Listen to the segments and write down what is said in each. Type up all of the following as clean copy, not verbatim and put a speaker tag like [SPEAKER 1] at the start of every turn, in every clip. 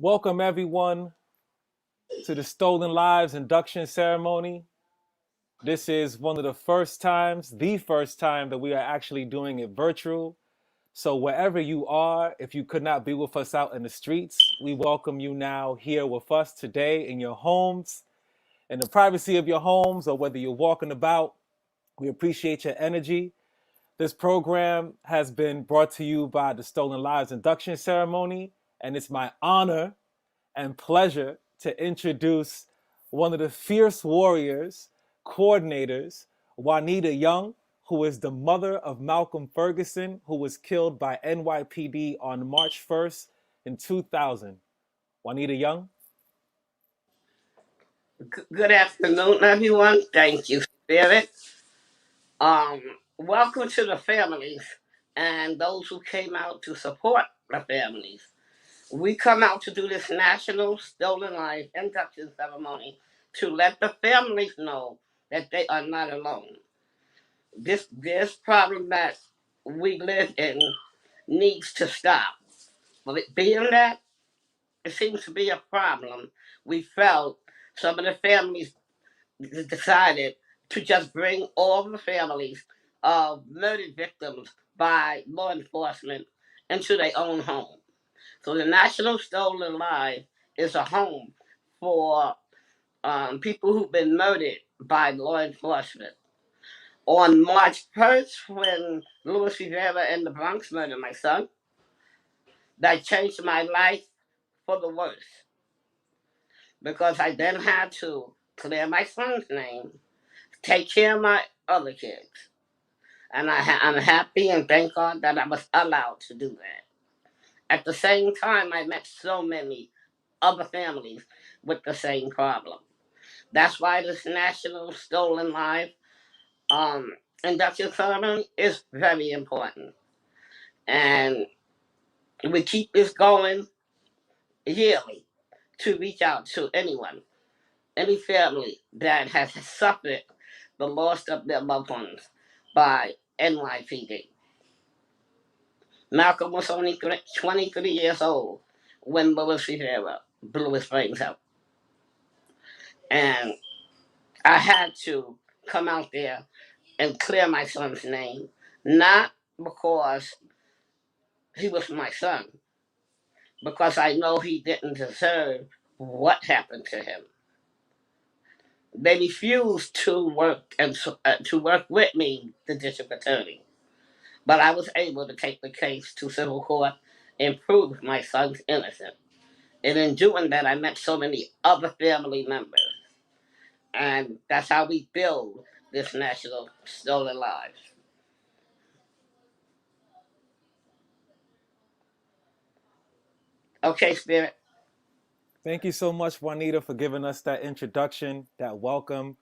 [SPEAKER 1] Welcome everyone to the Stolen Lives Induction Ceremony. This is one of the first time that we are actually doing it virtual. So wherever you are, if you could not be with us out in the streets, we welcome you now here with us today in your homes, in the privacy of your homes, or whether you're walking about. We appreciate your energy. This program has been brought to you by the Stolen Lives Induction Ceremony, and it's my honor and pleasure to introduce one of the fierce warriors, coordinators, Juanita Young, who is the mother of Malcolm Ferguson, who was killed by NYPD on March 1st in 2000. Juanita Young.
[SPEAKER 2] Good afternoon, everyone. Thank you, Spirit. Um, Welcome to the families and those who came out to support the families. We come out to do this National Stolen Lives Induction Ceremony to let the families know that they are not alone. This problem that we live in needs to stop. But it being that it seems to be a problem, we felt some of the families decided to just bring all the families of murdered victims by law enforcement into their own home. So the National Stolen Lives is a home for people who've been murdered by law enforcement. On March 1st, when Louis Rivera in the Bronx murdered my son, that changed my life for the worse because I then had to clear my son's name, take care of my other kids. And I'm happy and thank God that I was allowed to do that. At the same time, I met so many other families with the same problem. That's why this National Stolen Life Induction Ceremony is very important. And we keep this going yearly to reach out to anyone, any family that has suffered the loss of their loved ones by NYPD. Malcolm was only 23 years old when Louis Rivera blew his brains out. And I had to come out there and clear my son's name, not because he was my son, because I know he didn't deserve what happened to him. They refused to work to work with me, the district attorney, but I was able to take the case to civil court and prove my son's innocent. And in doing that, I met so many other family members. And that's how we build this National Stolen Lives. Okay, Spirit.
[SPEAKER 1] Thank you so much, Juanita, for giving us that introduction, that welcome.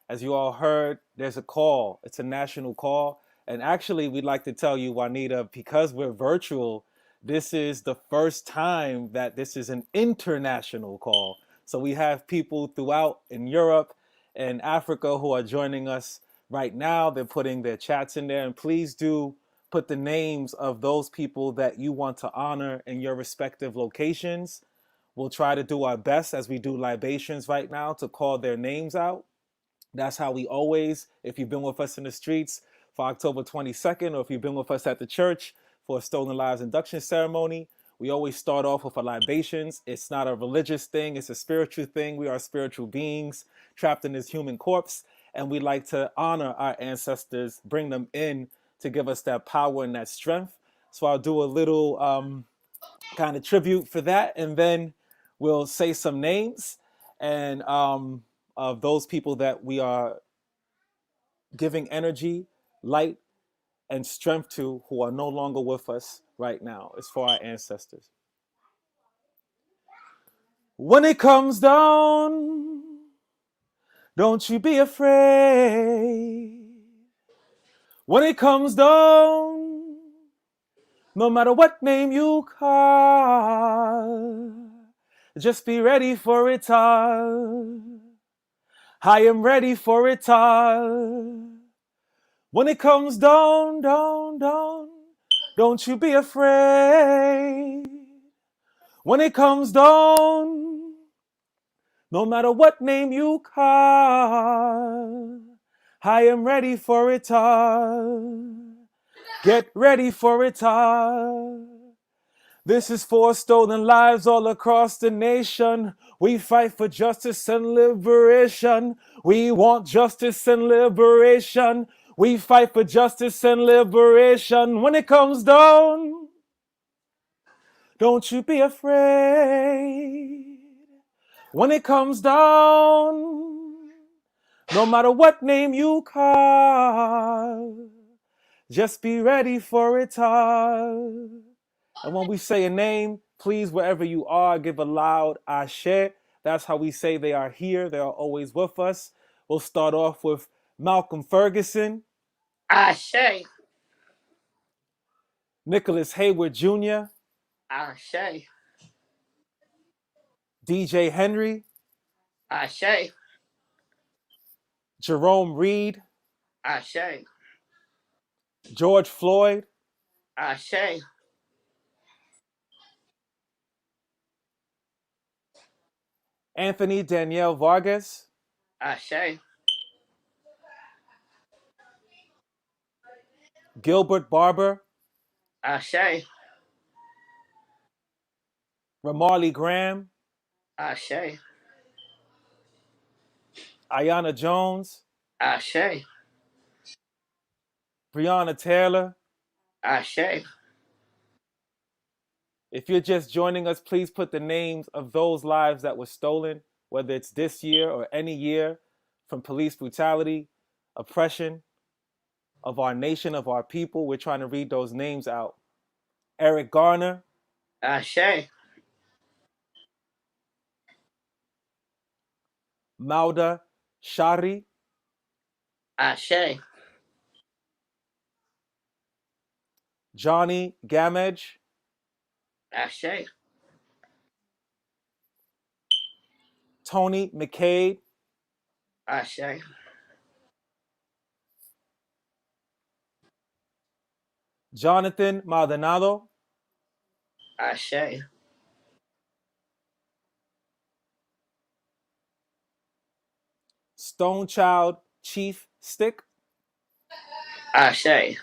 [SPEAKER 1] As you all heard, there's a call. It's a national call. And actually, we'd like to tell you, Juanita, because we're virtual, this is the first time that this is an international call. So we have people throughout in Europe and Africa who are joining us right now. They're putting their chats in there. And please do put the names of those people that you want to honor in your respective locations. We'll try to do our best as we do libations right now to call their names out. That's how we always, if you've been with us in the streets for October 22nd, or if you've been with us at the church for a Stolen Lives Induction Ceremony, we always start off with a libations. It's not a religious thing, it's a spiritual thing. We are spiritual beings trapped in this human corpse, and we like to honor our ancestors, bring them in to give us that power and that strength. So I'll do a little kind of tribute for that, and then we'll say some names and of those people that we are giving energy, light, and strength to who are no longer with us right now. It's for our ancestors. When it comes down, don't you be afraid. When it comes down, no matter what name you call, just be ready for it all. I am ready for it all. When it comes down, down, down, don't you be afraid. When it comes down, no matter what name you call, I am ready for it all. Get ready for it all. This is for stolen lives all across the nation. We fight for justice and liberation. We want justice and liberation. We fight for justice and liberation. When it comes down, don't you be afraid. When it comes down, no matter what name you call, just be ready for it all. And when we say a name, please, wherever you are, give a loud ashe. That's how we say they are here. They are always with us. We'll start off with Malcolm Ferguson,
[SPEAKER 2] Ashe.
[SPEAKER 1] Nicholas Hayward Jr.,
[SPEAKER 2] Ashe.
[SPEAKER 1] DJ Henry,
[SPEAKER 2] Ashe.
[SPEAKER 1] Jerome Reed,
[SPEAKER 2] Ashe.
[SPEAKER 1] George Floyd,
[SPEAKER 2] Ashe.
[SPEAKER 1] Anthony Danielle Vargas,
[SPEAKER 2] Ashe.
[SPEAKER 1] Gilbert Barber,
[SPEAKER 2] Ashe.
[SPEAKER 1] Ramarley Graham,
[SPEAKER 2] Ashe.
[SPEAKER 1] Ayanna Jones,
[SPEAKER 2] Ashe.
[SPEAKER 1] Breonna Taylor.
[SPEAKER 2] Ashe.
[SPEAKER 1] If you're just joining us, please put the names of those lives that were stolen, whether it's this year or any year, from police brutality, oppression of our nation, of our people. We're trying to read those names out. Eric Garner,
[SPEAKER 2] Ashe.
[SPEAKER 1] Mauda Shari,
[SPEAKER 2] Ashe.
[SPEAKER 1] Johnny Gamage,
[SPEAKER 2] Ashe.
[SPEAKER 1] Tony McCabe,
[SPEAKER 2] Ashe.
[SPEAKER 1] Jonathan Maldonado,
[SPEAKER 2] Ashe.
[SPEAKER 1] Stone Child Chief Stick,
[SPEAKER 2] Ashe.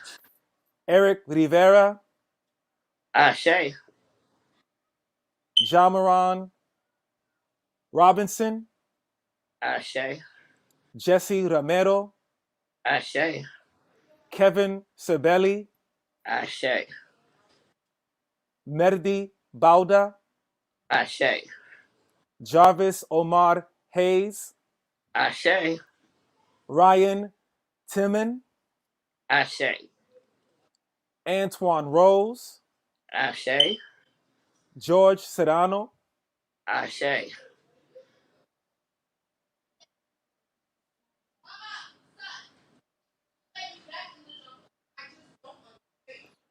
[SPEAKER 1] Eric Rivera,
[SPEAKER 2] Ashe.
[SPEAKER 1] Jamaron Robinson,
[SPEAKER 2] Ashe.
[SPEAKER 1] Jesse Romero,
[SPEAKER 2] Ashe.
[SPEAKER 1] Kevin Sebeli,
[SPEAKER 2] Ashe.
[SPEAKER 1] Merdi Bauda,
[SPEAKER 2] Ashe.
[SPEAKER 1] Jarvis Omar Hayes,
[SPEAKER 2] Ashe.
[SPEAKER 1] Ryan Timon,
[SPEAKER 2] Ashe.
[SPEAKER 1] Antoine Rose,
[SPEAKER 2] Ashe.
[SPEAKER 1] George Serrano,
[SPEAKER 2] Ashe.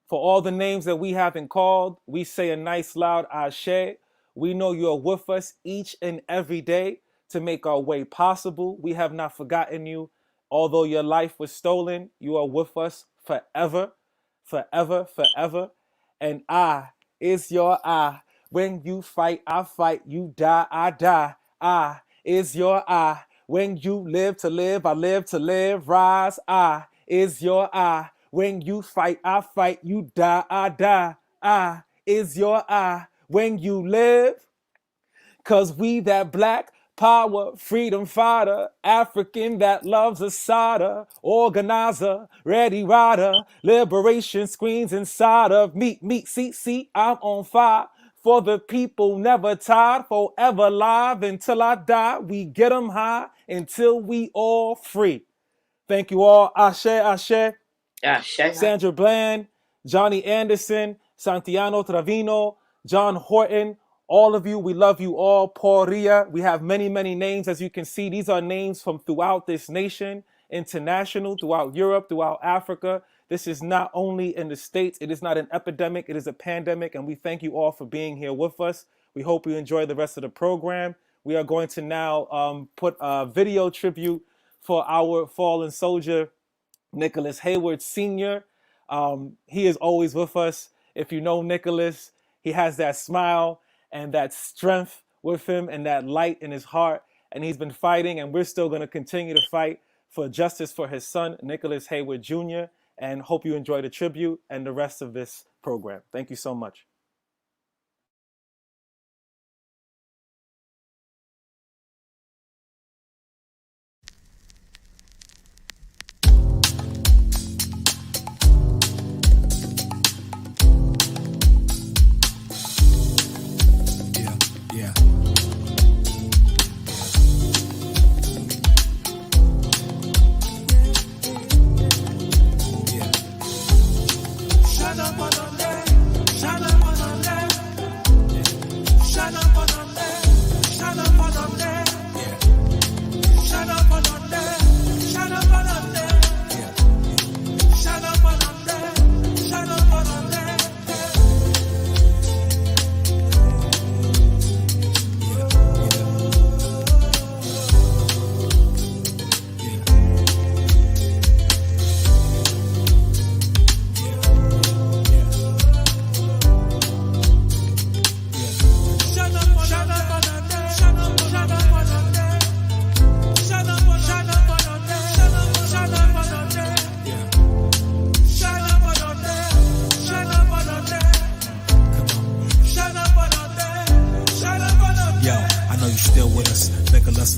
[SPEAKER 1] For all the names that we haven't called, we say a nice loud ashe. We know you are with us each and every day to make our way possible. We have not forgotten you. Although your life was stolen, you are with us forever, forever, forever. And I is your I. When you fight, I fight. You die, I die. I is your I. When you live to live, I live to live. Rise, I is your I. When you fight, I fight. You die, I die. I is your I. When you live, cause we that black power, freedom fighter, African that loves Asada, organizer, ready rider, liberation screens inside of me. See, I'm on fire. For the people never tired, forever live until I die. We get them high until we all free. Thank you all. Ashe, Ashe.
[SPEAKER 2] Ashe.
[SPEAKER 1] Sandra Bland, Johnny Anderson, Santiano Travino, John Horton, all of you, we love you all. Paul Ria, we have many, many names. As you can see, these are names from throughout this nation, international, throughout Europe, throughout Africa. This is not only in the States. It is not an epidemic. It is a pandemic. And we thank you all for being here with us. We hope you enjoy the rest of the program. We are going to now put a video tribute for our fallen soldier, Nicholas Hayward Sr. He is always with us. If you know Nicholas, he has that smile and that strength with him and that light in his heart. And he's been fighting, and we're still going to continue to fight for justice for his son, Nicholas Haywood Jr. And hope you enjoy the tribute and the rest of this program. Thank you so much.
[SPEAKER 3] Yeah.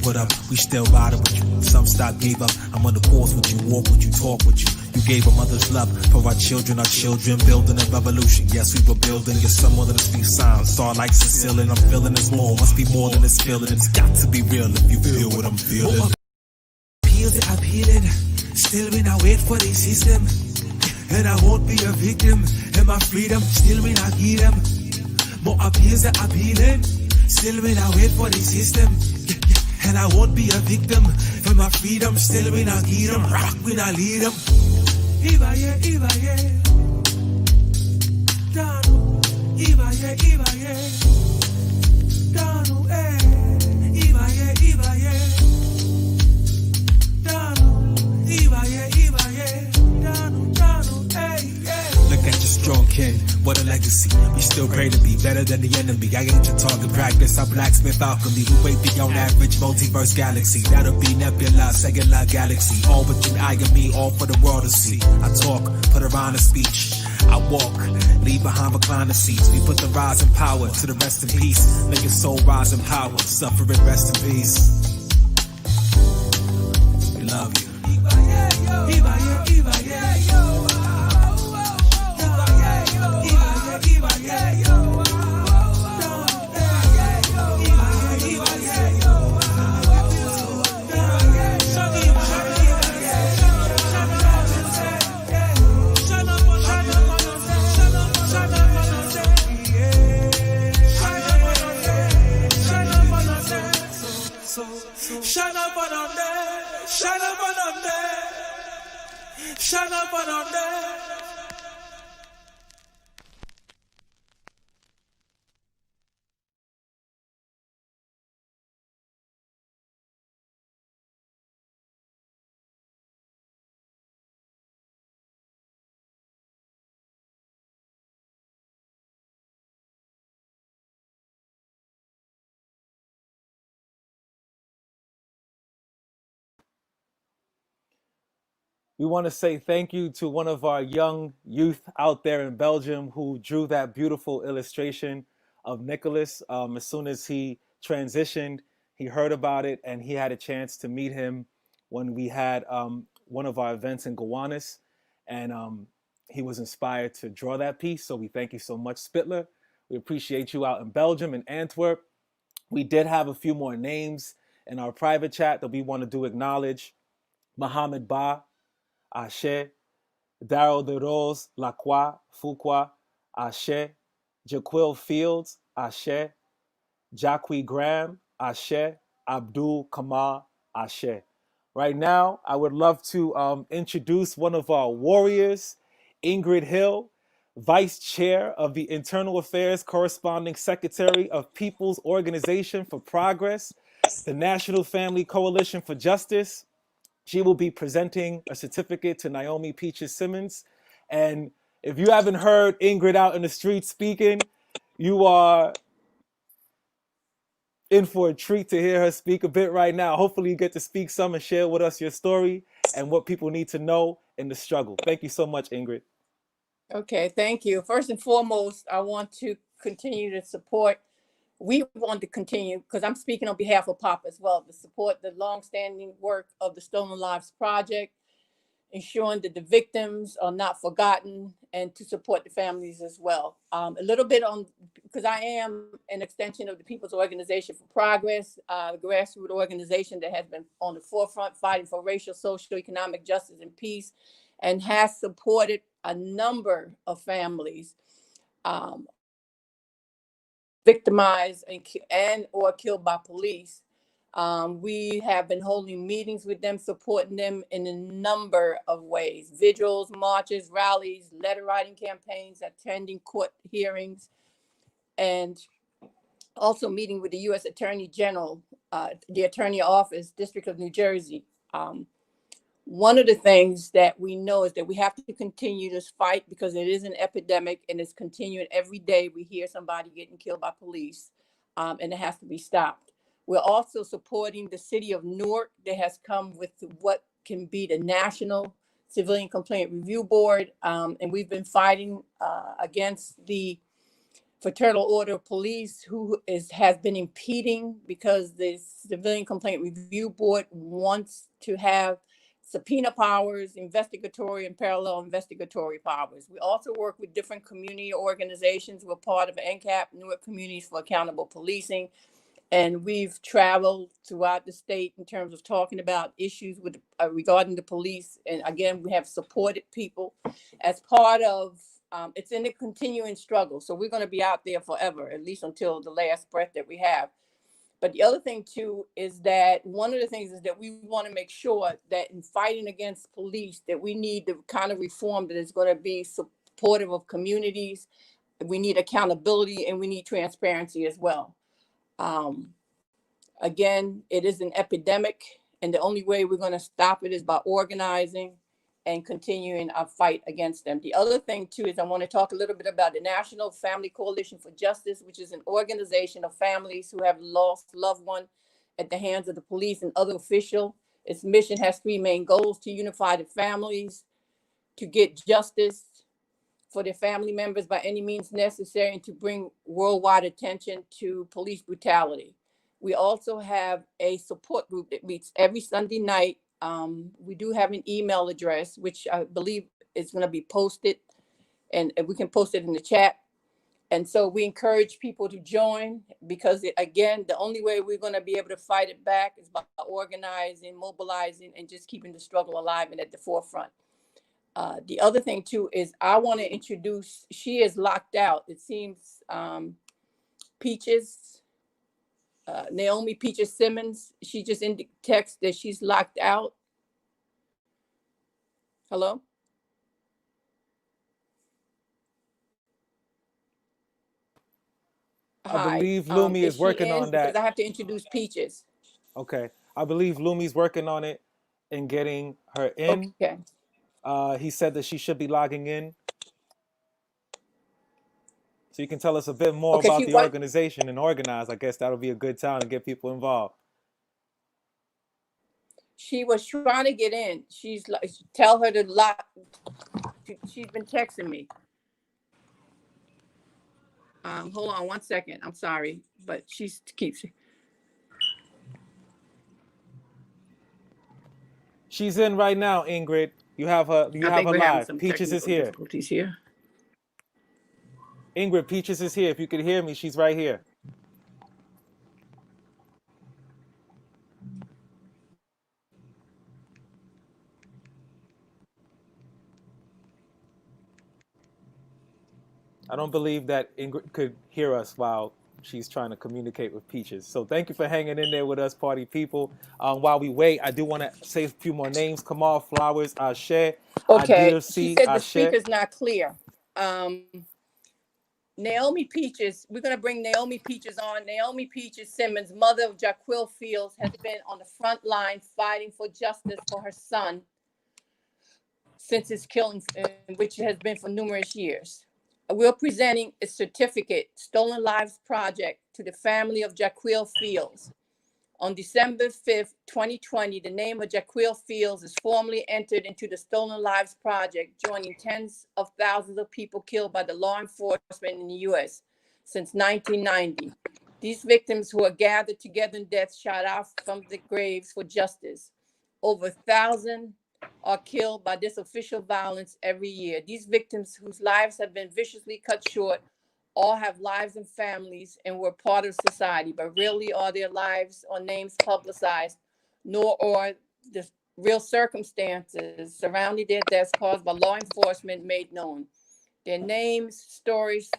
[SPEAKER 3] What up? We still riding with you. Some stock gave up. I'm on the course with you, walk with you, talk with you. You gave a mother's love for our children, building a revolution. Yes, we were building. You're some more than a street sign. Star like Sicilian, I'm feeling this more. Must be more than this feeling. It's got to be real if you feel what I'm feeling. Appeals that I'm healing. Still when I wait for the system. And I won't be a victim. And my freedom, still when I get them. More appeals that I'm healing. Still when I wait for the system. And I won't be a victim for my freedom. Still when I get them, rock when I lead them. Ibaye, Ibaye, Danu, Ibaye, Ibaye, Danu, Ibaye, Ibaye, Danu, Ibaye, Ibaye, Danu, Danu, Look at your strong kin, what a legacy. We still pray to be better than the enemy. I ain't your target practice, I'm blacksmith alchemy. We way beyond average, multiverse galaxy. That'll be nebula, cellular galaxy. All within I and me, all for the world to see. I talk, put around a speech. I walk, leave behind recliner seats. We put the rise in power to the rest in peace. Make your soul rise in power, suffering rest in peace. We love you. Shut up on there, shut up on there, shut up on there.
[SPEAKER 1] We want to say thank you to one of our young youth out there in Belgium who drew that beautiful illustration of Nicholas. As soon as he transitioned, he heard about it and he had a chance to meet him when we had one of our events in Gowanus. And he was inspired to draw that piece. So we thank you so much, Spittler. We appreciate you out in Belgium and Antwerp. We did have a few more names in our private chat that we want to do acknowledge. Mohammed Ba, Ashe, Darryl de Rose, Lacroix, Fuqua, Ashe, Jaquil Fields, Ashe, Jacqui Graham, Ashe, Abdul Kamal, Ashe. Right now, I would love to introduce one of our warriors, Ingrid Hill, Vice Chair of the Internal Affairs Corresponding Secretary of People's Organization for Progress, the National Family Coalition for Justice. She will be presenting a certificate to Naomi Peaches Simmons. And if you haven't heard Ingrid out in the street speaking, you are in for a treat to hear her speak a bit right now. Hopefully, you get to speak some and share with us your story and what people need to know in the struggle. Thank you so much, Ingrid.
[SPEAKER 4] Okay, thank you. First and foremost, I want to continue to support. We want to continue, because I'm speaking on behalf of POP as well, to support the longstanding work of the Stolen Lives Project, ensuring that the victims are not forgotten, and to support the families as well. A little bit on, because I am an extension of the People's Organization for Progress, a grassroots organization that has been on the forefront fighting for racial, social, economic justice, and peace, and has supported a number of families um, victimized and or killed by police. We have been holding meetings with them, supporting them in a number of ways: vigils, marches, rallies, letter writing campaigns, attending court hearings, and also meeting with the U.S. Attorney General, the Attorney Office, District of New Jersey. One of the things that we know is that we have to continue this fight, because it is an epidemic and it's continuing every day. We hear somebody getting killed by police, and it has to be stopped. We're also supporting the city of Newark that has come with what can be the National Civilian Complaint Review Board, and we've been fighting against the Fraternal Order of Police, who has been impeding, because the Civilian Complaint Review Board wants to have subpoena powers, investigatory and parallel investigatory powers. We also work with different community organizations. We're part of NCAP, Newark Communities for Accountable Policing, and we've traveled throughout the state in terms of talking about issues with regarding the police. And again, we have supported people as part of it's in a continuing struggle. So we're going to be out there forever, at least until the last breath that we have. But the other thing too is that one of the things is that we want to make sure that in fighting against police, that we need the kind of reform that is going to be supportive of communities. We need accountability, and we need transparency as well. Again, it is an epidemic, and the only way we're going to stop it is by organizing and continuing our fight against them. The other thing too is I want to talk a little bit about the National Family Coalition for Justice, which is an organization of families who have lost loved one at the hands of the police and other officials. Its mission has three main goals: to unify the families, to get justice for their family members by any means necessary, and to bring worldwide attention to police brutality. We also have a support group that meets every Sunday night. We do have an email address, which I believe is going to be posted, and we can post it in the chat. And so we encourage people to join, because again, the only way we're going to be able to fight it back is by organizing, mobilizing, and just keeping the struggle alive and at the forefront. The other thing too is I want to introduce, she is locked out. It seems Peaches, Naomi Peaches Simmons, she just in the text that she's locked out. Hello?
[SPEAKER 1] I
[SPEAKER 4] Hi.
[SPEAKER 1] believe Lumi
[SPEAKER 4] Is
[SPEAKER 1] is
[SPEAKER 4] she
[SPEAKER 1] working
[SPEAKER 4] in?
[SPEAKER 1] on
[SPEAKER 4] Because
[SPEAKER 1] that.
[SPEAKER 4] I have to introduce Peaches.
[SPEAKER 1] Okay. I believe Lumi's working on it and getting her in.
[SPEAKER 4] Okay.
[SPEAKER 1] He said that she should be logging in. So you can tell us a bit more
[SPEAKER 4] Okay.
[SPEAKER 1] about the organization and organize. I guess that'll be a good time to get people involved.
[SPEAKER 4] She was trying to get in. She's like, tell her to lock. She's been texting me. Hold on 1 second. I'm sorry, but she keeps.
[SPEAKER 1] She's in right now, Ingrid. You have her. You
[SPEAKER 4] I
[SPEAKER 1] have
[SPEAKER 4] think
[SPEAKER 1] her
[SPEAKER 4] we're having
[SPEAKER 1] live.
[SPEAKER 4] some
[SPEAKER 1] Peaches is
[SPEAKER 4] technical
[SPEAKER 1] here.
[SPEAKER 4] difficulties here.
[SPEAKER 1] Ingrid, Peaches is here. If you could hear me, she's right here. I don't believe that Ingrid could hear us while she's trying to communicate with Peaches. So thank you for hanging in there with us, party people. While we wait, I do want to say a few more names. Kamal Flowers, Ashe,
[SPEAKER 4] Okay.
[SPEAKER 1] Adil
[SPEAKER 4] She
[SPEAKER 1] C,
[SPEAKER 4] said the
[SPEAKER 1] Ashe.
[SPEAKER 4] speaker's not clear. Naomi Peaches, we're going to bring Naomi Peaches on. Naomi Peaches Simmons, mother of Jaquil Fields, has been on the front line fighting for justice for her son since his killing, which has been for numerous years. We're presenting a certificate, Stolen Lives Project, to the family of Jaquil Fields. On December 5th, 2020, the name of Jaquil Fields is formally entered into the Stolen Lives Project, joining tens of thousands of people killed by the law enforcement in the U.S. since 1990. These victims who are gathered together in death shot out from the graves for justice. Over 1,000 are killed by this official violence every year. These victims whose lives have been viciously cut short all have lives and families and were part of society, but rarely are their lives or names publicized, nor are the real circumstances surrounding their deaths caused by law enforcement made known. Their names, stories,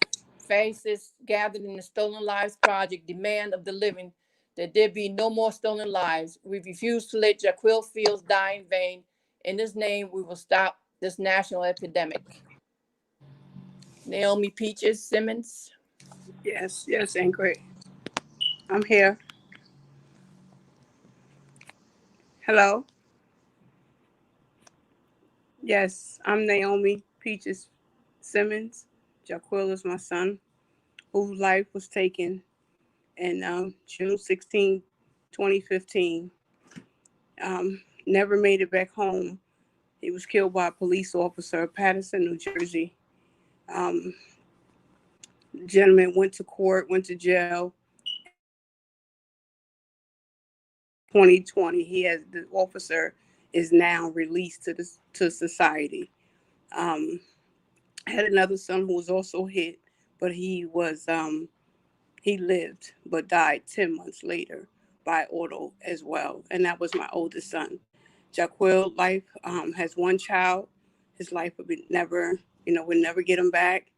[SPEAKER 4] faces gathered in the Stolen Lives Project demand of the living that there be no more stolen lives. We refuse to let Jaquil Fields die in vain. In His name, we will stop this national epidemic. Naomi Peaches Simmons.
[SPEAKER 5] Yes, yes, and great. I'm here. Hello. Yes, I'm Naomi Peaches Simmons. Jaquil is my son, whose life was taken in June 16, 2015. Never made it back home. He was killed by a police officer in Paterson, New Jersey. The gentleman went to court, went to jail. 2020, the officer is now released to society. I had another son who was also hit, but he lived but died 10 months later by auto as well, and that was my oldest son. Jaquil life has one child. His life would be never, we'll never get him back.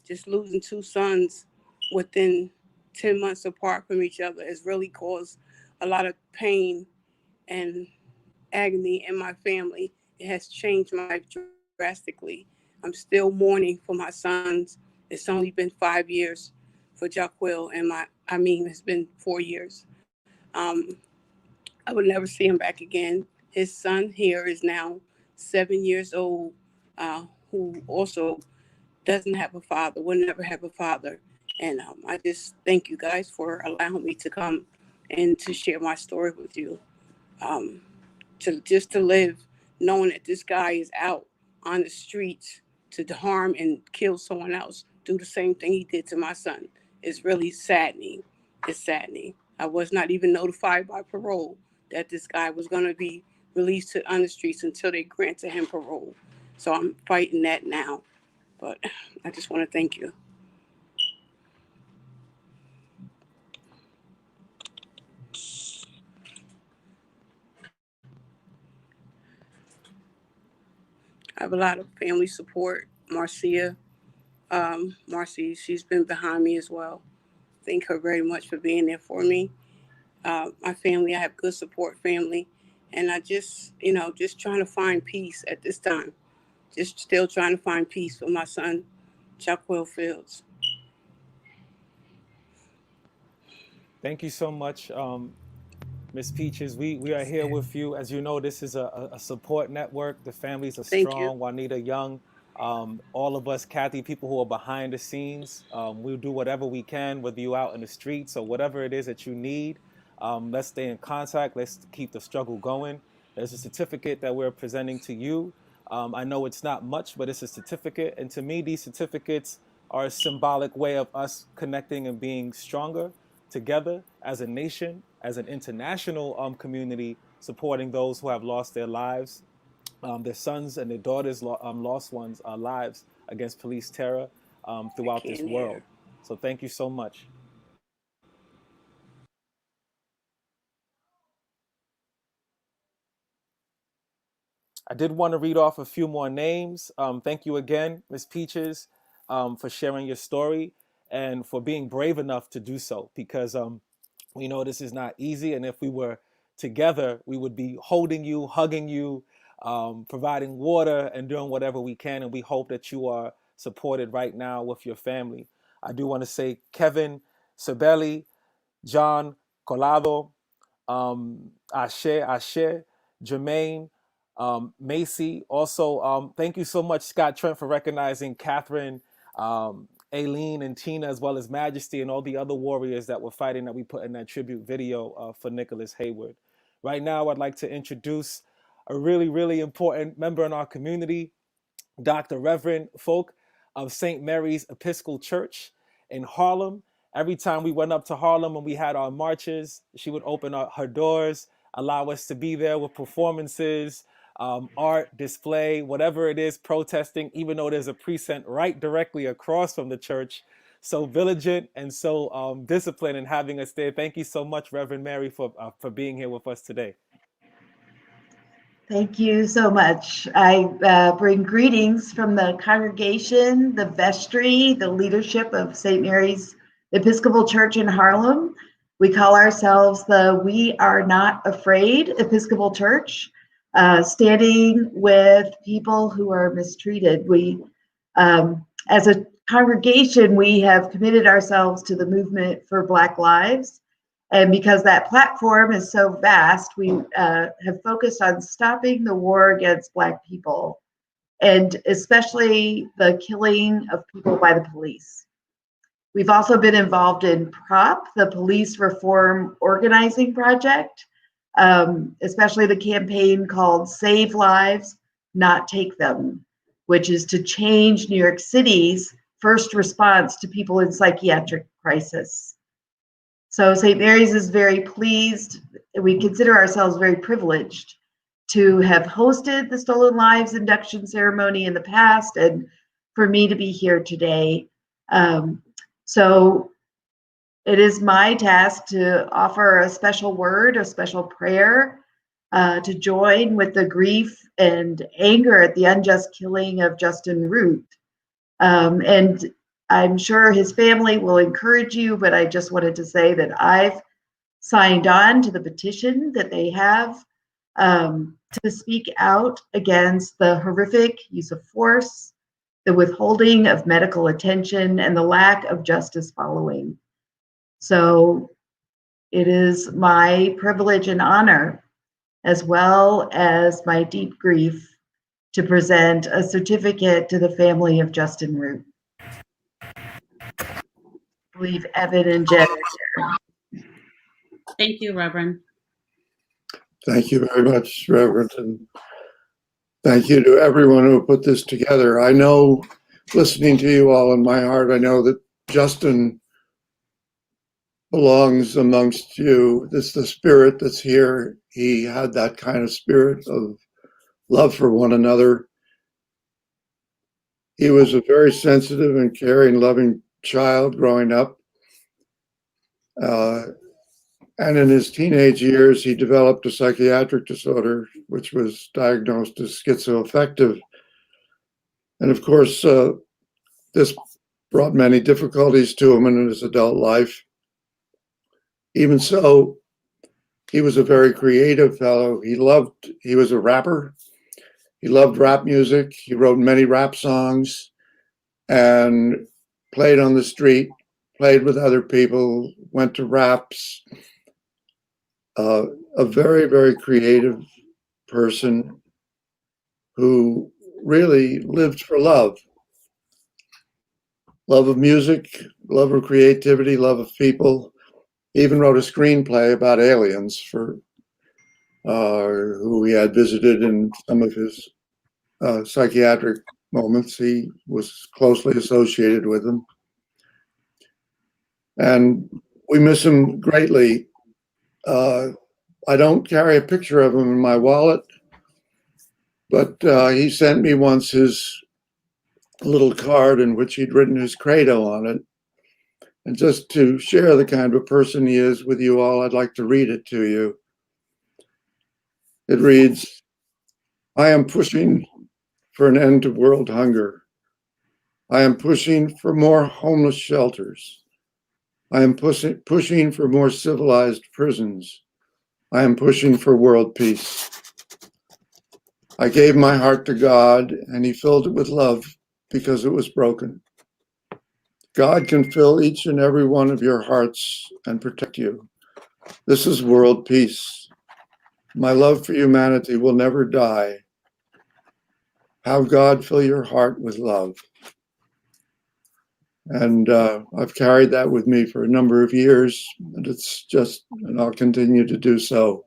[SPEAKER 5] Just losing two sons within 10 months apart from each other has really caused a lot of pain and agony in my family. It has changed my life drastically. I'm still mourning for my sons. It's only been 5 years for Jaquil, and it's been 4 years. I would never see him back again. His son here is now 7 years old, who also doesn't have a father, will never have a father. And I just thank you guys for allowing me to come and to share my story with you. To live knowing that this guy is out on the streets to harm and kill someone else, do the same thing he did to my son, is really saddening. It's saddening. I was not even notified by parole that this guy was going to be released on the streets until they granted him parole. So I'm fighting that now. But I just want to thank you. I have a lot of family support. Marcy, she's been behind me as well. Thank her very much for being there for me. My family, I have good support family. And I just trying to find peace at this time. Just still trying to find peace for my son, Jaquil Fields.
[SPEAKER 1] Thank you so much, Miss Peaches. We are here with you. As you know, this is a support network. The families are
[SPEAKER 5] Thank you.
[SPEAKER 1] strong. Juanita Young, all of us, Kathy, people who are behind the scenes, we'll do whatever we can, whether you're out in the streets or whatever it is that you need. Let's stay in contact. Let's keep the struggle going. There's a certificate that we're presenting to you. I know it's not much, but it's a certificate. And to me, these certificates are a symbolic way of us connecting and being stronger together as a nation, as an international community, supporting those who have lost their lives, their sons and their daughters lost ones lives against police terror
[SPEAKER 5] I
[SPEAKER 1] throughout this
[SPEAKER 5] can't
[SPEAKER 1] world.
[SPEAKER 5] hear.
[SPEAKER 1] So thank you so much. I did want to read off a few more names. Thank you again, Ms. Peaches, for sharing your story and for being brave enough to do so, because we know this is not easy. And if we were together, we would be holding you, hugging you, providing water, and doing whatever we can. And we hope that you are supported right now with your family. I do want to say Kevin Sabelli, John Colado, Ashe, Jermaine, Macy. Also, thank you so much, Scott Trent, for recognizing Catherine, Aileen, and Tina, as well as Majesty and all the other warriors that were fighting that we put in that tribute video for Nicholas Hayward. Right now, I'd like to introduce a really, really important member in our community, Dr. Reverend Folk of St. Mary's Episcopal Church in Harlem. Every time we went up to Harlem when we had our marches, she would open her doors, allow us to be there with performances, art, display, whatever it is, protesting, even though there's a precinct right directly across from the church. So vigilant and so disciplined in having us there. Thank you so much, Reverend Mary, for being here with us today.
[SPEAKER 6] Thank you so much. I bring greetings from the congregation, the vestry, the leadership of St. Mary's Episcopal Church in Harlem. We call ourselves the We Are Not Afraid Episcopal Church, standing with people who are mistreated. We, as a congregation, we have committed ourselves to the movement for Black lives. And because that platform is so vast, we have focused on stopping the war against Black people, and especially the killing of people by the police. We've also been involved in PROP, the Police Reform Organizing Project, especially the campaign called Save Lives, Not Take Them, which is to change New York City's first response to people in psychiatric crisis. So St. Mary's is very pleased. We consider ourselves very privileged to have hosted the Stolen Lives Induction Ceremony in the past, and for me to be here today. So it is my task to offer a special word, a special prayer, to join with the grief and anger at the unjust killing of Justin Root. And I'm sure his family will encourage you, but I just wanted to say that I've signed on to the petition that they have to speak out against the horrific use of force, the withholding of medical attention, and the lack of justice following. So it is my privilege and honor, as well as my deep grief, to present a certificate to the family of Justin Root. I believe Evan and Jen are here.
[SPEAKER 7] Thank you, Reverend.
[SPEAKER 8] Thank you very much, Reverend, and thank you to everyone who put this together. I know, listening to you all in my heart, I know that Justin belongs amongst you. This is the spirit that's here. He had that kind of spirit of love for one another. He was a very sensitive and caring, loving child growing up. And in his teenage years, he developed a psychiatric disorder, which was diagnosed as schizoaffective. And of course, this brought many difficulties to him in his adult life. Even so, he was a very creative fellow. He was a rapper. He loved rap music. He wrote many rap songs and played on the street, played with other people, went to raps. A very, very creative person who really lived for love. Love of music, love of creativity, love of people. He even wrote a screenplay about aliens for who he had visited in some of his psychiatric moments. He was closely associated with them. And we miss him greatly. I don't carry a picture of him in my wallet, but he sent me once his little card in which he'd written his credo on it. And just to share the kind of person he is with you all, I'd like to read it to you. It reads, I am pushing for an end to world hunger. I am pushing for more homeless shelters. I am pushing for more civilized prisons. I am pushing for world peace. I gave my heart to God, and he filled it with love because it was broken. God can fill each and every one of your hearts and protect you. This is world peace. My love for humanity will never die. Have God fill your heart with love. And I've carried that with me for a number of years, and and I'll continue to do so.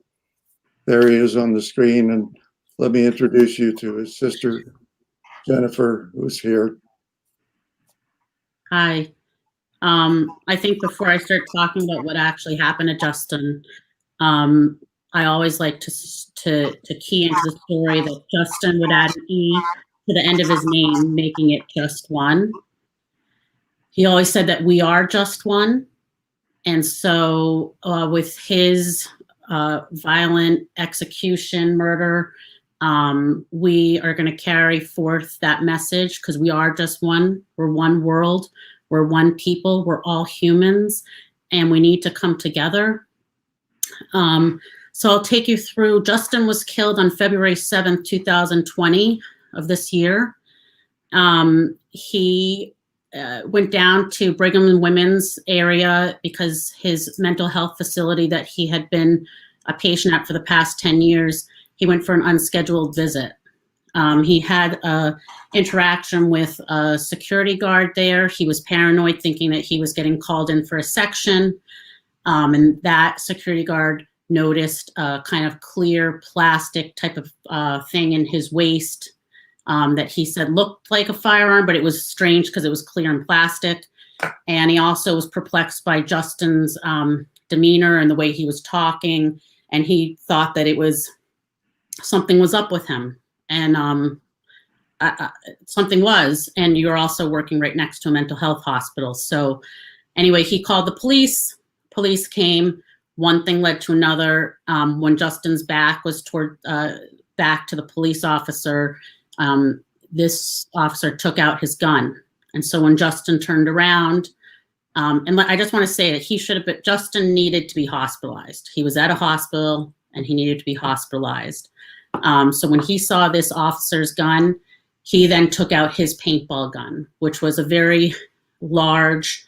[SPEAKER 8] There he is on the screen, and let me introduce you to his sister, Jennifer, who's here.
[SPEAKER 7] Hi. I think before I start talking about what actually happened to Justin, I always like to key into the story that Justin would add an E to the end of his name, making it just one. He always said that we are just one. And so with his violent execution, murder, we are going to carry forth that message because we are just one. We're one world. We're one people. We're all humans, and we need to come together. So I'll take you through. Justin was killed on February 7th, 2020 of this year. He went down to Brigham and Women's area because his mental health facility that he had been a patient at for the past 10 years, he went for an unscheduled visit. He had an interaction with a security guard there. He was paranoid, thinking that he was getting called in for a section. And that security guard noticed a kind of clear plastic type of thing in his waist that he said looked like a firearm, but it was strange because it was clear and plastic. And he also was perplexed by Justin's demeanor and the way he was talking. And he thought that something was up with him. And something was, and you're also working right next to a mental health hospital. So anyway, he called the police. Police came. One thing led to another. When Justin's back was toward back to the police officer, this officer took out his gun. And so when Justin turned around, and I just want to say that Justin needed to be hospitalized. He was at a hospital and he needed to be hospitalized. So when he saw this officer's gun, he then took out his paintball gun, which was a very large,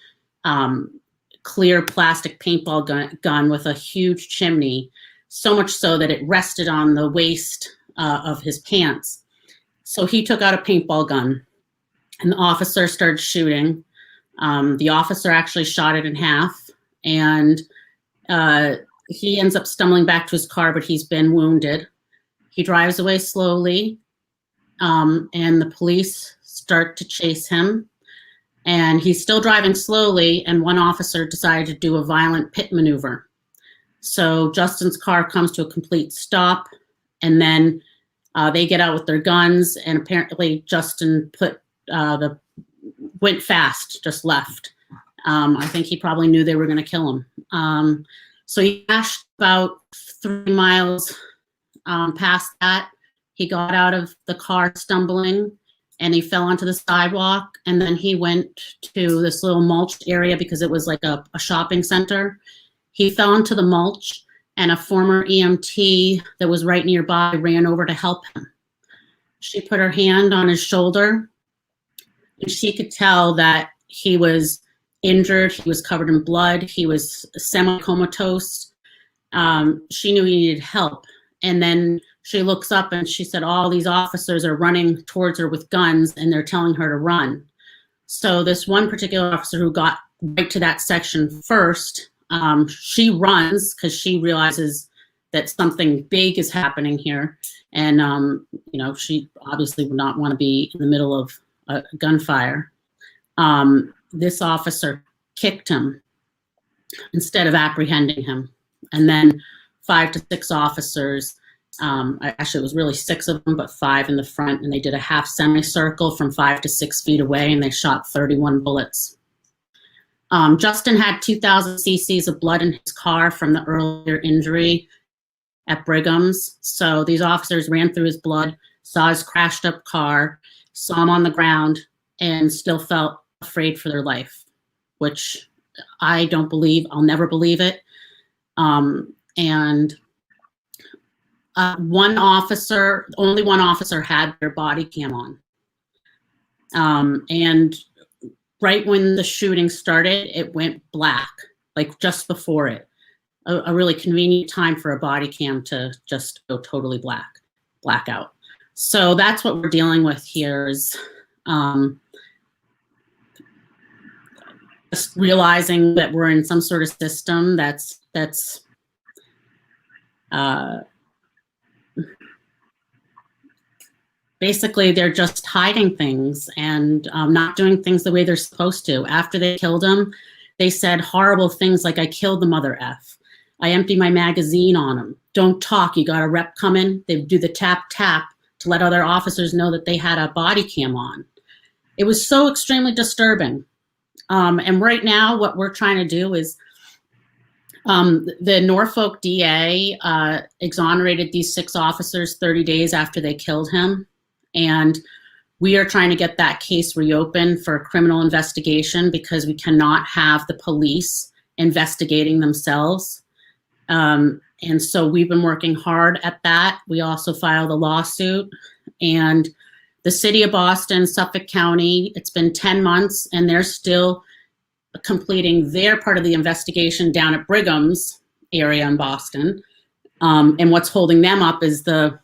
[SPEAKER 7] clear plastic paintball gun with a huge chimney, so much so that it rested on the waist of his pants. So he took out a paintball gun and the officer started shooting. The officer actually shot it in half, and he ends up stumbling back to his car, but he's been wounded. He drives away slowly, and the police start to chase him. And he's still driving slowly, and one officer decided to do a violent pit maneuver. So Justin's car comes to a complete stop, and then they get out with their guns, and apparently Justin went fast, just left. I think he probably knew they were going to kill him. So he crashed about 3 miles past that. He got out of the car stumbling, and he fell onto the sidewalk, and then he went to this little mulched area because it was like a shopping center. He fell into the mulch, and a former EMT that was right nearby ran over to help him. She put her hand on his shoulder, and she could tell that he was injured. He was covered in blood. He was semi-comatose. She knew he needed help. And then she looks up and she said, all these officers are running towards her with guns and they're telling her to run. So this one particular officer who got right to that section first, she runs because she realizes that something big is happening here. And, she obviously would not want to be in the middle of a gunfire. This officer kicked him instead of apprehending him. And then 5 to 6 officers, actually it was really 6 of them, but 5 in the front, and they did a half semicircle from 5 to 6 feet away, and they shot 31 bullets. Justin had 2,000 cc's of blood in his car from the earlier injury at Brigham's. So these officers ran through his blood, saw his crashed up car, saw him on the ground, and still felt afraid for their life, which I don't believe. I'll never believe it. Only one officer had their body cam on. And right when the shooting started, it went black, like just before it. A really convenient time for a body cam to just go totally black out. So that's what we're dealing with here is just realizing that we're in some sort of system that's basically they're just hiding things and not doing things the way they're supposed to. After they killed him, they said horrible things like, I killed the mother F. I emptied my magazine on him. Don't talk, you got a rep coming. They do the tap tap to let other officers know that they had a body cam on. It was so extremely disturbing. And right now what we're trying to do is the Norfolk DA exonerated these 6 officers 30 days after they killed him. And we are trying to get that case reopened for a criminal investigation because we cannot have the police investigating themselves. And so we've been working hard at that. We also filed a lawsuit, and the city of Boston, Suffolk County, it's been 10 months and they're still completing their part of the investigation down at Brigham's area in Boston. And what's holding them up is the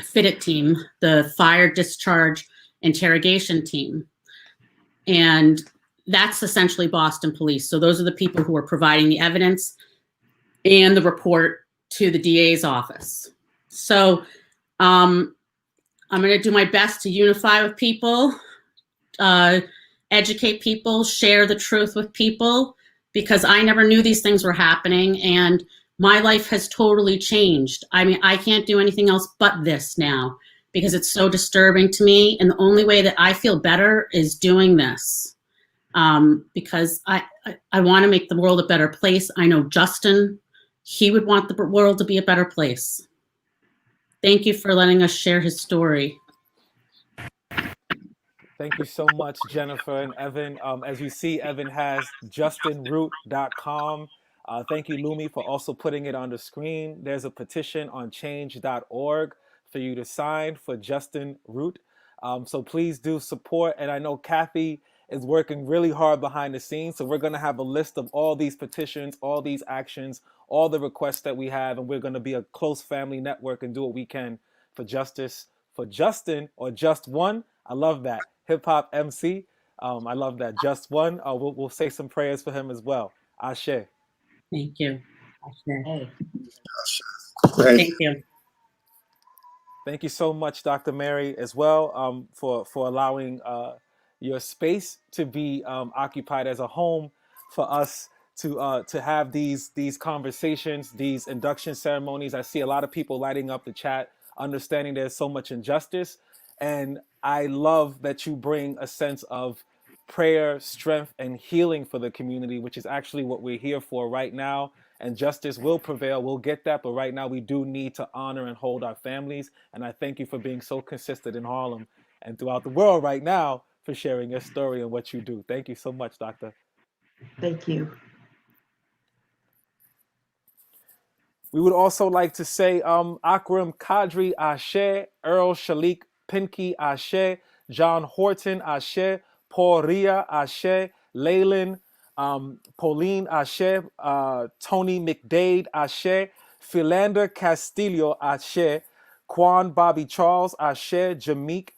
[SPEAKER 7] FIDIT team, the fire discharge interrogation team. And that's essentially Boston police. So those are the people who are providing the evidence and the report to the DA's office. So I'm going to do my best to unify with people, educate people, share the truth with people, because I never knew these things were happening. And my life has totally changed. I mean, I can't do anything else but this now because it's so disturbing to me. And the only way that I feel better is doing this, because I want to make the world a better place. I know Justin, he would want the world to be a better place. Thank you for letting us share his story.
[SPEAKER 1] Thank you so much, Jennifer and Evan. As you see, Evan has justinroot.com. Thank you, Lumi, for also putting it on the screen. There's a petition on change.org for you to sign for Justin Root. So please do support. And I know Kathy is working really hard behind the scenes. So we're going to have a list of all these petitions, all these actions, all the requests that we have. And we're going to be a close family network and do what we can for justice for Justin, or Just One. I love that. Hip hop MC. I love that. Just One. We'll say some prayers for him as well. Ashe.
[SPEAKER 7] Thank you.
[SPEAKER 6] Hey.
[SPEAKER 8] Great.
[SPEAKER 7] Thank you.
[SPEAKER 1] Thank you so much, Dr. Mary, as well, for allowing your space to be occupied as a home for us to have these conversations, these induction ceremonies. I see a lot of people lighting up the chat, understanding there's so much injustice, and I love that you bring a sense of prayer, strength, and healing for the community, which is actually what we're here for right now. And justice will prevail. We'll get that. But right now, we do need to honor and hold our families. And I thank you for being so consistent in Harlem and throughout the world right now for sharing your story and what you do. Thank you so much, Doctor.
[SPEAKER 6] Thank you.
[SPEAKER 1] We would also like to say Akram Kadri Ashe, Earl Shalik Pinky Ashe, John Horton Ashe, Paul Ria Ashe, Leyland, Pauline Ashe, Tony McDade Ashe, Philander Castillo Ashe, Quan Bobby Charles Ashe, Jameek,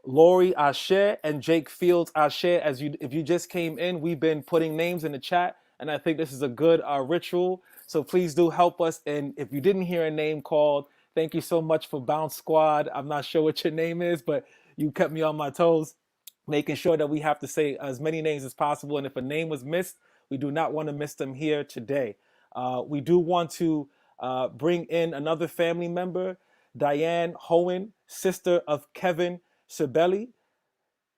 [SPEAKER 1] Lori Ashe, and Jake Fields Ashe. If you just came in, we've been putting names in the chat, and I think this is a good ritual. So please do help us. And if you didn't hear a name called, thank you so much for Bounce Squad. I'm not sure what your name is, but you kept me on my toes, making sure that we have to say as many names as possible. And if a name was missed, we do not want to miss them here today. We do want to bring in another family member, Diane Hohen, sister of Kevin Sibeli,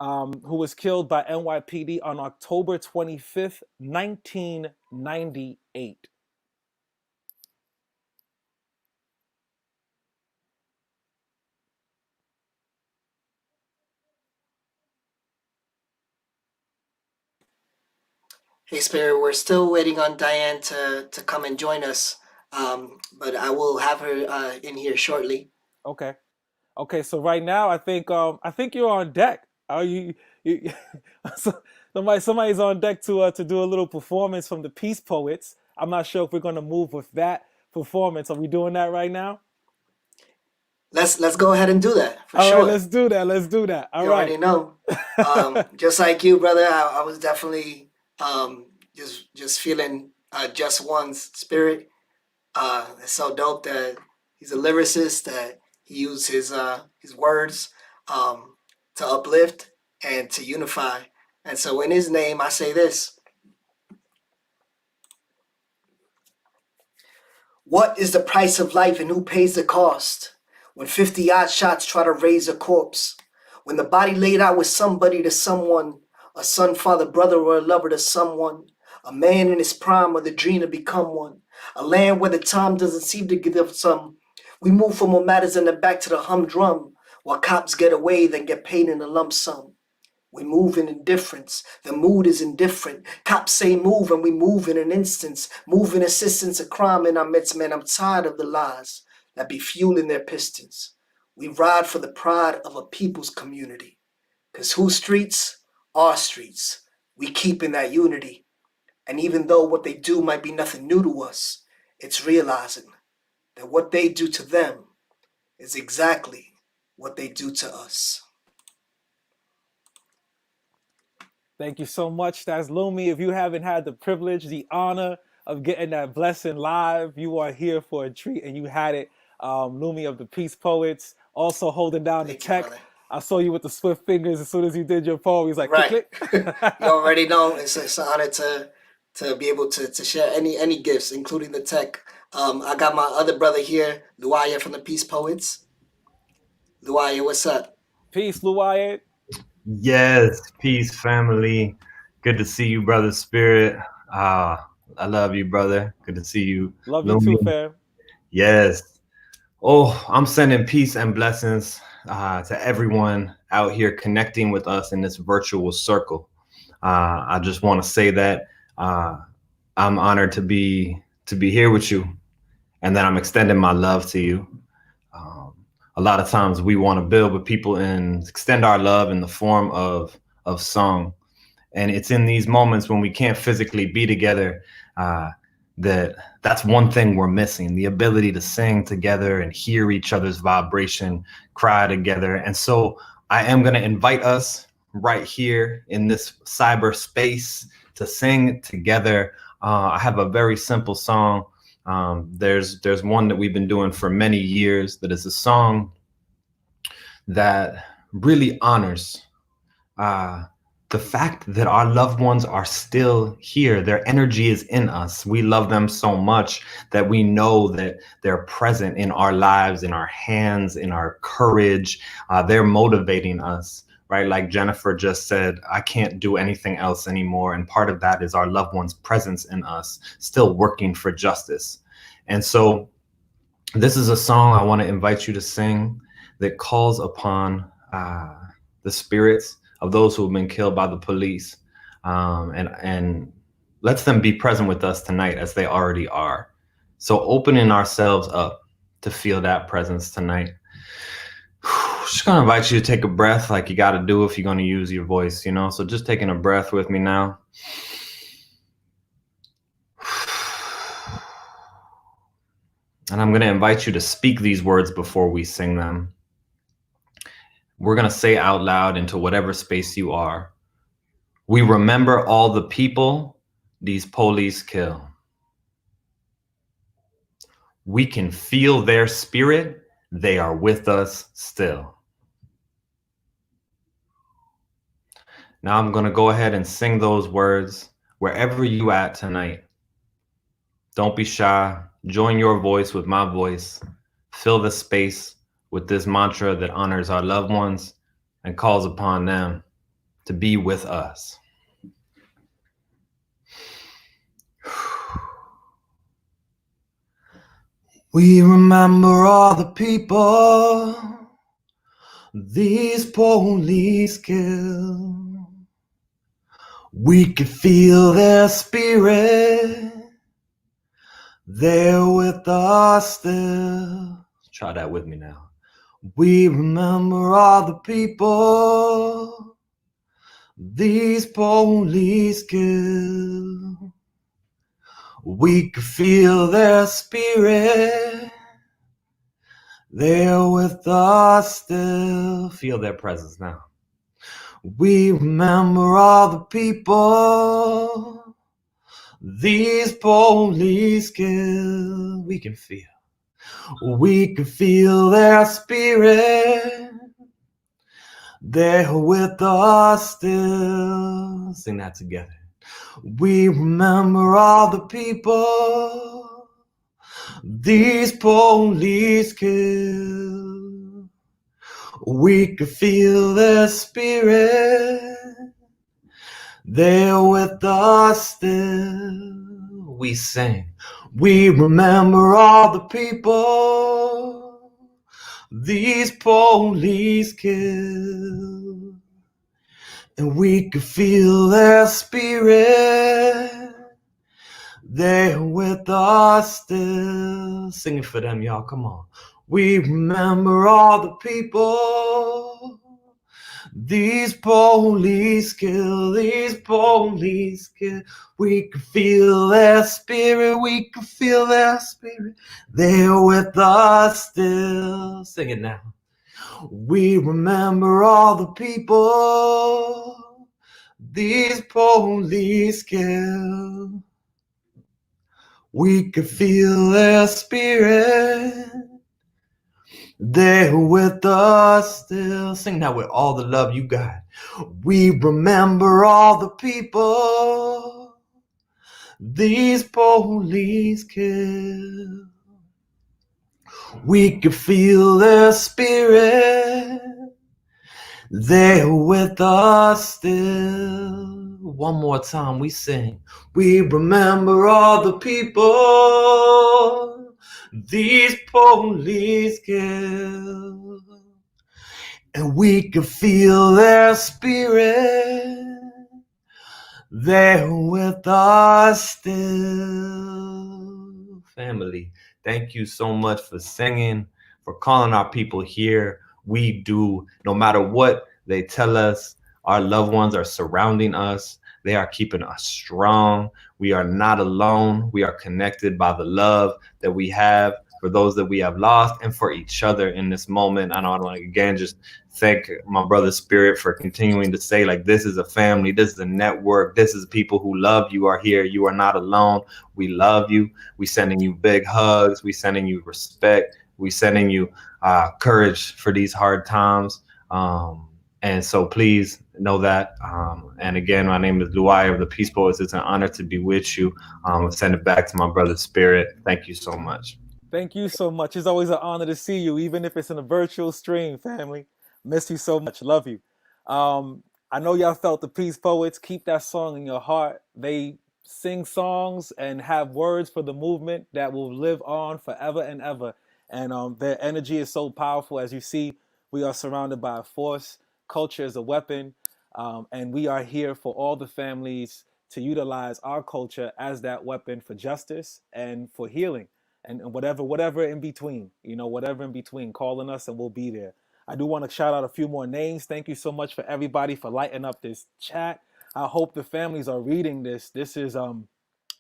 [SPEAKER 1] who was killed by NYPD on October 25th, 1998.
[SPEAKER 9] Hey, Spirit, we're still waiting on Diane to come and join us, but I will have her in here shortly.
[SPEAKER 1] Okay. Okay, so right now I think you're on deck. Are you so somebody's on deck to do a little performance from the Peace Poets. I'm not sure if we're gonna move with that performance. Are we doing that right now?
[SPEAKER 9] let's go ahead and do that for
[SPEAKER 1] All right,
[SPEAKER 9] sure.
[SPEAKER 1] let's do that. Let's do that. All
[SPEAKER 9] You
[SPEAKER 1] right.
[SPEAKER 9] already know. Just like you, brother, I was definitely just feeling just one's spirit. It's so dope that he's a lyricist, that he used his words to uplift and to unify. And so in his name, I say this. What is the price of life and who pays the cost? When 50 odd shots try to raise a corpse. When the body laid out with somebody to someone, a son, father, brother, or a lover to someone. A man in his prime or the dream to become one. A land where the time doesn't seem to give up some. We move from what matters in the back to the humdrum. While cops get away, then get paid in a lump sum. We move in indifference. The mood is indifferent. Cops say move and we move in an instance. Move in assistance of crime in our midst, man. I'm tired of the lies that be fueling their pistons. We ride for the pride of a people's community. Cause whose streets? Our streets. We keep in that unity. And even though what they do might be nothing new to us, it's realizing that what they do to them is exactly what they do to us.
[SPEAKER 1] Thank you so much. That's Lumi. If you haven't had the privilege, the honor of getting that blessing live, you are here for a treat and you had it. Lumi of the Peace Poets, also holding down the
[SPEAKER 9] Thank you,
[SPEAKER 1] tech.
[SPEAKER 9] brother.
[SPEAKER 1] I saw you with the swift fingers as soon as you did your poem. He's like, click,
[SPEAKER 9] Right.
[SPEAKER 1] click.
[SPEAKER 9] You already know it's an honor to be able to share any gifts, including the tech. I got my other brother here, Luaya from the Peace Poets. Luaya, what's up?
[SPEAKER 1] Peace, Luwayed.
[SPEAKER 10] Yes, peace, family. Good to see you, brother Spirit. I love you, brother. Good to see you,
[SPEAKER 1] Love you too,
[SPEAKER 10] Lumi.
[SPEAKER 1] fam.
[SPEAKER 10] Yes. Oh, I'm sending peace and blessings to everyone out here connecting with us in this virtual circle. I just want to say that I'm honored to be here with you, and that I'm extending my love to you. A lot of times we want to build with people and extend our love in the form of song. And it's in these moments when we can't physically be together that's one thing we're missing, the ability to sing together and hear each other's vibration, cry together. And so I am going to invite us right here in this cyberspace to sing together. I have a very simple song. There's one that we've been doing for many years that is a song that really honors the fact that our loved ones are still here. Their energy is in us. We love them so much that we know that they're present in our lives, in our hands, in our courage. They're motivating us, right? Like Jennifer just said, I can't do anything else anymore. And part of that is our loved ones' presence in us, still working for justice. And so this is a song I want to invite you to sing that calls upon the spirits of those who have been killed by the police, and lets them be present with us tonight as they already are. So opening ourselves up to feel that presence tonight. Just gonna invite you to take a breath like you gotta do if you're gonna use your voice, you know? So just taking a breath with me now. And I'm gonna invite you to speak these words before we sing them. We're gonna say out loud into whatever space you are. We remember all the people these police kill. We can feel their spirit. They are with us still. Now I'm going to go ahead and sing those words wherever you at tonight. Don't be shy. Join your voice with my voice. Fill the space with this mantra that honors our loved ones and calls upon them to be with us. We remember all the people these police kill. We could feel their spirit. They're with us still. Try that with me now. We remember all the people these police kill. We could feel their spirit. They're with us still. Feel their presence now. We remember all the people these police kill. We can feel their spirit. They're with us still. Sing that together. We remember all the people these police kill. We could feel their spirit. They're with us still. We sing. We remember all the people these police kill. And we could feel their spirit. They're with us still. Sing it for them, y'all. Come on. We remember all the people these police kill. These police kill. We can feel their spirit. We can feel their spirit. They're with us still. Sing it now. We remember all the people these police kill. We could feel their spirit. They're with us still. Sing that with all the love you got. We remember all the people these police kill. We could feel their spirit. They're with us still. One more time we sing. We remember all the people these police kill. And we can feel their spirit. They're with us still. Family, thank you so much for singing, for calling our people here. We do, no matter what they tell us, our loved ones are surrounding us. They are keeping us strong. We are not alone. We are connected by the love that we have for those that we have lost and for each other in this moment. I want to again just thank my brother Spirit for continuing to say, like, this is a family, this is a network, this is people who love you are here. You are not alone. We love you. We sending you big hugs. We sending you respect. We sending you courage for these hard times. And so please know that. And again, my name is Luai of the Peace Poets. It's an honor to be with you. Send it back to my brother Spirit. Thank you so much.
[SPEAKER 1] Thank you so much. It's always an honor to see you, even if it's in a virtual stream, family. Miss you so much. Love you. I know y'all felt the Peace Poets. Keep that song in your heart. They sing songs and have words for the movement that will live on forever and ever. And their energy is so powerful. As you see, we are surrounded by a force. Culture is a weapon. And we are here for all the families to utilize our culture as that weapon for justice and for healing. And whatever in between, whatever in between, calling us and we'll be there. I do want to shout out a few more names. Thank you so much for everybody for lighting up this chat. I hope the families are reading this. This is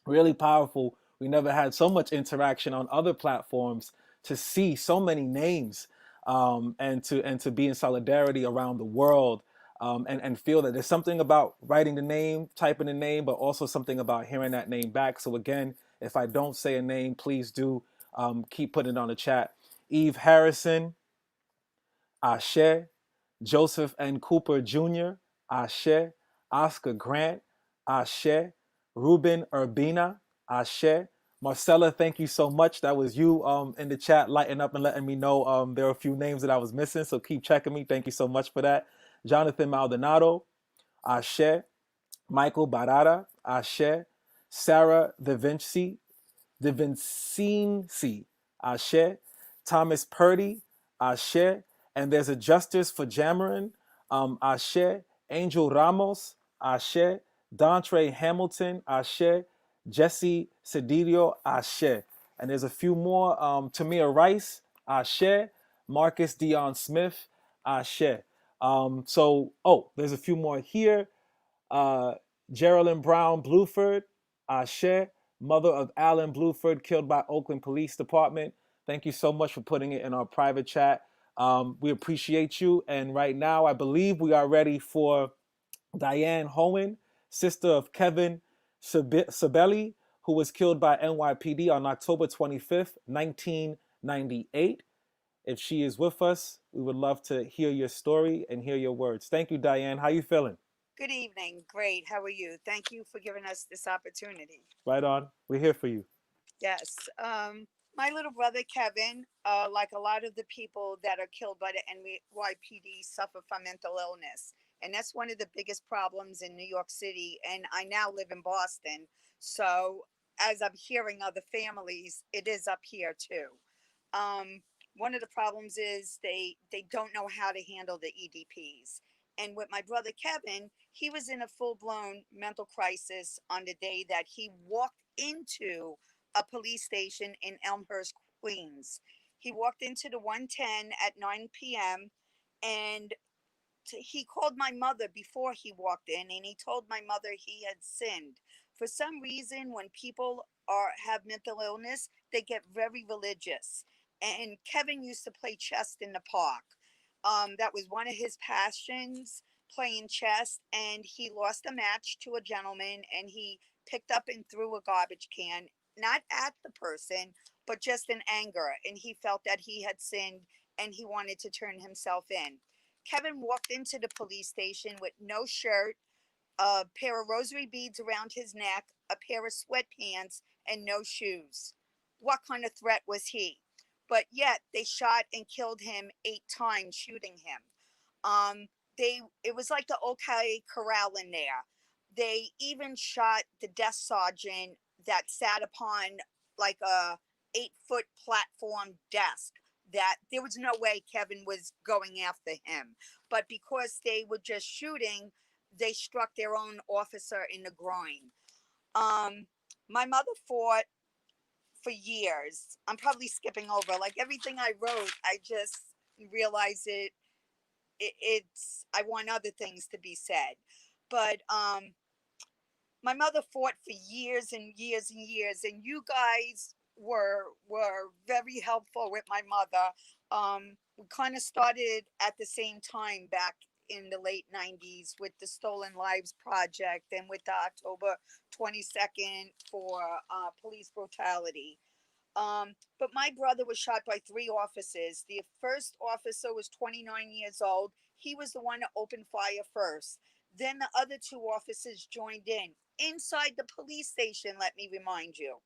[SPEAKER 1] really powerful. We never had so much interaction on other platforms to see so many names, and to be in solidarity around the world, and feel that there's something about writing the name, typing the name, but also something about hearing that name back. So again, if I don't say a name, please do keep putting it on the chat. Eve Harrison, Ashe. Joseph N. Cooper Jr., Ashe. Oscar Grant, Ashe. Ruben Urbina, Ashe. Marcella, thank you so much. That was you in the chat lighting up and letting me know there are a few names that I was missing, so keep checking me. Thank you so much for that. Jonathan Maldonado, Ashe. Michael Barada, Ashe. Sarah Da Vincenzi, Ashe. Thomas Purdy, Ashe. And there's a Justice for Jamarin, Ashe. Angel Ramos, Ashe. Dontre Hamilton, Ashe. Jesse Cedillo, Ashe. And there's a few more, Tamir Rice, Ashe. Marcus Dion Smith, Ashe. There's a few more here. Geraldine Brown Bluford, Ashe. Mother of Alan Bluford, killed by Oakland Police Department. Thank you so much for putting it in our private chat. We appreciate you. And right now, I believe we are ready for Diane Hohen, sister of Kevin Sabelli, who was killed by NYPD on October 25th, 1998. If she is with us, we would love to hear your story and hear your words. Thank you, Diane. How you feeling?
[SPEAKER 11] Good evening. Great. How are you? Thank you for giving us this opportunity.
[SPEAKER 1] Right on. We're here for you.
[SPEAKER 11] Yes. My little brother Kevin, like a lot of the people that are killed by the NYPD, suffer from mental illness, and that's one of the biggest problems in New York City. And I now live in Boston, so as I'm hearing other families, it is up here too. Um, One of the problems is they don't know how to handle the EDPs. And with my brother Kevin, he was in a full blown mental crisis on the day that he walked into a police station in Elmhurst, Queens. He walked into the 110 at 9 p.m. and he called my mother before he walked in, and he told my mother he had sinned. For some reason, when people have mental illness, they get very religious. And Kevin used to play chess in the park. That was one of his passions, playing chess. And he lost a match to a gentleman, and he picked up and threw a garbage can, not at the person, but just in anger. And he felt that he had sinned, and he wanted to turn himself in. Kevin walked into the police station with no shirt, a pair of rosary beads around his neck, a pair of sweatpants, and no shoes. What kind of threat was he? But yet they shot and killed him 8 times, shooting him. Um, it was like the OK Corral in there. They even shot the desk sergeant that sat upon like a 8-foot platform desk. That there was no way Kevin was going after him, but because they were just shooting, they struck their own officer in the groin. Um, my mother fought for years. I'm probably skipping over like everything I wrote. I just realize it's I want other things to be said, but my mother fought for years and years and years, and you guys were very helpful with my mother. We kind of started at the same time back in the late 90s with the Stolen Lives Project and with the October 22nd for police brutality. But my brother was shot by 3 officers. The first officer was 29 years old. He was the one that opened fire first. Then the other 2 officers joined in inside the police station, let me remind you.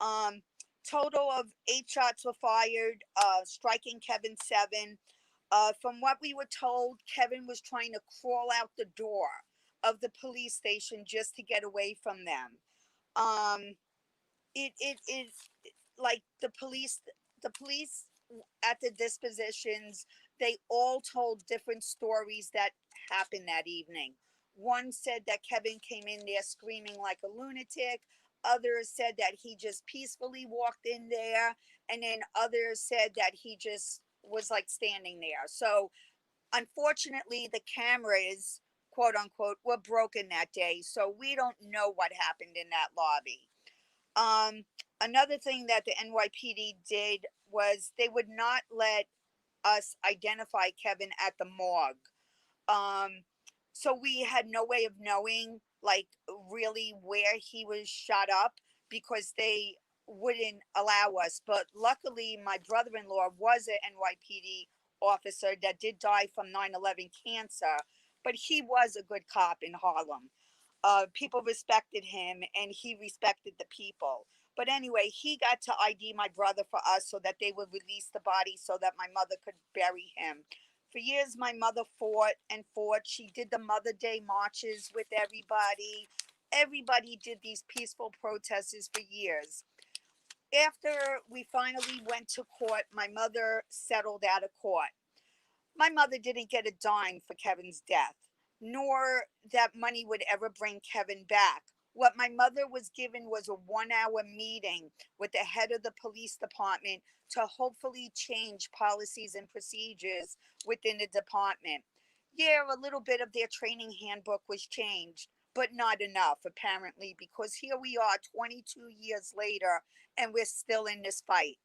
[SPEAKER 11] Um, Total of 8 shots were fired, striking Kevin 7. From what we were told, Kevin was trying to crawl out the door of the police station just to get away from them. Um, it is like the police at the dispositions, they all told different stories that happened that evening. One said that Kevin came in there screaming like a lunatic. Others said that he just peacefully walked in there, and then others said that he just was like standing there. So unfortunately the cameras, quote unquote, were broken that day, so we don't know what happened in that lobby. um, Another thing that the NYPD did was they would not let us identify Kevin at the morgue. Um, so we had no way of knowing, like, really where he was shot up because they wouldn't allow us. But luckily, my brother in law was an NYPD officer that did die from 9/11 cancer, but he was a good cop in Harlem. People respected him and he respected the people. But anyway, he got to ID my brother for us so that they would release the body so that my mother could bury him. For years, my mother fought and fought. She did the Mother Day marches with everybody. Everybody did these peaceful protests for years. After we finally went to court, my mother settled out of court. My mother didn't get a dime for Kevin's death, nor that money would ever bring Kevin back. What my mother was given was a 1 hour meeting with the head of the police department to hopefully change policies and procedures within the department. Yeah, a little bit of their training handbook was changed, but not enough, apparently, because here we are 22 years later and we're still in this fight.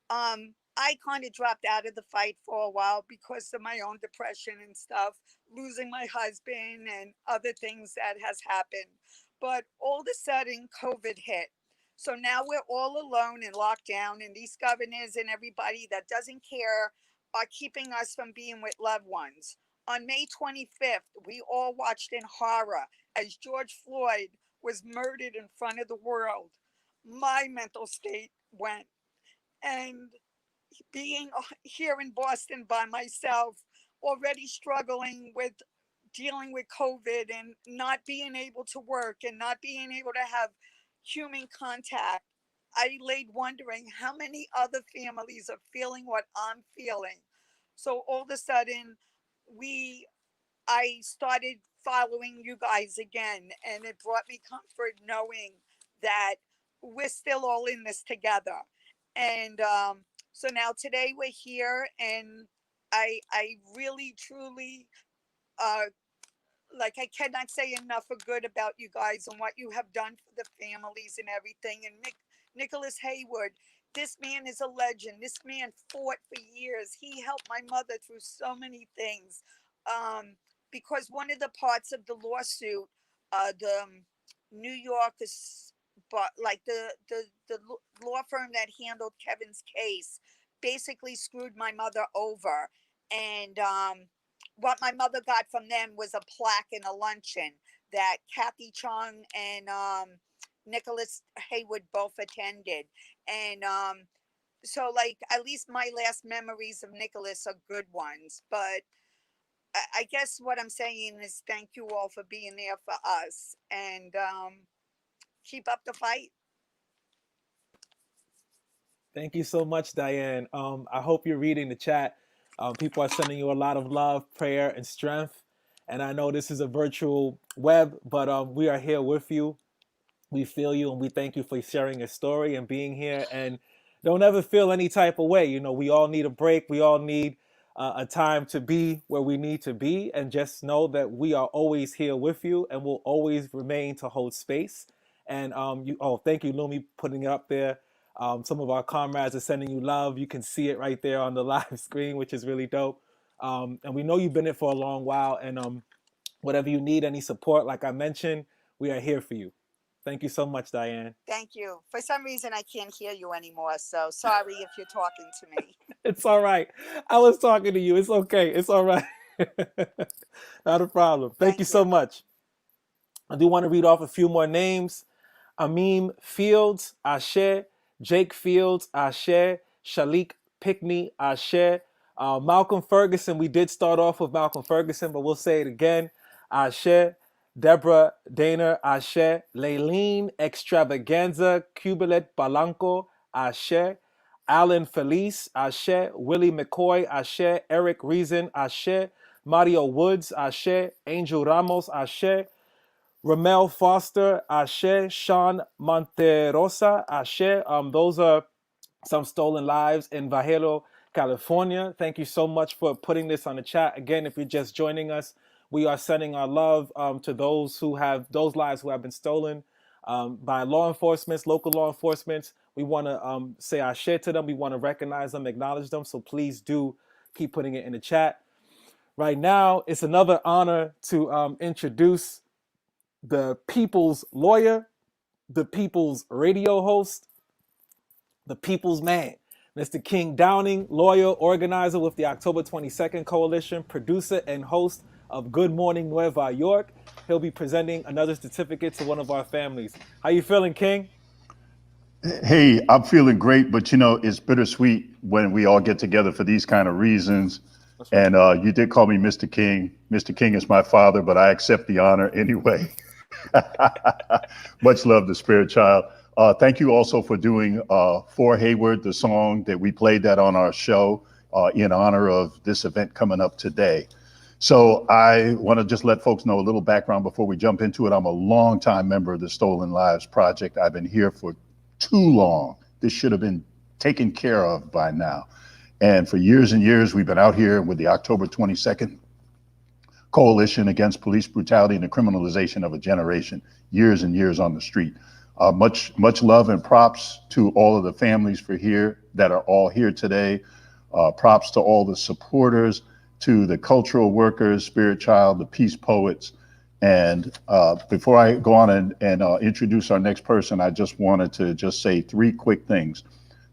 [SPEAKER 11] I kind of dropped out of the fight for a while because of my own depression and stuff, losing my husband and other things that has happened. But all of a sudden, COVID hit. So now we're all alone in lockdown, and these governors and everybody that doesn't care are keeping us from being with loved ones. On May 25th, we all watched in horror as George Floyd was murdered in front of the world. My mental state went. And being here in Boston by myself, already struggling with dealing with COVID and not being able to work and not being able to have human contact, I laid wondering how many other families are feeling what I'm feeling. So all of a sudden, I started following you guys again, and it brought me comfort knowing that we're still all in this together. And so now today we're here, and I really truly uh, like I cannot say enough of good about you guys and what you have done for the families and everything. And Nicholas Haywood, this man is a legend. This man fought for years. He helped my mother through so many things. Because one of the parts of the lawsuit, the New York is, but like the law firm that handled Kevin's case, basically screwed my mother over, and what my mother got from them was a plaque and a luncheon that Kathy Chung and Nicholas Haywood both attended. And so, like, at least my last memories of Nicholas are good ones. But I guess what I'm saying is thank you all for being there for us, and keep up the fight.
[SPEAKER 1] Thank you so much, Diane. I hope you're reading the chat. People are sending you a lot of love, prayer, and strength. And I know this is a virtual web, but we are here with you. We feel you, and we thank you for sharing your story and being here. And don't ever feel any type of way. You know, we all need a break. We all need a time to be where we need to be. And just know that we are always here with you and will always remain to hold space. And thank you, Lumi, putting it up there. Some of our comrades are sending you love. You can see it right there on the live screen, which is really dope. And we know you've been in it for a long while. And whatever you need, any support, like I mentioned, we are here for you. Thank you so much, Diane.
[SPEAKER 11] Thank you. For some reason, I can't hear you anymore. So sorry if you're talking to me.
[SPEAKER 1] It's all right. I was talking to you. It's okay. It's all right. Not a problem. Thank you
[SPEAKER 11] Thank
[SPEAKER 1] so
[SPEAKER 11] you.
[SPEAKER 1] much. I do want to read off a few more names. Ameem Fields, Ashe. Jake Fields, Ashe. Shalik Pickney, Ashe. Malcolm Ferguson, we did start off with Malcolm Ferguson, but we'll say it again. Ashe. Deborah Daner, Ashe. Leilene Extravaganza, Cubilet Balanco, Ashe. Alan Felice, Ashe. Willie McCoy, Ashe. Eric Reason, Ashe. Mario Woods, Ashe. Angel Ramos, Ashe. Ramel Foster, Ashe. Sean Monterosa, Ashe. Those are some stolen lives in Vallejo, California. Thank you so much for putting this on the chat. Again, if you're just joining us, we are sending our love to those lives who have been stolen by law enforcement, local law enforcement. We want to say our share to them. We want to recognize them, acknowledge them. So please do keep putting it in the chat. Right now, it's another honor to introduce the people's lawyer, the people's radio host, the people's man, Mr. King Downing, lawyer, organizer with the October 22nd Coalition, producer and host of Good Morning Nueva York. He'll be presenting another certificate to one of our families. How you feeling, King?
[SPEAKER 12] Hey, I'm feeling great, but you know, it's bittersweet when we all get together for these kind of reasons. Right. And you did call me Mr. King. Mr. King is my father, but I accept the honor anyway. Much love to Spirit Child. Thank you also for doing For Hayward, the song that we played that on our show in honor of this event coming up today. So I want to just let folks know a little background before we jump into it. I'm a longtime member of the Stolen Lives Project. I've been here for too long. This should have been taken care of by now. And for years and years, we've been out here with the October 22nd Coalition Against Police Brutality and the Criminalization of a Generation, years and years on the street. Much love and props to all of the families for here that are all here today. Props to all the supporters, to the cultural workers, Spirit Child, the Peace Poets. And before I go on and introduce our next person, I just wanted to just say three quick things.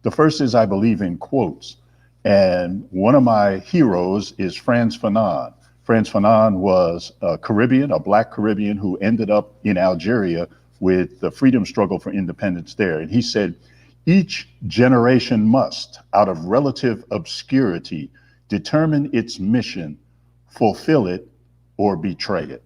[SPEAKER 12] The first is I believe in quotes. And one of my heroes is Frantz Fanon. Frantz Fanon was a Caribbean, a Black Caribbean who ended up in Algeria with the freedom struggle for independence there. And he said, each generation must, out of relative obscurity, determine its mission, fulfill it, or betray it.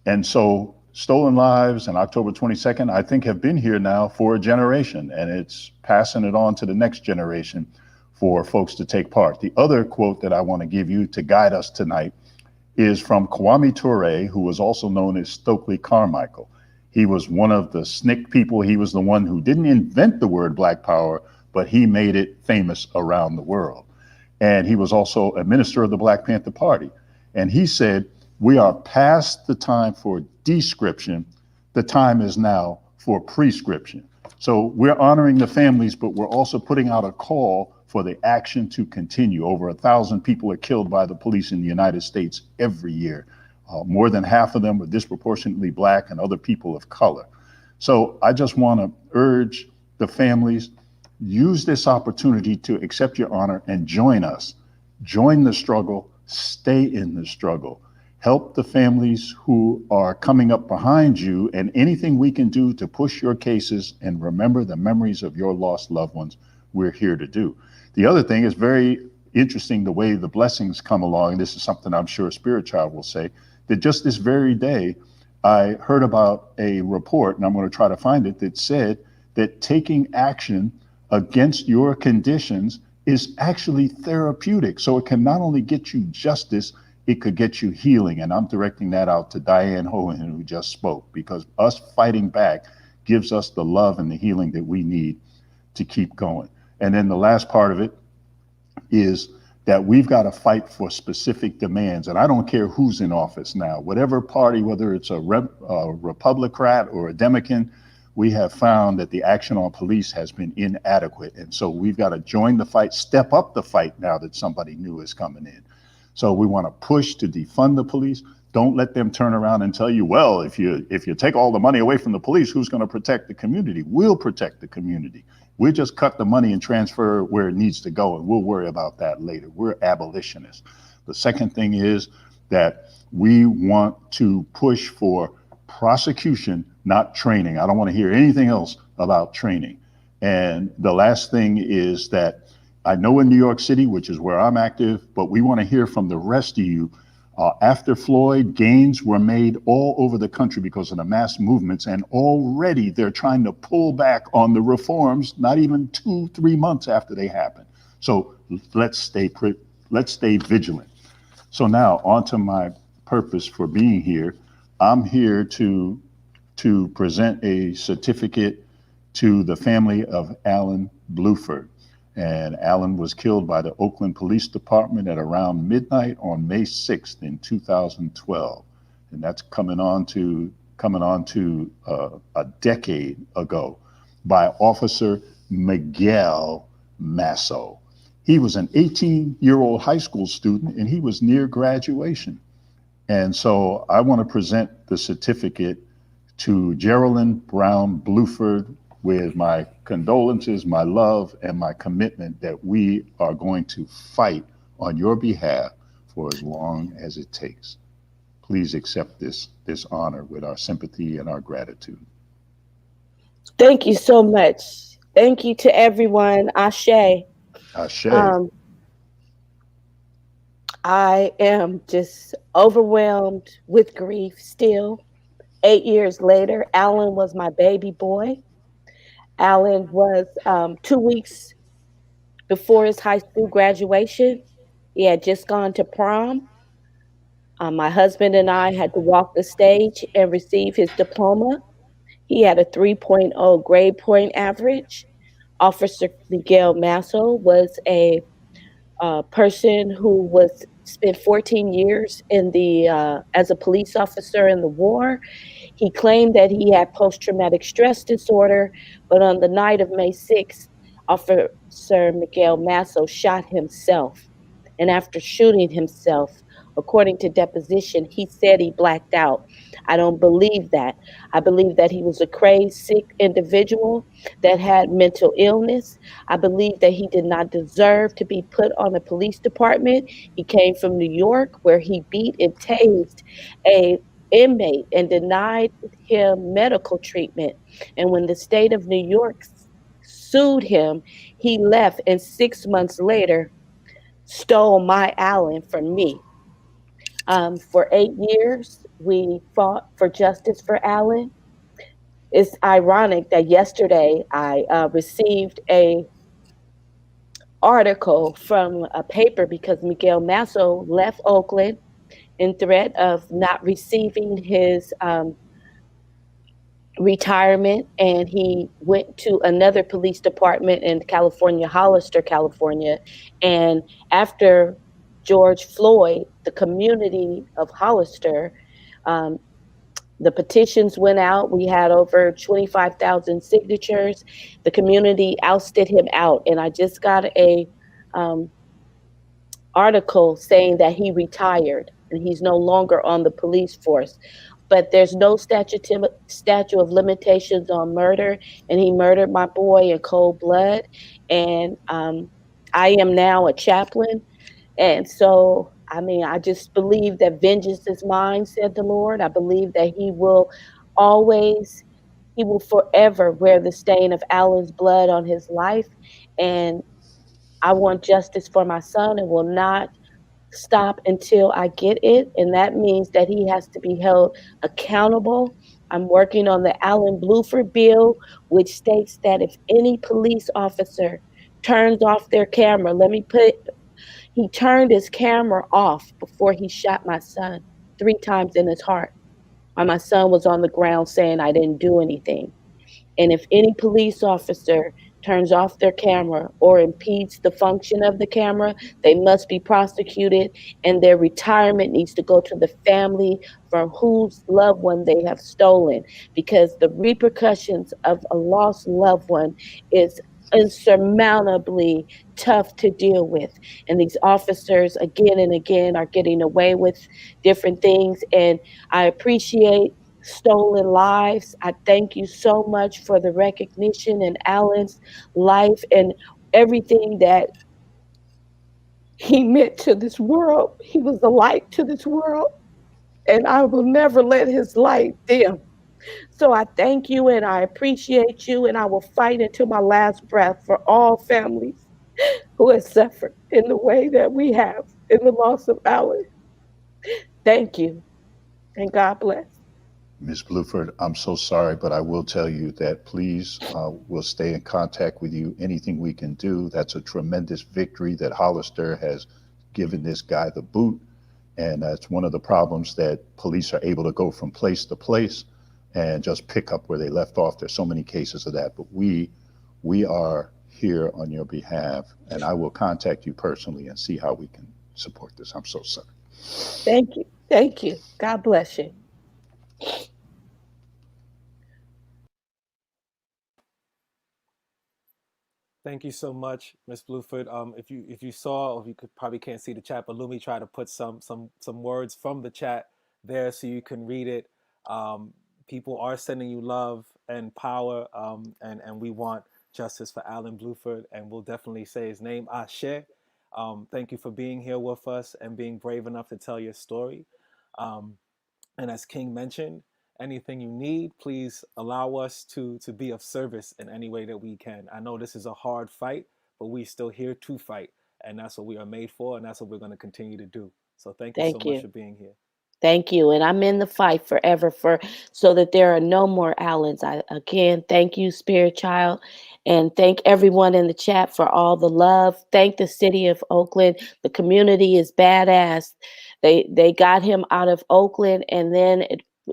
[SPEAKER 12] And so Stolen Lives and October 22nd, I think, have been here now for a generation, and it's passing it on to the next generation for folks to take part. The other quote that I want to give you to guide us tonight is from Kwame Ture, who was also known as Stokely Carmichael. He was one of the SNCC people. He was the one who didn't invent the word Black Power, but he made it famous around the world. And he was also a minister of the Black Panther Party. And he said, we are past the time for description. The time is now for prescription. So we're honoring the families, but we're also putting out a call for the action to continue. Over 1,000 people are killed by the police in the United States every year. More than half of them are disproportionately Black and other people of color. So I just want to urge the families, use this opportunity to accept your honor and join us. Join the struggle, stay in the struggle. Help the families who are coming up behind you, and anything we can do to push your cases and remember the memories of your lost loved ones, we're here to do. The other thing is very interesting, the way the blessings come along. And this is something I'm sure Spirit Child will say, that just this very day, I heard about a report, and I'm going to try to find it, that said that taking action against your conditions is actually therapeutic. So it can not only get you justice, it could get you healing. And I'm directing that out to Diane Hohen, who just spoke, because us fighting back gives us the love and the healing that we need to keep going. And then the last part of it is that we've got to fight for specific demands. And I don't care who's in office now, whatever party, whether it's a Republican or a Democrat, we have found that the action on police has been inadequate. And so we've got to join the fight, step up the fight now that somebody new is coming in. So we want to push to defund the police. Don't let them turn around and tell you, well, if you take all the money away from the police, who's going to protect the community? We'll protect the community. We'll just cut the money and transfer where it needs to go, and we'll worry about that later. We're abolitionists. The second thing is that we want to push for prosecution, not training. I don't want to hear anything else about training. And the last thing is that I know in New York City, which is where I'm active, but we want to hear from the rest of you. After Floyd, gains were made all over the country because of the mass movements, and already they're trying to pull back on the reforms, not even 2-3 months after they happen. So let's stay vigilant. So now on to my purpose for being here. I'm here to present a certificate to the family of Alan Bluford. And Alan was killed by the Oakland Police Department at around midnight on May 6th in 2012. And that's coming on to a decade ago by Officer Miguel Masso. He was an 18-year-old high school student, and he was near graduation. And so I want to present the certificate to Geraldine Brown Bluford with my condolences, my love, and my commitment that we are going to fight on your behalf for as long as it takes. Please accept this honor with our sympathy and our gratitude.
[SPEAKER 13] Thank you so much. Thank you to everyone. Ashe.
[SPEAKER 12] Ashe.
[SPEAKER 13] I am just overwhelmed with grief still. 8 years later, Alan was my baby boy. Alan was 2 weeks before his high school graduation. He had just gone to prom. My husband and I had to walk the stage and receive his diploma. He had a 3.0 grade point average. Officer Miguel Masso was a person who spent 14 years in as a police officer in the war. He claimed that he had post-traumatic stress disorder, but on the night of May 6th, Officer Miguel Masso shot himself. And after shooting himself, according to deposition, he said he blacked out. I don't believe that. I believe that he was a crazed, sick individual that had mental illness. I believe that he did not deserve to be put on a police department. He came from New York, where he beat and tased a inmate and denied him medical treatment. And when the state of New York sued him, he left, and 6 months later stole my Allen from me. For 8 years, we fought for justice for Allen. It's ironic that yesterday I received a article from a paper because Miguel Masso left Oakland in threat of not receiving his retirement, and he went to another police department in California, Hollister, California. And after George Floyd, the community of Hollister, um, the petitions went out. We had over 25,000 signatures. The community ousted him out. And I just got a um, article saying that he retired and he's no longer on the police force. But there's no statute of limitations on murder, and he murdered my boy in cold blood. And I am now a chaplain, and so I mean, I just believe that vengeance is mine, said the Lord. I believe that he will forever wear the stain of Alan's blood on his life, and I want justice for my son and will not stop until I get it. And that means that he has to be held accountable. I'm working on the Alan Bluford bill, which states that if any police officer turns off their camera, he turned his camera off before he shot my son 3 times in his heart while my son was on the ground saying I didn't do anything. And if any police officer turns off their camera or impedes the function of the camera, they must be prosecuted, and their retirement needs to go to the family from whose loved one they have stolen, because the repercussions of a lost loved one is insurmountably tough to deal with. And these officers again and again are getting away with different things. And I appreciate Stolen Lives. I thank you so much for the recognition in Alan's life and everything that he meant to this world. He was a light to this world, and I will never let his light dim. So I thank you and I appreciate you, and I will fight until my last breath for all families who have suffered in the way that we have in the loss of Alan. Thank you, and God bless.
[SPEAKER 12] Ms. Bluford, I'm so sorry, but I will tell you that please, we'll stay in contact with you. Anything we can do, that's a tremendous victory that Hollister has given this guy the boot. And that's one of the problems, that police are able to go from place to place and just pick up where they left off. There's so many cases of that, but we are here on your behalf, and I will contact you personally and see how we can support this. I'm so sorry.
[SPEAKER 13] Thank you. Thank you. God bless you.
[SPEAKER 1] Thank you so much, Miss Bluford. If you saw, or if you could probably can't see the chat, but Lumi tried to put some words from the chat there so you can read it. People are sending you love and power, and we want justice for Alan Bluford, and we'll definitely say his name, Ashe. Thank you for being here with us and being brave enough to tell your story. And as King mentioned, anything you need, please allow us to be of service in any way that we can. I know this is a hard fight, but we're still here to fight. And that's what we are made for, and that's what we're going to continue to do. So thank you so
[SPEAKER 13] Thank
[SPEAKER 1] much
[SPEAKER 13] you.
[SPEAKER 1] for being here.
[SPEAKER 13] Thank you. And I'm in the fight forever so that there are no more Allens. I again thank you, Spirit Child, and thank everyone in the chat for all the love. Thank the city of Oakland. The community is badass. They got him out of Oakland, and then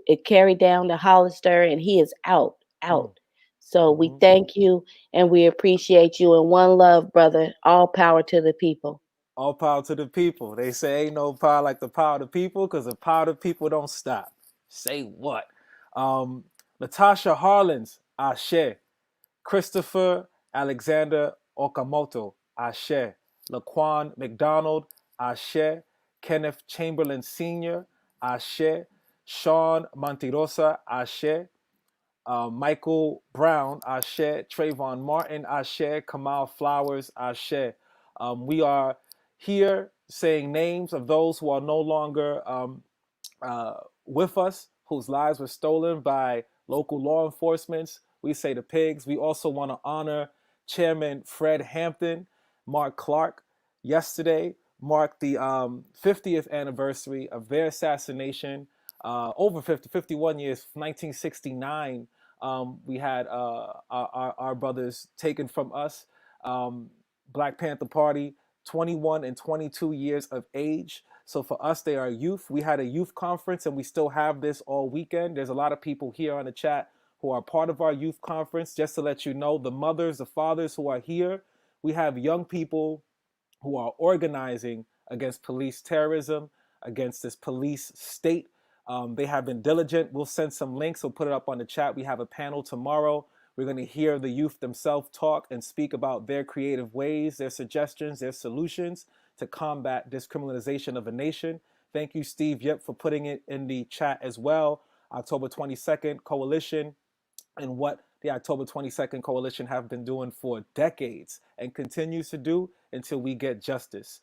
[SPEAKER 13] it carried down to Hollister, and he is out. So we thank you and we appreciate you. And one love, brother. All power to the people.
[SPEAKER 1] All power to the people. They say ain't no power like the power of the people, because the power of the people don't stop. Say what? Natasha Harlins, Ashe. Christopher Alexander Okamoto, Ashe. Laquan McDonald, Ashe. Kenneth Chamberlain Sr., Ashe. Sean Montirosa, Ashe. Michael Brown, Ashe. Trayvon Martin, Ashe. Kamal Flowers, Ashe. We are here saying names of those who are no longer uh, with us, whose lives were stolen by local law enforcement. We say the pigs. We also want to honor Chairman Fred Hampton, Mark Clark. Yesterday marked the 50th anniversary of their assassination. Over 50, 51 years, 1969. We had our brothers taken from us. Black Panther Party, 21 and 22 years of age. So for us, they are youth. We had a youth conference and we still have this all weekend. There's a lot of people here on the chat who are part of our youth conference. Just to let you know, the mothers, the fathers who are here, we have young people who are organizing against police terrorism, against this police state. They have been diligent. We'll send some links. We'll put it up on the chat. We have a panel tomorrow. We're going to hear the youth themselves talk and speak about their creative ways, their suggestions, their solutions to combat discriminalization of a nation. Thank you, Steve Yip, for putting it in the chat as well. October 22nd Coalition, and what the October 22nd Coalition have been doing for decades and continues to do until we get justice.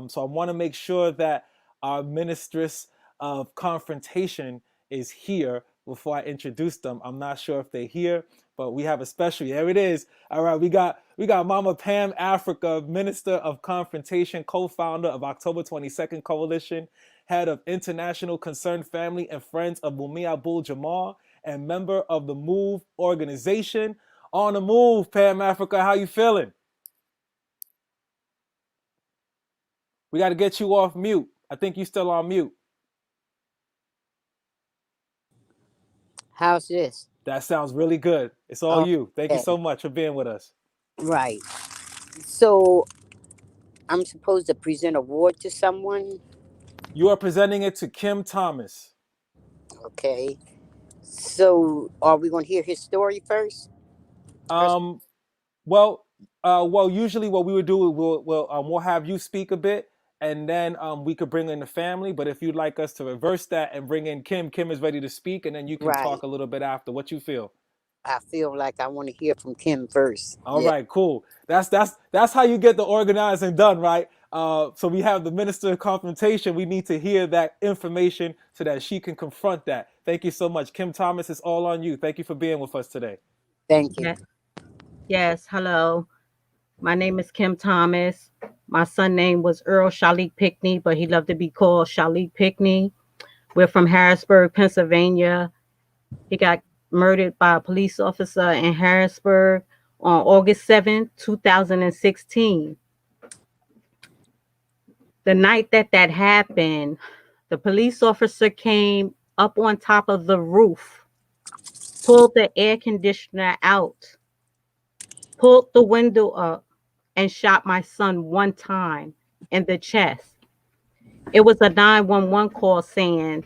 [SPEAKER 1] So I want to make sure that our ministress of confrontation is here before I introduce them. I'm not sure if they're here, but we have a special. There it is. All right, we got Mama Pam Africa, Minister of Confrontation, co-founder of October 22nd Coalition, head of International Concerned Family and Friends of Mumia Abdul Jamal, and member of the MOVE organization. On the move, Pam Africa, how you feeling? We got to get you off mute. I think you still on mute.
[SPEAKER 14] How's this?
[SPEAKER 1] That sounds really good. It's all you. Thank you
[SPEAKER 14] Okay.
[SPEAKER 1] so much for being with us.
[SPEAKER 14] Right. So I'm supposed to present a award to someone?
[SPEAKER 1] You are presenting it to Kim Thomas.
[SPEAKER 14] Okay. So are we going to hear his story first?
[SPEAKER 1] Um, well, usually what we would do, we'll have you speak a bit, and then we could bring in the family. But if you'd like us to reverse that and bring in Kim, Kim is ready to speak, and then you can
[SPEAKER 14] Right.
[SPEAKER 1] talk a little bit after. What you feel?
[SPEAKER 14] I feel like I want to hear from Kim first.
[SPEAKER 1] All
[SPEAKER 14] Yeah.
[SPEAKER 1] right, cool. That's how you get the organizing done, right? So we have the Minister of Confrontation. We need to hear that information so that she can confront that. Thank you so much. Kim Thomas, it's all on you. Thank you for being with us today.
[SPEAKER 14] Thank you.
[SPEAKER 13] Yes, hello. My name is Kim Thomas. My son name was Earl Shalik Pickney, but he loved to be called Shalik Pickney. We're from Harrisburg, Pennsylvania. He got murdered by a police officer in Harrisburg on August 7th, 2016. The night that happened, the police officer came up on top of the roof, pulled the air conditioner out, pulled the window up, and shot my son one time in the chest. It was a 911 call saying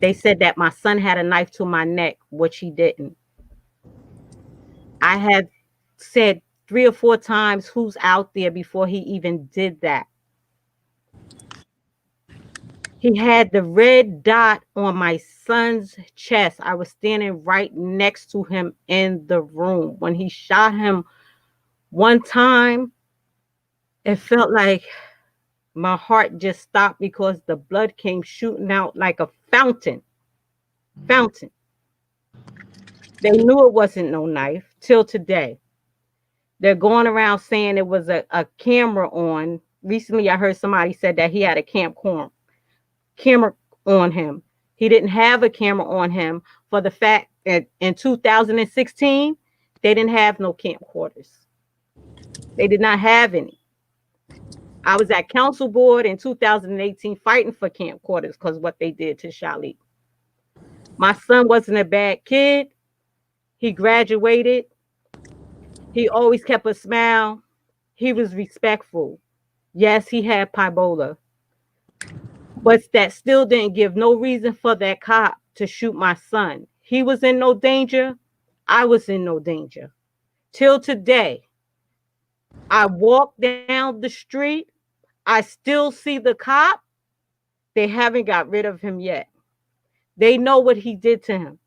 [SPEAKER 13] they said that my son had a knife to my neck, which he didn't. I had said 3 or 4 times who's out there before he even did that. He had the red dot on my son's chest. I was standing right next to him in the room. When he shot him one time, it felt like my heart just stopped because the blood came shooting out like a fountain. Fountain. They knew it wasn't no knife till today. They're going around saying it was a camera on. Recently, I heard somebody said that he had a camera on him. He didn't have a camera on him for the fact that in 2016, they didn't have no camcorders. They did not have any. I was at council board in 2018 fighting for camcorders because what they did to Shalik. My son wasn't a bad kid. He graduated. He always kept a smile. He was respectful. Yes, he had Ebola. But that still didn't give no reason for that cop to shoot my son. He was in no danger. I was in no danger. Till today, I walk down the street, I still see the cop. They haven't got rid of him yet. They know what he did to him.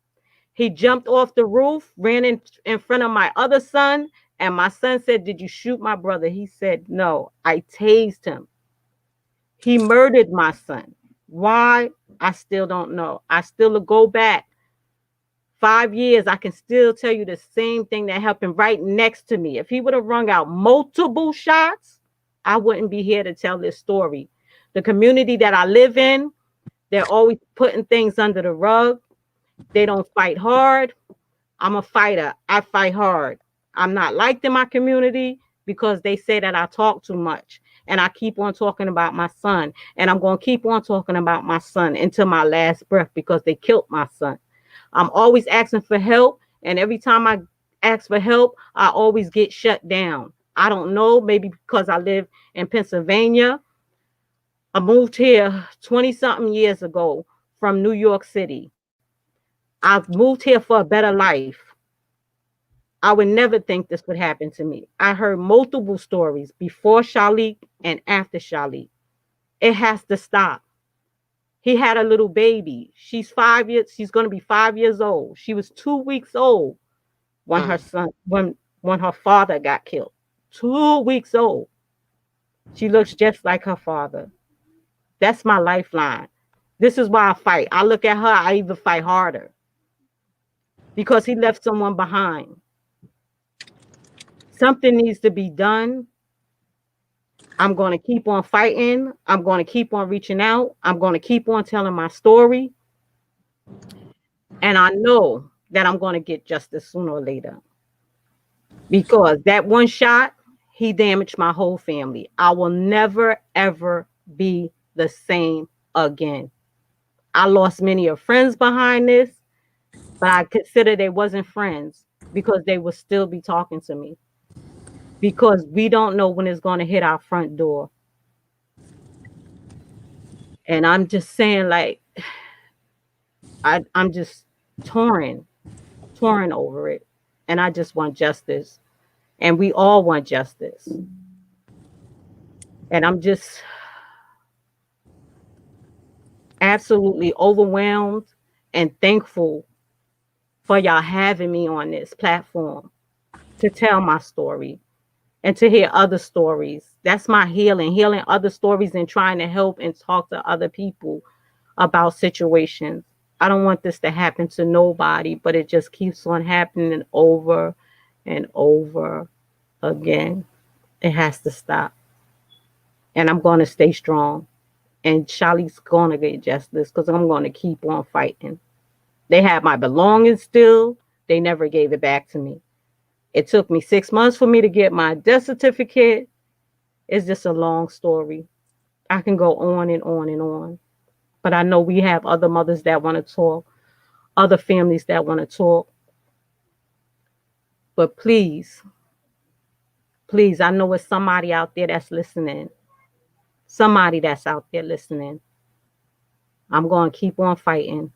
[SPEAKER 13] He jumped off the roof, ran in front of my other son, and my son said, "Did you shoot my brother?" He said, "No, I tased him." He murdered my son. Why? I still don't know. I still go back 5 years. I can still tell you the same thing that happened right next to me. If he would have rung out multiple shots, I wouldn't be here to tell this story. The community that I live in, they're always putting things under the rug. They don't fight hard. I'm a fighter. I fight hard. I'm not liked in my community because they say that I talk too much. And I keep on talking about my son. And I'm going to keep on talking about my son until my last breath because they killed my son. I'm always asking for help. And every time I ask for help, I always get shut down. I don't know, maybe because I live in Pennsylvania. I moved here 20 something years ago from New York City. I've moved here for a better life. I would never think this would happen to me. I heard multiple stories before Shalik and after Shalik. It has to stop. He had a little baby. She's going to be 5 years old. She was 2 weeks old when her son, when her father got killed. 2 weeks old. She looks just like her father. That's my lifeline. This is why I fight. I look at her, I even fight harder because he left someone behind. Something needs to be done. I'm going to keep on fighting. I'm going to keep on reaching out. I'm going to keep on telling my story. And I know that I'm going to get justice sooner or later because that one shot, he damaged my whole family. I will never, ever be the same again. I lost many of friends behind this, but I consider they wasn't friends because they will still be talking to me because we don't know when it's going to hit our front door. And I'm just saying, like, I'm just torn, torn over it. And I just want justice. And we all want justice. And I'm just absolutely overwhelmed and thankful for y'all having me on this platform to tell my story and to hear other stories. That's my healing, healing other stories and trying to help and talk to other people about situations. I don't want this to happen to nobody, but it just keeps on happening over and over again. It has to stop. And I'm going to stay strong. And Charlie's going to get justice because I'm going to keep on fighting. They had my belongings still. They never gave it back to me. It took me 6 months for me to get my death certificate. It's just a long story. I can go on and on and on. But I know we have other mothers that want to talk, other families that want to talk. But please, please, I know it's somebody out there that's listening. Somebody that's out there listening. I'm going to keep on fighting.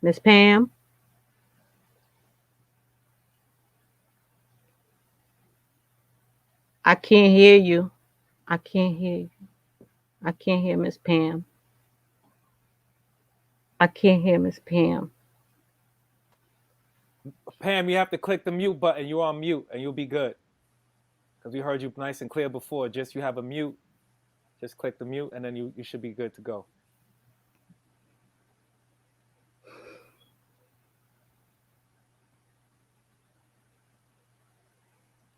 [SPEAKER 13] Miss Pam? I can't hear you. I can't hear you. I can't hear Miss Pam. I can't hear Miss Pam.
[SPEAKER 1] Pam, you have to click the mute button. You're on mute, and you'll be good. Because we heard you nice and clear before. Just you have a mute. Just click the mute, and then you should be good to go.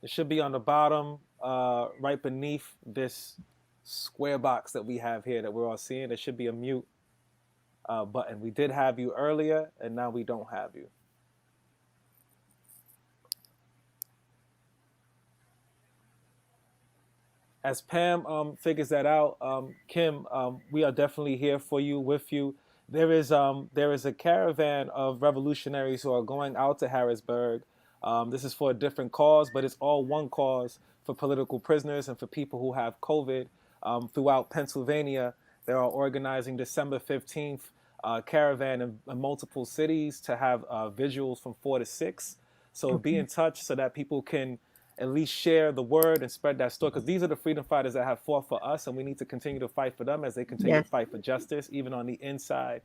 [SPEAKER 1] It should be on the bottom, right beneath this square box that we have here that we're all seeing. There should be a mute button. We did have you earlier, and now we don't have you. As Pam figures that out, Kim, we are definitely here for you, with you. There is a caravan of revolutionaries who are going out to Harrisburg. This is for a different cause, but it's all one cause for political prisoners and for people who have COVID throughout Pennsylvania. They are organizing December 15th caravan in multiple cities to have visuals from 4 to 6. So be
[SPEAKER 13] Okay.
[SPEAKER 1] in touch so that people can at least share the word and spread that story, because these are the freedom fighters that have fought for us, and we need to continue to fight for them as they continue to
[SPEAKER 13] Yes.
[SPEAKER 1] fight for justice, even on the inside.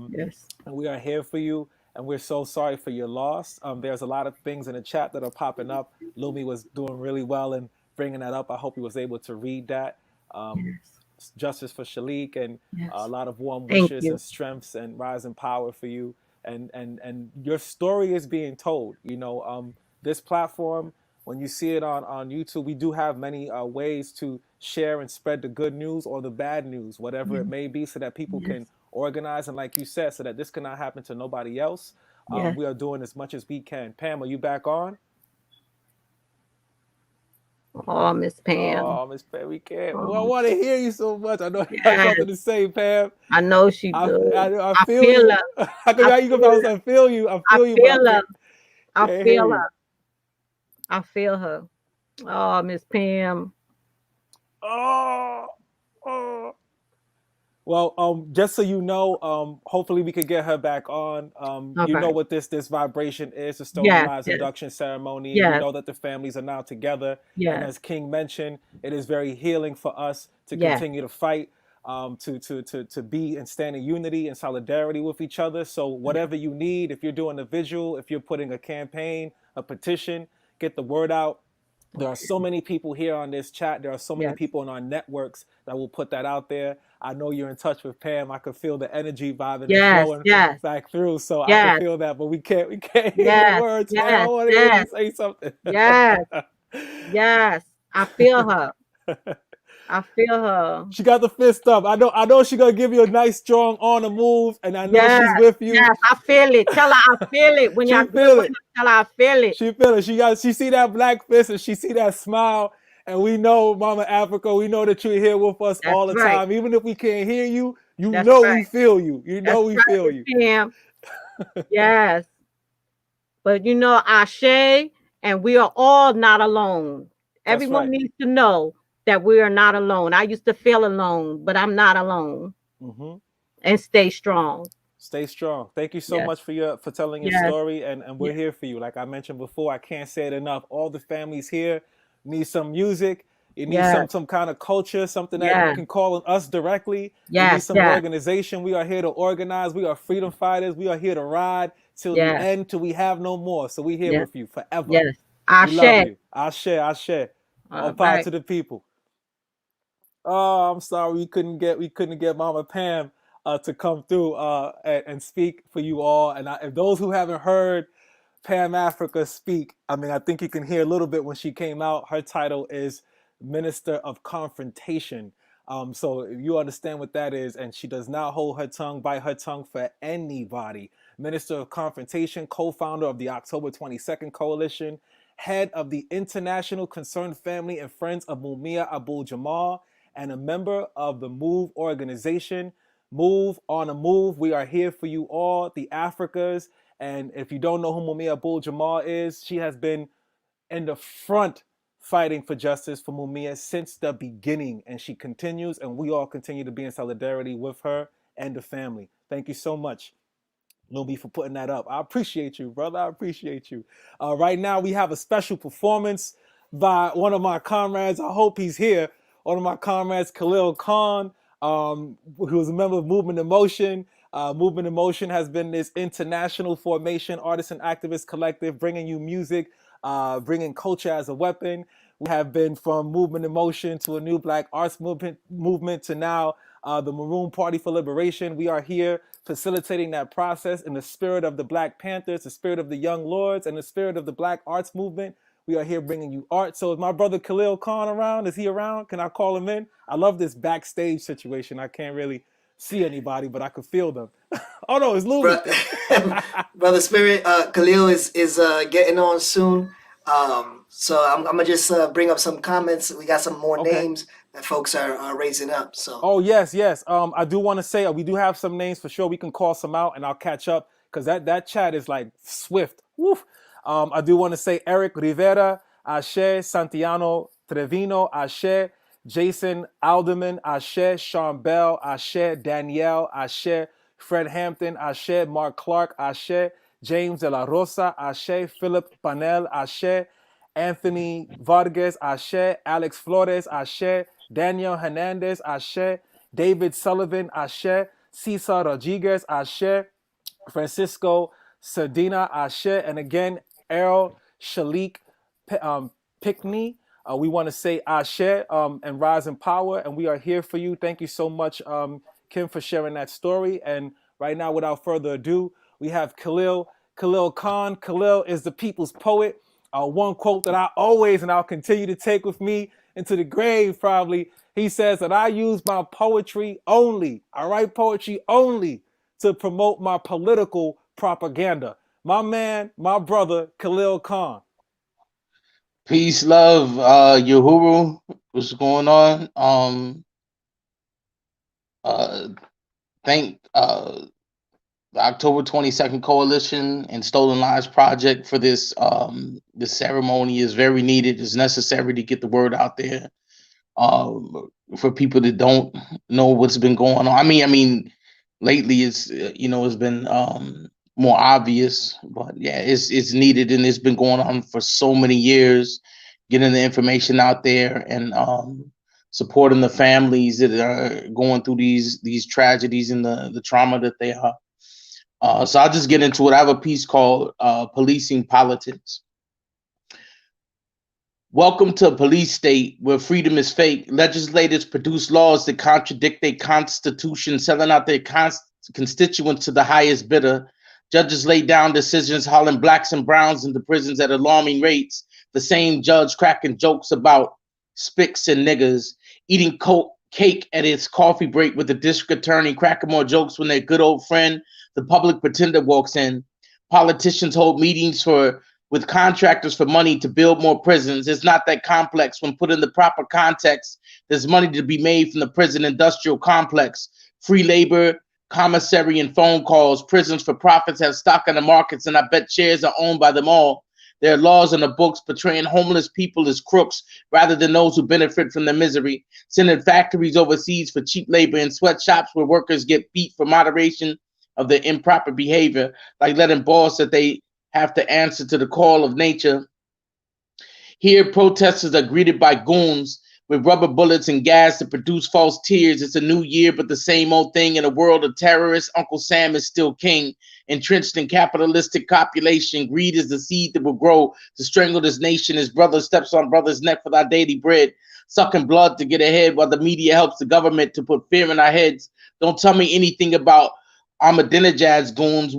[SPEAKER 13] Yes.
[SPEAKER 1] And we are here for you, and we're so sorry for your loss. There's a lot of things in the chat that are popping up. Lumi was doing really well in bringing that up. I hope he was able to read that. Um,
[SPEAKER 13] Yes.
[SPEAKER 1] Justice for Shalik, and a
[SPEAKER 13] Yes.
[SPEAKER 1] lot of warm
[SPEAKER 13] Thank
[SPEAKER 1] wishes
[SPEAKER 13] you.
[SPEAKER 1] and strengths and rising power for you. And your story is being told. This platform, when you see it on YouTube, we do have many ways to share and spread the good news or the bad news, whatever it
[SPEAKER 13] Yes.
[SPEAKER 1] may be, so that people
[SPEAKER 13] Yes.
[SPEAKER 1] can organize. And like you said, so that this cannot happen to nobody else.
[SPEAKER 13] Yes.
[SPEAKER 1] We are doing as much as we can. Pam, are you back on?
[SPEAKER 13] Oh, Miss Pam.
[SPEAKER 1] Oh, Miss Pam, we can't. Well, I
[SPEAKER 13] Oh,
[SPEAKER 1] want to hear you so much. I know you have
[SPEAKER 13] yes.
[SPEAKER 1] something to say, Pam.
[SPEAKER 13] I know she
[SPEAKER 1] I,
[SPEAKER 13] does.
[SPEAKER 1] I, I
[SPEAKER 13] I
[SPEAKER 1] feel
[SPEAKER 13] feel
[SPEAKER 1] you.
[SPEAKER 13] her.
[SPEAKER 1] I can
[SPEAKER 13] I
[SPEAKER 1] how you can
[SPEAKER 13] feel
[SPEAKER 1] bounce.
[SPEAKER 13] her.
[SPEAKER 1] I
[SPEAKER 13] I
[SPEAKER 1] feel you, but I
[SPEAKER 13] feel her. I
[SPEAKER 1] can't hear
[SPEAKER 13] feel
[SPEAKER 1] you.
[SPEAKER 13] her. I feel her. Oh, Miss Pam.
[SPEAKER 1] Oh, oh. Well, just so you know, hopefully we could get her back on. You know
[SPEAKER 13] Okay.
[SPEAKER 1] what this vibration is, the Stolen
[SPEAKER 13] Yes.
[SPEAKER 1] Lives
[SPEAKER 13] Yes.
[SPEAKER 1] Induction Ceremony. We
[SPEAKER 13] Yes.
[SPEAKER 1] know that the families are now together, and
[SPEAKER 13] Yes.
[SPEAKER 1] as King mentioned, it is very healing for us to
[SPEAKER 13] Yes.
[SPEAKER 1] continue to fight, to be and stand in unity and solidarity with each other. So whatever you need, if you're doing a visual, if you're putting a campaign, a petition, get the word out. There are
[SPEAKER 13] Okay.
[SPEAKER 1] so many people here on this chat. There are so many
[SPEAKER 13] Yes.
[SPEAKER 1] people in our networks that will put that out there. I know you're in touch with Pam. I could feel the energy vibing and
[SPEAKER 13] Yes.
[SPEAKER 1] flowing
[SPEAKER 13] Yes.
[SPEAKER 1] back through. So I could
[SPEAKER 13] Yes.
[SPEAKER 1] feel that, but we can't hear your
[SPEAKER 13] Yes.
[SPEAKER 1] words, Pam. I
[SPEAKER 13] Yes.
[SPEAKER 1] want to hear you
[SPEAKER 13] Yes.
[SPEAKER 1] say something.
[SPEAKER 13] Yes. Yes. I feel her. I feel her.
[SPEAKER 1] She got the fist up. I know she's gonna give you a nice strong honor move, and I know
[SPEAKER 13] Yes.
[SPEAKER 1] she's with you.
[SPEAKER 13] Yes. I feel it. Tell her I feel it. When y'all
[SPEAKER 1] She
[SPEAKER 13] get
[SPEAKER 1] feel
[SPEAKER 13] with
[SPEAKER 1] it.
[SPEAKER 13] her, tell her I feel it.
[SPEAKER 1] She feel it. She see that black fist and she see that smile. And we know, Mama Africa, we know that you're here with us
[SPEAKER 13] That's
[SPEAKER 1] all the
[SPEAKER 13] right.
[SPEAKER 1] time. Even if we can't hear you, you
[SPEAKER 13] That's
[SPEAKER 1] know we
[SPEAKER 13] right.
[SPEAKER 1] feel you. You know
[SPEAKER 13] That's
[SPEAKER 1] we
[SPEAKER 13] right,
[SPEAKER 1] feel
[SPEAKER 13] Miss
[SPEAKER 1] you.
[SPEAKER 13] Pam. Yes. But Ashe, and we are all not alone.
[SPEAKER 1] That's
[SPEAKER 13] Everyone
[SPEAKER 1] right.
[SPEAKER 13] needs to know that we are not alone. I used to feel alone, but I'm not alone.
[SPEAKER 1] Hmm.
[SPEAKER 13] And stay strong.
[SPEAKER 1] Stay strong. Thank you so
[SPEAKER 13] Yes.
[SPEAKER 1] much for telling your
[SPEAKER 13] Yes.
[SPEAKER 1] story, and we're
[SPEAKER 13] Yes.
[SPEAKER 1] here for you. Like I mentioned before, I can't say it enough. All the families here need some music. You need
[SPEAKER 13] Yes.
[SPEAKER 1] some kind of culture, something that you
[SPEAKER 13] Yes.
[SPEAKER 1] can call on us directly. You need
[SPEAKER 13] Yes.
[SPEAKER 1] some
[SPEAKER 13] Yes.
[SPEAKER 1] organization. We are here to organize. We are freedom fighters. We are here to ride till the
[SPEAKER 13] Yes.
[SPEAKER 1] end, till we have no more. So we're here
[SPEAKER 13] Yes.
[SPEAKER 1] with you forever.
[SPEAKER 13] Yes.
[SPEAKER 1] We love
[SPEAKER 13] Ashe.
[SPEAKER 1] you. Ashe. All
[SPEAKER 13] All
[SPEAKER 1] power
[SPEAKER 13] right.
[SPEAKER 1] to the people. Oh, I'm sorry we couldn't get Mama Pam to come through and speak for you all. And if those who haven't heard Pam Africa speak, I mean, I think you can hear a little bit when she came out. Her title is Minister of Confrontation. So you understand what that is, and she does not hold her tongue, bite her tongue for anybody. Minister of Confrontation, co-founder of the October 22nd Coalition, head of the International Concerned Family and Friends of Mumia Abu Jamal, and a member of the MOVE organization. Move on a Move. We are here for you all, the Africas. And if you don't know who Mumia Abdul Jamal is, she has been in the front fighting for justice for Mumia since the beginning. And she continues, and we all continue to be in solidarity with her and the family. Thank you so much, Nubi, for putting that up. I appreciate you, brother. I appreciate you. Right now, we have a special performance by one of my comrades. I hope he's here. One of my comrades, Khalil Khan, who is a member of Movement in Motion. Movement in Motion has been this international formation, artist and activist collective, bringing you music, bringing culture as a weapon. We have been from Movement in Motion to a new Black arts movement to now the Maroon Party for Liberation. We are here facilitating that process in the spirit of the Black Panthers, the spirit of the Young Lords, and the spirit of the Black arts movement. We are here bringing you art. So is my brother Khalil Khan around? Is he around? Can I call him in? I love this backstage situation. I can't really see anybody, but I could feel them. Oh no, it's
[SPEAKER 9] Bro-
[SPEAKER 1] Lumi.
[SPEAKER 9] Brother Spirit, Khalil is getting on soon. So I'm gonna just bring up some comments. We got some more
[SPEAKER 1] Okay.
[SPEAKER 9] names that folks are raising up. So
[SPEAKER 1] Oh yes. I do want to say we do have some names for sure. We can call some out, and I'll catch up because that chat is like swift. Woof. I do want to say Eric Rivera, Ashe, Santiano Trevino, Ashe, Jason Alderman, Ashe, Sean Bell, Ashe, Danielle, Ashe, Fred Hampton, Ashe. Mark Clark, Ashe. James de la Rosa, Ashe. Philip Panel, Ashe. Anthony Vargas, Ashe. Alex Flores, Ashe. Daniel Hernandez, Ashe. David Sullivan, Ashe. Cesar Rodriguez, Ashe. Francisco Sardina, Ashe. And again, Errol Shalik Pickney. We want to say Ashe and rise in power. And we are here for you. Thank you so much, Kim, for sharing that story. And right now, without further ado, we have Khalil Khan. Khalil is the people's poet. One quote that I always and I'll continue to take with me into the grave probably. He says that I use my poetry only. I write poetry only to promote my political propaganda. My man, my brother, Khalil Khan.
[SPEAKER 15] Peace, love, Uhuru. What's going on? Uh, thank the October 22nd Coalition and Stolen Lives Project for this ceremony is very needed. It's necessary to get the word out there for people that don't know what's been going on. I mean, lately it's been more obvious, but yeah, it's needed, and it's been going on for so many years. Getting the information out there and supporting the families that are going through these tragedies and the trauma that they are. So I'll just get into it. I have a piece called Policing Politics. Welcome to a police state where freedom is fake. Legislators produce laws that contradict their constitution, selling out their constituents to the highest bidder. Judges lay down decisions hauling blacks and browns into prisons at alarming rates. The same judge cracking jokes about spics and niggers, eating cake at his coffee break with the district attorney, cracking more jokes when their good old friend, the public pretender, walks in. Politicians hold meetings with contractors for money to build more prisons. It's not that complex when put in the proper context. There's money to be made from the prison industrial complex. Free labor, commissary, and phone calls. Prisons for profits have stock in the markets, and I bet shares are owned by them all. There are laws in the books portraying homeless people as crooks rather than those who benefit from their misery. Sending factories overseas for cheap labor and sweatshops where workers get beat for moderation of their improper behavior, like letting boss that they have to answer to the call of nature. Here, protesters are greeted by goons with rubber bullets and gas to produce false tears. It's a new year, but the same old thing. In a world of terrorists, Uncle Sam is still king. Entrenched in capitalistic copulation, greed is the seed that will grow to strangle this nation. His brother steps on brother's neck for our daily bread, sucking blood to get ahead while the media helps the government to put fear in our heads. Don't tell me anything about Ahmadinejad's goons.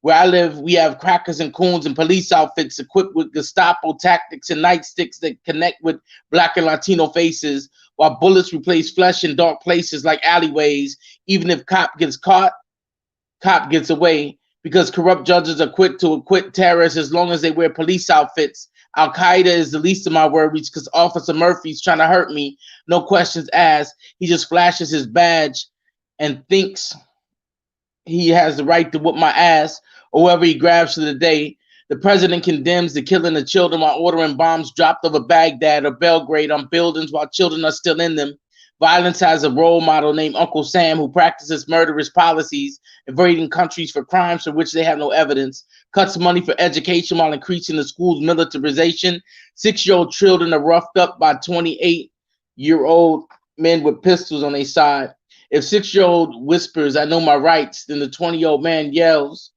[SPEAKER 15] Where I live, we have crackers and coons and police outfits equipped with Gestapo tactics and nightsticks that connect with Black and Latino faces, while bullets replace flesh in dark places like alleyways. Even if cop gets caught, cop gets away, because corrupt judges are quick to acquit terrorists as long as they wear police outfits. Al-Qaeda is the least of my worries because Officer Murphy's trying to hurt me. No questions asked. He just flashes his badge and thinks he has the right to whoop my ass, or whoever he grabs for the day. The president condemns the killing of children while ordering bombs dropped over Baghdad or Belgrade on buildings while children are still in them. Violence has a role model named Uncle Sam who practices murderous policies, invading countries for crimes for which they have no evidence, cuts money for education while increasing the school's militarization. 6-year-old children are roughed up by 28-year-old men with pistols on their side. If 6-year-old whispers, "I know my rights," then the 20-year-old man yells,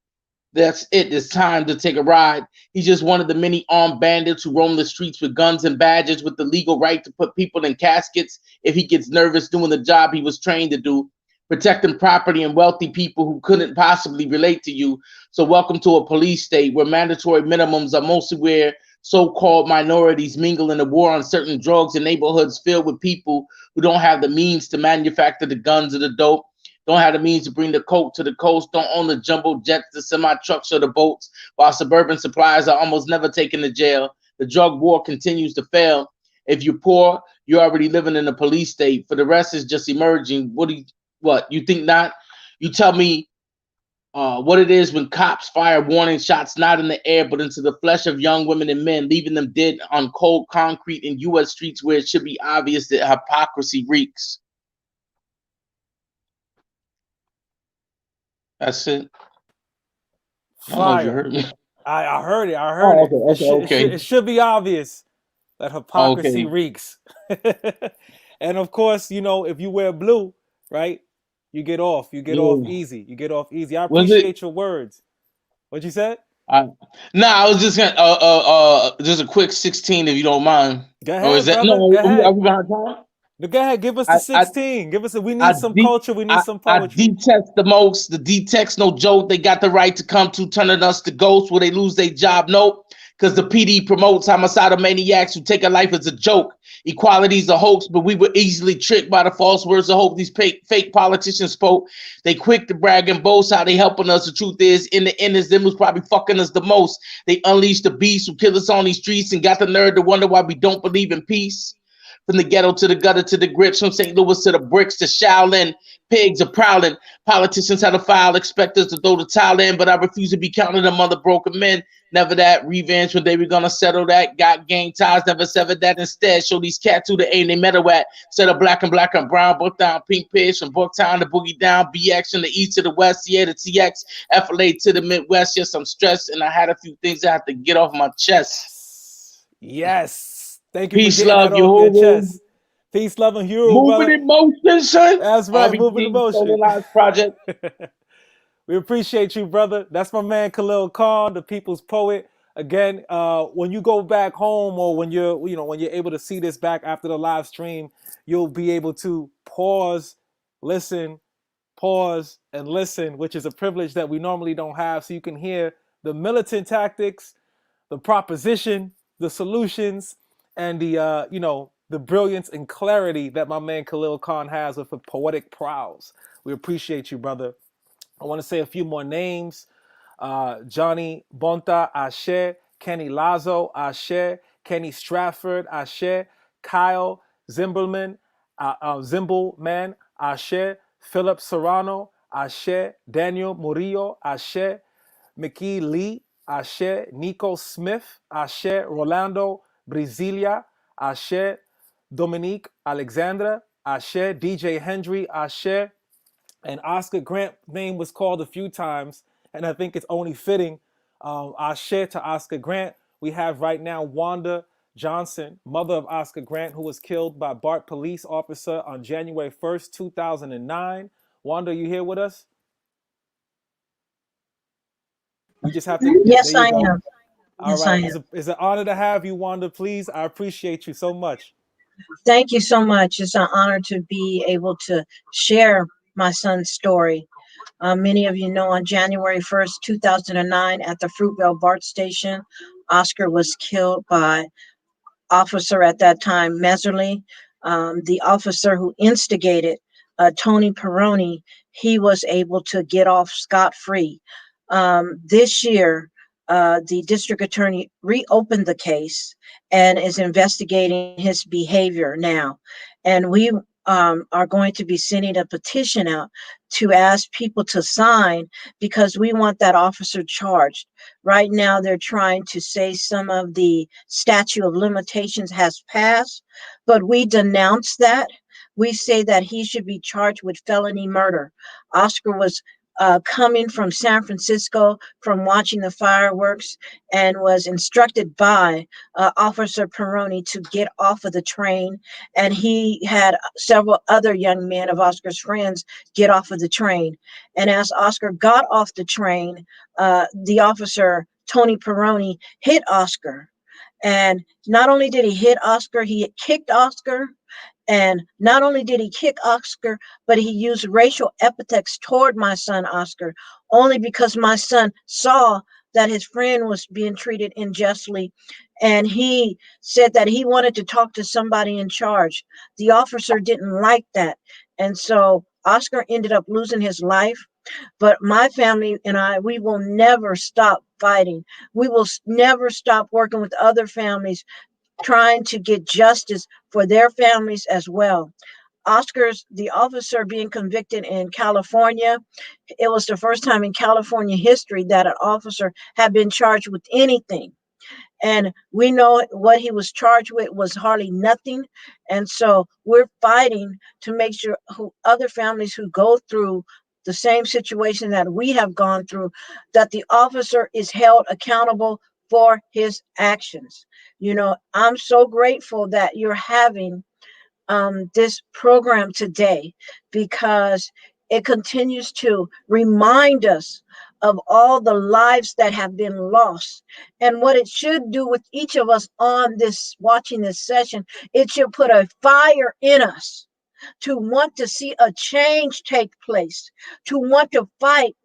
[SPEAKER 15] "That's it, it's time to take a ride." He's just one of the many armed bandits who roam the streets with guns and badges with the legal right to put people in caskets if he gets nervous doing the job he was trained to do, protecting property and wealthy people who couldn't possibly relate to you. So welcome to a police state where mandatory minimums are mostly where so-called minorities mingle in a war on certain drugs in neighborhoods filled with people who don't have the means to manufacture the guns or the dope, don't have the means to bring the coke to the coast, don't own the jumbo jets, the semi-trucks, or the boats, while suburban suppliers are almost never taken to jail. The drug war continues to fail. If you're poor, you're already living in a police state. For the rest, it's just emerging. What, you think not? You tell me what it is when cops fire warning shots not in the air but into the flesh of young women and men, leaving them dead on cold concrete in U.S. streets where it should be obvious that hypocrisy reeks. That's it. I don't know if you
[SPEAKER 1] Fire.
[SPEAKER 15] heard me.
[SPEAKER 1] I heard it. I heard
[SPEAKER 15] Oh,
[SPEAKER 1] it.
[SPEAKER 15] okay,
[SPEAKER 1] It should be obvious that hypocrisy
[SPEAKER 15] okay.
[SPEAKER 1] reeks. And of course, you know, if you wear blue, right, you get off. You get off
[SPEAKER 15] Yeah.
[SPEAKER 1] easy. You get off easy. I
[SPEAKER 15] Was it?
[SPEAKER 1] appreciate your words. What you said?
[SPEAKER 15] I, no, I was just gonna just a quick 16 if you don't mind.
[SPEAKER 1] Go
[SPEAKER 15] Or is
[SPEAKER 1] ahead,
[SPEAKER 15] that
[SPEAKER 1] brother.
[SPEAKER 15] no?
[SPEAKER 1] Go
[SPEAKER 15] Are
[SPEAKER 1] ahead.
[SPEAKER 15] we behind time?
[SPEAKER 1] Go ahead. Give us the
[SPEAKER 15] I, I
[SPEAKER 1] 16. Give us we
[SPEAKER 15] I
[SPEAKER 1] need some
[SPEAKER 15] de-
[SPEAKER 1] culture. We need some
[SPEAKER 15] I
[SPEAKER 1] poetry.
[SPEAKER 15] detest the most. The detects no joke. They got the right to come to turning us to ghosts where they lose their job. Nope. Because the PD promotes homicidal maniacs who take a life as a joke. Equality's a hoax, but we were easily tricked by the false words of hope these fake politicians spoke. They quick to brag and boast how they helping us. The truth is, in the end, is them who's probably fucking us the most. They unleashed the beast who killed us on these streets and got the nerve to wonder why we don't believe in peace. From the ghetto to the gutter to the grips, from St. Louis to the bricks to Shaolin, pigs are prowling. Politicians had a file, expect us to throw the towel in, but I refuse to be counted among the broken men. Never that revenge when they were gonna settle that. Got gang ties, never severed that. Instead, show these cats who the aim they metal at. Set up black and brown, book down, pink pitch from Booktown to Boogie Down, BX from the east to the west, CA to TX, FLA to the Midwest. Yes, I'm stressed, and I had a few things I had to get off my chest.
[SPEAKER 1] Yes. Yes. Thank you for
[SPEAKER 15] Peace,
[SPEAKER 1] getting
[SPEAKER 15] love,
[SPEAKER 1] that off your
[SPEAKER 15] Yehovah.
[SPEAKER 1] chest. Peace, love, and hero,
[SPEAKER 15] Moving
[SPEAKER 1] brother.
[SPEAKER 15] in motion, son.
[SPEAKER 1] That's right. Moving the
[SPEAKER 15] RBG,
[SPEAKER 1] motion.
[SPEAKER 15] Stolen Lives Project.
[SPEAKER 1] We appreciate you, brother. That's my man Khalil Khan, the people's poet. Again, when you go back home or when you're able to see this back after the live stream, you'll be able to listen, pause, and listen, which is a privilege that we normally don't have. So you can hear the militant tactics, the proposition, the solutions, and the brilliance and clarity that my man Khalil Khan has with a poetic prowess. We appreciate you, brother. I want to say a few more names. Johnny Bonta, Ashe. Kenny Lazo, Ashe. Kenny Stratford, Ashe. Kyle Zimbelman, Ashe. Philip Serrano, Ashe. Daniel Murillo, Ashe. Mickey Lee, Ashe. Nico Smith, Ashe. Rolando Brasilia, Ashe. Dominique Alexandra, Ashe. DJ Hendry, Ashe. And Oscar Grant name was called a few times, and I think it's only fitting. Ashe to Oscar Grant. We have right now Wanda Johnson, mother of Oscar Grant, who was killed by BART police officer on January 1st, 2009. Wanda, you here with us? You just have to, yeah, there
[SPEAKER 16] Yes,
[SPEAKER 1] you
[SPEAKER 16] I
[SPEAKER 1] go.
[SPEAKER 16] am.
[SPEAKER 1] All
[SPEAKER 16] Yes, I
[SPEAKER 1] right,
[SPEAKER 16] am.
[SPEAKER 1] it's an honor to have you, Wanda, please. I appreciate you so much.
[SPEAKER 16] Thank you so much. It's an honor to be able to share my son's story. Many of you know on January 1st, 2009, at the Fruitvale BART station, Oscar was killed by officer at that time, Meserly. The officer who instigated Tony Peroni, he was able to get off scot-free. This year, the district attorney reopened the case and is investigating his behavior now. And we are going to be sending a petition out to ask people to sign because we want that officer charged. Right now, they're trying to say some of the statute of limitations has passed, but we denounce that. We say that he should be charged with felony murder. Oscar was coming from San Francisco from watching the fireworks and was instructed by Officer Peroni to get off of the train. And he had several other young men of Oscar's friends get off of the train. And as Oscar got off the train, the officer, Tony Peroni, hit Oscar. And not only did he hit Oscar, he kicked Oscar. And not only did he kick Oscar, but he used racial epithets toward my son, Oscar, only because my son saw that his friend was being treated unjustly. And he said that he wanted to talk to somebody in charge. The officer didn't like that. And so Oscar ended up losing his life. But my family and I, we will never stop fighting. We will never stop working with other families trying to get justice for their families as well. Oscar's, the officer being convicted in California, it was the first time in California history that an officer had been charged with anything. And we know what he was charged with was hardly nothing. And so we're fighting to make sure other families who go through the same situation that we have gone through, that the officer is held accountable for his actions. I'm so grateful that you're having this program today, because it continues to remind us of all the lives that have been lost. And what it should do with each of us on this, watching this session, it should put a fire in us to want to see a change take place, to want to fight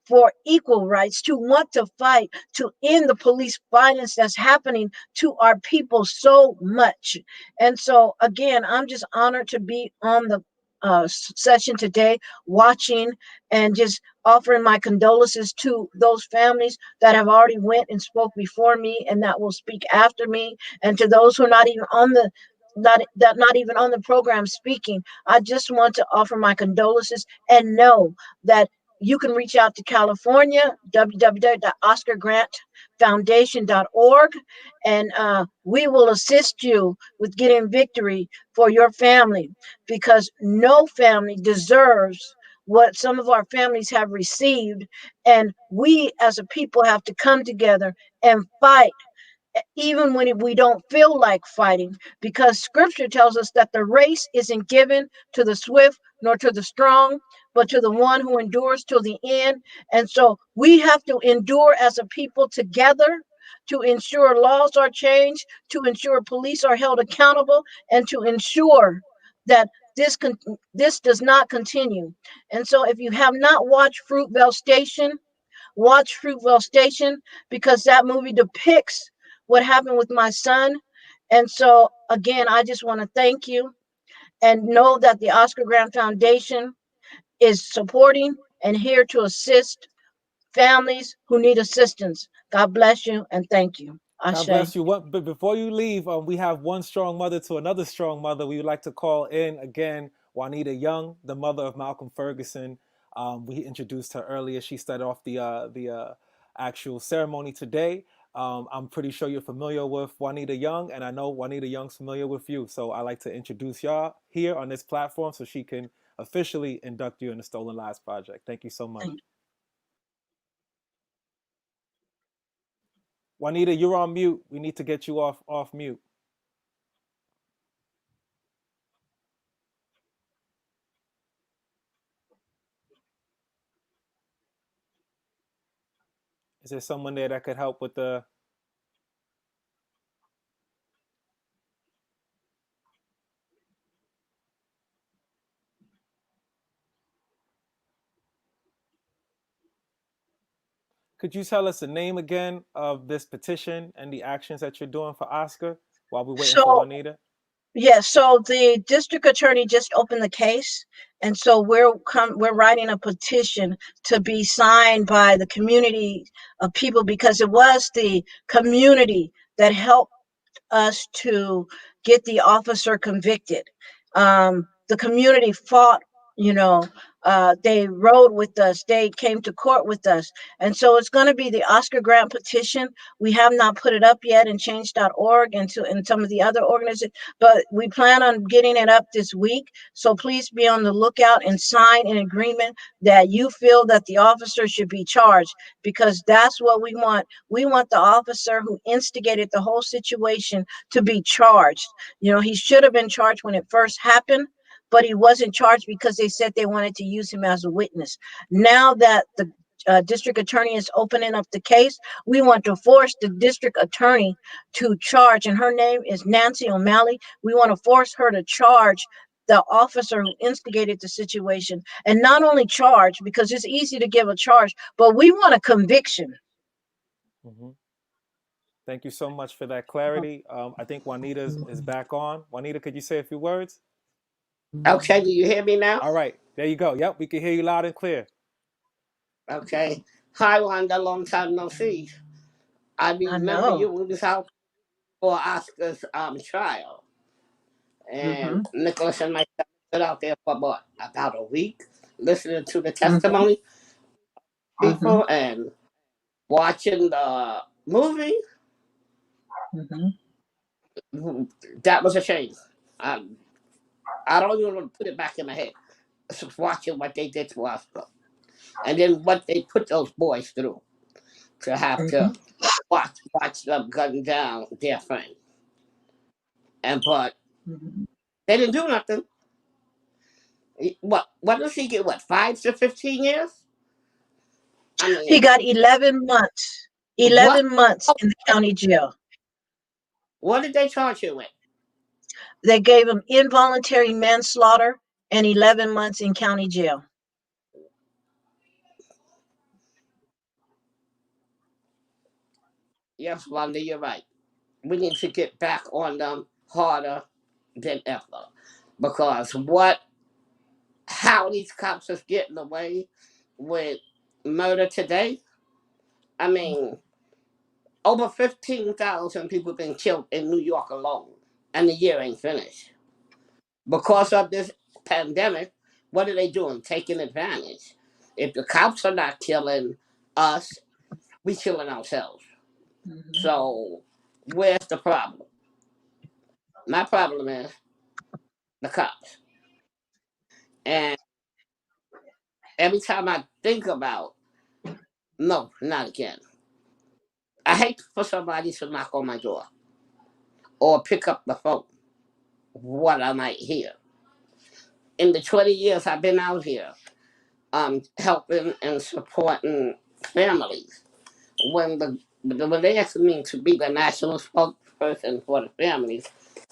[SPEAKER 16] for equal rights, to want to fight to end the police violence that's happening to our people so much. And so, again, I'm just honored to be on the session today, watching and just offering my condolences to those families that have already went and spoke before me and that will speak after me, and to those who are not even on the not even on the program speaking. I just want to offer my condolences and know that you can reach out to California, www.oscargrantfoundation.org, and we will assist you with getting victory for your family, because no family deserves what some of our families have received. And we as a people have to come together and fight, even when we don't feel like fighting, because scripture tells us that the race isn't given to the swift nor to the strong, but to the one who endures till the end. And so we have to endure as a people together to ensure laws are changed, to ensure police are held accountable, and to ensure that this does not continue. And so if you have not watched Fruitvale Station, watch Fruitvale Station, because that movie depicts what happened with my son. And so, again, I just want to thank you and know that the Oscar Grant Foundation is supporting and here to assist families who need assistance. God bless you and thank you.
[SPEAKER 1] God
[SPEAKER 16] Ashe.
[SPEAKER 1] bless you. But before you leave, we have one strong mother to another strong mother. We would like to call in again Juanita Young, the mother of Malcolm Ferguson. We introduced her earlier. She started off the actual ceremony today. I'm pretty sure you're familiar with Juanita Young, and I know Juanita Young's familiar with you. So I like to introduce y'all here on this platform so she can officially induct you in the Stolen Lives Project. Thank you so much. Juanita, you're on mute. We need to get you off mute. Is there someone there that could help with the? Could you tell us the name again of this petition and the actions that you're doing for Oscar while we're waiting for
[SPEAKER 16] So,
[SPEAKER 1] Juanita?
[SPEAKER 16] yes, so the district attorney just opened the case, and so we're writing a petition to be signed by the community of people, because it was the community that helped us to get the officer convicted. The community fought, you know, they rode with us, they came to court with us. And so it's going to be the Oscar Grant petition. We have not put it up yet in change.org and some of the other organizations, but we plan on getting it up this week. So please be on the lookout and sign an agreement that you feel that the officer should be charged, because that's what we want. We want the officer who instigated the whole situation to be charged. He should have been charged when it first happened, but he wasn't charged because they said they wanted to use him as a witness. Now that the district attorney is opening up the case, we want to force the district attorney to charge, and her name is Nancy O'Malley. We want to force her to charge the officer who instigated the situation, and not only charge, because it's easy to give a charge, but we want a conviction.
[SPEAKER 1] Mm-hmm. Thank you so much for that clarity. I think Juanita is back on. Juanita, could you say a few words?
[SPEAKER 2] Okay, do you hear me now?
[SPEAKER 1] All right, there you go. Yep, we can hear you loud and clear.
[SPEAKER 2] Okay. Hi, Wanda, long time no see. I
[SPEAKER 16] I
[SPEAKER 2] remember
[SPEAKER 16] know.
[SPEAKER 2] you was out for Oscar's trial.
[SPEAKER 16] Mm-hmm.
[SPEAKER 2] And Nicholas and myself stood out there for about a week, listening to the
[SPEAKER 16] Mm-hmm.
[SPEAKER 2] testimony
[SPEAKER 16] Mm-hmm.
[SPEAKER 2] people and watching the movie.
[SPEAKER 16] Mm-hmm.
[SPEAKER 2] That was a shame. I don't even want to put it back in my head. Just watching what they did to Oscar. And then what they put those boys through to have to
[SPEAKER 16] Mhm.
[SPEAKER 2] watch them gun down their friend. But
[SPEAKER 16] Mhm.
[SPEAKER 2] they didn't do nothing. What does he get? What, 5 to 15 years? I
[SPEAKER 16] He
[SPEAKER 2] mean,
[SPEAKER 16] got 11 months.
[SPEAKER 2] what
[SPEAKER 16] 11 months in the county jail.
[SPEAKER 2] what did they charge you with?
[SPEAKER 16] They gave him involuntary manslaughter and 11 months in county jail.
[SPEAKER 2] Yes, Wanda, you're right. We need to get back on them harder than ever. Because how these cops is getting away with murder today, I mean, over 15,000 people been killed in New York alone, and the year ain't finished. Because of this pandemic, what are they doing? Taking advantage. If the cops are not killing us, we killing ourselves.
[SPEAKER 16] Mhm.
[SPEAKER 2] So where's the problem? My problem is the cops. And every time I think about, no, not again. I hate for somebody to knock on my door or pick up the phone, what I might hear. In the 20 years I've been out here, helping and supporting families. When they asked me to be the national spokesperson for the families,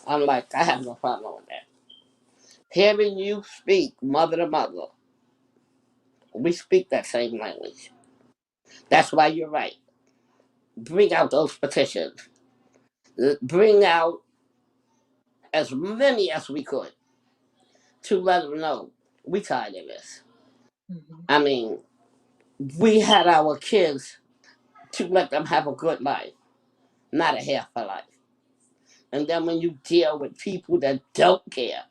[SPEAKER 2] I'm like, I have no problem with that. Hearing you speak mother to mother, we speak that same language. That's why you're right. Bring out those petitions. Bring out as many as we could to let them know we tired of this.
[SPEAKER 16] Mhm.
[SPEAKER 2] I mean, we had our kids to let them have a good life, not a half a life. And then when you deal with people that don't care,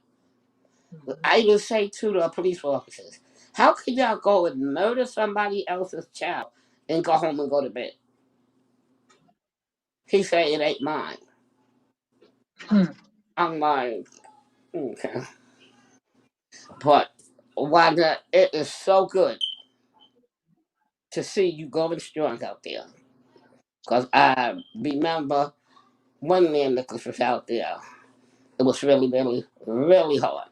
[SPEAKER 16] Mhm.
[SPEAKER 2] I even say to the police officers, how can y'all go and murder somebody else's child and go home and go to bed? He said it ain't mine.
[SPEAKER 16] Hmm.
[SPEAKER 2] I'm like, okay. But Wanda, it is so good to see you going strong out there. Because I remember one man that was out there. It was really, really, really hard.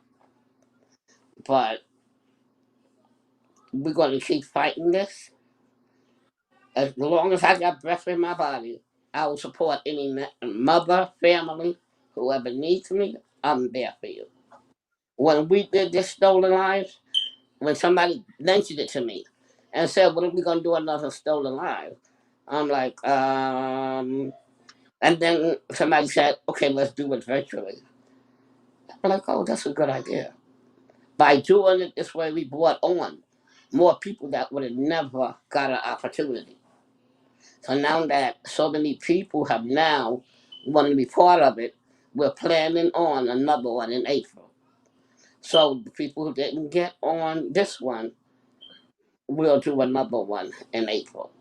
[SPEAKER 2] But we're going to keep fighting this. As long as I got breath in my body, I will support any mother, family, whoever needs me. I'm there for you. When we did this Stolen Lives, when somebody mentioned it to me and said, "What are we gonna do another Stolen Lives?" I'm like, and then somebody said, "Okay, let's do it virtually." I'm like, "Oh, that's a good idea." By doing it this way, we brought on more people that would have never got an opportunity. So now that so many people have now wanted to be part of it, we're planning on another one in April. So the people who didn't get on this one, we'll do another one in April.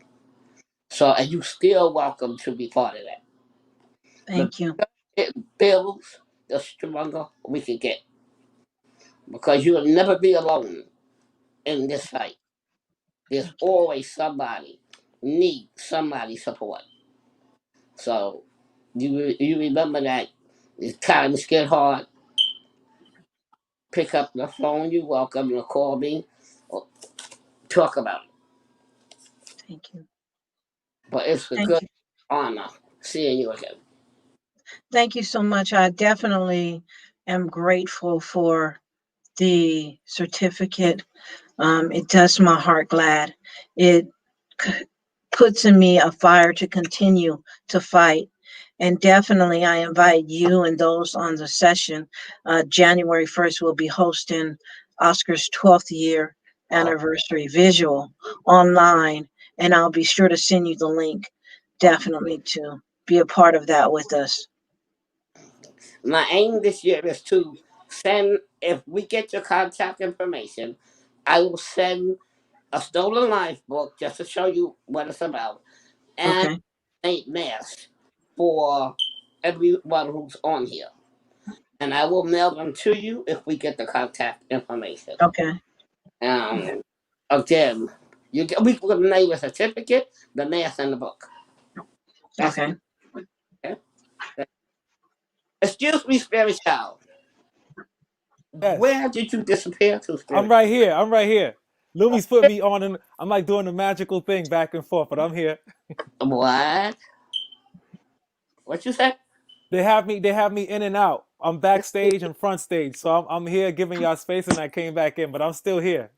[SPEAKER 2] So and you still welcome to be part of that. The
[SPEAKER 16] Thank you.
[SPEAKER 2] bigger it builds, the stronger we can get. Because you'll never be alone in this fight. There's
[SPEAKER 16] Thank you.
[SPEAKER 2] always somebody need somebody's support. So you remember that if times get hard, pick up the phone. You're welcome to call me or talk about it.
[SPEAKER 16] Thank you.
[SPEAKER 2] But it's a
[SPEAKER 16] Thank
[SPEAKER 2] good
[SPEAKER 16] you.
[SPEAKER 2] honor seeing you again.
[SPEAKER 16] Thank you so much. I definitely am grateful for the certificate. It does my heart glad. It c- puts in me a fire to continue to fight. And definitely, I invite you and those on the session. January 1st, we'll be hosting Oscar's 12th year anniversary visual online. And I'll be sure to send you the link definitely to be a part of that with us.
[SPEAKER 2] My aim this year is to send, if we get your contact information, I will send a Stolen Life book just to show you what it's about and
[SPEAKER 16] Okay.
[SPEAKER 2] Saint Mass for everyone who's on here. And I will mail them to you if we get the contact information.
[SPEAKER 16] Okay.
[SPEAKER 2] Um, again. We put the name, the certificate, the math, and the book. That's
[SPEAKER 16] Okay.
[SPEAKER 2] it. Excuse me, spirit child.
[SPEAKER 1] Yes.
[SPEAKER 2] Where did you disappear to,
[SPEAKER 1] I'm
[SPEAKER 2] spirit?
[SPEAKER 1] right here. I'm right here. Lumi's put me on and I'm like doing the magical thing back and forth, but I'm here.
[SPEAKER 2] What? What you say?
[SPEAKER 1] They have me in and out. I'm backstage and front stage. So I'm here giving y'all space and I came back in, but I'm still here.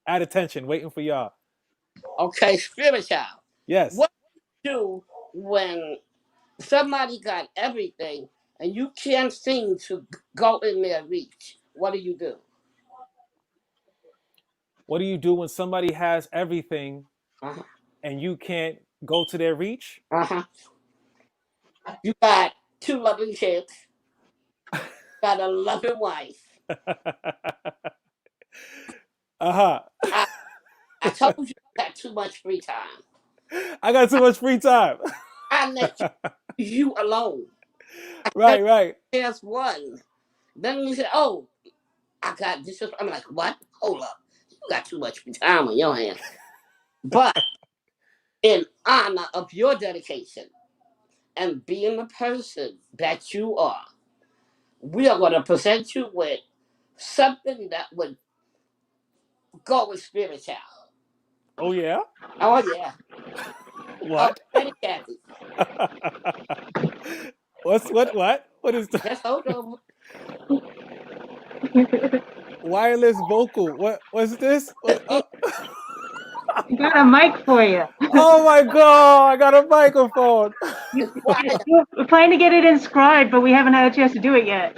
[SPEAKER 1] At attention, waiting for y'all.
[SPEAKER 2] Okay, spirit child.
[SPEAKER 1] Yes.
[SPEAKER 2] What do you do when somebody got everything and you can't seem to go in their reach? What do you do?
[SPEAKER 1] What do you do when somebody has everything
[SPEAKER 2] Uh-huh.
[SPEAKER 1] and you can't go to their reach?
[SPEAKER 2] Uh-huh. You got two loving kids, got a loving wife.
[SPEAKER 1] Uh-huh.
[SPEAKER 2] I, I told you I got too much free time.
[SPEAKER 1] I got too much free time.
[SPEAKER 2] I let you alone. I
[SPEAKER 1] Right, right.
[SPEAKER 2] there's one. Then you say, "Oh, I got this." I'm like, "What? Hold up, you got too much time on your hands." But in honor of your dedication and being the person that you are, we are going to present you with something that would go with spirit child.
[SPEAKER 1] Oh yeah?
[SPEAKER 2] Oh yeah. Oh,
[SPEAKER 1] What?
[SPEAKER 2] ready, Kathy?
[SPEAKER 1] What is the
[SPEAKER 2] Just hold on.
[SPEAKER 1] wireless vocal? What's this? What
[SPEAKER 17] Got a mic for you.
[SPEAKER 1] oh my god, I got a microphone.
[SPEAKER 2] It's quiet.
[SPEAKER 17] We're planning to get it inscribed, but we haven't had a chance to do it yet.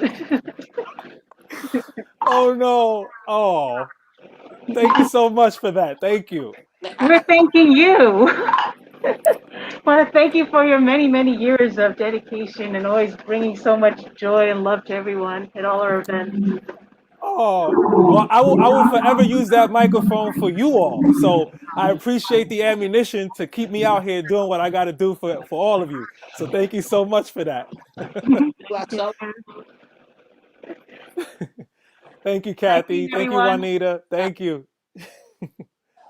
[SPEAKER 1] Oh no. Oh. Thank you so much for that. Thank you.
[SPEAKER 17] We're thanking you. Want to thank you for your many, many years of dedication and always bringing so much joy and love to everyone at all our events.
[SPEAKER 1] Oh, well, I will forever use that microphone for you all. So I appreciate the ammunition to keep me out here doing what I got to do for all of you. So thank you so much for that.
[SPEAKER 2] You are so
[SPEAKER 1] Thank you,
[SPEAKER 17] Thank
[SPEAKER 1] Kathy.
[SPEAKER 17] you,
[SPEAKER 1] Thank you,
[SPEAKER 17] everyone.
[SPEAKER 1] Juanita. Thank you.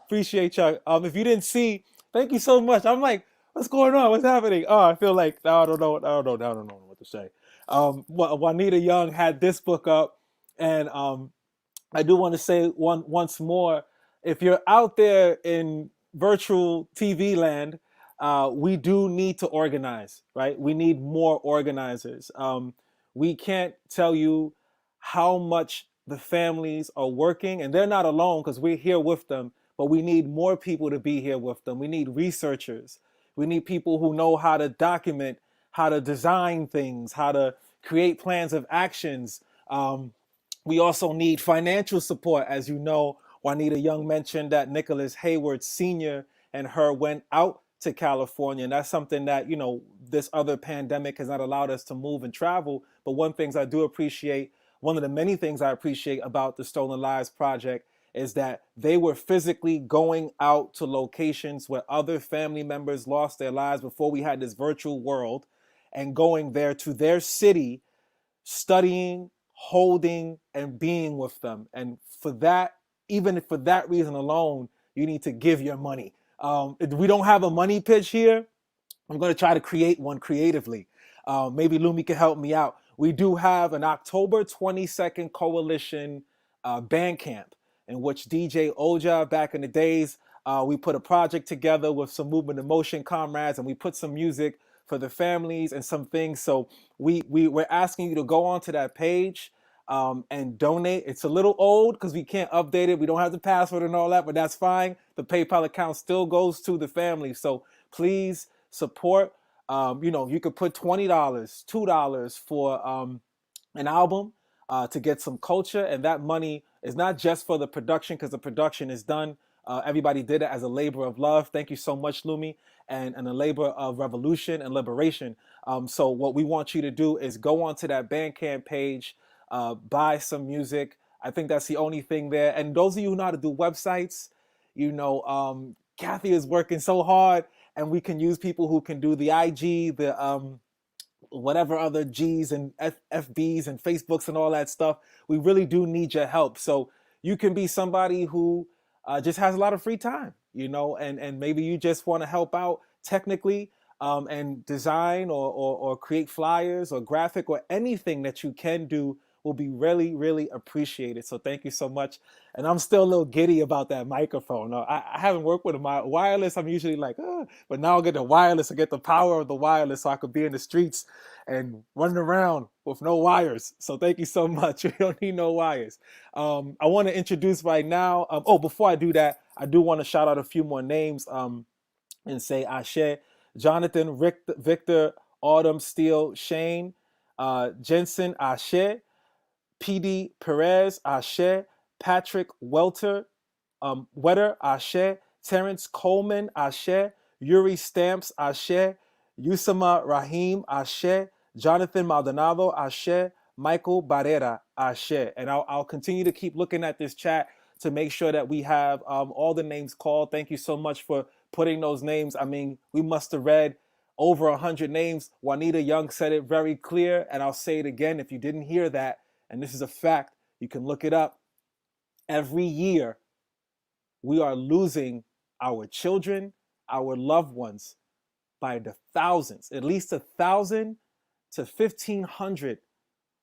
[SPEAKER 1] Appreciate y'all. If you didn't see, thank you so much. I'm like, what's going on? What's happening? Oh, I feel like I don't know. I don't know what to say. Juanita Young had this book up, and I do want to say once more, if you're out there in virtual TV land, we do need to organize, right? We need more organizers. We can't tell you how much the families are working, and they're not alone because we're here with them, but we need more people to be here with them. We need researchers. We need people who know how to document, how to design things, how to create plans of actions. We also need financial support. As you know, Juanita Young mentioned that Nicholas Hayward Sr. and her went out to California. And that's something that, this other pandemic has not allowed us to move and travel. But one of the many things I appreciate about the Stolen Lives Project is that they were physically going out to locations where other family members lost their lives before we had this virtual world and going there to their city, studying, holding, and being with them. And for that, even for that reason alone, you need to give your money. We don't have a money pitch here. I'm going to try to create one creatively. Maybe Lumi can help me out. We do have an October 22nd Coalition band camp in which DJ Oja, back in the days, we put a project together with some movement and motion comrades, and we put some music for the families and some things. So we're asking you to go onto that page and donate. It's a little old because we can't update it. We don't have the password and all that, but that's fine. The PayPal account still goes to the family. So please support. You could put $20, $2 for an album to get some culture, and that money is not just for the production because the production is done. Everybody did it as a labor of love. Thank you so much, Lumi, and a labor of revolution and liberation. So what we want you to do is go onto that Bandcamp page, buy some music. I think that's the only thing there. And those of you who know how to do websites, Kathy is working so hard, and we can use people who can do the IG, the whatever other G's and FBs and Facebooks and all that stuff. We really do need your help. So you can be somebody who just has a lot of free time, and maybe you just want to help out technically, and design or create flyers or graphic or anything that you can do will be really, really appreciated. So thank you so much. And I'm still a little giddy about that microphone. I haven't worked with my wireless. I'm usually like, but now I'll get the wireless and get the power of the wireless so I could be in the streets and running around with no wires. So thank you so much. You don't need no wires. I want to introduce right now. Before I do that, I do want to shout out a few more names and say Ashe, Jonathan, Victor, Autumn, Steele, Shane, Jensen, Ashe, PD Perez, Ashe, Patrick Welter, Wetter, Ashe, Terrence Coleman, Ashe, Yuri Stamps, Ashe, Yusama Rahim, Ashe, Jonathan Maldonado, Ashe, Michael Barrera, Ashe. And I'll continue to keep looking at this chat to make sure that we have all the names called. Thank you so much for putting those names. I mean, we must have read over 100 names. Juanita Young said it very clear, and I'll say it again if you didn't hear that, and this is a fact, you can look it up. Every year, we are losing our children, our loved ones by the thousands. At least 1,000 to 1,500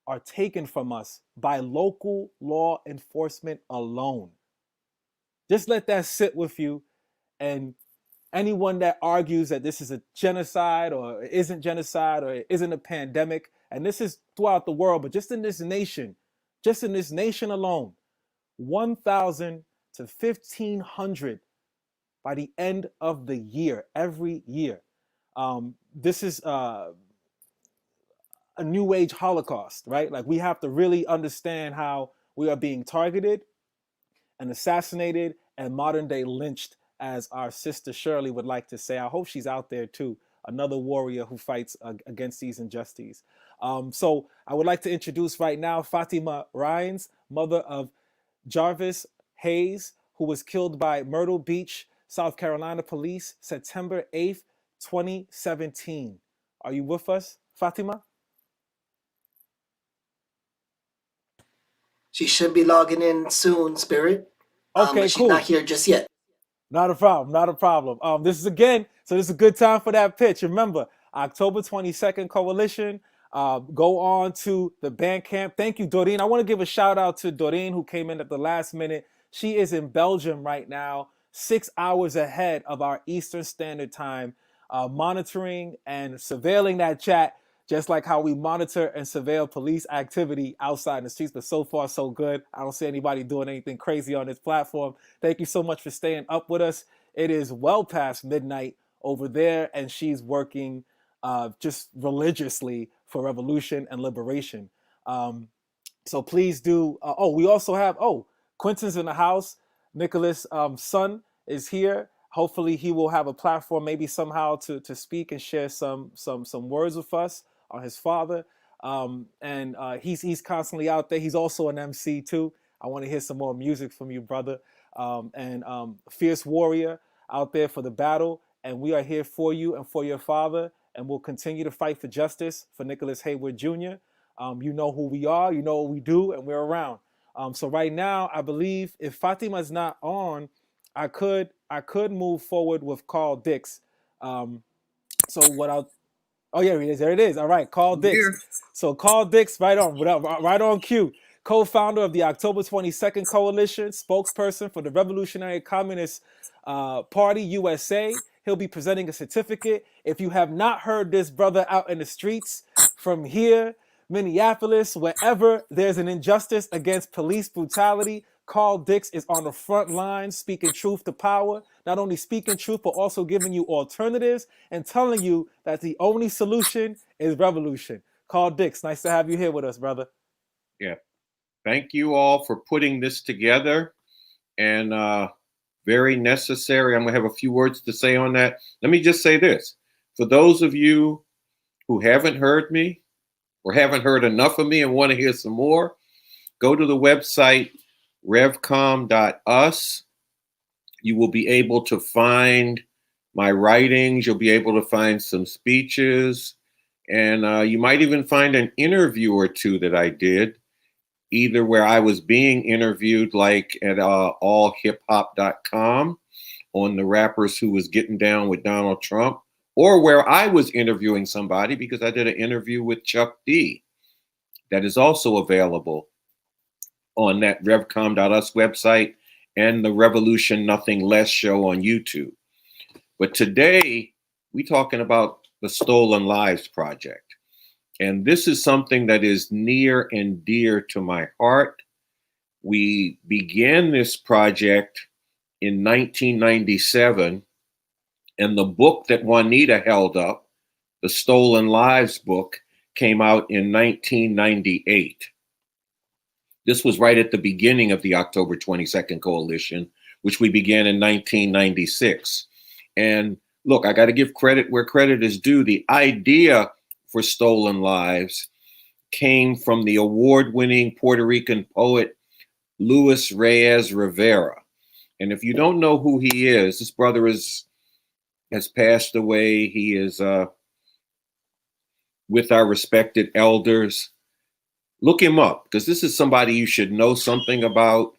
[SPEAKER 1] are taken from us by local law enforcement alone. Just let that sit with you. And anyone that argues that this is a genocide or it isn't genocide or it isn't a pandemic, and this is throughout the world, but just in this nation alone, 1,000 to 1,500 by the end of the year, every year. This is a new age Holocaust, right? Like, we have to really understand how we are being targeted and assassinated and modern day lynched, as our sister Shirley would like to say. I hope she's out there too, another warrior who fights against these injustices. So I would like to introduce right now Fatima Rhines, mother of Jarvis Hayes, who was killed by Myrtle Beach, South Carolina police, September 8th, 2017. Are you with us, Fatima?
[SPEAKER 9] She should be logging in soon, Spirit.
[SPEAKER 1] Okay,
[SPEAKER 9] but she's
[SPEAKER 1] cool.
[SPEAKER 9] not here just yet.
[SPEAKER 1] Not a problem, not a problem. This is a good time for that pitch. Remember, October 22nd Coalition. Go on to the Bandcamp. Thank you, Doreen. I want to give a shout out to Doreen, who came in at the last minute. She is in Belgium right now, 6 hours ahead of our Eastern Standard Time, monitoring and surveilling that chat, just like how we monitor and surveil police activity outside in the streets. But so far, so good. I don't see anybody doing anything crazy on this platform. Thank you so much for staying up with us. It is well past midnight over there, and she's working just religiously for revolution and liberation. So please do. We also have, Quentin's in the house. Nicholas' son is here. Hopefully he will have a platform, maybe somehow to speak and share some words with us on his father. And he's constantly out there. He's also an MC too. I want to hear some more music from you, brother. And Fierce Warrior out there for the battle. And we are here for you and for your father. And we'll continue to fight for justice for Nicholas Hayward Jr. You know who we are, you know what we do, and we're around. So right now, I believe if Fatima's not on, I could move forward with Carl Dix. So what I'll there it is. There it is. All right, Carl Dix.
[SPEAKER 2] Here.
[SPEAKER 1] So Carl Dix, right on cue. Co-founder of the October 22nd Coalition, spokesperson for the Revolutionary Communist Party USA. He'll be presenting a certificate. If you have not heard this brother out in the streets from here, Minneapolis, wherever there's an injustice against police brutality, Carl Dix is on the front line speaking truth to power, not only speaking truth, but also giving you alternatives and telling you that the only solution is revolution. Carl Dix, nice to have you here with us, brother.
[SPEAKER 18] Yeah. Thank you all for putting this together, and very necessary. I'm going to have a few words to say on that. Let me just say this. For those of you who haven't heard me or haven't heard enough of me and want to hear some more, go to the website revcom.us. You will be able to find my writings. You'll be able to find some speeches, and you might even find an interview or two that I did. either where I was being interviewed, like at allhiphop.com on the rappers who was getting down with Donald Trump, or where I was interviewing somebody, because I did an interview with Chuck D that is also available on that revcom.us website and the Revolution Nothing Less show on YouTube. But today, we're talking about the Stolen Lives Project. And this is something that is near and dear to my heart. We began this project in 1997, and the book that Juanita held up, the Stolen Lives book, came out in 1998. This was right at the beginning of the October 22nd Coalition, which we began in 1996. And look, I got to give credit where credit is due. The idea for Stolen Lives came from the award-winning Puerto Rican poet Luis Reyes Rivera. And if you don't know who he is, this brother has passed away. He is with our respected elders. Look him up, because this is somebody you should know something about.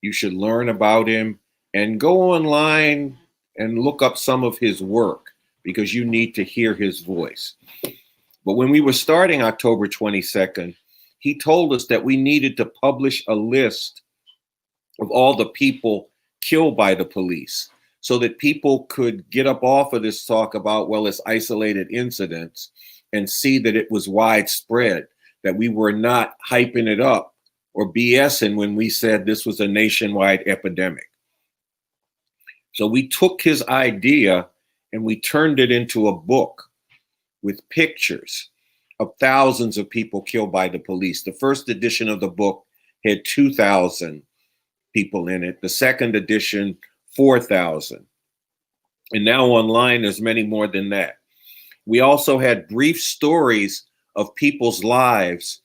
[SPEAKER 18] You should learn about him, and go online and look up some of his work, because you need to hear his voice. But when we were starting October 22nd, he told us that we needed to publish a list of all the people killed by the police, so that people could get up off of this talk about, well, it's isolated incidents, and see that it was widespread, that we were not hyping it up or BSing when we said this was a nationwide epidemic. So we took his idea and we turned it into a book with pictures of thousands of people killed by the police. The first edition of the book had 2,000 people in it. The second edition, 4,000. And now online, there's many more than that. We also had brief stories of people's lives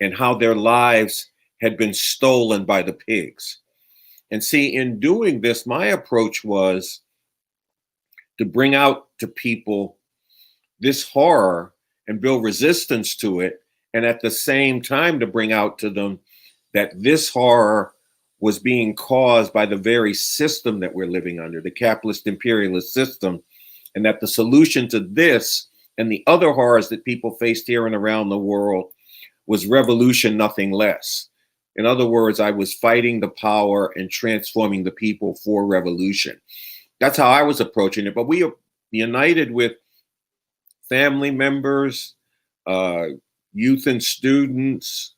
[SPEAKER 18] and how their lives had been stolen by the pigs. And see, in doing this, my approach was to bring out to people this horror and build resistance to it, and at the same time to bring out to them that this horror was being caused by the very system that we're living under, the capitalist imperialist system, and that the solution to this and the other horrors that people faced here and around the world was revolution, nothing less. In other words, I was fighting the power and transforming the people for revolution. That's how I was approaching it. But we united with family members, youth and students,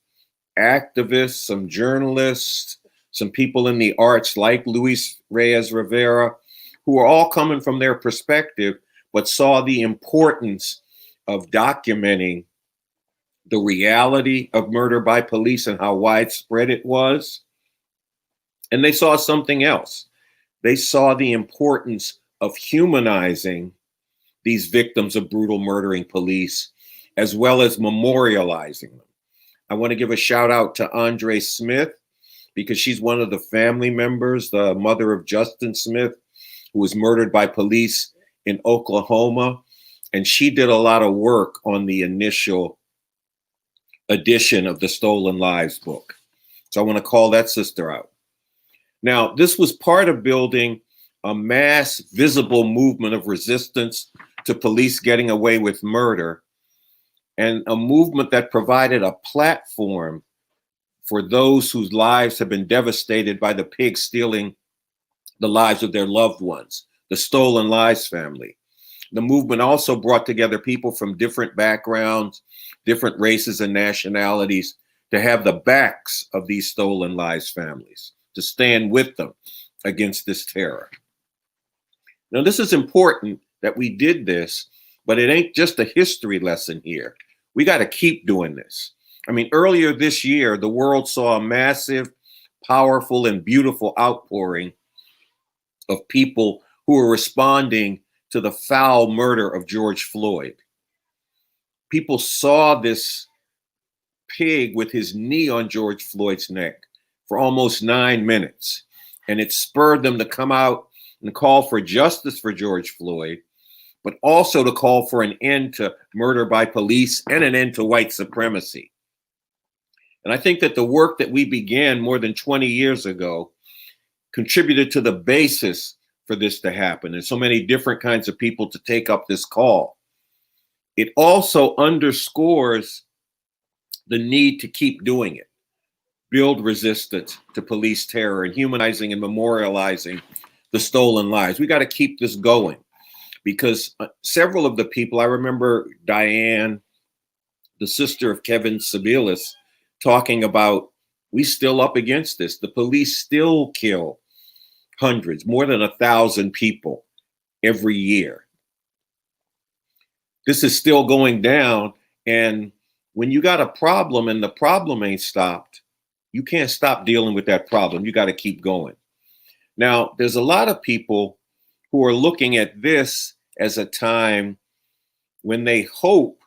[SPEAKER 18] activists, some journalists, some people in the arts like Luis Reyes Rivera, who are all coming from their perspective, but saw the importance of documenting the reality of murder by police and how widespread it was. And they saw something else. They saw the importance of humanizing these victims of brutal murdering police, as well as memorializing them. I want to give a shout out to Andre Smith, because she's one of the family members, the mother of Justin Smith, who was murdered by police in Oklahoma. And she did a lot of work on the initial edition of the Stolen Lives book. So I want to call that sister out. Now, this was part of building a mass visible movement of resistance to police getting away with murder, and a movement that provided a platform for those whose lives have been devastated by the pigs stealing the lives of their loved ones, the Stolen Lives family. The movement also brought together people from different backgrounds, different races and nationalities, to have the backs of these Stolen Lives families, to stand with them against this terror. Now, this is important that we did this, but it ain't just a history lesson here. We got to keep doing this. I mean, earlier this year, the world saw a massive, powerful, and beautiful outpouring of people who were responding to the foul murder of George Floyd. People saw this pig with his knee on George Floyd's neck for almost 9 minutes, and it spurred them to come out and call for justice for George Floyd, but also to call for an end to murder by police and an end to white supremacy. And I think that the work that we began more than 20 years ago contributed to the basis for this to happen, and so many different kinds of people to take up this call. It also underscores the need to keep doing it, build resistance to police terror, and humanizing and memorializing the stolen lives. We got to keep this going, because several of the people, I remember Diane, the sister of Kevin Sibelius, talking about, we still up against this. The police still kill hundreds, more than 1,000 people every year. This is still going down. And when you got a problem and the problem ain't stopped, you can't stop dealing with that problem. You got to keep going. Now, there's a lot of people who are looking at this as a time when they hope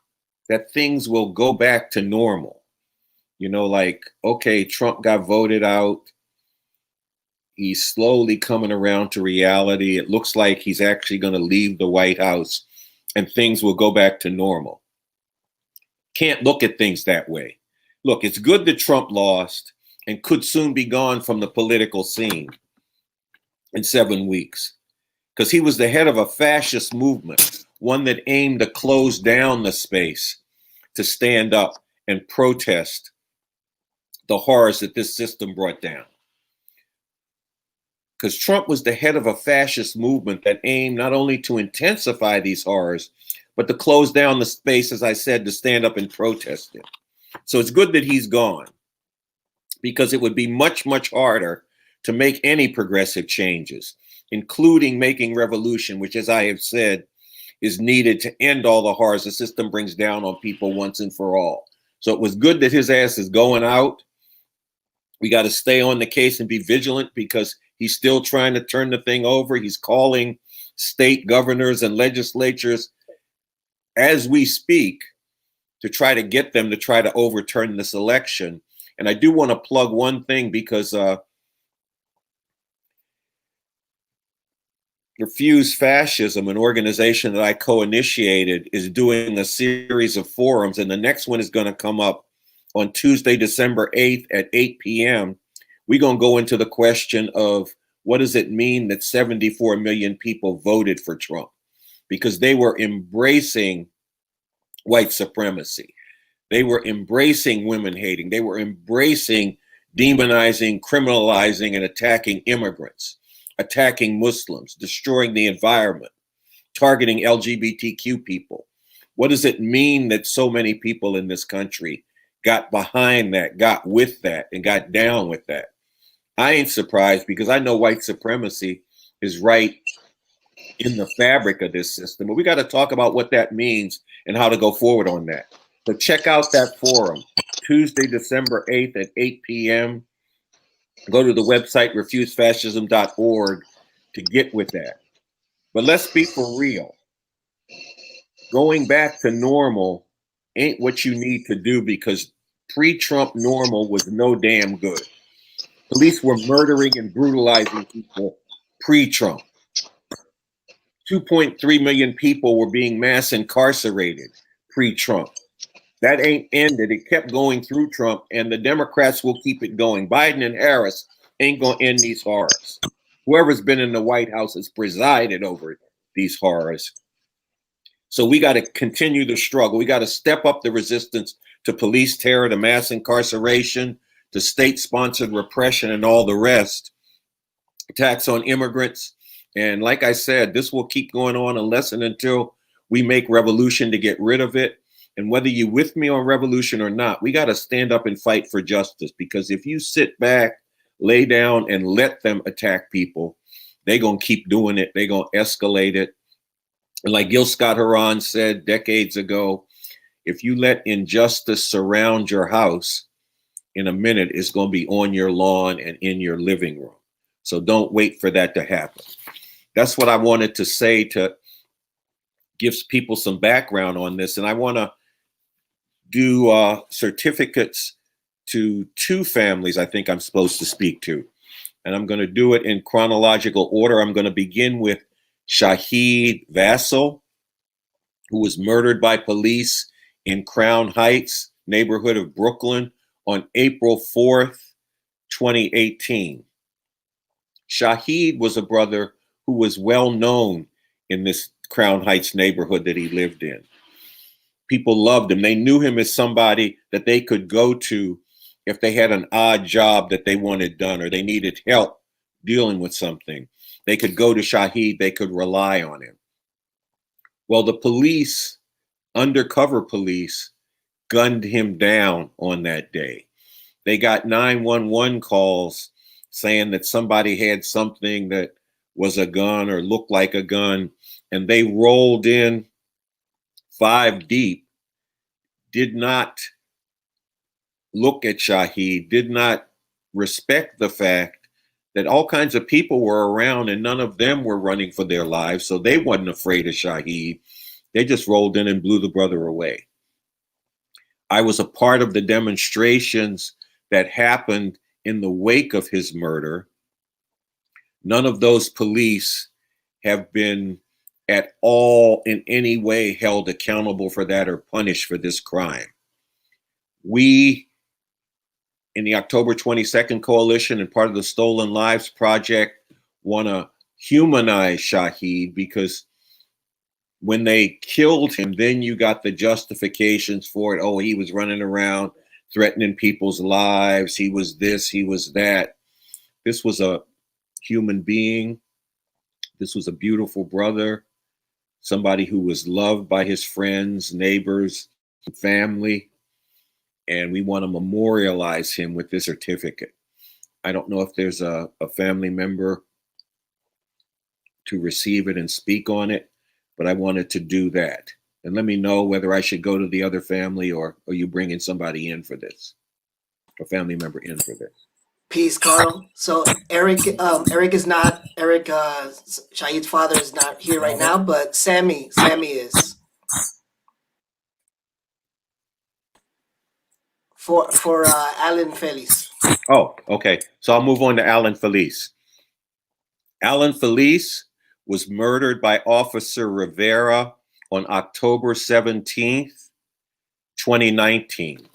[SPEAKER 18] that things will go back to normal. You know, like, okay, Trump got voted out. He's slowly coming around to reality. It looks like he's actually going to leave the White House and things will go back to normal. Can't look at things that way. Look, it's good that Trump lost and could soon be gone from the political scene in 7 weeks, because he was the head of a fascist movement, one that aimed to close down the space to stand up and protest the horrors that this system brought down. Because Trump was the head of a fascist movement that aimed not only to intensify these horrors, but to close down the space, as I said, to stand up and protest it. So it's good that he's gone, because it would be much, much harder to make any progressive changes, including making revolution, which, as I have said, is needed to end all the horrors the system brings down on people once and for all. So it was good that his ass is going out. We got to stay on the case and be vigilant, because he's still trying to turn the thing over. He's calling state governors and legislatures as we speak to try to get them to try to overturn this election. And I do want to plug one thing, because Refuse Fascism, an organization that I co-initiated, is doing a series of forums, and the next one is going to come up on Tuesday, December 8th at 8 p.m. We're going to go into the question of, what does it mean that 74 million people voted for Trump? Because they were embracing white supremacy. They were embracing women hating. They were embracing demonizing, criminalizing, and attacking immigrants, attacking Muslims, destroying the environment, targeting LGBTQ people. What does it mean that so many people in this country got behind that, got with that, and got down with that? I ain't surprised, because I know white supremacy is right in the fabric of this system. But we got to talk about what that means and how to go forward on that. So check out that forum, Tuesday, December 8th at 8 p.m. Go to the website, refusefascism.org, to get with that. But let's be for real. Going back to normal ain't what you need to do, because pre-Trump normal was no damn good. Police were murdering and brutalizing people pre-Trump. 2.3 million people were being mass incarcerated pre-Trump. That ain't ended. It kept going through Trump, and the Democrats will keep it going. Biden and Harris ain't going to end these horrors. Whoever's been in the White House has presided over these horrors. So we got to continue the struggle. We got to step up the resistance to police terror, to mass incarceration, to state-sponsored repression, and all the rest. Attacks on immigrants. And like I said, this will keep going on unless and until we make revolution to get rid of it. And whether you're with me on revolution or not, we got to stand up and fight for justice. Because if you sit back, lay down, and let them attack people, they're going to keep doing it. They're going to escalate it. And like Gil Scott-Heron said decades ago, if you let injustice surround your house, in a minute, it's going to be on your lawn and in your living room. So don't wait for that to happen. That's what I wanted to say, to give people some background on this. And I want to do certificates to 2 families I think I'm supposed to speak to. And I'm going to do it in chronological order. I'm going to begin with Shahid Vassal, who was murdered by police in Crown Heights, neighborhood of Brooklyn, on April 4th, 2018. Shaheed was a brother who was well known in this Crown Heights neighborhood that he lived in. People loved him. They knew him as somebody that they could go to if they had an odd job that they wanted done or they needed help dealing with something. They could go to Shaheed. They could rely on him. Well, the police, undercover police, gunned him down on that day. They got 911 calls saying that somebody had something that was a gun or looked like a gun, and they rolled in 5 deep, did not look at Shaheed, did not respect the fact that all kinds of people were around and none of them were running for their lives, so they wasn't afraid of Shaheed. They just rolled in and blew the brother away. I was a part of the demonstrations that happened in the wake of his murder. None of those police have been at all in any way held accountable for that or punished for this crime. We, in the October 22nd Coalition and part of the Stolen Lives Project, want to humanize Shaheed, because when they killed him, then you got the justifications for it. Oh, he was running around threatening people's lives. He was this, he was that. This was a human being. This was a beautiful brother, somebody who was loved by his friends, neighbors, family. And we want to memorialize him with this certificate. I don't know if there's a family member to receive it and speak on it, but I wanted to do that. And let me know whether I should go to the other family or you bringing somebody in for this, a family member in for this.
[SPEAKER 9] Peace, Carl. So Eric is not Shahid's father is not here right now, but Sammy is for Alan Feliz.
[SPEAKER 18] Oh, okay. So I'll move on to Alan Feliz. Alan Feliz was murdered by Officer Rivera on October 17th, 2019.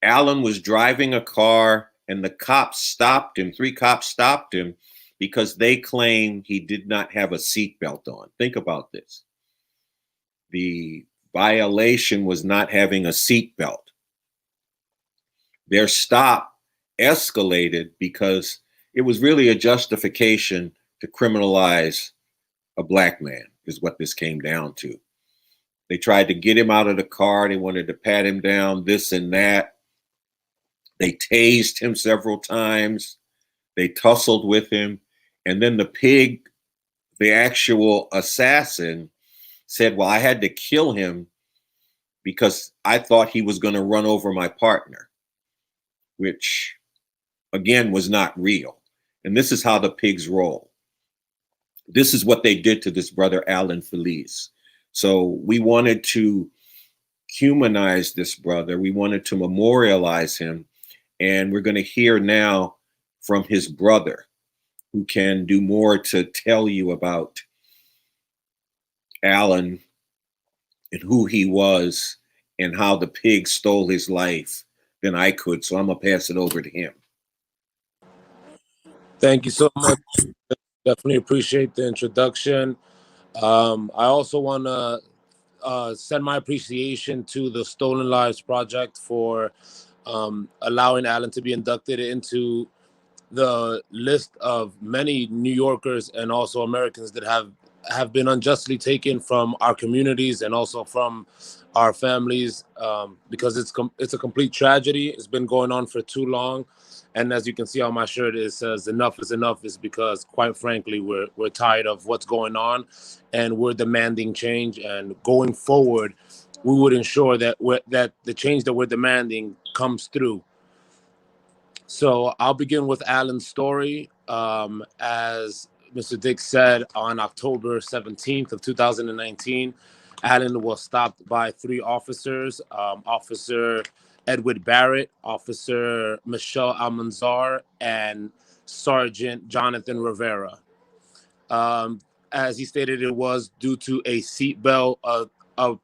[SPEAKER 18] Alan was driving a car and the cops stopped him. 3 cops stopped him because they claim he did not have a seatbelt on. Think about this. The violation was not having a seatbelt. Their stop escalated because it was really a justification to criminalize a black man, is what this came down to. They tried to get him out of the car. They wanted to pat him down, this and that. They tased him several times. They tussled with him. And then the pig, the actual assassin, said, well, I had to kill him because I thought he was going to run over my partner, which, again, was not real. And this is how the pigs roll. This is what they did to this brother, Alan Feliz. So we wanted to humanize this brother. We wanted to memorialize him. And we're going to hear now from his brother, who can do more to tell you about Alan and who he was and how the pig stole his life than I could. So I'm going to pass it over to him.
[SPEAKER 19] Thank you so much. Definitely appreciate the introduction. I also want to send my appreciation to the Stolen Lives Project for allowing Alan to be inducted into the list of many New Yorkers and also Americans that have been unjustly taken from our communities and also from our families, because it's a complete tragedy. It's been going on for too long. And as you can see on my shirt, it says enough is enough, is because, quite frankly, we're tired of what's going on and we're demanding change. And going forward, we would ensure that that the change that we're demanding comes through. So I'll begin with Alan's story. As Mr. Dick said, on October 17th of 2019, Alan was stopped by 3 officers, Officer Edward Barrett, Officer Michelle Almanzar, and Sergeant Jonathan Rivera. As he stated, it was due to a seatbelt, a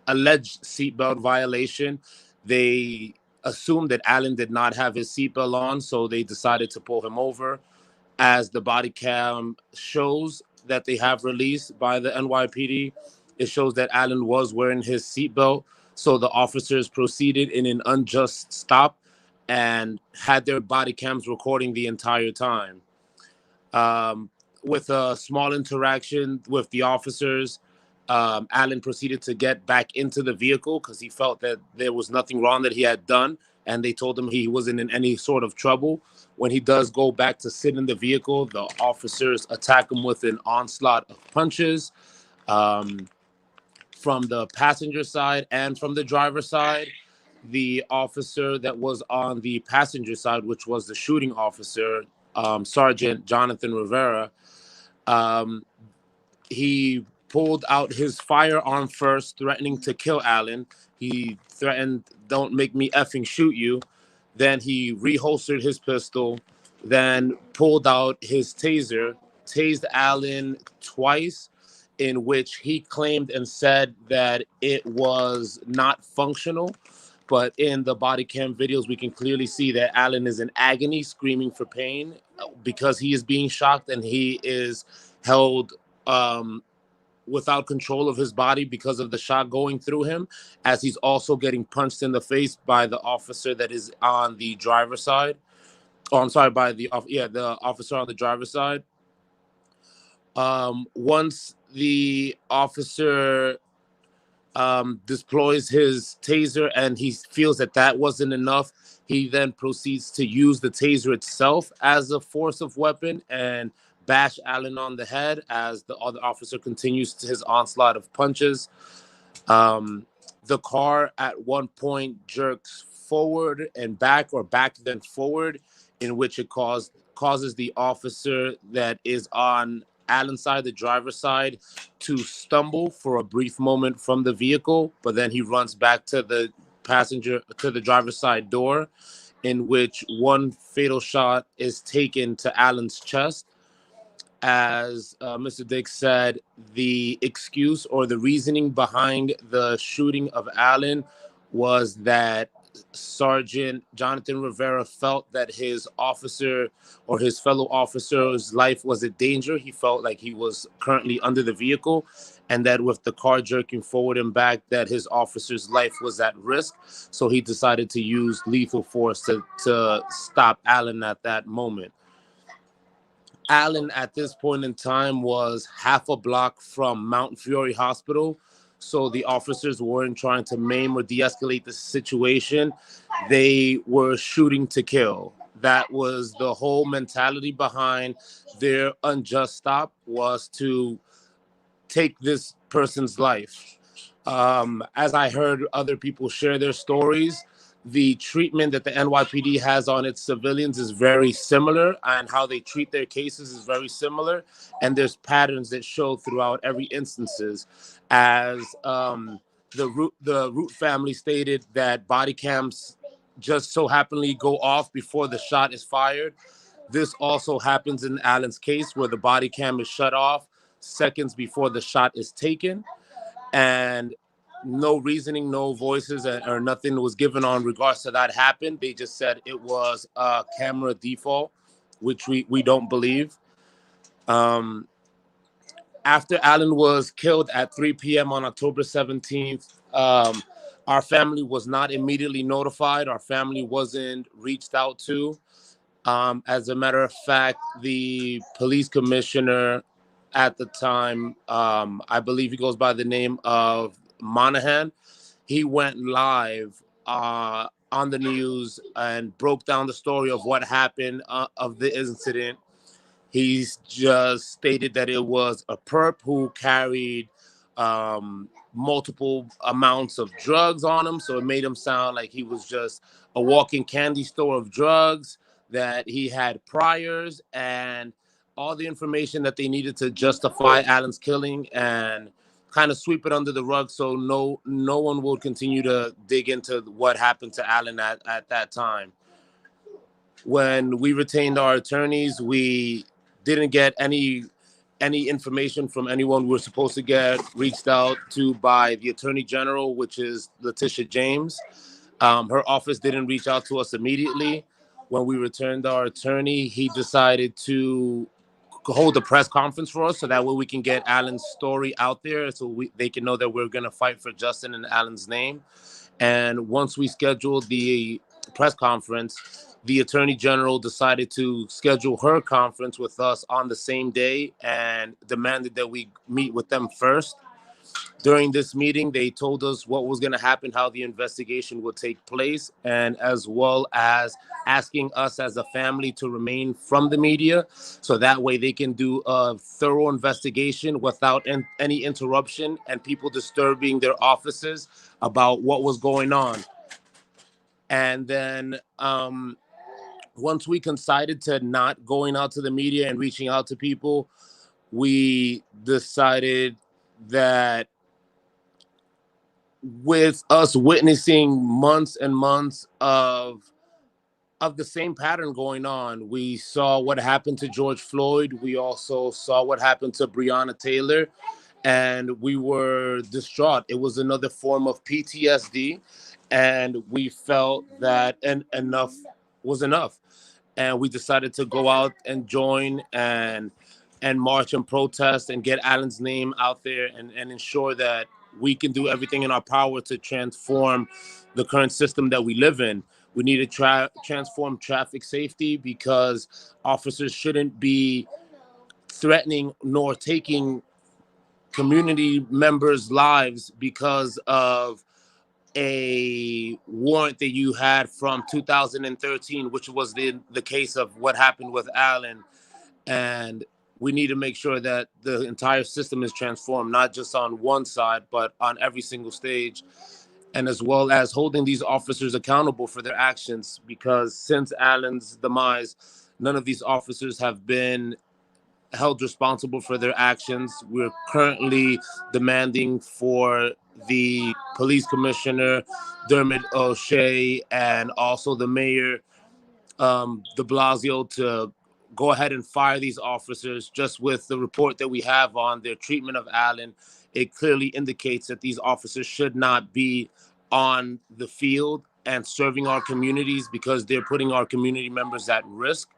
[SPEAKER 19] alleged seatbelt violation. They assumed that Alan did not have his seatbelt on, so they decided to pull him over. As the body cam shows that they have released by the NYPD, it shows that Alan was wearing his seatbelt. So the officers proceeded in an unjust stop and had their body cams recording the entire time. With a small interaction with the officers, Alan proceeded to get back into the vehicle because he felt that there was nothing wrong that he had done, and they told him he wasn't in any sort of trouble. When he does go back to sit in the vehicle, the officers attack him with an onslaught of punches from the passenger side and from the driver's side. The officer that was on the passenger side, which was the shooting officer, Sergeant Jonathan Rivera, he pulled out his firearm first, threatening to kill Alan. He threatened, "Don't make me effing shoot you." Then he reholstered his pistol, then pulled out his taser, tased Alan twice, in which he claimed and said that it was not functional. But in the body cam videos, we can clearly see that Alan is in agony, screaming for pain because he is being shocked, and he is held without control of his body because of the shot going through him, as he's also getting punched in the face by the officer that is on the driver's side. Oh, I'm sorry, by the officer on the driver's side. Once the officer deploys his taser and he feels that that wasn't enough, he then proceeds to use the taser itself as a force of weapon and bash Alan on the head as the other officer continues to his onslaught of punches. The car at one point jerks forward and back, or back then forward, in which it causes the officer that is on Alan's side, the driver's side, to stumble for a brief moment from the vehicle, but then he runs back to the driver's side door, in which one fatal shot is taken to Alan's chest. As Mr. Dix said, the excuse or the reasoning behind the shooting of Alan was that Sergeant Jonathan Rivera felt that his officer or his fellow officer's life was in danger. He felt like he was currently under the vehicle, and that with the car jerking forward and back, that his officer's life was at risk. So he decided to use lethal force to stop Alan at that moment. Alan, at this point in time, was half a block from Mount Fury Hospital. So the officers weren't trying to maim or de-escalate the situation. They were shooting to kill. That was the whole mentality behind their unjust stop, was to take this person's life. As I heard other people share their stories, the treatment that the NYPD has on its civilians is very similar, and how they treat their cases is very similar. And there's patterns that show throughout every instances. As the Root family stated, that body cams just so happily go off before the shot is fired. This also happens in Alan's case, where the body cam is shut off seconds before the shot is taken, and no reasoning, no voices, or nothing was given on regards to that happened. They just said it was a camera default, which we don't believe. After Alan was killed at 3 p.m. on October 17th, our family was not immediately notified. Our family wasn't reached out to. As a matter of fact, the police commissioner at the time, I believe he goes by the name of Monahan, he went live on the news and broke down the story of what happened of the incident. He's just stated that it was a perp who carried multiple amounts of drugs on him. So it made him sound like he was just a walking candy store of drugs, that he had priors, and all the information that they needed to justify Alan's killing and kind of sweep it under the rug, so no one will continue to dig into what happened to Alan at that time. When we retained our attorneys, we didn't get any information from anyone we were supposed to get reached out to by the Attorney General, which is Letitia James. Her office didn't reach out to us immediately. When we returned our attorney, he decided to hold a press conference for us so that way we can get Alan's story out there so they can know that we're going to fight for Justin in Alan's name. And once we scheduled the press conference, the Attorney General decided to schedule her conference with us on the same day and demanded that we meet with them first. During this meeting, they told us what was going to happen, how the investigation would take place, and as well as asking us as a family to remain from the media so that way they can do a thorough investigation without any interruption and people disturbing their offices about what was going on. And then once we decided to not going out to the media and reaching out to people, we decided that with us witnessing months and months of the same pattern going on, we saw what happened to George Floyd. We also saw what happened to Breonna Taylor, and we were distraught. It was another form of PTSD, and we felt that enough was enough. And we decided to go out and join and march and protest and get Alan's name out there and ensure that we can do everything in our power to transform the current system that we live in. We need to transform traffic safety because officers shouldn't be threatening nor taking community members' lives because of a warrant that you had from 2013, which was the case of what happened with Alan. And we need to make sure that the entire system is transformed, not just on one side, but on every single stage, and as well as holding these officers accountable for their actions, because since Alan's demise, none of these officers have been held responsible for their actions. We're currently demanding for the police commissioner, Dermot O'Shea, and also the mayor, de Blasio, to go ahead and fire these officers. Just with the report that we have on their treatment of Alan, it clearly indicates that these officers should not be on the field and serving our communities because they're putting our community members at risk.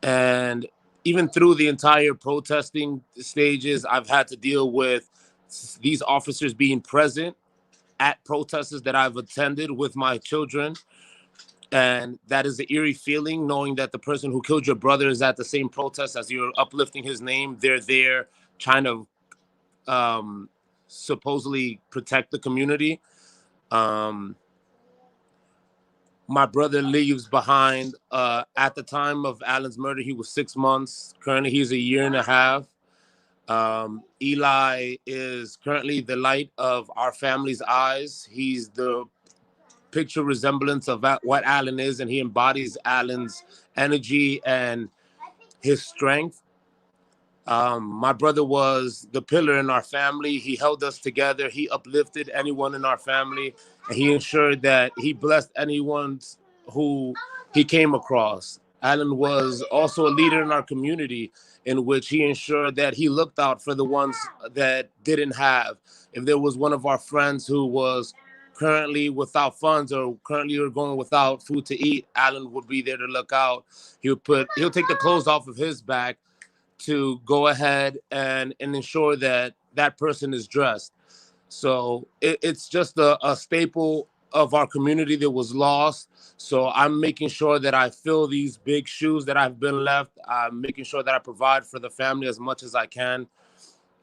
[SPEAKER 19] And even through the entire protesting stages, I've had to deal with these officers being present at protests that I've attended with my children. And that is the eerie feeling, knowing that the person who killed your brother is at the same protest as you're uplifting his name. They're there trying to supposedly protect the community. My brother leaves behind, at the time of Alan's murder, he was 6 months. Currently, he's a year and a half. Eli is currently the light of our family's eyes. He's the picture resemblance of what Alan is, and he embodies Alan's energy and his strength. My brother was the pillar in our family. He held us together. He uplifted anyone in our family, and he ensured that he blessed anyone who he came across. Alan was also a leader in our community, in which he ensured that he looked out for the ones that didn't have. If there was one of our friends who was currently without funds or currently are going without food to eat, Alan would be there to look out. He'll take the clothes off of his back to go ahead and ensure that that person is dressed. So it's just a staple of our community that was lost. So I'm making sure that I fill these big shoes that I've been left. I'm making sure that I provide for the family as much as I can.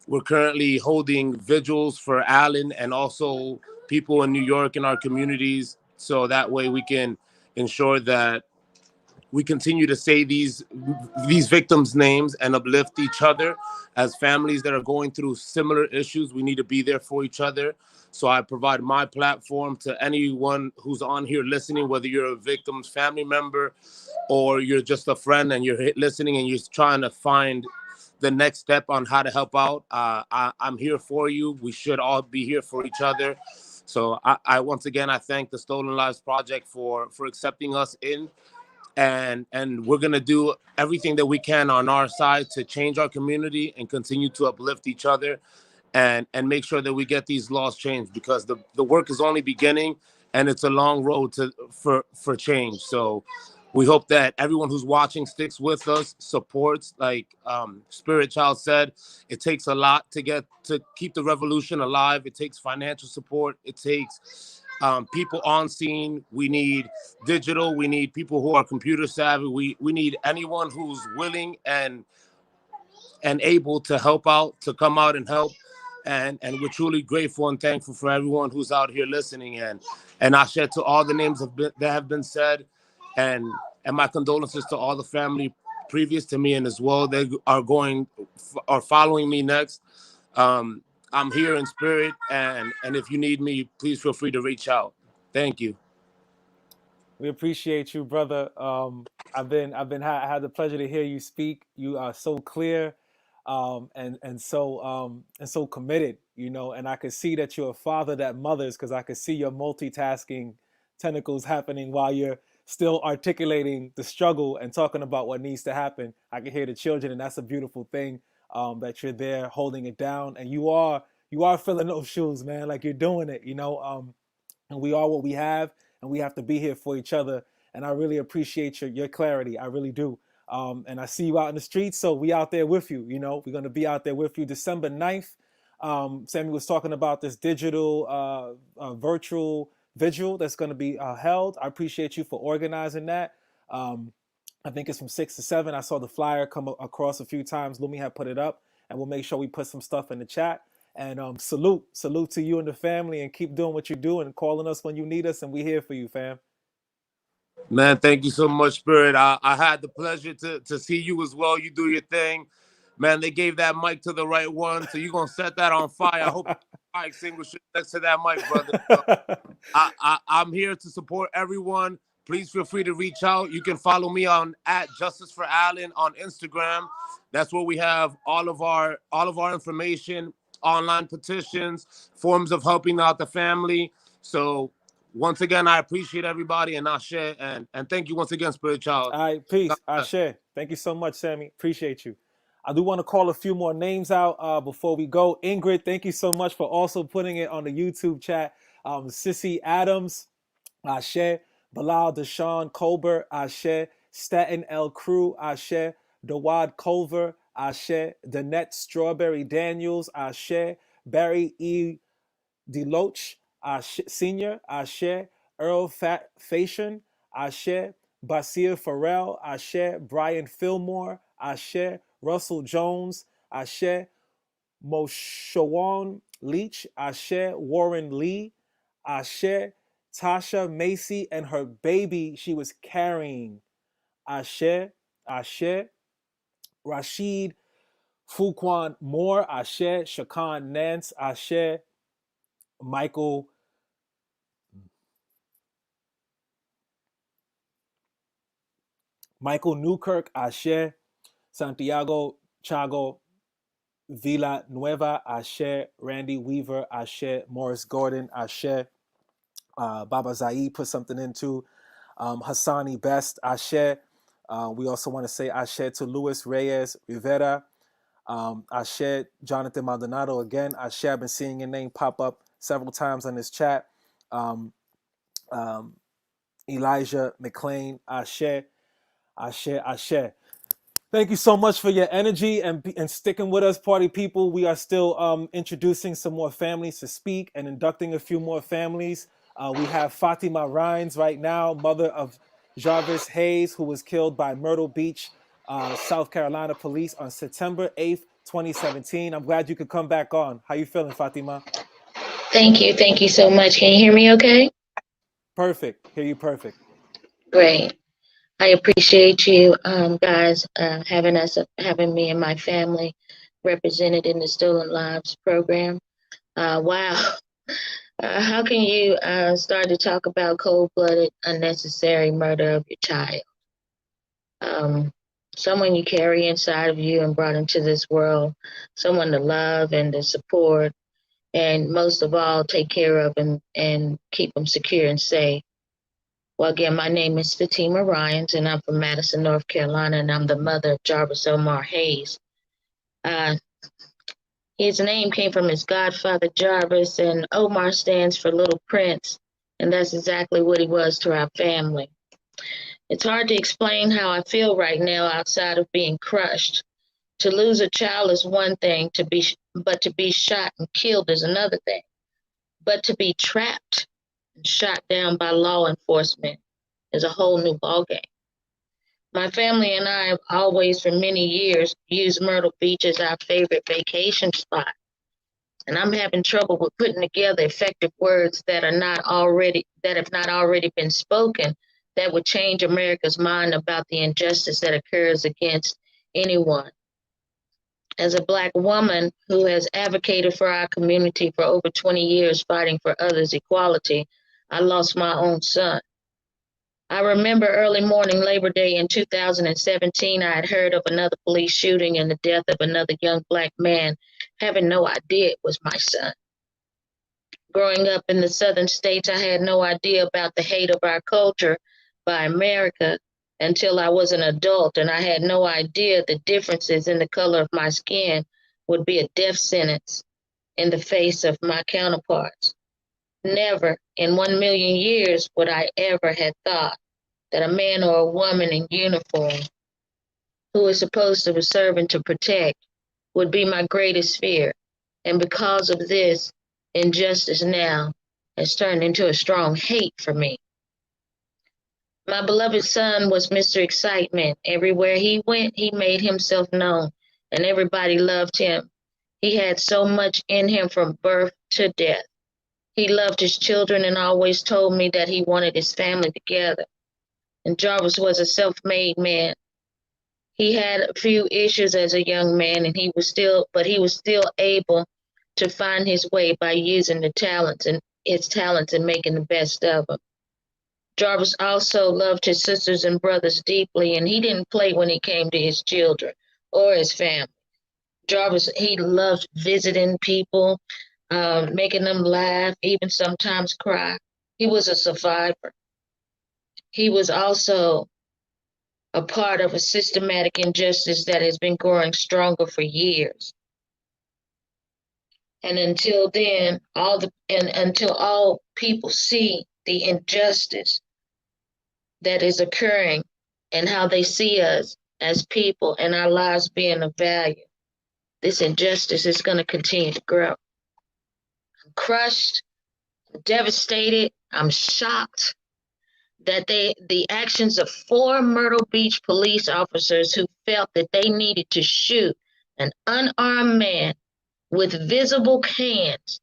[SPEAKER 19] We're currently holding vigils for Alan and also people in New York in our communities. So that way we can ensure that we continue to say these victims' names and uplift each other as families that are going through similar issues. We need to be there for each other. So I provide my platform to anyone who's on here listening, whether you're a victim's family member or you're just a friend and you're listening and you're trying to find the next step on how to help out. I'm here for you. We should all be here for each other. So I once again, I thank the Stolen Lives Project for accepting us in. And we're going to do everything that we can on our side to change our community and continue to uplift each other and make sure that we get these laws changed, because the work is only beginning and it's a long road for change. So we hope that everyone who's watching sticks with us, supports. Like Spirit Child said, it takes a lot to keep the revolution alive. It takes financial support. It takes people on scene. We need digital. We need people who are computer savvy. We need anyone who's willing and able to help out, to come out and help. And we're truly grateful and thankful for everyone who's out here listening. And I share to all the names that have been said, and my condolences to all the family previous to me, and as well they are following me next. I'm here in spirit, and if you need me, please feel free to reach out. Thank you.
[SPEAKER 1] We appreciate you, brother. I had the pleasure to hear you speak. You are so clear, and so committed. You know, and I could see that you're a father that mothers, because I could see your multitasking tentacles happening while you're still articulating the struggle and talking about what needs to happen. I can hear the children, and that's a beautiful thing. That you're there holding it down, and you are filling those shoes, man. Like you're doing it. You know. And we are what we have, and we have to be here for each other. And I really appreciate your clarity. I really do. And I see you out in the streets, so we out there with you. You know, we're going to be out there with you December 9th. Sammy was talking about this digital virtual vigil that's going to be held. I appreciate you for organizing that. I think it's from 6 to 7. I saw the flyer come across a few times. Lumi had put it up, and we'll make sure we put some stuff in the chat. And salute to you and the family, and keep doing what you do and calling us when you need us, and we here for you, fam.
[SPEAKER 19] Man, thank you so much, Spirit. I had the pleasure to see you as well. You do your thing. Man, they gave that mic to the right one, so you're going to set that on fire. I hope you fire extinguisher next to that mic, brother. So I'm here to support everyone. Please feel free to reach out. You can follow me on @JusticeForAllen on Instagram. That's where we have all of our information, online petitions, forms of helping out the family. So once again, I appreciate everybody, and Ashe, and thank you once again, Spirit Child.
[SPEAKER 1] All right, peace. Ashe. Thank you so much, Sammy. Appreciate you. I do want to call a few more names out before we go. Ingrid, thank you so much for also putting it on the YouTube chat. Sissy Adams, Ashe. Bilal Deshaun Colbert, Ashe. Staten L. Crew, Ashe. Dawad Culver, Ashe. Danette Strawberry Daniels, Ashe. Barry E. Deloach, Senior, Ashe. Earl Fashion, Ashe. Basir Farrell, Ashe. Brian Fillmore, Ashe. Russell Jones, Ashe. Moshawan Leach, Ashe. Warren Lee, Ashe. Tasha Macy and her baby she was carrying, Ashe. Ashe. Rashid Fuquan Moore, Ashe. Shakan Nance, Ashe. Michael Newkirk, Ashe. Santiago Chago Villa Nueva, Ashe. Randy Weaver, Ashe. Morris Gordon, Ashe. Baba Zaid put something into. Hassani Best, Ashe. We also want to say Ashe to Luis Reyes Rivera. Ashe, Jonathan Maldonado again. Ashe, I've been seeing your name pop up several times on this chat. Elijah McLean, Ashe. Ashe, Ashe. Thank you so much for your energy and sticking with us, party people. We are still introducing some more families to speak and inducting a few more families. We have Fatima Rhines right now, mother of Jarvis Hayes, who was killed by Myrtle Beach, South Carolina police on September 8th, 2017. I'm glad you could come back on. How you feeling, Fatima?
[SPEAKER 20] Thank you. Thank you so much. Can you hear me okay?
[SPEAKER 1] Perfect. Hear you perfect.
[SPEAKER 20] Great. I appreciate you guys having me and my family represented in the Stolen Lives program. Wow. How can you start to talk about cold-blooded, unnecessary murder of your child? Someone you carry inside of you and brought into this world, someone to love and to support, and most of all, take care of and keep them secure and safe. Well, again, my name is Fatima Ryans, and I'm from Madison, North Carolina, and I'm the mother of Jarvis Omar Hayes. His name came from his godfather, Jarvis, and Omar stands for Little Prince, And that's exactly what he was to our family. It's hard to explain how I feel right now outside of being crushed. To lose a child is one thing, but to be shot and killed is another thing. But to be trapped and shot down by law enforcement is a whole new ballgame. My family and I have always, for many years, used Myrtle Beach as our favorite vacation spot. And I'm having trouble with putting together effective words that have not already been spoken that would change America's mind about the injustice that occurs against anyone. As a Black woman who has advocated for our community for over 20 years, fighting for others' equality, I lost my own son. I remember early morning Labor Day in 2017, I had heard of another police shooting and the death of another young Black man, having no idea it was my son. Growing up in the southern states, I had no idea about the hate of our culture by America until I was an adult, and I had no idea the differences in the color of my skin would be a death sentence in the face of my counterparts. Never in 1,000,000 years would I ever have thought that a man or a woman in uniform who is supposed to serve and to protect would be my greatest fear. And because of this, injustice now has turned into a strong hate for me. My beloved son was Mr. Excitement. Everywhere he went, he made himself known, and everybody loved him. He had so much in him from birth to death. He loved his children and always told me that he wanted his family together. And Jarvis was a self-made man. He had a few issues as a young man, and he was still able to find his way by using his talents and making the best of them. Jarvis also loved his sisters and brothers deeply, and he didn't play when it came to his children or his family. Jarvis, he loved visiting people, making them laugh, even sometimes cry. He was a survivor. He was also a part of a systematic injustice that has been growing stronger for years. And until then, until all people see the injustice that is occurring and how they see us as people and our lives being of value, this injustice is going to continue to grow. I'm crushed, I'm devastated, I'm shocked that the actions of 4 Myrtle Beach police officers who felt that they needed to shoot an unarmed man with visible hands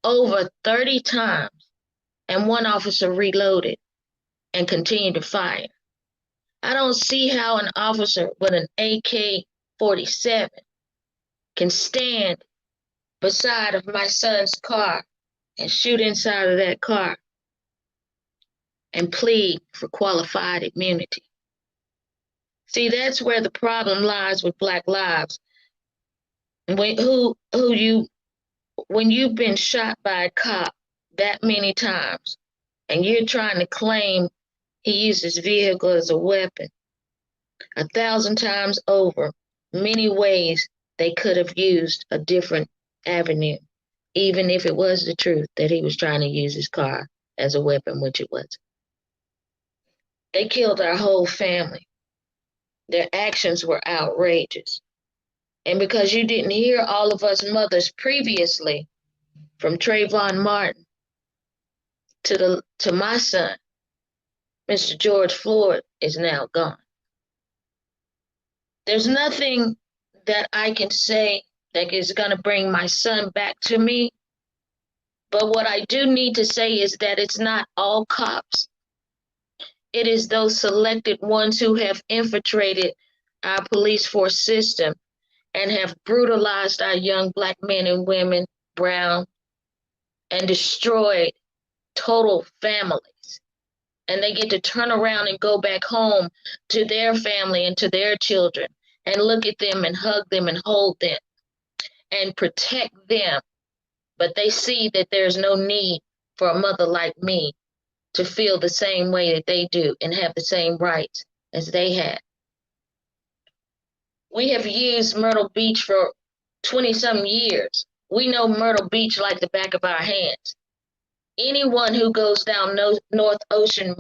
[SPEAKER 20] over 30 times, and one officer reloaded and continued to fire. I don't see how an officer with an AK-47 can stand beside of my son's car and shoot inside of that car and plead for qualified immunity. See, that's where the problem lies with Black lives. When you've been shot by a cop that many times and you're trying to claim he used his vehicle as a weapon, 1,000 times over, many ways they could have used a different avenue, even if it was the truth that he was trying to use his car as a weapon, which it was. They killed our whole family. Their actions were outrageous. And because you didn't hear all of us mothers previously, from Trayvon Martin to my son, Mr. George Floyd is now gone. There's nothing that I can say that is going to bring my son back to me. But what I do need to say is that it's not all cops. It is those selected ones who have infiltrated our police force system and have brutalized our young Black men and women, brown, and destroyed total families. And they get to turn around and go back home to their family and to their children and look at them and hug them and hold them and protect them. But they see that there's no need for a mother like me to feel the same way that they do and have the same rights as they had. We have used Myrtle Beach for 20-some years. We know Myrtle Beach like the back of our hands. Anyone who goes down North Ocean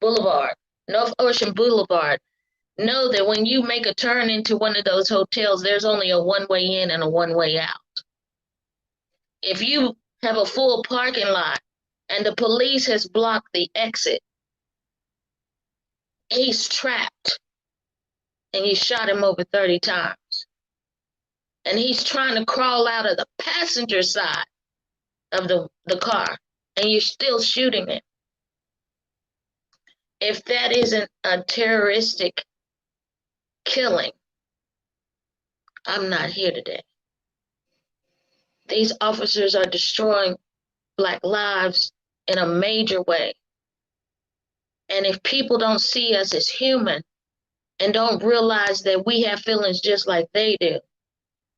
[SPEAKER 20] Boulevard, know that when you make a turn into one of those hotels, there's only a one-way in and a one-way out. If you have a full parking lot and the police has blocked the exit, he's trapped, and you shot him over 30 times. And he's trying to crawl out of the passenger side of the car, and you're still shooting him. If that isn't a terroristic killing, I'm not here today. These officers are destroying Black lives in a major way. And if people don't see us as human and don't realize that we have feelings just like they do,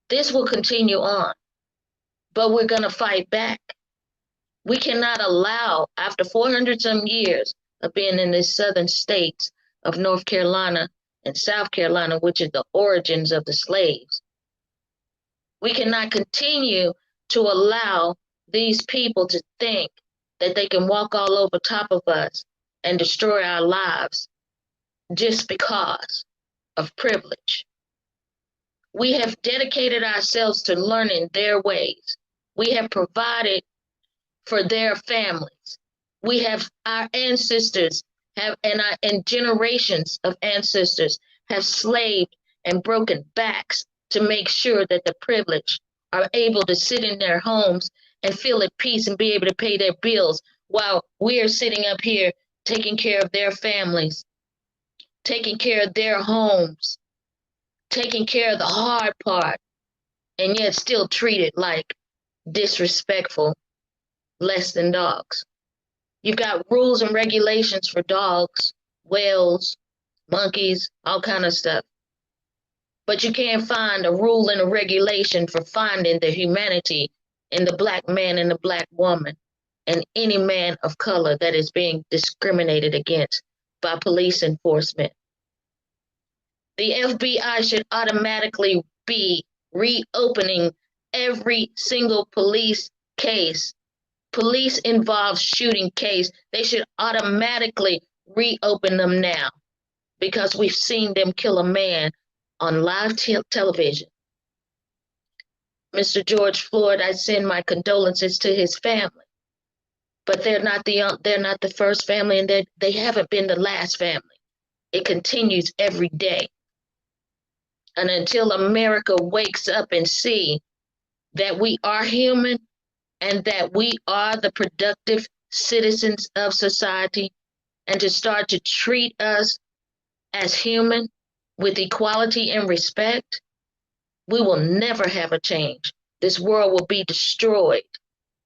[SPEAKER 20] this will continue on. But we're going to fight back. We cannot allow, after 400 some years of being in the southern states of North Carolina and South Carolina, which are the origins of the slaves, we cannot continue to allow these people to think that they can walk all over top of us and destroy our lives just because of privilege. We have dedicated ourselves to learning their ways. We have provided for their families. We have our ancestors and generations of ancestors have slaved and broken backs to make sure that the privileged are able to sit in their homes and feel at peace and be able to pay their bills while we are sitting up here taking care of their families, taking care of their homes, taking care of the hard part, and yet still treated like disrespectful, less than dogs. You've got rules and regulations for dogs, whales, monkeys, all kind of stuff. But you can't find a rule and a regulation for finding the humanity in the Black man and the Black woman and any man of color that is being discriminated against by police enforcement. The FBI should automatically be reopening every single police case, police involved shooting case. They should automatically reopen them now because we've seen them kill a man on live television. Mr. George Floyd, I send my condolences to his family, but they're not the first family, and they haven't been the last family. It continues every day. And until America wakes up and see that we are human and that we are the productive citizens of society, and to start to treat us as human with equality and respect, we will never have a change. This world will be destroyed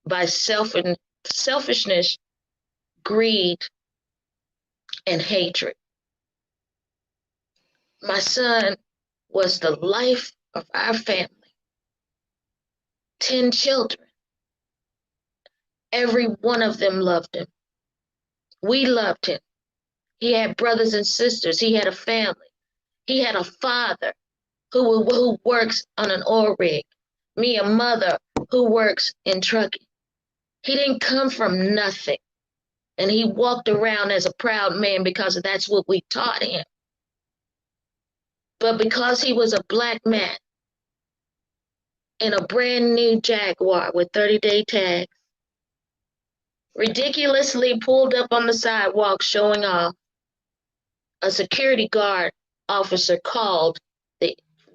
[SPEAKER 20] by selfishness, greed, and hatred. My son was the life of our family. 10 children. Every one of them loved him. We loved him. He had brothers and sisters. He had a family. He had a father who works on an oil rig. Me, a mother who works in trucking. He didn't come from nothing. And he walked around as a proud man because that's what we taught him. But because he was a Black man in a brand new Jaguar with 30-day tags, ridiculously pulled up on the sidewalk showing off, a security guard officer called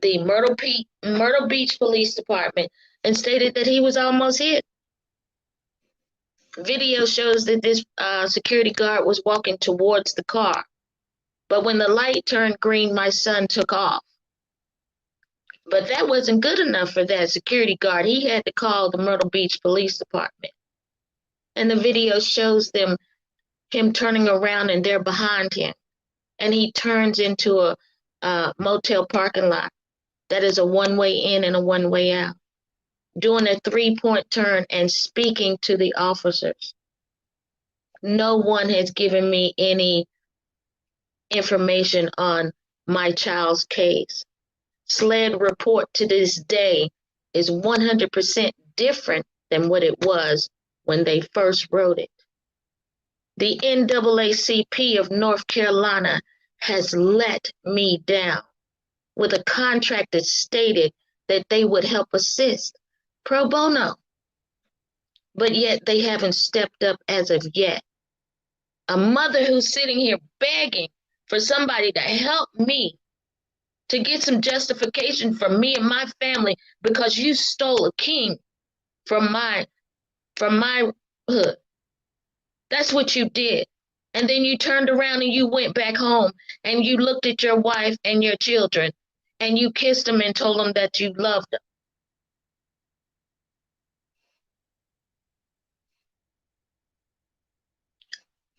[SPEAKER 20] the Myrtle Beach Police Department and stated that he was almost hit. Video shows that this security guard was walking towards the car. But when the light turned green, my son took off. But that wasn't good enough for that security guard. He had to call the Myrtle Beach Police Department. And the video shows him turning around and they're behind him. And he turns into a motel parking lot that is a one-way in and a one-way out, doing a 3-point turn and speaking to the officers. No one has given me any information on my child's case. SLED report to this day is 100% different than what it was when they first wrote it. The NAACP of North Carolina has let me down with a contract that stated that they would help assist pro bono, but yet they haven't stepped up as of yet. A mother who's sitting here begging for somebody to help me to get some justification for me and my family because you stole a king from my hood. That's what you did. And then you turned around and you went back home and you looked at your wife and your children and you kissed them and told them that you loved them.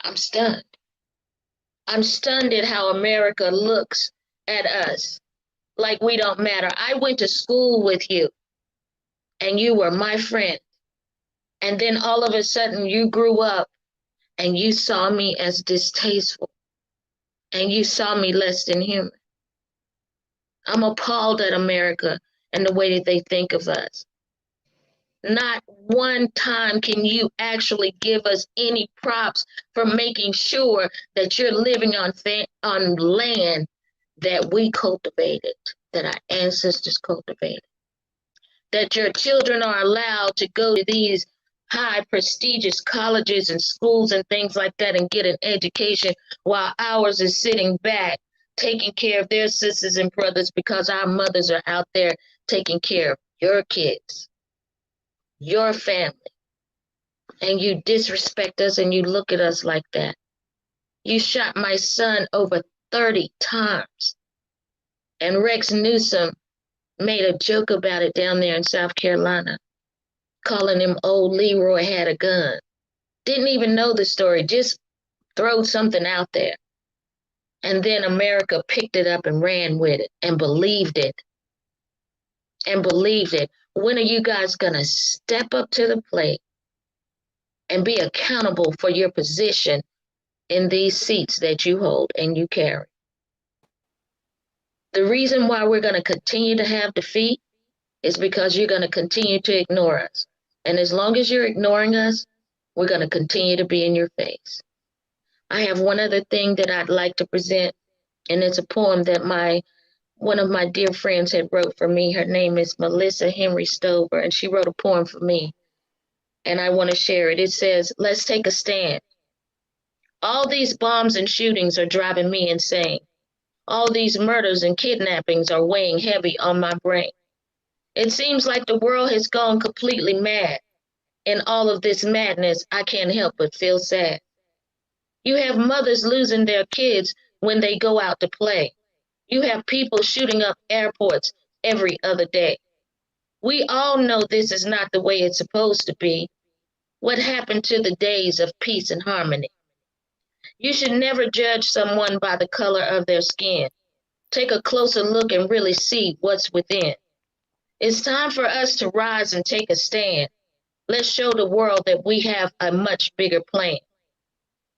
[SPEAKER 20] I'm stunned. I'm stunned at how America looks at us like we don't matter. I went to school with you and you were my friend. And then all of a sudden you grew up and you saw me as distasteful and you saw me less than human. I'm appalled at America and the way that they think of us. Not one time can you actually give us any props for making sure that you're living on land that we cultivated, that our ancestors cultivated, that your children are allowed to go to these high prestigious colleges and schools and things like that and get an education while ours is sitting back taking care of their sisters and brothers because our mothers are out there taking care of your kids, your family, and you disrespect us and you look at us like that. You shot my son over 30 times. And Rex Newsom made a joke about it down there in South Carolina, calling him old Leroy had a gun. Didn't even know the story, just throw something out there. And then America picked it up and ran with it and believed it. And believed it. When are you guys gonna step up to the plate and be accountable for your position in these seats that you hold and you carry? The reason why we're gonna continue to have defeat is because you're gonna continue to ignore us. And as long as you're ignoring us, we're gonna continue to be in your face. I have one other thing that I'd like to present, and it's a poem that one of my dear friends had wrote for me. Her name is Melissa Henry Stover, and she wrote a poem for me, and I want to share it. It says, "Let's take a stand. All these bombs and shootings are driving me insane. All these murders and kidnappings are weighing heavy on my brain. It seems like the world has gone completely mad. In all of this madness, I can't help but feel sad. You have mothers losing their kids when they go out to play. You have people shooting up airports every other day. We all know this is not the way it's supposed to be. What happened to the days of peace and harmony? You should never judge someone by the color of their skin. Take a closer look and really see what's within. It's time for us to rise and take a stand. Let's show the world that we have a much bigger plan.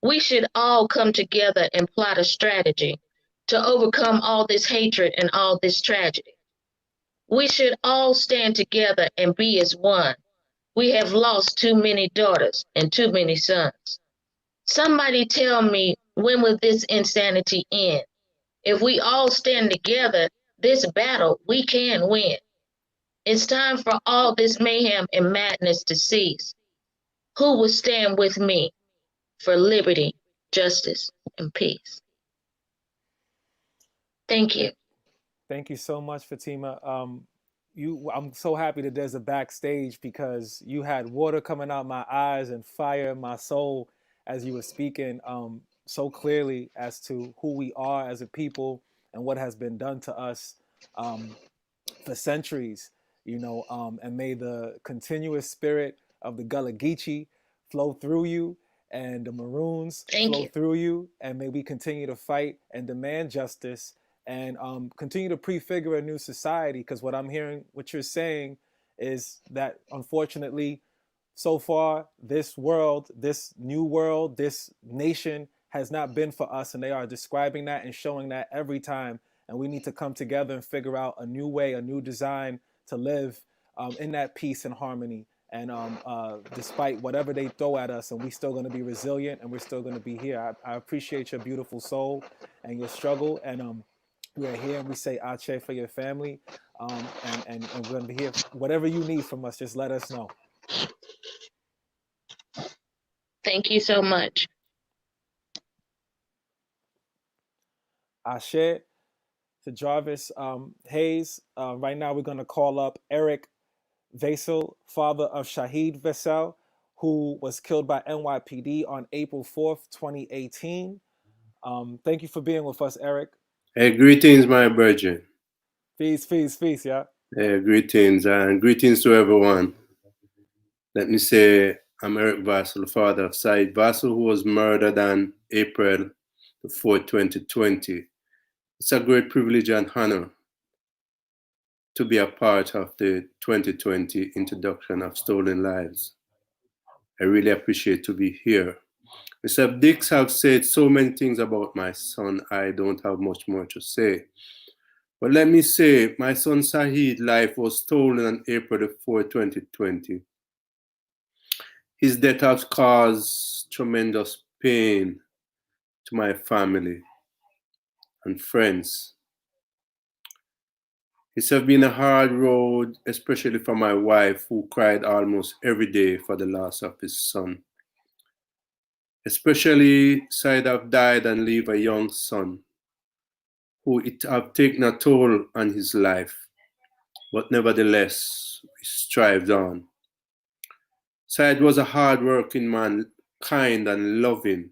[SPEAKER 20] We should all come together and plot a strategy to overcome all this hatred and all this tragedy. We should all stand together and be as one. We have lost too many daughters and too many sons. Somebody tell me, when will this insanity end? If we all stand together, this battle we can win. It's time for all this mayhem and madness to cease. Who will stand with me for liberty, justice, and peace?" Thank you.
[SPEAKER 1] Thank you so much, Fatima. I'm so happy that there's a backstage because you had water coming out my eyes and fire in my soul as you were speaking so clearly as to who we are as a people and what has been done to us um, for centuries, and may the continuous spirit of the Gullah Geechee flow through you and the Maroons
[SPEAKER 20] Thank
[SPEAKER 1] flow
[SPEAKER 20] you.
[SPEAKER 1] through you, and may we continue to fight and demand justice and continue to prefigure a new society. Because what I'm hearing, what you're saying, is that unfortunately, so far, this world, this new world, this nation has not been for us, and they are describing that and showing that every time. And we need to come together and figure out a new way, a new design to live in that peace and harmony And despite whatever they throw at us, and we're still going to be resilient, and we're still going to be here. I appreciate your beautiful soul and your struggle. And we are here, and we say Ache for your family. And we're going to be here. Whatever you need from us, just let us know.
[SPEAKER 20] Thank you so much.
[SPEAKER 1] Ashe to Jarvis Hayes. Right now, we're going to call up Eric Vasel, father of Shahid Vasel, who was killed by NYPD on April 4th, 2018. Thank you for being with us, Eric.
[SPEAKER 21] Hey, greetings, my brethren.
[SPEAKER 1] Peace, peace, peace, yeah.
[SPEAKER 21] Hey, greetings, and greetings to everyone. Let me say, I'm Eric Vassell, father of Said Vassell, who was murdered on April the 4th, 2020. It's a great privilege and honor to be a part of the 2020 introduction of Stolen Lives. I really appreciate to be here. Mr. Dix have said so many things about my son. I don't have much more to say. But let me say, my son Sahid's life was stolen on April the 4th, 2020. His death has caused tremendous pain to my family and friends. It's have been a hard road, especially for my wife, who cried almost every day for the loss of his son. Especially Said have died and leave a young son, who it have taken a toll on his life. But nevertheless, he strived on. Said was a hard-working man, kind and loving.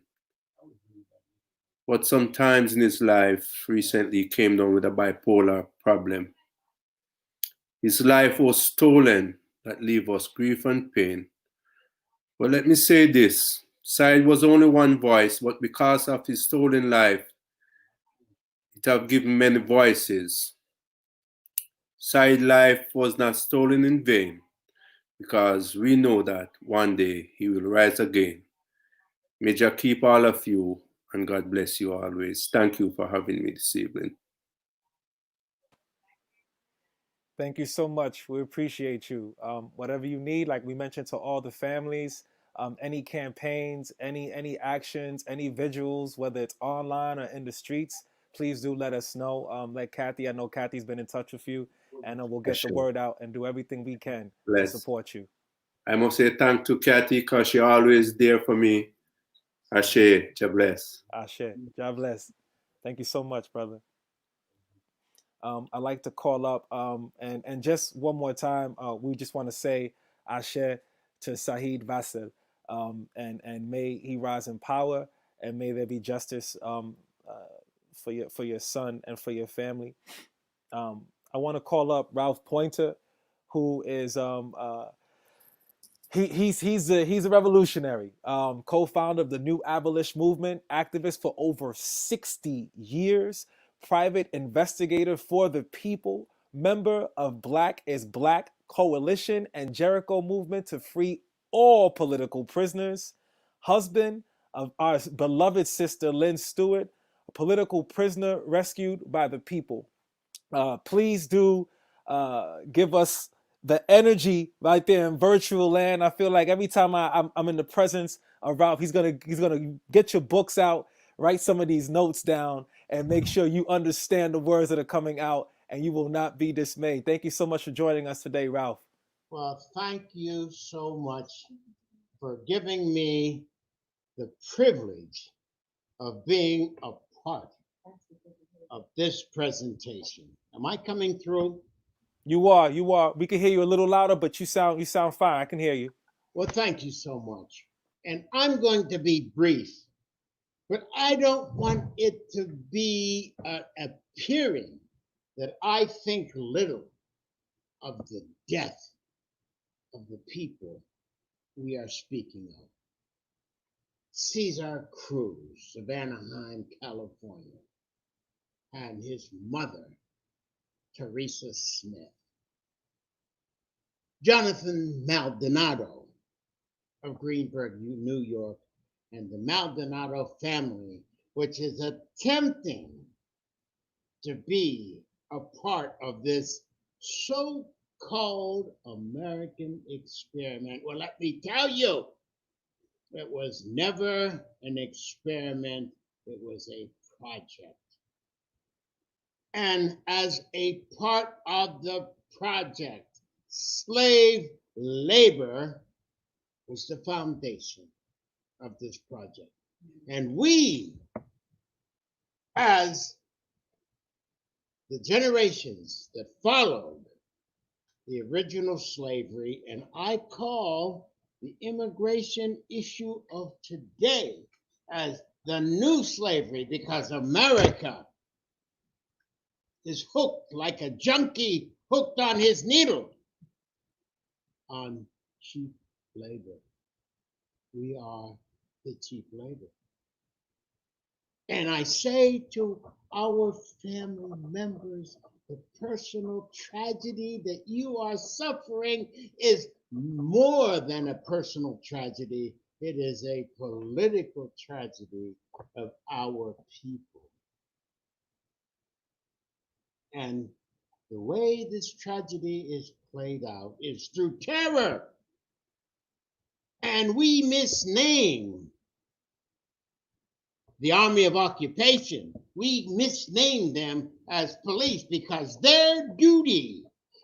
[SPEAKER 21] But sometimes in his life, recently he came down with a bipolar problem. His life was stolen, that leave us grief and pain. But let me say this, Said was only one voice, but because of his stolen life, it have given many voices. Said's life was not stolen in vain, because we know that one day he will rise again. May Jah keep all of you, and God bless you always. Thank you for having me this evening.
[SPEAKER 1] Thank you so much. We appreciate you. Whatever you need, like we mentioned to all the families, any campaigns, any actions, any vigils, whether it's online or in the streets, please do let us know. Let Kathy, I know Kathy's been in touch with you, and we'll get the word out and do everything we can to support you.
[SPEAKER 21] I must say thank to Kathy because she always there for me. Ashe, God bless.
[SPEAKER 1] Ashe, God bless. Thank you so much, brother. I'd like to call up and just one more time, we just want to say Ashe to Sahid Vassel, and may he rise in power, and may there be justice for your son and for your family. I want to call up Ralph Pointer, who is he's a revolutionary, co-founder of the New Abolition Movement, activist for over 60 years, private investigator for the people, member of Black is Black Coalition and Jericho Movement to free all political prisoners, husband of our beloved sister Lynn Stewart, a political prisoner rescued by the people. Please do give us the energy right there in virtual land. I feel like every time I'm in the presence of Ralph, he's gonna get your books out, write some of these notes down, and make sure you understand the words that are coming out, and you will not be dismayed. Thank you so much for joining us today, Ralph.
[SPEAKER 22] Well, thank you so much for giving me the privilege of being a part of this presentation. Am I coming through?
[SPEAKER 1] You are. We can hear you a little louder, but you sound fine. I can hear you.
[SPEAKER 22] Well, thank you so much. And I'm going to be brief, but I don't want it to be appearing that I think little of the death of the people we are speaking of. Cesar Cruz of Anaheim, California, and his mother, Teresa Smith. Jonathan Maldonado of Greenburgh, New York, and the Maldonado family, which is attempting to be a part of this so called American experiment. Well, let me tell you, it was never an experiment, it was a project. And as a part of the project, slave labor was the foundation of this project. And we, as the generations that followed the original slavery, and I call the immigration issue of today as the new slavery, because America is hooked like a junkie hooked on his needle on cheap labor. We are the cheap labor. And I say to our family members, the personal tragedy that you are suffering is more than a personal tragedy. It is a political tragedy of our people. And the way this tragedy is played out is through terror. And we misname the Army of Occupation. We misnamed them as police because their duty,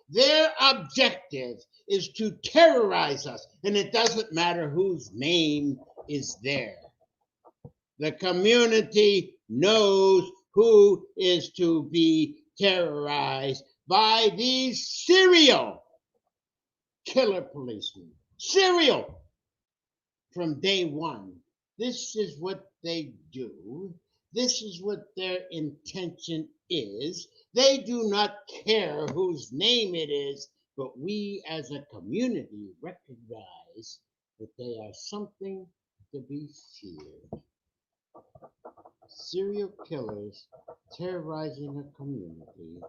[SPEAKER 22] their objective is to terrorize us. And it doesn't matter whose name is there. The community knows who is to be terrorized by these serial killer policemen. Serial from day one. This is what they do. This is what their intention is. They do not care whose name it is, but we as a community recognize that they are something to be feared. Serial killers terrorizing a community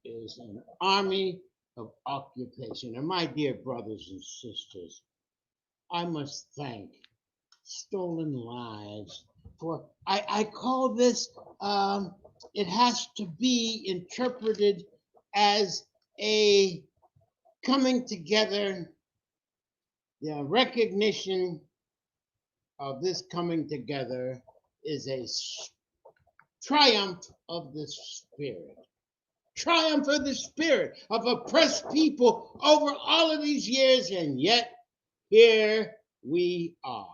[SPEAKER 22] is an army of occupation. And my dear brothers and sisters, I must thank Stolen Lives for, I call this, it has to be interpreted as a coming together, the recognition of this coming together is a triumph of the spirit. Triumph of the spirit of oppressed people over all of these years, and yet here we are.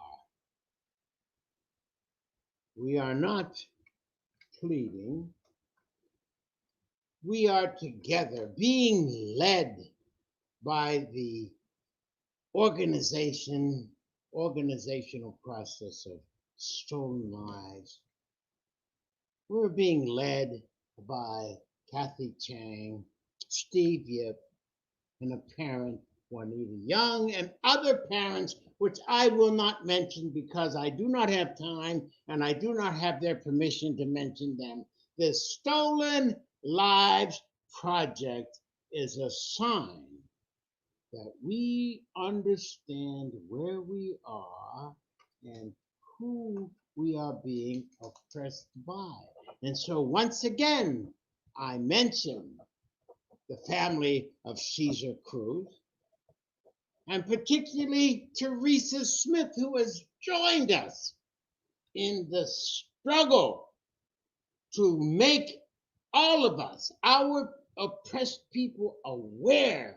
[SPEAKER 22] We are not pleading. We are together, being led by the organizational process of Stolen Lives. We're being led by Kathy Chang, Steve Yip, and a parent, Juanita Young, and other parents, which I will not mention because I do not have time and I do not have their permission to mention them. The Stolen Lives Project is a sign that we understand where we are and who we are being oppressed by. And so once again, I mention the family of Caesar Cruz, and particularly Teresa Smith, who has joined us in the struggle to make all of us, our oppressed people, aware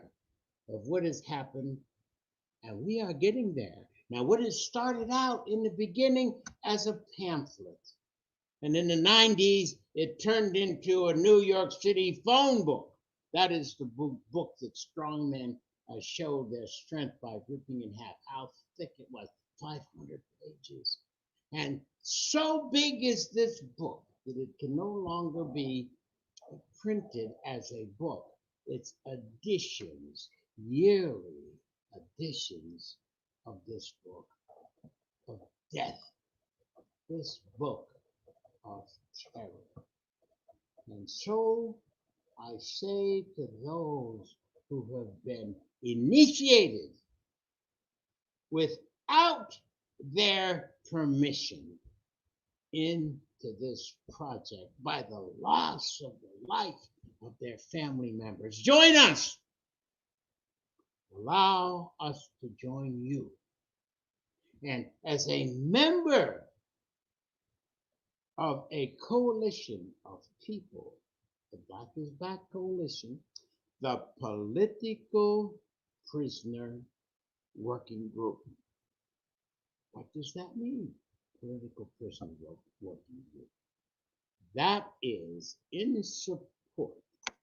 [SPEAKER 22] of what has happened, and we are getting there. Now, what has started out in the beginning as a pamphlet, and in the 90s, it turned into a New York City phone book. That is the book that strongmen showed their strength by ripping in half. How thick it was, 500 pages. And so big is this book that it can no longer be printed as a book. It's editions, yearly editions of this book of death, this book of terror. And so I say to those who have been initiated without their permission into this project by the loss of the life of their family members, join us. allow us to join you. And as a member of a coalition of people, the Black is Back Coalition, the Political Prisoner Working Group. What does that mean? Political Prisoner Working Group. That is in support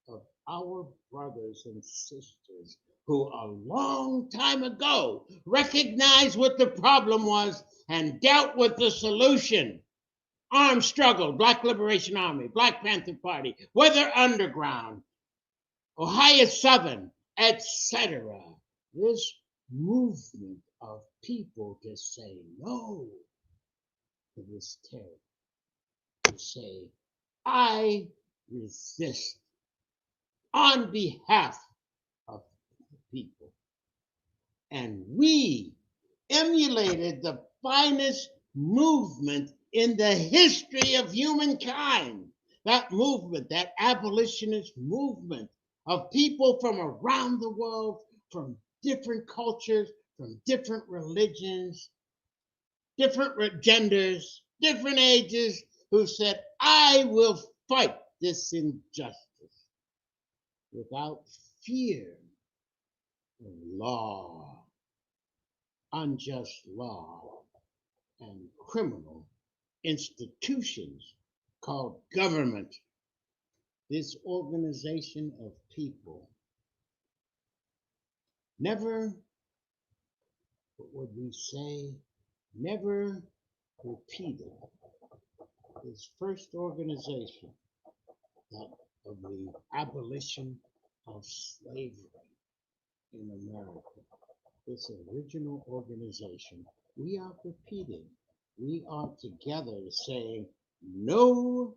[SPEAKER 22] of our brothers and sisters who a long time ago recognized what the problem was and dealt with the solution. Armed struggle, Black Liberation Army, Black Panther Party, Weather Underground, Ohio Southern, etc. This movement of people to say no to this terror, to say, I resist on behalf of the people. And we emulated the finest movement in the history of humankind. That movement, that abolitionist movement of people from around the world, from different cultures, from different religions, different genders, different ages, who said, I will fight this injustice without fear of law, unjust law, and criminal institutions called government. This organization of people never, what would we say, never repeated this first organization of the abolition of slavery in America. This original organization, we are repeating. We are together saying no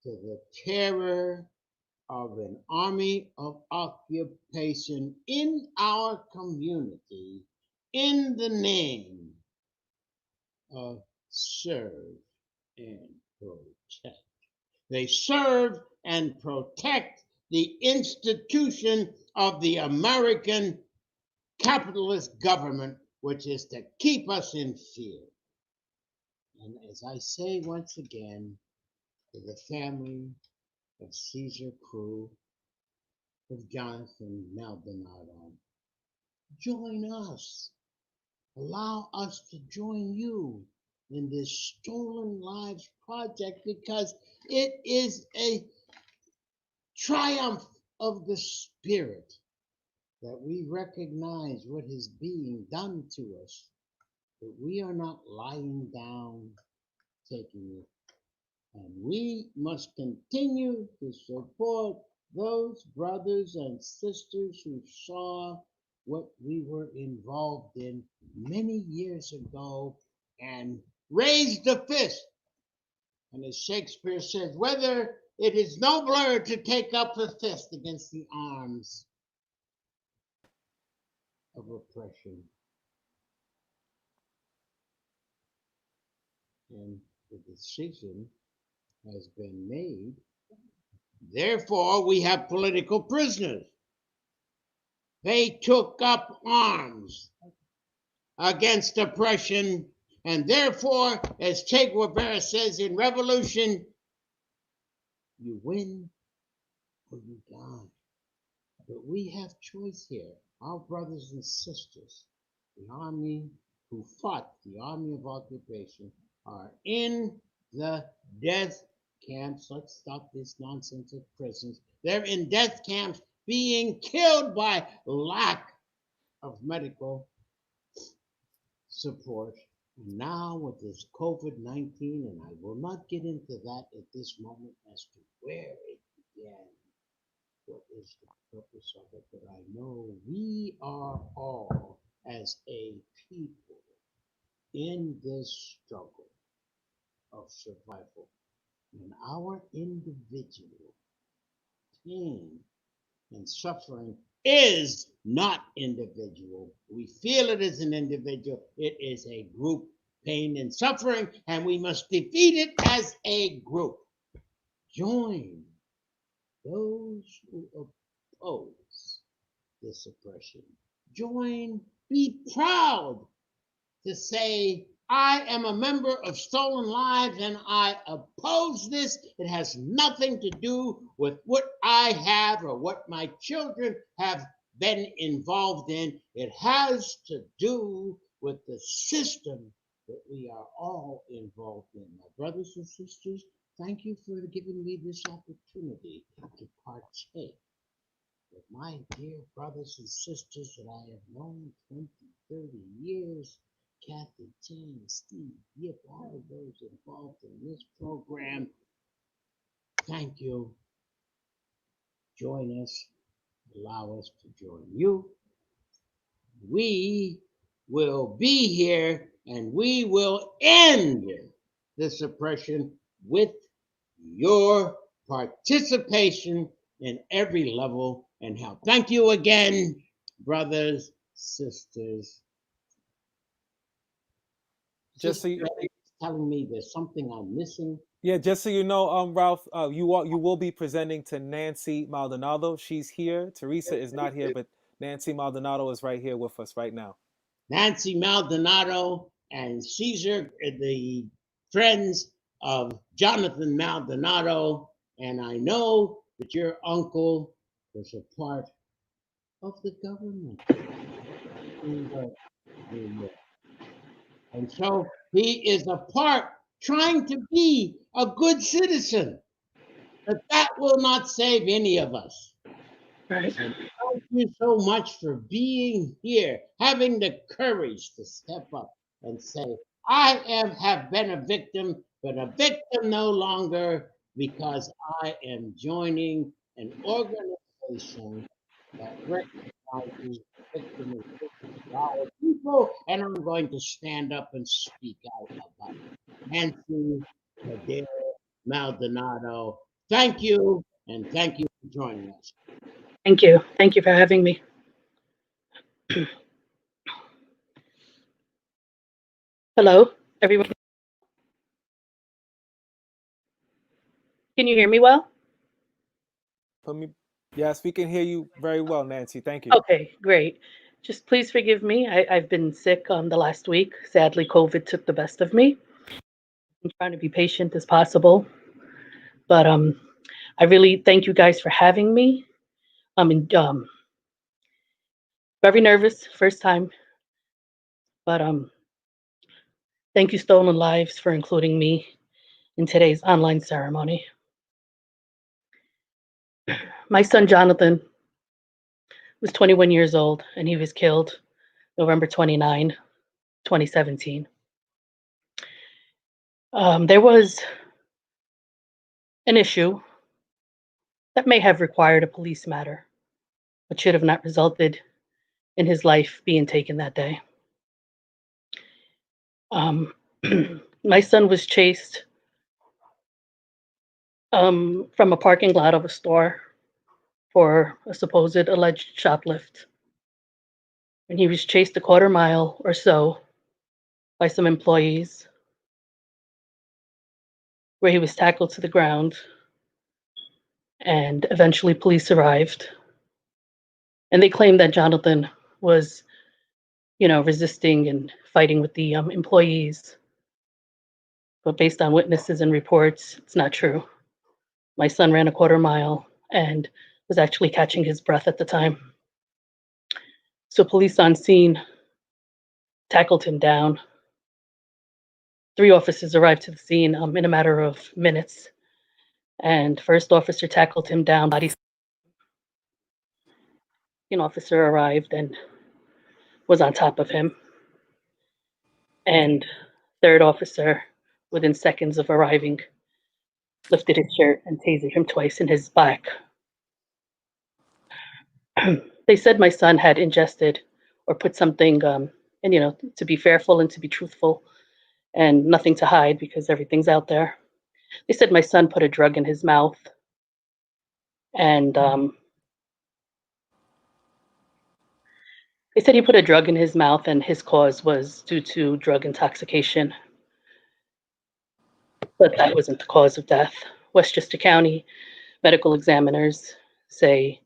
[SPEAKER 22] to the terror of an army of occupation in our community in the name of serve and protect. They serve and protect the institution of the American capitalist government, which is to keep us in fear. And as I say once again, to the family of Caesar Crew, of Jonathan Maldonado, join us. Allow us to join you in this Stolen Lives project, because it is a triumph of the spirit that we recognize what is being done to us, but we are not lying down taking it. And we must continue to support those brothers and sisters who saw what we were involved in many years ago and raised a fist. And as Shakespeare says, whether it is nobler to take up a fist against the arms of oppression. And the decision has been made. Therefore, we have political prisoners. They took up arms against oppression, and therefore, as Che Guevara says in Revolution, you win or you die. But we have choice here. Our brothers and sisters, the army who fought the army of occupation, are in the death camps. Let's stop this nonsense of prisons. They're in death camps being killed by lack of medical support. And now with this COVID-19, and I will not get into that at this moment as to where it began, what is the purpose of it, but I know we are all, as a people, in this struggle of survival. And our individual pain and suffering is not individual. We feel it as an individual. It is a group pain and suffering, and we must defeat it as a group. Join those who oppose this oppression. join, be proud to say, I am a member of Stolen Lives and I oppose this. It has nothing to do with what I have or what my children have been involved in. It has to do with the system that we are all involved in. My brothers and sisters, thank you for giving me this opportunity to partake with my dear brothers and sisters that I have known 20, 30 years. Kathy, Jane, Steve, Yip, all of those involved in this program. Thank you. Join us. Allow us to join you. We will be here and we will end the suppression with your participation in every level and help. Thank you again, brothers, sisters.
[SPEAKER 1] Just so you,
[SPEAKER 22] telling me there's something I'm missing.
[SPEAKER 1] yeah, just so you know, Ralph, you will be presenting to Nancy Maldonado. She's here. Teresa is not here, but Nancy Maldonado is right here with us right now.
[SPEAKER 22] Nancy Maldonado and Caesar, the friends of Jonathan Maldonado, and I know that your uncle was a part of the government. And so he is a part trying to be a good citizen. But that will not save any of us.
[SPEAKER 17] Right.
[SPEAKER 22] And thank you so much for being here, having the courage to step up and say, have been a victim, but a victim no longer, because I am joining an organization that recognizes victimization of our people, and I'm going to stand up and speak out about it. Nancy Adair Maldonado, thank you, and thank you for joining us.
[SPEAKER 17] Thank you. Thank you for having me. Hello, everyone. Can you hear me well?
[SPEAKER 1] Yes, we can hear you very well, Nancy. Thank you.
[SPEAKER 17] Okay, great. Just please forgive me. I've been sick the last week. Sadly, COVID took the best of me. I'm trying to be patient as possible. But I really thank you guys for having me. I'm very nervous, first time. But thank you, Stolen Lives, for including me in today's online ceremony. My son Jonathan was 21 years old and he was killed November 29, 2017. There was an issue that may have required a police matter, but should have not resulted in his life being taken that day. My son was chased from a parking lot of a store for a supposed alleged shoplift. And he was chased a quarter mile or so by some employees, where he was tackled to the ground, and eventually police arrived. And they claimed that Jonathan was, resisting and fighting with the employees. But based on witnesses and reports, it's not true. My son ran a quarter mile and was actually catching his breath at the time. So police on scene tackled him down. 3 officers arrived to the scene in a matter of minutes. And first officer tackled him down. An officer arrived and was on top of him. And third officer, within seconds of arriving, lifted his shirt and tasered him twice in his back. They said my son had ingested or put something, and to be fearful and to be truthful and nothing to hide because everything's out there. They said my son put a drug in his mouth, and they said he put a drug in his mouth and his cause was due to drug intoxication. But that wasn't the cause of death. Westchester County medical examiners say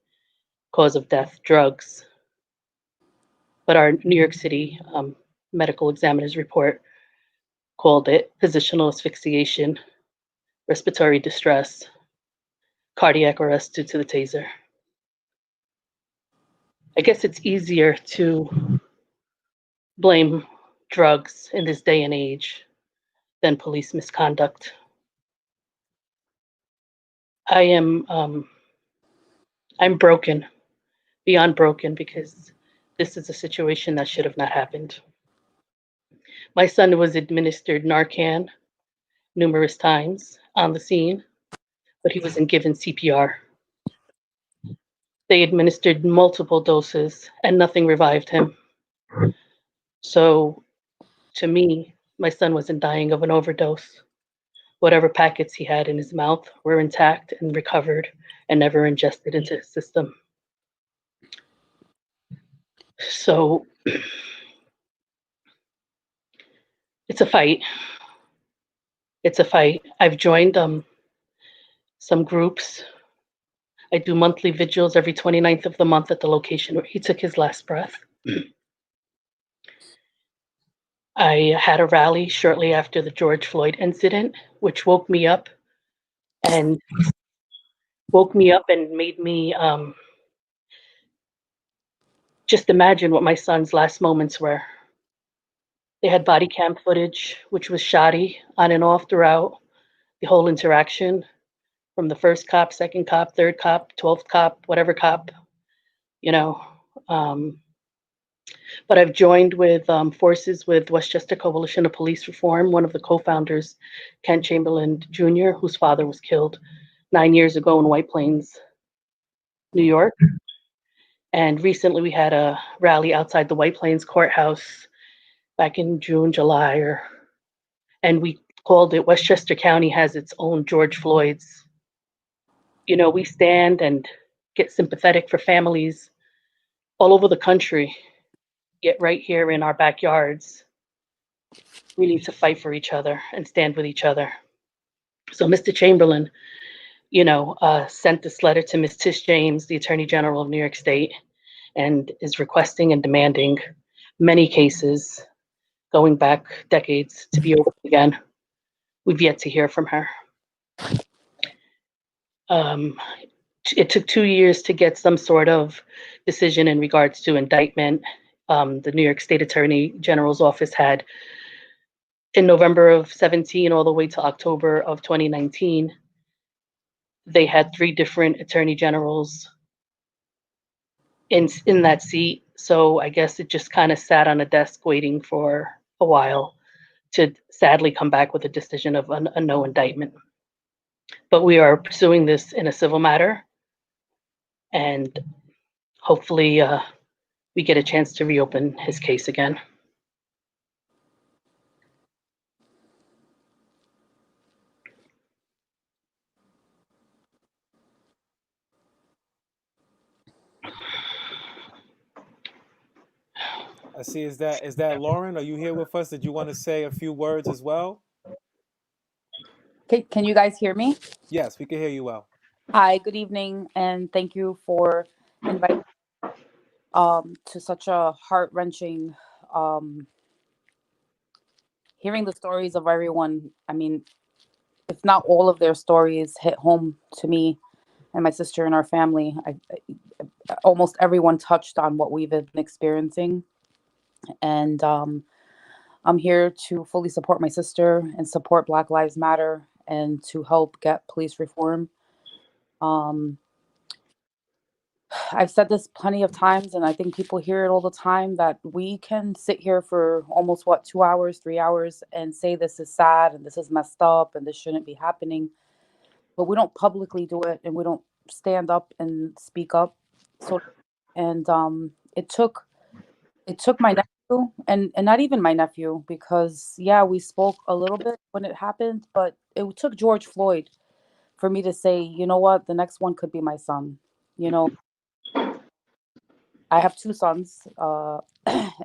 [SPEAKER 17] cause of death, drugs. but our New York City medical examiner's report called it positional asphyxiation, respiratory distress, cardiac arrest due to the taser. I guess it's easier to blame drugs in this day and age than police misconduct. I'm broken, beyond broken, because this is a situation that should have not happened. My son was administered Narcan numerous times on the scene, but he wasn't given CPR. They administered multiple doses and nothing revived him. So to me, my son wasn't dying of an overdose. Whatever packets he had in his mouth were intact and recovered and never ingested into his system. So it's a fight. It's a fight. I've joined some groups. I do monthly vigils every 29th of the month at the location where he took his last breath. I had a rally shortly after the George Floyd incident, which woke me up and made me just imagine what my son's last moments were. They had body cam footage, which was shoddy on and off throughout the whole interaction, from the first cop, second cop, third cop, 12th cop, whatever cop, you know. But I've joined with forces with Westchester Coalition of Police Reform. One of the co-founders, Kent Chamberlain Jr., whose father was killed 9 years ago in White Plains, New York. And recently we had a rally outside the White Plains courthouse back in June, July, and we called it Westchester County has its own George Floyd's. You know, we stand and get sympathetic for families all over the country, yet right here in our backyards, we need to fight for each other and stand with each other. So Mr. Chamberlain, sent this letter to Ms. Tish James, the Attorney General of New York State, and is requesting and demanding many cases going back decades to be open again. We've yet to hear from her. It took 2 years to get some sort of decision in regards to indictment. The New York State Attorney General's office had, in November of 17 all the way to October of 2019, they had 3 different attorney generals in that seat. So I guess it just kind of sat on a desk waiting for a while to sadly come back with a decision of a no indictment. But we are pursuing this in a civil matter, and hopefully we get a chance to reopen his case again.
[SPEAKER 1] I see. Is that Lauren? Are you here with us? Did you want to say a few words as well?
[SPEAKER 3] Can you guys hear me?
[SPEAKER 1] Yes, we can hear you well.
[SPEAKER 3] Hi, good evening, and thank you for inviting to such a heart-wrenching hearing the stories of everyone. I mean, if not all of their stories hit home to me and my sister and our family. Almost everyone touched on what we've been experiencing, and I'm here to fully support my sister and support Black Lives Matter and to help get police reform. I've said this plenty of times, and I think people hear it all the time, that we can sit here for almost 2 hours, 3 hours and say this is sad and this is messed up and this shouldn't be happening. But we don't publicly do it, and we don't stand up and speak up. So, and it took my nephew, and not even my nephew, because yeah, we spoke a little bit when it happened, but it took George Floyd for me to say, you know what, the next one could be my son. You know, I have 2 sons,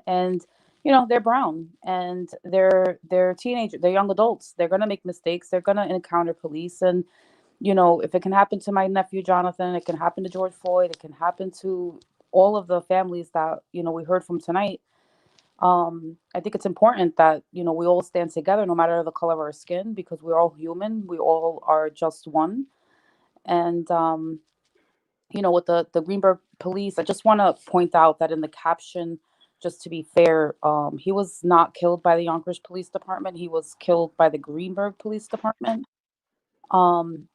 [SPEAKER 3] and they're brown, and they're teenagers, they're young adults. They're gonna make mistakes. They're gonna encounter police, and if it can happen to my nephew Jonathan, it can happen to George Floyd. It can happen to all of the families that, we heard from tonight, I think it's important that, we all stand together no matter the color of our skin, because we're all human. We all are just one. And, with the Greenberg police, I just want to point out that in the caption, just to be fair, he was not killed by the Yonkers Police Department. He was killed by the Greenberg Police Department. Um,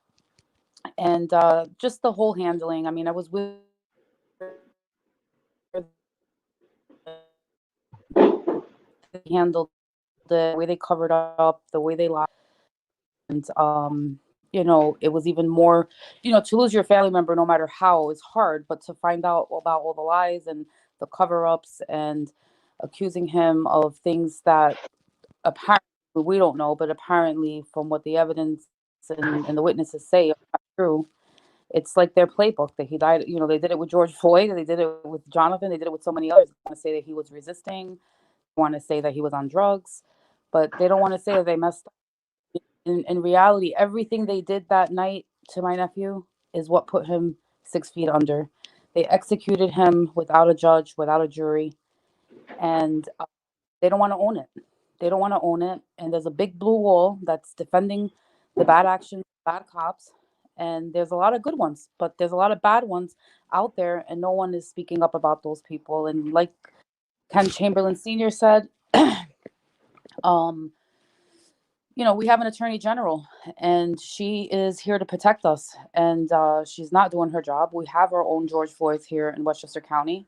[SPEAKER 3] and just the whole handling. I mean, I was with handled the way they covered up, the way they lied. And, it was even more, to lose your family member, no matter how, is hard, but to find out about all the lies and the cover ups and accusing him of things that apparently we don't know, but apparently from what the evidence and the witnesses say are not true. It's like their playbook that he died. They did it with George Floyd, they did it with Jonathan, they did it with so many others. They want to say that he was resisting, want to say that he was on drugs, but they don't want to say that they messed up. In reality, everything they did that night to my nephew is what put him 6 feet under. They executed him without a judge, without a jury, and they don't want to own it. They don't want to own it. And there's a big blue wall that's defending the bad actions, bad cops. And there's a lot of good ones, but there's a lot of bad ones out there, and no one is speaking up about those people. And like Ken Chamberlain Sr. said, um, we have an attorney general, and she is here to protect us, and she's not doing her job. We have our own George Floyds here in Westchester County,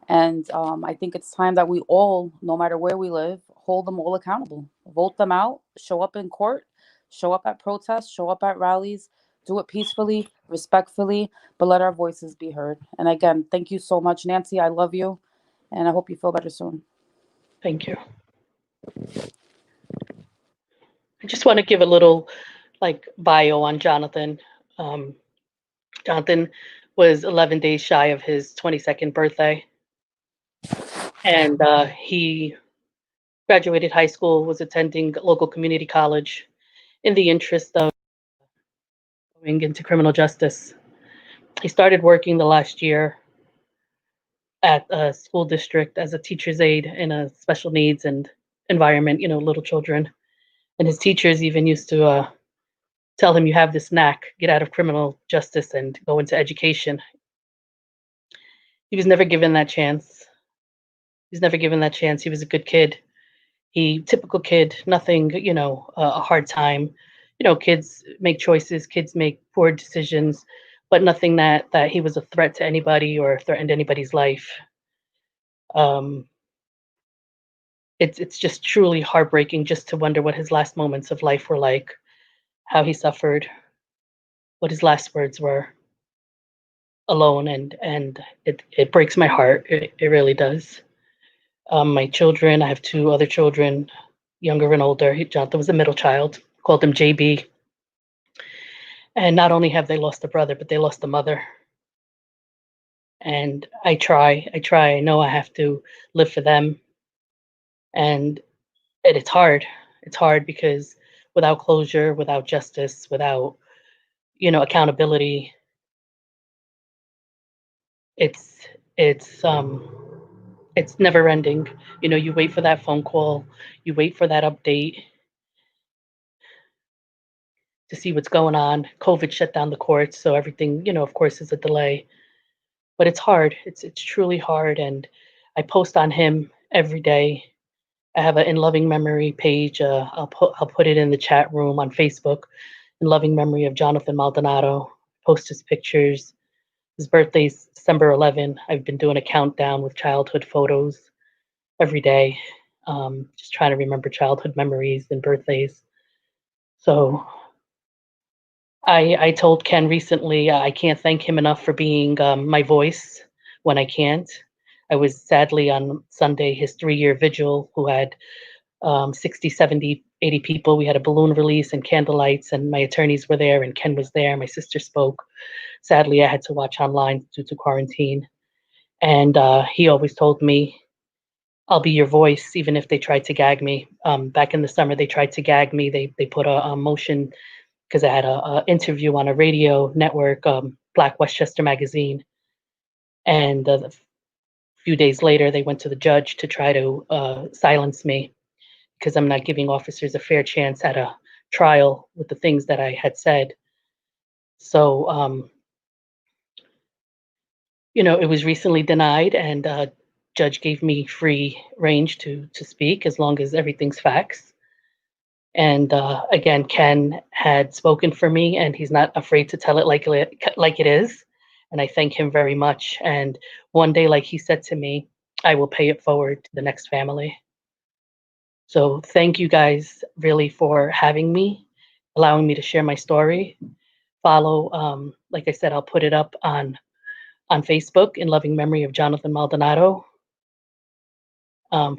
[SPEAKER 3] and I think it's time that we all, no matter where we live, hold them all accountable, vote them out, show up in court, show up at protests, show up at rallies, do it peacefully, respectfully, but let our voices be heard. And again, thank you so much, Nancy. I love you, and I hope you feel better soon.
[SPEAKER 17] Thank you. I just want to give a little bio on Jonathan. Jonathan was 11 days shy of his 22nd birthday. And he graduated high school, was attending local community college in the interest of going into criminal justice. He started working the last year at a school district as a teacher's aide in a special needs and environment, little children. And his teachers even used to tell him, you have this knack, get out of criminal justice and go into education. He was never given that chance. He was never given that chance. He was a good kid. Typical kid, nothing, a hard time. Kids make choices, kids make poor decisions, but nothing that he was a threat to anybody or threatened anybody's life. It's just truly heartbreaking just to wonder what his last moments of life were like, how he suffered, what his last words were. Alone, and it breaks my heart. It really does. My children, I have two other children, younger and older. Jonathan was the middle child, called him JB. And not only have they lost a brother, but they lost a mother. And I try. I know I have to live for them. And it's hard. It's hard because without closure, without justice, without, accountability, it's never ending. You wait for that phone call, you wait for that update to see what's going on. COVID shut down the courts, so everything, of course, is a delay. But it's hard. It's truly hard, and I post on him every day. I have an in loving memory page. I'll put it in the chat room on Facebook. In loving memory of Jonathan Maldonado. Post his pictures. His birthday's December 11. I've been doing a countdown with childhood photos every day, just trying to remember childhood memories and birthdays. So I told Ken recently I can't thank him enough for being my voice when I can't. I was sadly on Sunday, his 3-year vigil, who had 60, 70, 80 people. We had a balloon release and candlelights, and my attorneys were there, and Ken was there. My sister spoke. Sadly, I had to watch online due to quarantine. And he always told me, I'll be your voice, even if they tried to gag me. Back in the summer, they tried to gag me. They put a motion because I had a interview on a radio network, Black Westchester Magazine. And a few days later, they went to the judge to try to silence me because I'm not giving officers a fair chance at a trial with the things that I had said. So, it was recently denied, and judge gave me free range to speak as long as everything's facts. And again, Ken had spoken for me, and he's not afraid to tell it like it is. And I thank him very much. And one day, like he said to me, I will pay it forward to the next family. So thank you guys really for having me, allowing me to share my story. Follow, like I said, I'll put it up on Facebook in loving memory of Jonathan Maldonado.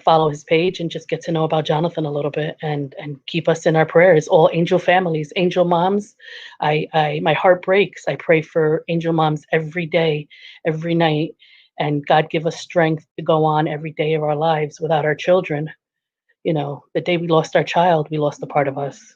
[SPEAKER 17] Follow his page and just get to know about Jonathan a little bit, and keep us in our prayers. All angel families, angel moms. My heart breaks. I pray for angel moms every day, every night, and God give us strength to go on every day of our lives without our children. The day we lost our child, we lost a part of us.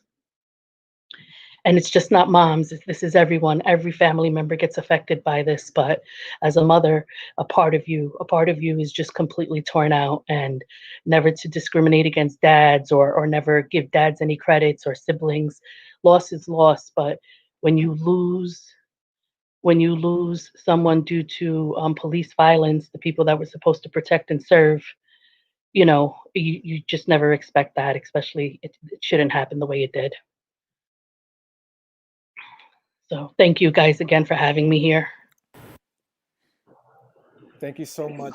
[SPEAKER 17] And it's just not moms. This is everyone. Every family member gets affected by this. But as a mother, a part of you is just completely torn out. And never to discriminate against dads, or never give dads any credits or siblings. Loss is loss. But when you lose someone due to police violence, the people that were supposed to protect and serve, you just never expect that. Especially, it shouldn't happen the way it did. So thank you guys again for having me here.
[SPEAKER 1] Thank you so much.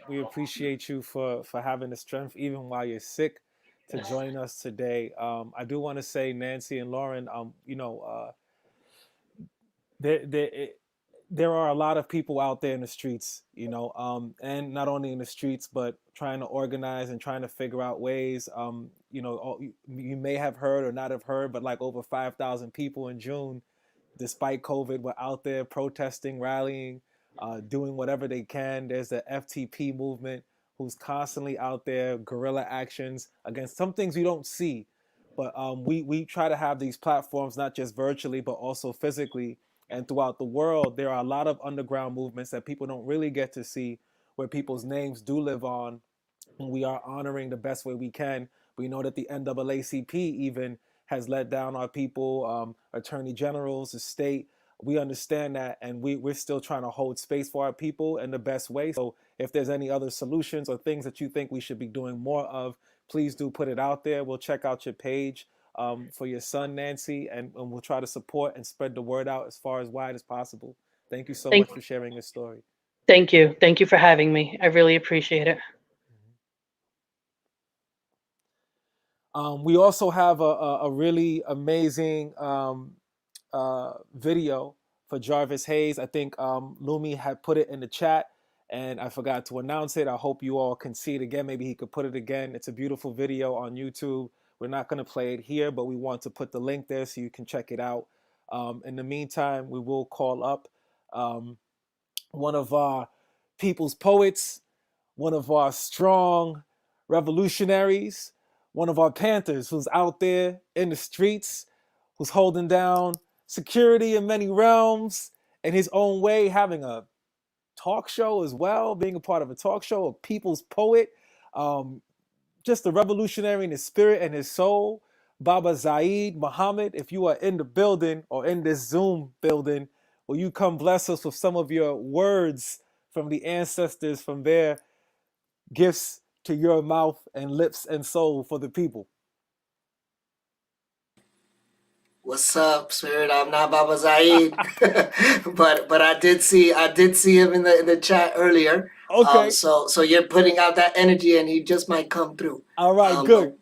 [SPEAKER 1] We appreciate you for having the strength, even while you're sick, to join us today. I do want to say, Nancy and Lauren, there are a lot of people out there in the streets, and not only in the streets, but trying to organize and trying to figure out ways. You may have heard or not have heard, but like over 5,000 people in June, despite COVID, were out there protesting, rallying, doing whatever they can. There's the FTP movement, who's constantly out there, guerrilla actions against some things you don't see. But we try to have these platforms, not just virtually, but also physically. And throughout the world, there are a lot of underground movements that people don't really get to see, where people's names do live on. And we are honoring the best way we can. We know that the NAACP even has let down our people, attorney generals, the state. We understand that, and we're still trying to hold space for our people in the best way. So if there's any other solutions or things that you think we should be doing more of, please do put it out there. We'll check out your page for your son, Nancy, and we'll try to support and spread the word out as far as wide as possible. Thank you so much for sharing your story.
[SPEAKER 17] Thank you. Thank you for having me. I really appreciate it.
[SPEAKER 1] We also have a really amazing video for Jarvis Hayes. I think Lumi had put it in the chat, and I forgot to announce it. I hope you all can see it again. Maybe he could put it again. It's a beautiful video on YouTube. We're not going to play it here, but we want to put the link there so you can check it out. In the meantime, we will call up one of our people's poets, one of our strong revolutionaries, one of our Panthers who's out there in the streets, who's holding down security in many realms in his own way, having a talk show as well, being a part of a talk show, a people's poet, just a revolutionary in his spirit and his soul. Baba Zaid Muhammad, if you are in the building or in this Zoom building, will you come bless us with some of your words from the ancestors, from their gifts to your mouth and lips and soul for the people?
[SPEAKER 9] What's up, Spirit? I'm not Baba Zaid, but I did see him in the chat earlier.
[SPEAKER 1] Okay.
[SPEAKER 9] So you're putting out that energy, and he just might come through.
[SPEAKER 1] All right, good.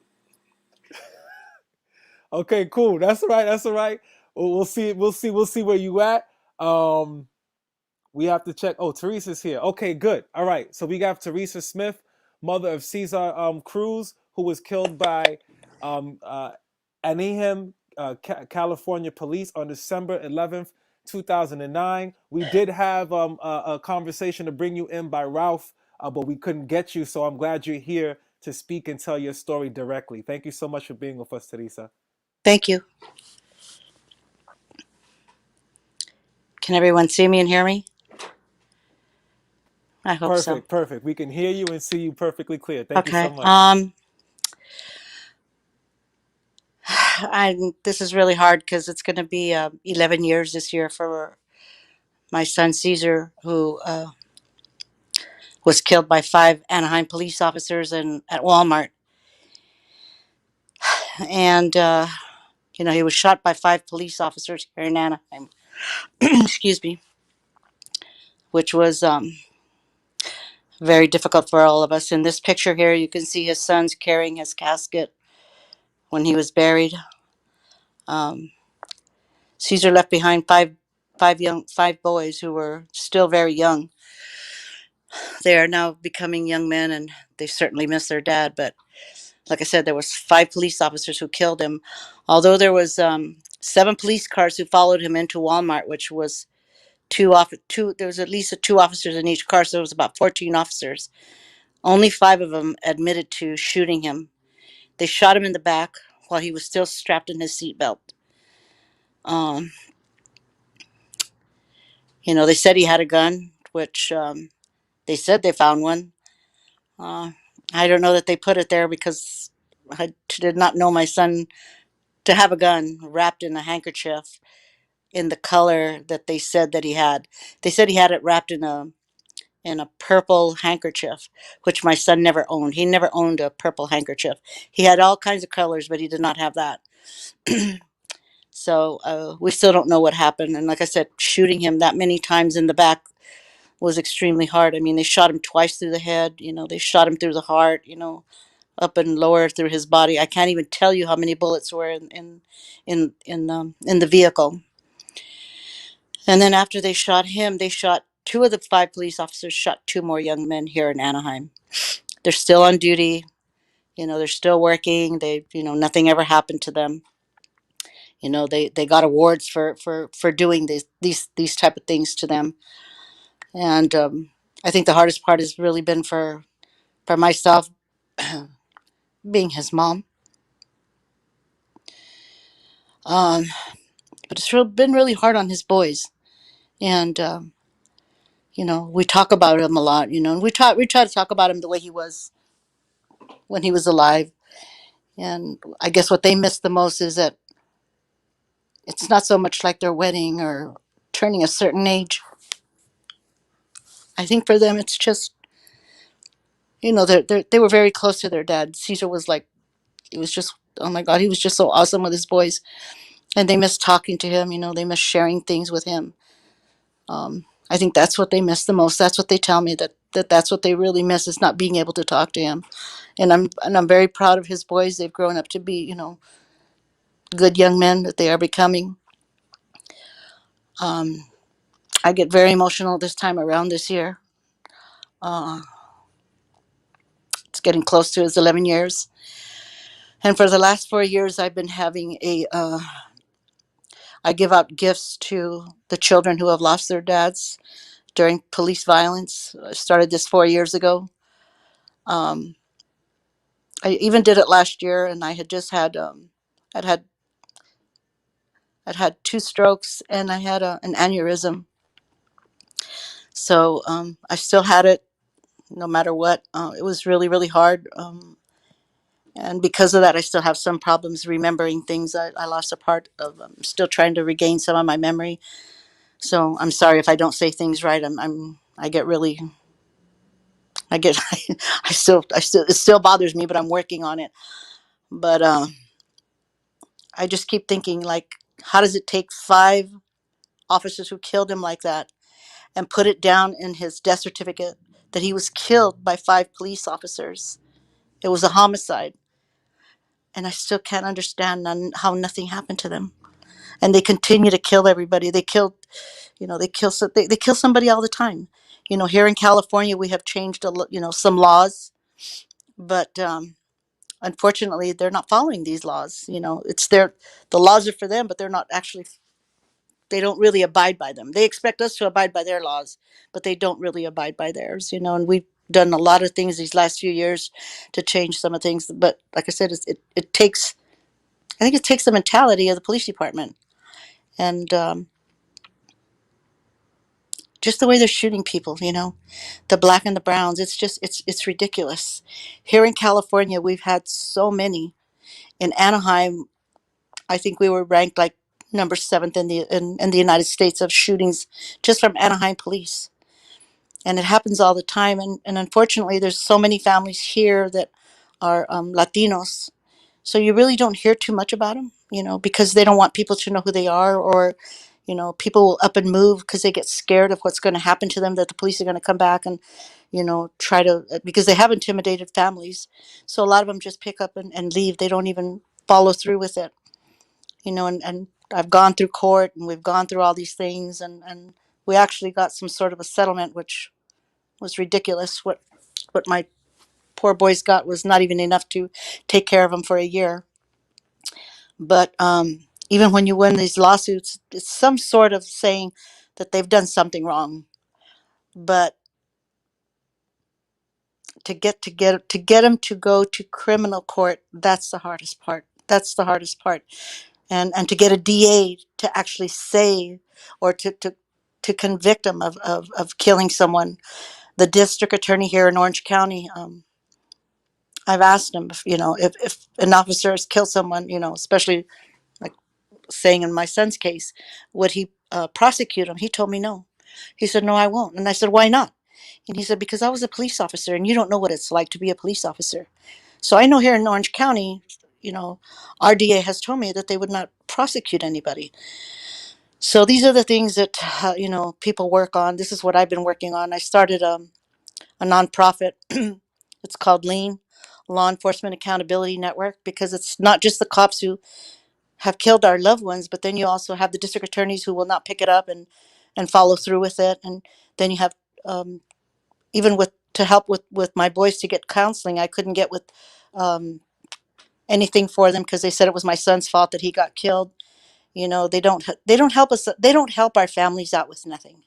[SPEAKER 1] Okay, cool. That's all right. That's all right. We'll see. We'll see where you at. We have to check. Oh, Teresa's here. Okay, good. All right. So we got Teresa Smith, mother of Cesar Cruz, who was killed by Anaheim, California police on December 11th, 2009. We did have a conversation to bring you in by Ralph, but we couldn't get you. So I'm glad you're here to speak and tell your story directly. Thank you so much for being with us, Teresa.
[SPEAKER 4] Thank you. Can everyone see me and hear me? I hope so.
[SPEAKER 1] Perfect, perfect. We can hear you and see you perfectly clear. Thank you so
[SPEAKER 4] Okay.
[SPEAKER 1] much.
[SPEAKER 4] This is really hard because it's going to be 11 years this year for my son Caesar, who was killed by 5 Anaheim police officers at Walmart, and he was shot by 5 police officers here in Anaheim. Excuse me, which was very difficult for all of us. In this picture here, you can see his son's carrying his casket when he was buried. Um, Caesar left behind five boys who were still very young. They are now becoming young men, and they certainly miss their dad. But like I said, there was 5 police officers who killed him. Although there was 7 police cars who followed him into Walmart, which was two. There was at least 2 officers in each car, so it was about 14 officers. Only 5 of them admitted to shooting him. They shot him in the back while he was still strapped in his seatbelt. Um, they said he had a gun, which they said they found one. Uh, I don't know that they put it there because I did not know my son to have a gun wrapped in a handkerchief in the color that they said that he had. They said he had it wrapped in a purple handkerchief, which my son never owned. He never owned a purple handkerchief. He had all kinds of colors, but he did not have that. So we still don't know what happened. And like I said, shooting him that many times in the back was extremely hard. I mean, they shot him twice through the head. They shot him through the heart. Up and lower through his body. I can't even tell you how many bullets were in the vehicle. And then after they shot him, they shot 2 of the 5 police officers. Shot 2 more young men here in Anaheim. They're still on duty. They're still working. Nothing ever happened to them. They got awards for doing these type of things to them. And I think the hardest part has really been for myself, being his mom. Um, but it's been really hard on his boys. And we talk about him a lot. And we try to talk about him the way he was when he was alive. And I guess what they miss the most is that it's not so much like their wedding or turning a certain age. I think for them it's just they were very close to their dad. Caesar was like, it was just, oh my God, he was just so awesome with his boys, and they miss talking to him. They miss sharing things with him. I think that's what they miss the most. That's what they tell me, that's what they really miss, is not being able to talk to him. And I'm very proud of his boys. They've grown up to be, good young men that they are becoming. Um, I get very emotional this time around this year. Uh, it's getting close to his 11 years. And for the last 4 years, I've been having I give out gifts to the children who have lost their dads during police violence. I started this 4 years ago. Um, I even did it last year, and I had just I'd had, I'd had 2 strokes, and I had an aneurysm. So I still had it no matter what. It was really, really hard. And because of that, I still have some problems remembering things. I lost a part of, I'm still trying to regain some of my memory. So I'm sorry if I don't say things right. I get really, I get, it still bothers me, but I'm working on it. But I just keep thinking, like, how does it take 5 officers who killed him like that and put it down in his death certificate that he was killed by 5 police officers? It was a homicide. And I still can't understand how nothing happened to them. And they continue to kill everybody. They killed, they kill somebody all the time. Here in California, we have changed some laws, but unfortunately, they're not following these laws. The laws are for them, but they're not actually. They don't really abide by them. They expect us to abide by their laws, but they don't really abide by theirs. And we've done a lot of things these last few years to change some of things. But like I said, it takes. I think it takes the mentality of the police department and just the way they're shooting people, you know, the black and the browns. It's just, it's ridiculous. Here in California, we've had so many. In Anaheim, I think we were ranked like number seventh in the United States of shootings just from Anaheim police. And it happens all the time. And unfortunately, there's so many families here that are Latinos. So you really don't hear too much about them, you know, because they don't want people to know who they are, or, you know, people will up and move because they get scared of what's going to happen to them, that the police are going to come back and, you know, try to, because they have intimidated families. So a lot of them just pick up and leave. They don't even follow through with it, you know, and I've gone through court and we've gone through all these things, and we actually got some sort of a settlement, which was ridiculous. What my poor boys got was not even enough to take care of them for a year. But even when you win these lawsuits, it's some sort of saying that they've done something wrong. But to get them to go to criminal court, that's the hardest part. That's the hardest part. And to get a DA to actually say, or to convict them of killing someone. The district attorney here in Orange County, I've asked him if, you know, if an officer has killed someone, you know, especially like saying in my son's case, would he prosecute him? He told me no. He said, no, I won't. And I said, why not? And he said, because I was a police officer and you don't know what it's like to be a police officer. So I know here in Orange County, you know, our DA has told me that they would not prosecute anybody. So these are the things that, you know, people work on. This is what I've been working on. I started a nonprofit. It's called LEAN, Law Enforcement Accountability Network, because it's not just the cops who have killed our loved ones, but then you also have the district attorneys who will not pick it up and follow through with it. And then you have, even with, to help with my boys to get counseling, I couldn't get with um, anything for them because they said it was my son's fault that he got killed. You know, they don't help us. They don't help our families out with nothing.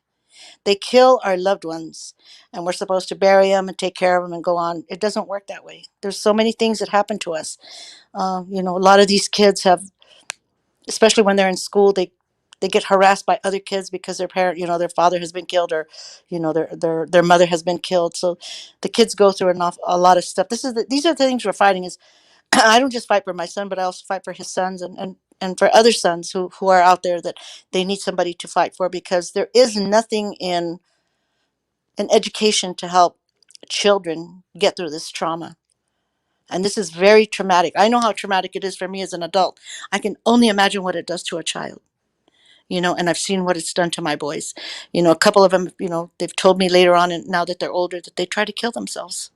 [SPEAKER 4] They kill our loved ones, and we're supposed to bury them and take care of them and go on. It doesn't work that way. There's so many things that happen to us. You know, a lot of these kids have, especially when they're in school, they get harassed by other kids because their parent, you know, their father has been killed, or, you know, their mother has been killed. So the kids go through a lot of stuff. These are the things we're fighting. Is I don't just fight for my son, but I also fight for his sons, and for other sons who are out there that they need somebody to fight for, because there is nothing in education to help children get through this trauma. And this is very traumatic. I know how traumatic it is for me as an adult. I can only imagine what it does to a child, you know, and I've seen what it's done to my boys. You know, a couple of them, you know, they've told me later on, and now that they're older, that they try to kill themselves.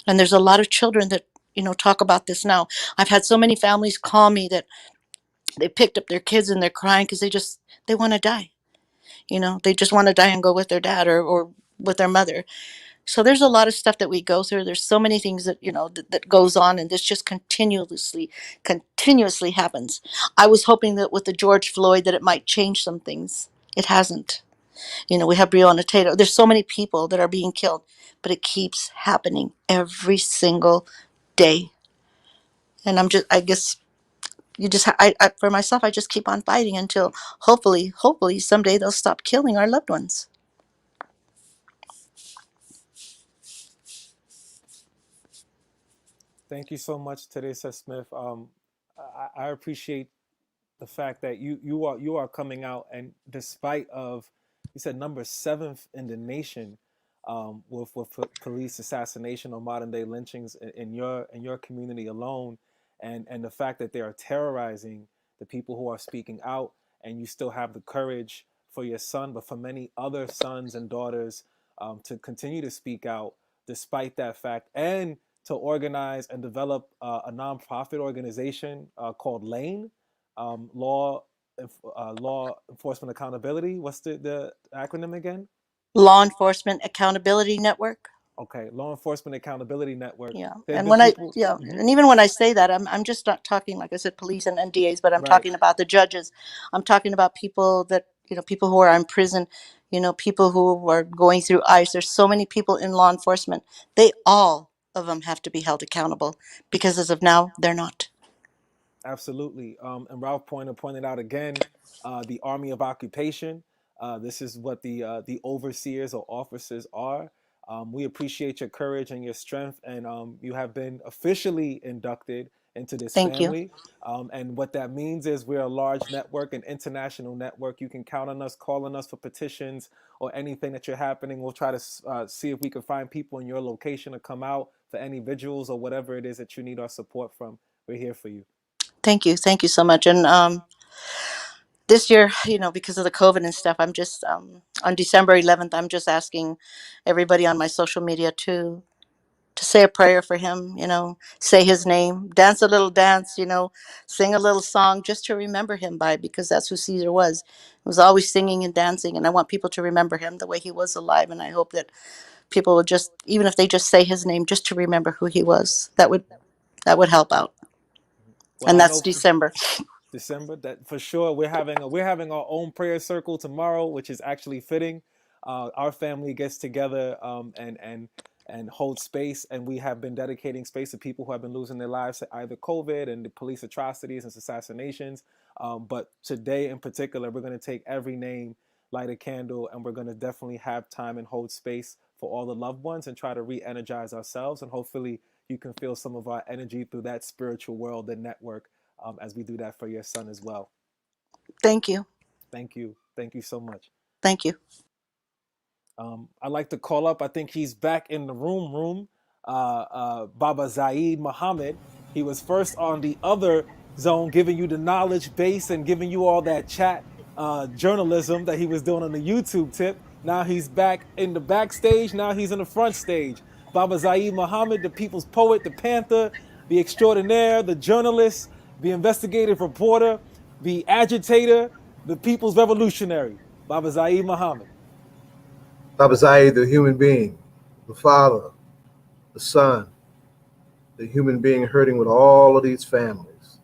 [SPEAKER 4] And there's a lot of children that, you know, talk about this now. I've had so many families call me that they picked up their kids and they're crying because they want to die. You know, they just want to die and go with their dad, or with their mother. So there's a lot of stuff that we go through. There's so many things that, you know, that goes on, and this just continuously happens. I was hoping that with the George Floyd that it might change some things. It hasn't. You know, we have Breonna Taylor. There's so many people that are being killed, but it keeps happening every single day. And I guess you just, for myself, I just keep on fighting until hopefully someday they'll stop killing our loved ones.
[SPEAKER 1] Thank you so much, Teresa Smith. I appreciate the fact that you are coming out, and despite of, you said number seventh in the nation, with police assassination or modern day lynchings in your community alone, and the fact that they are terrorizing the people who are speaking out, and you still have the courage for your son, but for many other sons and daughters, to continue to speak out despite that fact, and to organize and develop a nonprofit organization called Lane, Law Law Enforcement Accountability. What's the acronym again?
[SPEAKER 4] Law Enforcement Accountability Network.
[SPEAKER 1] Okay, Law Enforcement Accountability Network.
[SPEAKER 4] Yeah.
[SPEAKER 1] There's
[SPEAKER 4] And
[SPEAKER 1] been
[SPEAKER 4] when I,
[SPEAKER 1] people.
[SPEAKER 4] yeah,
[SPEAKER 1] Mhm.
[SPEAKER 4] and even when I say that, I'm just not talking, like I said, police and DAs, but I'm
[SPEAKER 1] Right.
[SPEAKER 4] talking about the judges. I'm talking about people that, you know, people who are in prison, you know, people who are going through ICE. There's so many people in law enforcement. They all of them have to be held accountable, because as of now, they're not.
[SPEAKER 1] Absolutely. And Ralph pointed out again, the Army of Occupation. This is what the overseers or officers are. We appreciate your courage and your strength, and you have been officially inducted into this
[SPEAKER 4] Thank you.
[SPEAKER 1] family. And what that means is we're a large network, an international network. You can count on us, call on us for petitions or anything that you're happening. We'll try to see if we can find people in your location to come out for any vigils or whatever it is that you need our support from. We're here for you.
[SPEAKER 4] Thank you. Thank you so much. And this year, because of the COVID and stuff, I'm just on December 11th, I'm just asking everybody on my social media to say a prayer for him, say his name, dance a little dance, sing a little song just to remember him by, because that's who Caesar was. He was always singing and dancing, and I want people to remember him the way he was alive. And I hope that people would just, even if they just say his name, just to remember who he was. That would help out.
[SPEAKER 1] Well,
[SPEAKER 4] And
[SPEAKER 1] I
[SPEAKER 4] that's
[SPEAKER 1] know
[SPEAKER 4] December.
[SPEAKER 1] December. That for sure. We're having our own prayer circle tomorrow, which is actually fitting. Our family gets together and holds space, and we have been dedicating space to people who have been losing their lives to either COVID and the police atrocities and assassinations. But today in particular, we're going to take every name, light a candle, and we're going to definitely have time and hold space for all the loved ones and try to re-energize ourselves. And hopefully, you can feel some of our energy through that spiritual world, the network, as we do that for your son as well.
[SPEAKER 4] Thank you.
[SPEAKER 1] Thank you. Thank you so much.
[SPEAKER 4] Thank you.
[SPEAKER 1] I'd like to call up, I think he's back in the room, Baba Zaid Muhammad. He was first on the other zone, giving you the knowledge base and giving you all that chat journalism that he was doing on the YouTube tip. Now he's back in the backstage. Now he's in the front stage. Baba Zaid Muhammad, the people's poet, the panther, the extraordinaire, the journalist, the investigative reporter, the agitator, the people's revolutionary. Baba Zaid Muhammad.
[SPEAKER 5] Baba Zayed, the human being, the father, the son, the human being hurting with all of these families.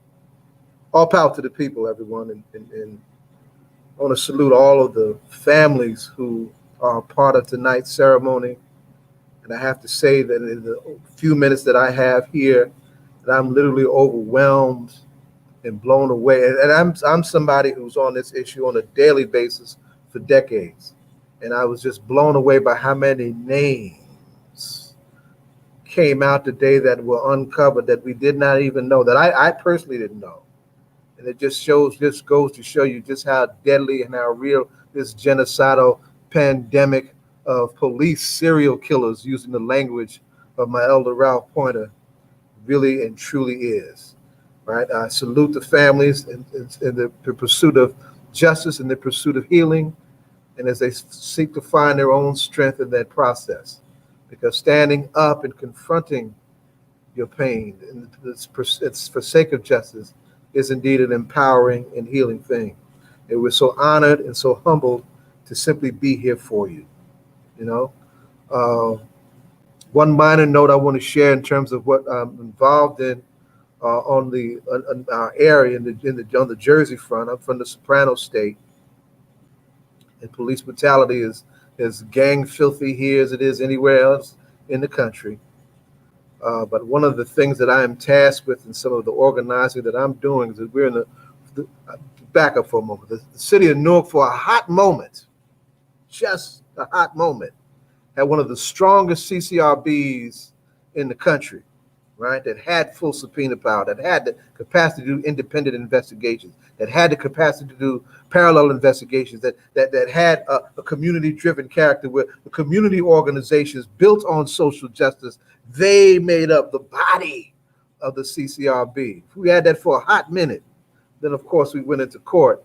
[SPEAKER 5] All power to the people, everyone. And I want to salute all of the families who are part of tonight's ceremony. And I have to say that in the few minutes that I have here, that I'm literally overwhelmed and blown away. And I'm somebody who's on this issue on a daily basis for decades. And I was just blown away by how many names came out today that were uncovered that we did not even know, that I personally didn't know. And it just goes to show you just how deadly and how real this genocidal pandemic of police serial killers, using the language of my elder Ralph Pointer, really and truly is. Right? I salute the families in the pursuit of justice and the pursuit of healing, and as they seek to find their own strength in that process. Because standing up and confronting your pain, and it's for sake of justice, is indeed an empowering and healing thing. And we're so honored and so humbled to simply be here for you. One minor note I want to share in terms of what I'm involved in on our area on the Jersey front. I'm from the Soprano State, and police brutality is as gang filthy here as it is anywhere else in the country. But one of the things that I am tasked with in some of the organizing that I'm doing is that we're in back up for a moment. The city of Newark, for a hot moment, just a hot moment, had one of the strongest CCRBs in the country, right? That had full subpoena power, that had the capacity to do independent investigations, that had the capacity to do parallel investigations, that had a community-driven character where the community organizations built on social justice, they made up the body of the CCRB. If we had that for a hot minute, then of course we went into court.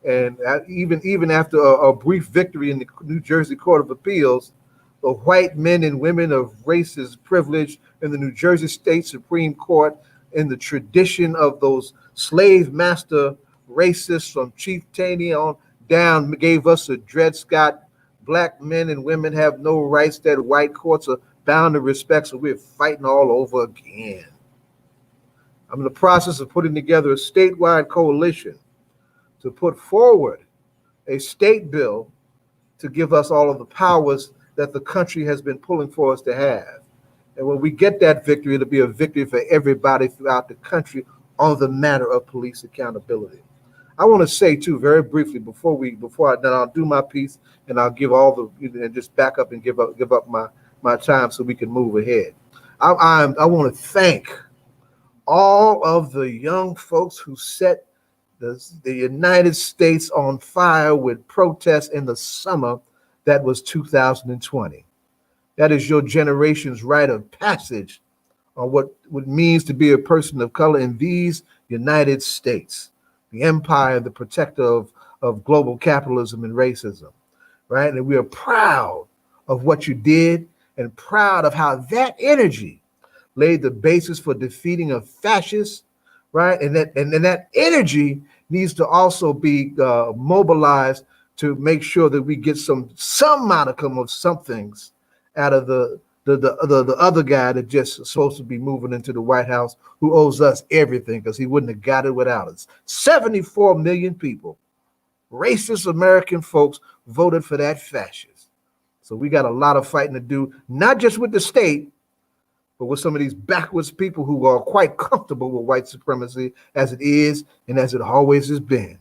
[SPEAKER 5] And even after a brief victory in the New Jersey Court of Appeals, the white men and women of racist privilege in the New Jersey State Supreme Court, in the tradition of those slave master racists from Chief Taney on down, gave us a Dred Scott, black men and women have no rights that white courts are bound to respect, so we're fighting all over again. I'm in the process of putting together a statewide coalition to put forward a state bill to give us all of the powers that the country has been pulling for us to have. And when we get that victory, it'll be a victory for everybody throughout the country on the matter of police accountability. I want to say too, very briefly, then I'll do my piece and I'll give all the and just back up and give up my time so we can move ahead. I want to thank all of the young folks who set the United States on fire with protests in the summer that was 2020. That is your generation's rite of passage on what it means to be a person of color in these United States, the empire, the protector of global capitalism and racism, right? And we are proud of what you did and proud of how that energy laid the basis for defeating a fascist, right? And that energy needs to also be mobilized to make sure that we get some modicum of some things out of the other guy that just supposed to be moving into the White House, who owes us everything because he wouldn't have got it without us. 74 million people, racist American folks, voted for that fascist. So we got a lot of fighting to do, not just with the state, but with some of these backwards people who are quite comfortable with white supremacy as it is and as it always has been.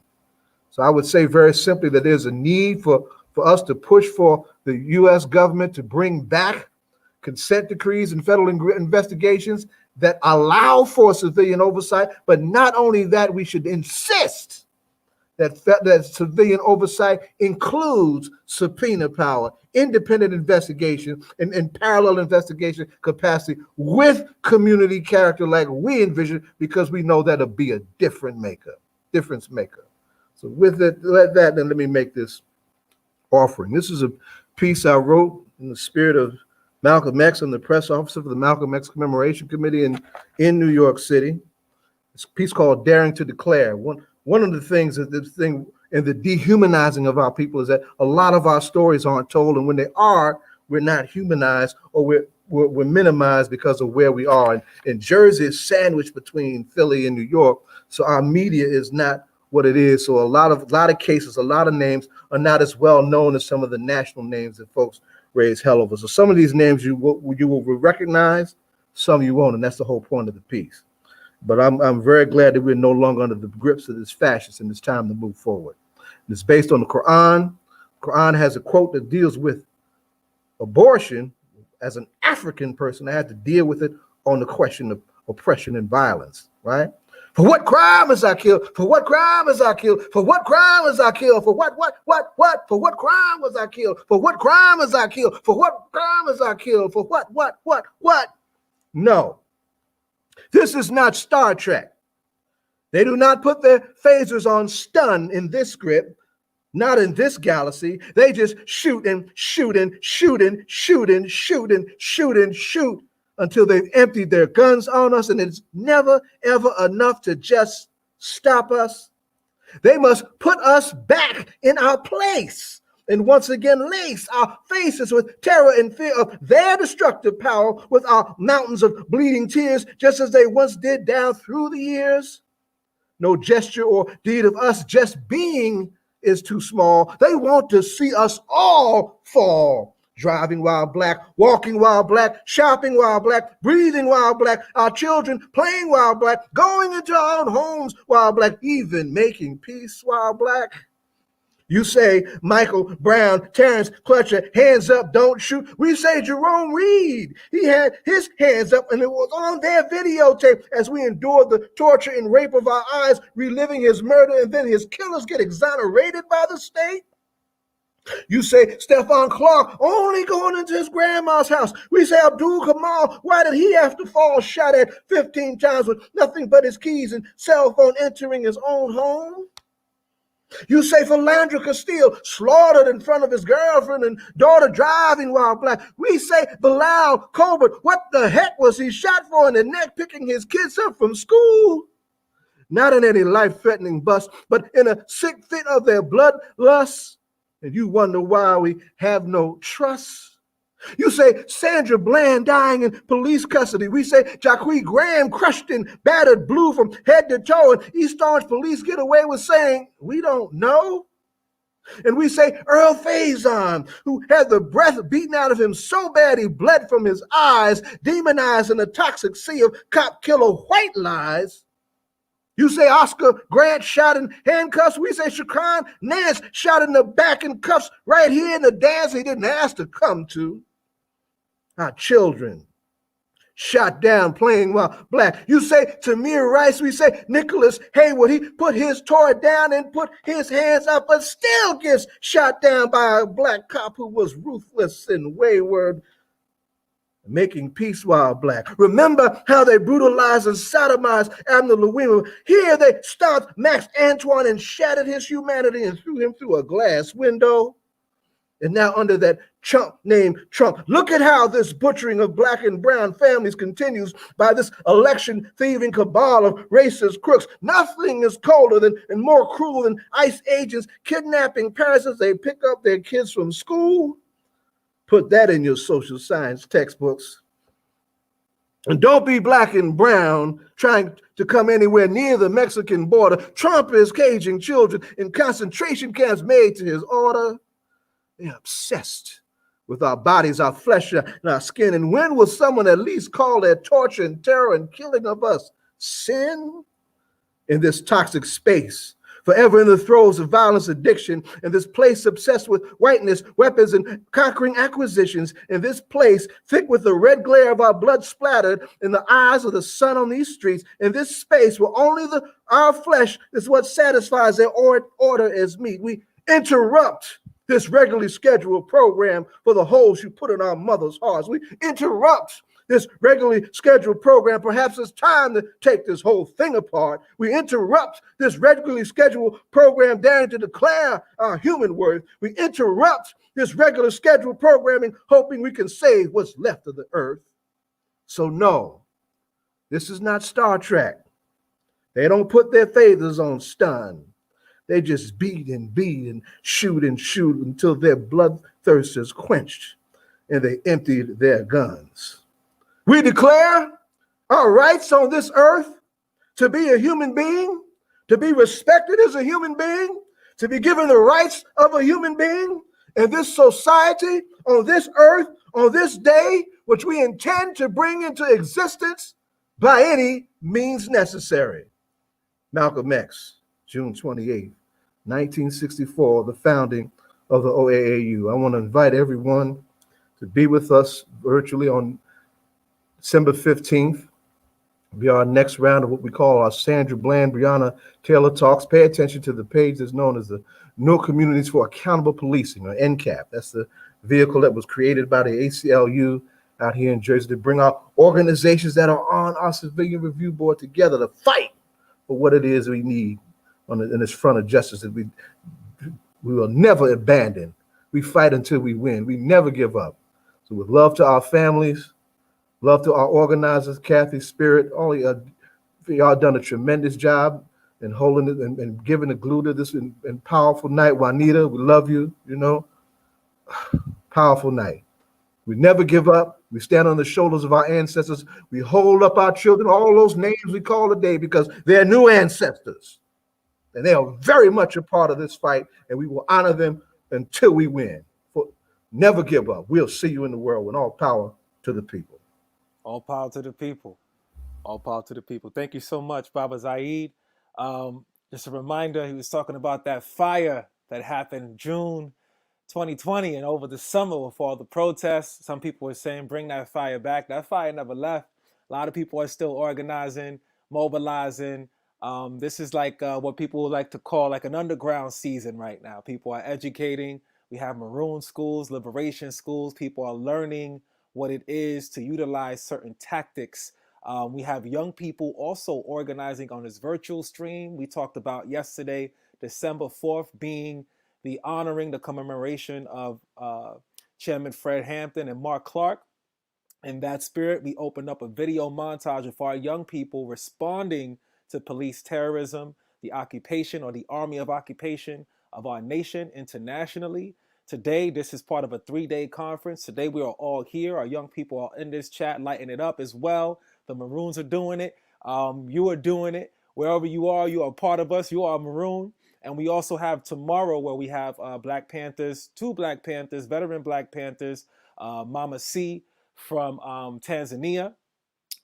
[SPEAKER 5] So I would say very simply that there's a need for us to push for the U.S. government to bring back consent decrees and federal investigations that allow for civilian oversight. But not only that, we should insist that civilian oversight includes subpoena power, independent investigation, and parallel investigation capacity with community character like we envision, because we know that'll be a difference maker. So with that, then let me make this offering. This is a piece I wrote in the spirit of Malcolm X and the press officer for the Malcolm X Commemoration Committee in New York City. It's a piece called Daring to Declare. One of the things that this thing and the dehumanizing of our people is that a lot of our stories aren't told, and when they are, we're not humanized, or we're minimized because of where we are. And Jersey is sandwiched between Philly and New York, so our media is not what it is. So a lot of cases, a lot of names are not as well known as some of the national names that folks raise hell over. So some of these names you will recognize, some you won't, and that's the whole point of the piece. But I'm very glad that we're no longer under the grips of this fascist, and it's time to move forward. It's based on the Quran. The Quran has a quote that deals with abortion. As an African person, I had to deal with it on the question of oppression and violence, right? For what crime is I killed? For what crime is I killed? For what crime is I killed? For what? For what crime was I killed? For what crime is I killed? For what crime is I killed? For what? No. This is not Star Trek. They do not put their phasers on stun in this script, not in this galaxy. They just shoot and shoot and shoot and shoot and shoot and shoot and shoot until they've emptied their guns on us, and it's never, ever enough to just stop us. They must put us back in our place and once again lace our faces with terror and fear of their destructive power with our mountains of bleeding tears, just as they once did down through the years. No gesture or deed of us just being is too small. They want to see us all fall. Driving while black, walking while black, shopping while black, breathing while black, our children playing while black, going into our own homes while black, even making peace while black. You say Michael Brown, Terrence Clutcher, hands up, don't shoot. We say Jerome Reed, he had his hands up, and it was on their videotape as we endured the torture and rape of our eyes, reliving his murder, and then his killers get exonerated by the state. You say Stephon Clark only going into his grandma's house. We say Abdul Kamal, why did he have to fall shot at 15 times with nothing but his keys and cell phone entering his own home? You say Philandra Castile slaughtered in front of his girlfriend and daughter driving while black. We say Bilal Colbert, what the heck was he shot for in the neck picking his kids up from school? Not in any life-threatening bust, but in a sick fit of their bloodlust. And you wonder why we have no trust. You say Sandra Bland dying in police custody. We say Jacque Graham crushed and battered blue from head to toe, and East Orange police get away with saying, we don't know. And we say Earl Faison, who had the breath beaten out of him so bad he bled from his eyes, demonized in a toxic sea of cop killer white lies. You say Oscar Grant shot in handcuffs. We say Shaquan Nance shot in the back in cuffs right here in the dance he didn't ask to come to. Our children shot down playing while black. You say Tamir Rice, we say Nicholas Haywood. He put his toy down and put his hands up, but still gets shot down by a black cop who was ruthless and wayward, making peace while black. Remember how they brutalized and sodomized Abner Louima. Here they stopped Max Antoine and shattered his humanity and threw him through a glass window. And now under that chump named Trump, look at how this butchering of black and brown families continues by this election thieving cabal of racist crooks. Nothing is colder than and more cruel than ICE agents kidnapping parents as they pick up their kids from school. Put that in your social science textbooks. And don't be black and brown trying to come anywhere near the Mexican border. Trump is caging children in concentration camps made to his order. They're obsessed with our bodies, our flesh, and our skin. And when will someone at least call their torture and terror and killing of us sin? In this toxic space, forever in the throes of violence, addiction, in this place obsessed with whiteness, weapons, and conquering acquisitions, in this place thick with the red glare of our blood splattered in the eyes of the sun on these streets, in this space where only our flesh is what satisfies their order as meat, we interrupt this regularly scheduled program for the holes you put in our mothers' hearts. We interrupt this regularly scheduled program. Perhaps it's time to take this whole thing apart. We interrupt this regularly scheduled program daring to declare our human worth. We interrupt this regular scheduled programming, hoping we can save what's left of the earth. So no, this is not Star Trek. They don't put their phasers on stun. They just beat and shoot until their bloodthirst is quenched and they emptied their guns. We declare our rights on this earth to be a human being, to be respected as a human being, to be given the rights of a human being in this society, on this earth, on this day, which we intend to bring into existence by any means necessary. Malcolm X, June 28, 1964, the founding of the OAAU. I want to invite everyone to be with us virtually on December 15th. It'll be our next round of what we call our Sandra Bland, Breonna Taylor Talks. Pay attention to the page that's known as the No Communities for Accountable Policing, or NCAP. That's the vehicle that was created by the ACLU out here in Jersey to bring our organizations that are on our civilian review board together to fight for what it is we need in this front of justice that we will never abandon. We fight until we win. We never give up. So with love to our families, love to our organizers, Kathy, Spirit, all of y'all done a tremendous job in holding it and giving the glue to this and powerful night. Juanita, we love you, powerful night. We never give up. We stand on the shoulders of our ancestors. We hold up our children, all those names we call today, because they're new ancestors. And they are very much a part of this fight, and we will honor them until we win. Never give up. We'll see you in the world with all power to the people.
[SPEAKER 1] All power to the people. All power to the people. Thank you so much, Baba Zaid. Just a reminder, he was talking about that fire that happened June 2020 and over the summer with all the protests. Some people were saying, bring that fire back. That fire never left. A lot of people are still organizing, mobilizing. This is like what people like to call like an underground season right now. People are educating. We have maroon schools, liberation schools. People are learning what it is to utilize certain tactics. We have young people also organizing on this virtual stream. We talked about yesterday, December 4th being the honoring, the commemoration of Chairman Fred Hampton and Mark Clark. In that spirit, we opened up a video montage of our young people responding to police terrorism, the occupation or the army of occupation of our nation internationally. Today, this is part of a 3-day conference. Today, we are all here. Our young people are in this chat, lighting it up as well. The Maroons are doing it. You are doing it. Wherever you are part of us. You are Maroon. And we also have tomorrow where we have Black Panthers, 2 Black Panthers, veteran Black Panthers, Mama C from Tanzania,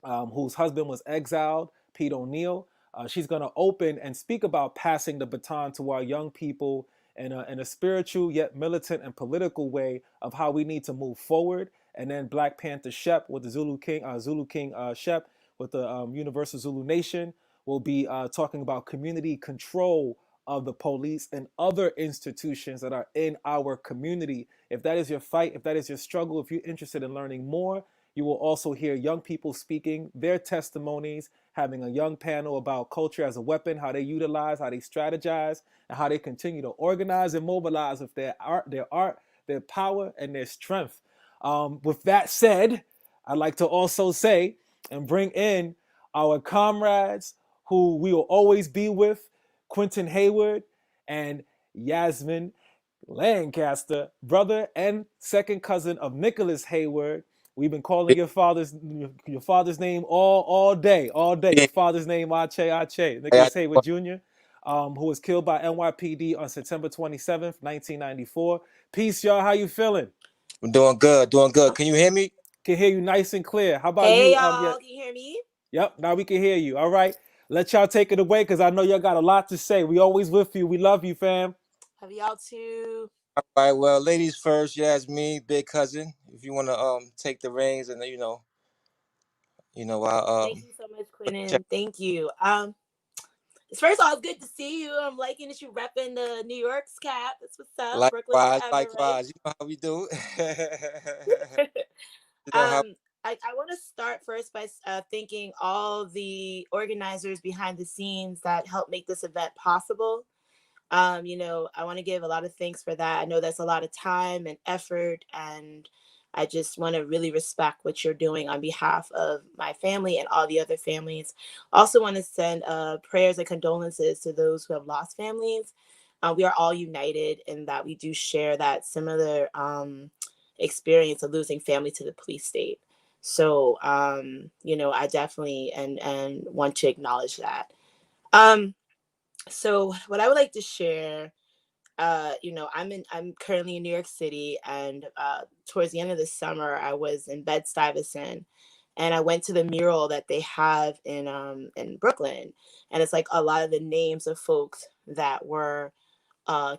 [SPEAKER 1] whose husband was exiled, Pete O'Neill. She's going to open and speak about passing the baton to our young people in a spiritual yet militant and political way of how we need to move forward. And then Black Panther Shep with the Zulu King Shep with the Universal Zulu Nation will be talking about community control of the police and other institutions that are in our community. If that is your fight, if that is your struggle, if you're interested in learning more, you will also hear young people speaking their testimonies, having a young panel about culture as a weapon, how they utilize, how they strategize, and how they continue to organize and mobilize with their art, their power, and their strength. With that said, I'd like to also say and bring in our comrades who we will always be with, Quentin Hayward and Yasmin Lancaster, brother and second cousin of Nicholas Hayward. We've been calling your father's name all day. Your father's name Ache, Nicholas Hayward Jr., who was killed by NYPD on September 27th, 1994. Peace, y'all. How you feeling?
[SPEAKER 7] I'm doing good, doing good. Can you hear me?
[SPEAKER 1] Can hear you nice and clear. How about
[SPEAKER 8] Hey
[SPEAKER 1] you?
[SPEAKER 8] y'all, can you hear me?
[SPEAKER 1] Yep, now we can hear you. All right. Let y'all take it away because I know y'all got a lot to say. We always with you. We love you, fam.
[SPEAKER 8] Love y'all too.
[SPEAKER 7] All right, well, ladies first, Yasmin, big cousin. If you wanna take the reins and I
[SPEAKER 8] Thank you so much, Quentin. Thank you. First of all, it's good to see you. I'm liking that you repping the New York's cap. That's what's up. Brooklyn forever,
[SPEAKER 7] likewise. You know how we do.
[SPEAKER 8] right?
[SPEAKER 7] You know how
[SPEAKER 8] I want to start first by thanking all the organizers behind the scenes that helped make this event possible. I want to give a lot of thanks for that. I know that's a lot of time and effort, and I just want to really respect what you're doing on behalf of my family and all the other families. Also want to send prayers and condolences to those who have lost families. We are all united in that we do share that similar experience of losing family to the police state. So, I definitely and want to acknowledge that. So what I would like to share, I'm currently in New York City, and towards the end of the summer, I was in Bed-Stuyvesant, and I went to the mural that they have in Brooklyn, and it's like a lot of the names of folks that were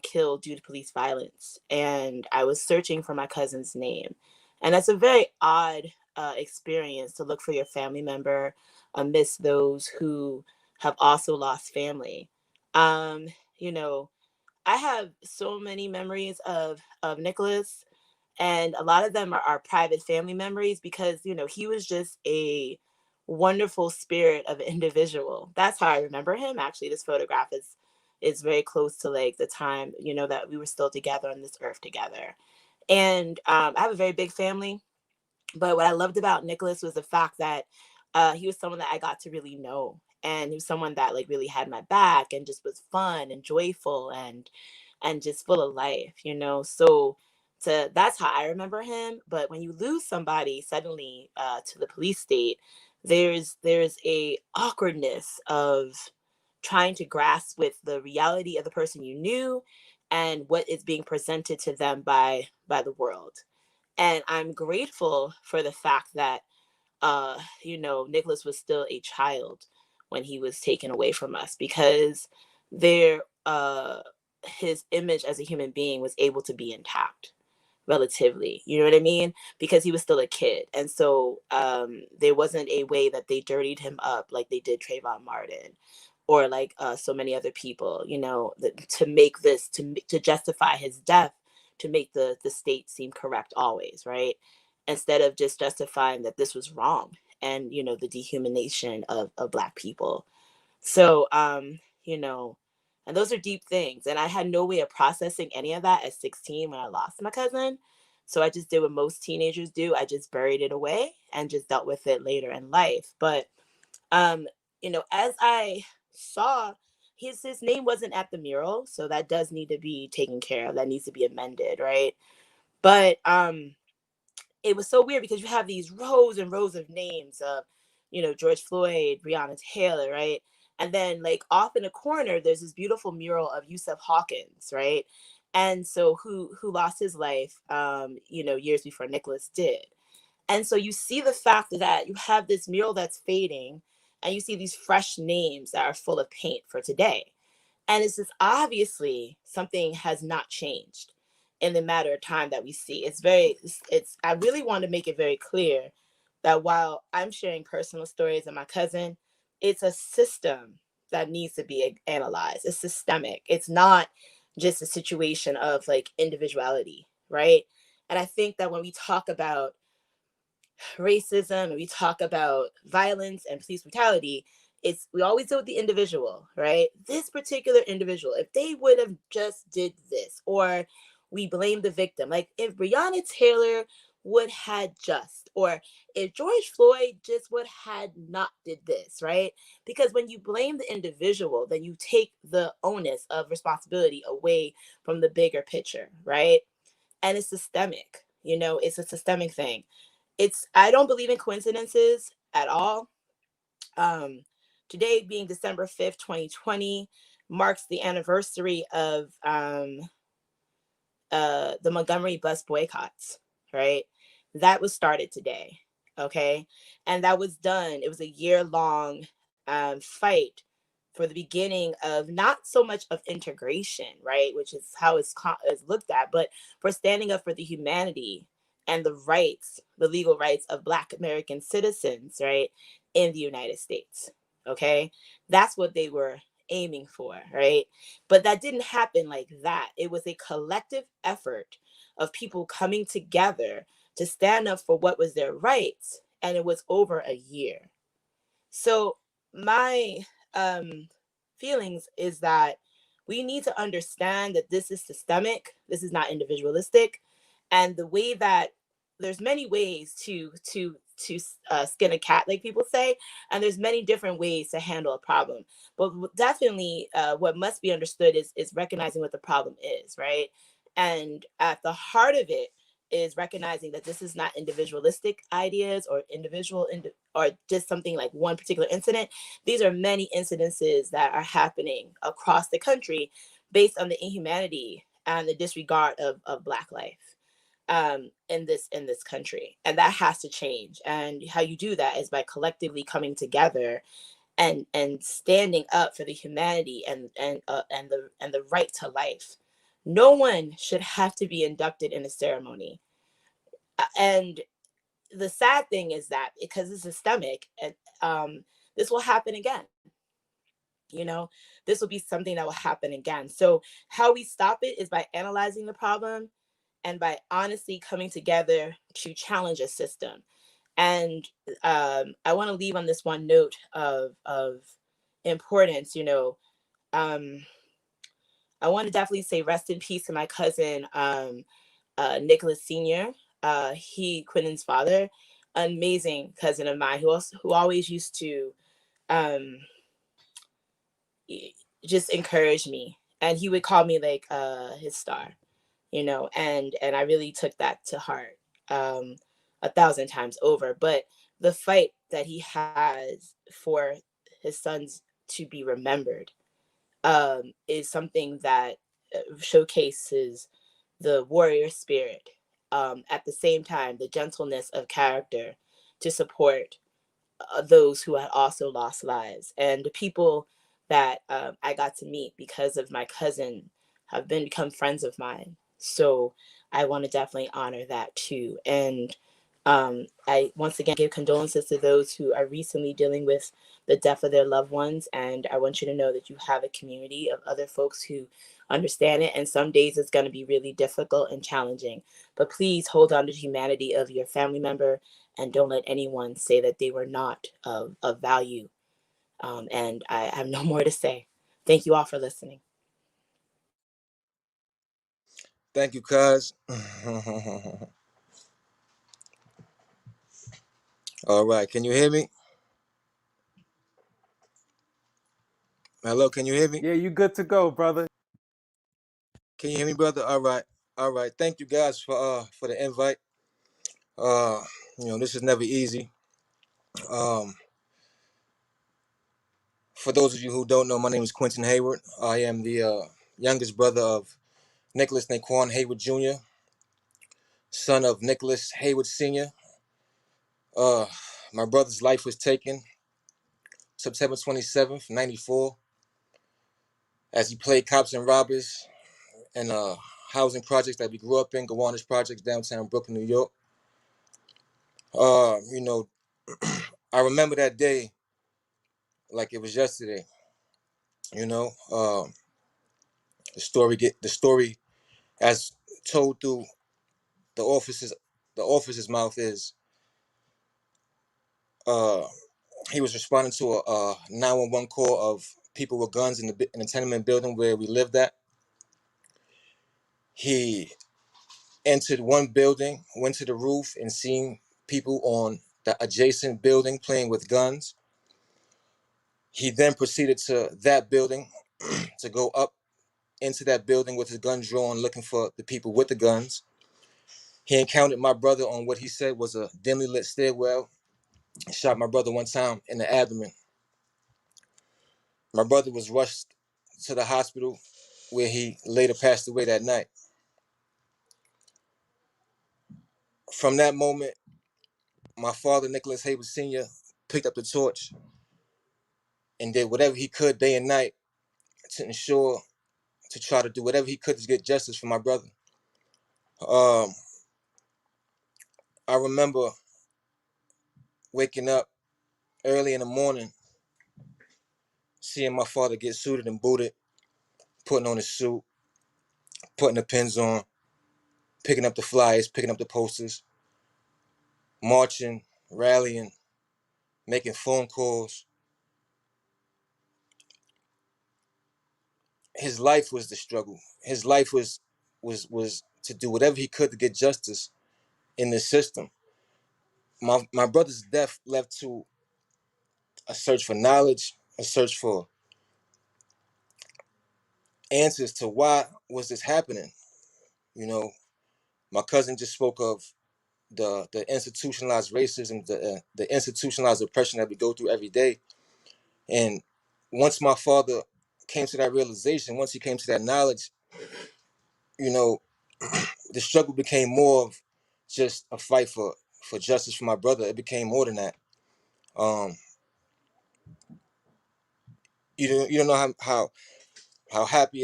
[SPEAKER 8] killed due to police violence, and I was searching for my cousin's name, and that's a very odd experience to look for your family member amidst those who have also lost family. Um, you know, I have so many memories of Nicholas, and a lot of them are private family memories because he was just a wonderful spirit of an individual. That's how I remember him. Actually, this photograph is very close to like the time that we were still together on this earth together. And I have a very big family, but what I loved about Nicholas was the fact that he was someone that I got to really know. And he was someone that like really had my back and just was fun and joyful and just full of life. So that's how I remember him. But when you lose somebody suddenly to the police state, there's a awkwardness of trying to grasp with the reality of the person you knew and what is being presented to them by the world. And I'm grateful for the fact that Nicholas was still a child when he was taken away from us, because there his image as a human being was able to be intact relatively, you know what I mean, because he was still a kid. And so there wasn't a way that they dirtied him up like they did Trayvon Martin or like so many other people, to make this to justify his death, to make the state seem correct always, right, instead of just justifying that this was wrong and the dehumanization of Black people. So and those are deep things, and I had no way of processing any of that at 16 when I lost my cousin. So I just did what most teenagers do. I just buried it away and just dealt with it later in life. But as I saw, his name wasn't at the mural, so that does need to be taken care of. That needs to be amended, right? But it was so weird because you have these rows and rows of names of, George Floyd, Breonna Taylor, right? And then like off in a corner, there's this beautiful mural of Yusuf Hawkins, right? And so who lost his life, years before Nicholas did. And so you see the fact that you have this mural that's fading, and you see these fresh names that are full of paint for today. And it's just obviously something has not changed in the matter of time that we see. I really want to make it very clear that while I'm sharing personal stories of my cousin, it's a system that needs to be analyzed. It's systemic. It's not just a situation of like individuality, right? And I think that when we talk about racism and we talk about violence and police brutality, we always deal with the individual, right? This particular individual, if they would have just did this, or we blame the victim, like if Breonna Taylor would had just, or if George Floyd just would had not did this, right? Because when you blame the individual, then you take the onus of responsibility away from the bigger picture, right? And it's systemic, it's a systemic thing. I don't believe in coincidences at all. um Today being December 5th, 2020, marks the anniversary of the Montgomery bus boycotts, right? That was started today, okay? And that was done, it was a year-long fight for the beginning of not so much of integration, right? Which is how it's looked at, but for standing up for the humanity and the rights, the legal rights of Black American citizens, right, in the United States, okay? That's what they were aiming for, right? But that didn't happen like that. It was a collective effort of people coming together to stand up for what was their rights, and it was over a year. So my feelings is that we need to understand that this is systemic, this is not individualistic, and the way that there's many ways to skin a cat, like people say, and there's many different ways to handle a problem. But definitely, what must be understood is recognizing what the problem is, right? And at the heart of it is recognizing that this is not individualistic ideas or or just something like one particular incident. These are many incidences that are happening across the country based on the inhumanity and the disregard of Black life in this country, and that has to change. And how you do that is by collectively coming together and standing up for the humanity and the right to life. No one should have to be inducted in a ceremony. And the sad thing is that because it's systemic, and this will happen again. You know, this will be something that will happen again. So how we stop it is by analyzing the problem and by honestly coming together to challenge a system. And I want to leave on this one note of importance. Um, I want to definitely say rest in peace to my cousin, Nicholas Sr. Quinnen's father, amazing cousin of mine who always used to um, just encourage me, and he would call me like his star, and I really took that to heart, 1,000 times over. But the fight that he has for his sons to be remembered is something that showcases the warrior spirit, at the same time the gentleness of character to support those who had also lost lives. And the people that I got to meet because of my cousin have become friends of mine. So I want to definitely honor that too. And I once again give condolences to those who are recently dealing with the death of their loved ones. And I want you to know that you have a community of other folks who understand it. And some days it's going to be really difficult and challenging. But please hold on to the humanity of your family member, and don't let anyone say that they were not of value. And I have no more to say. Thank you all for listening.
[SPEAKER 7] Thank you, cuz. All right, can you hear me? Hello, can you hear me?
[SPEAKER 1] Yeah, you good to go, brother.
[SPEAKER 7] Can you hear me, brother? All right. All right. Thank you guys for the invite. Uh, this is never easy. Um, for those of you who don't know, my name is Quentin Hayward. I am the youngest brother of Nicholas Naquan Hayward Jr., son of Nicholas Hayward Sr. Uh, my brother's life was taken September 27th, 94, as he played cops and robbers in housing projects that we grew up in, Gowanus Projects, downtown Brooklyn, New York. You know, I remember that day like it was yesterday. You know, the story as told through the officer's mouth is uh, he was responding to a 911 call of people with guns in the tenement building where we lived at. He entered one building, went to the roof, and seen people on the adjacent building playing with guns. He then proceeded to that building to go up into that building with his gun drawn, looking for the people with the guns. He encountered my brother on what he said was a dimly lit stairwell and shot my brother one time in the abdomen. My brother was rushed to the hospital where he later passed away that night. From that moment, my father, Nicholas Hayward Sr., picked up the torch and did whatever he could day and night to ensure, to try to do whatever he could to get justice for my brother. I remember waking up early in the morning, seeing my father get suited and booted, putting on his suit, putting the pins on, picking up the flyers, picking up the posters, marching, rallying, making phone calls. His life was the struggle. His life was to do whatever he could to get justice in the system. My brother's death led to a search for knowledge, a search for answers to why was this happening. You know, my cousin just spoke of the institutionalized racism, the institutionalized oppression that we go through every day. And once my father came to that realization, once he came to that knowledge, you know, the struggle became more of just a fight for justice for my brother. It became more than that. Um, you don't know how happy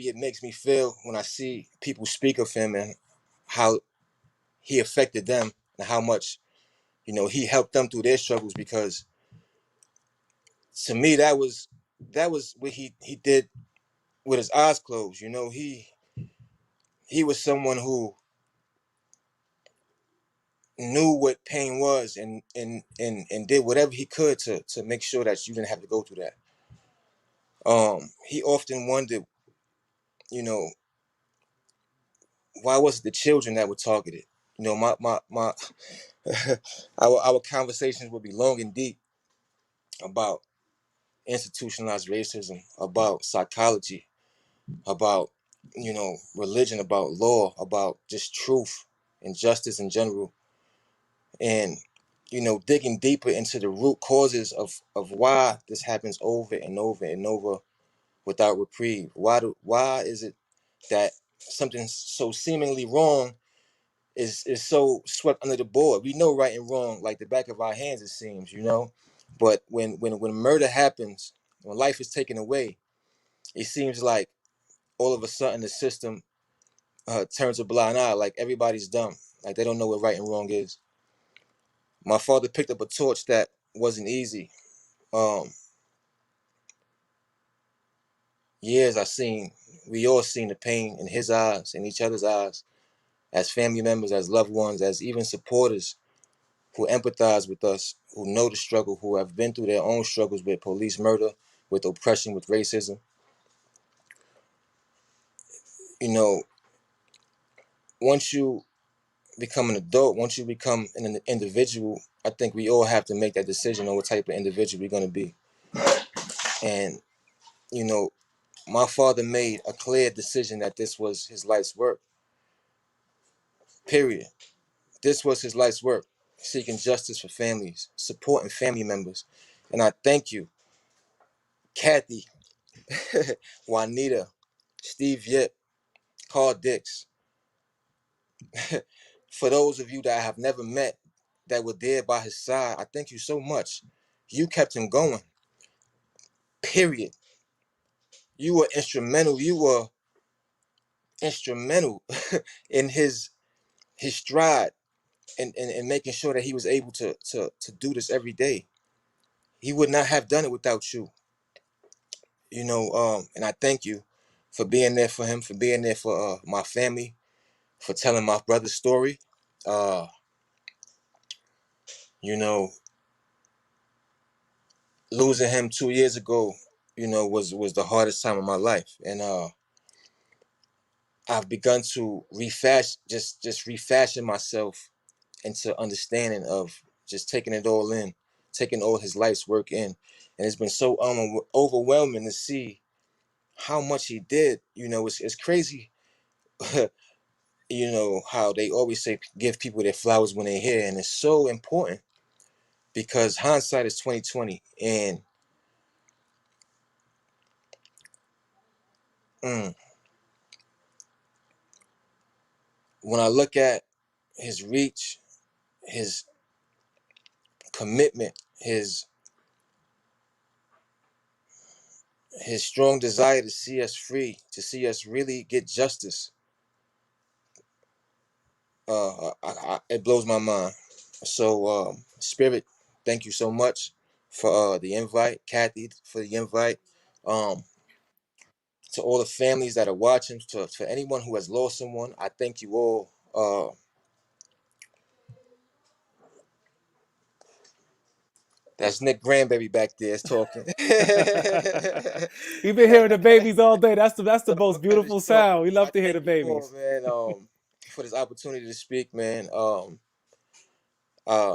[SPEAKER 7] it makes me feel when I see people speak of him and how he affected them and how much he helped them through their struggles, because to me that was what he did with his eyes closed. He was someone who knew what pain was and did whatever he could to make sure that you didn't have to go through that. He often wondered, you know, why was it the children that were targeted? My our conversations would be long and deep about institutionalized racism, about psychology, about religion, about law, about just truth and justice in general, and digging deeper into the root causes of why this happens over and over and over without reprieve. Why is it that something so seemingly wrong is so swept under the board? We know right and wrong like the back of our hands, it seems, but when murder happens, when life is taken away, it seems like all of a sudden the system turns a blind eye, like everybody's dumb, like they don't know what right and wrong is. My father picked up a torch that wasn't easy. um Years we all seen the pain in his eyes, in each other's eyes, as family members, as loved ones, as even supporters who empathize with us, who know the struggle, who have been through their own struggles with police murder, with oppression, with racism. You know, once you become an adult, once you become an individual, I think we all have to make that decision on what type of individual we're going to be. And, you know, my father made a clear decision that this was his life's work, period. This was his life's work, seeking justice for families, supporting family members. And I thank you, Kathy, Juanita, Steve Yip, Carl Dix, for those of you that I have never met that were there by his side. I thank you so much. You kept him going. period. You were instrumental. You were instrumental in his stride and making sure that he was able to do this every day. He would not have done it without you. And I thank you for being there for him, for being there for my family, for telling my brother's story. Uh, you know, losing him 2 years ago, was the hardest time of my life. And I've begun to refashion myself into understanding of just taking it all in, taking all his life's work in. And it's been so overwhelming to see how much he did. It's crazy. How they always say give people their flowers when they're here, and it's so important because hindsight is 2020. And mm, when I look at his reach, his commitment, his strong desire to see us free, to see us really get justice, it blows my mind. So, Spirit, thank you so much for the invite, Kathy, for the invite. Um, to all the families that are watching, for anyone who has lost someone, I thank you all. That's Nick Grandbaby back there is talking.
[SPEAKER 1] We've been hearing the babies all day. That's the
[SPEAKER 7] So I'm
[SPEAKER 1] most
[SPEAKER 7] gonna finish
[SPEAKER 1] beautiful
[SPEAKER 7] talking.
[SPEAKER 1] sound. We
[SPEAKER 7] I
[SPEAKER 1] love to hear
[SPEAKER 7] thank
[SPEAKER 1] the
[SPEAKER 7] you all,
[SPEAKER 1] babies.
[SPEAKER 7] man, for this opportunity to speak, man.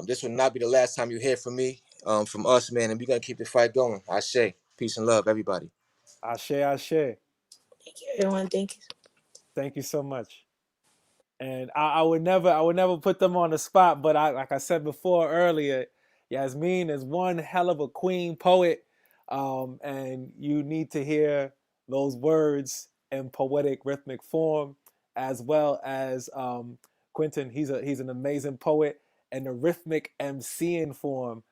[SPEAKER 7] This will not be the last time you hear from me, from us, man, and we're gonna keep the fight going. I say, peace and love, everybody.
[SPEAKER 1] Ashe, ashe.
[SPEAKER 8] Thank you, everyone. Thank you.
[SPEAKER 1] Thank you so much. And I would never put them on the spot, but like I said before earlier, Yasmin is one hell of a queen poet, and you need to hear those words in poetic rhythmic form, as well as Quentin. He's an amazing poet and the rhythmic MCing form.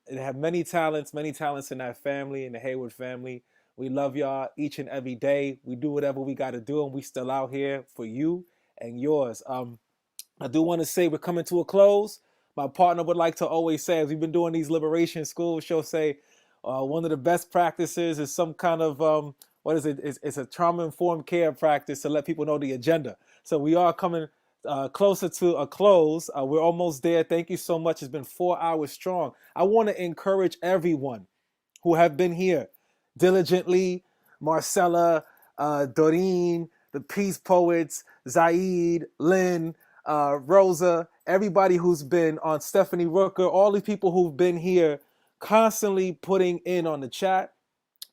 [SPEAKER 1] They have many talents in that family, in the Hayward family. We love y'all each and every day. We do whatever we got to do, and we still out here for you and yours. I do want to say we're coming to a close. My partner would like to always say, as we've been doing these liberation schools, she'll say one of the best practices is some kind of what is it? It's a trauma informed care practice to let people know the agenda. So we are coming closer to a close. We're almost there. Thank you so much. It's been 4 hours strong. I want to encourage everyone who have been here diligently, Marcella, Doreen, the Peace Poets, Zaid, Lynn, Rosa, everybody who's been on, Stephanie Rooker, all the people who've been here constantly putting in on the chat,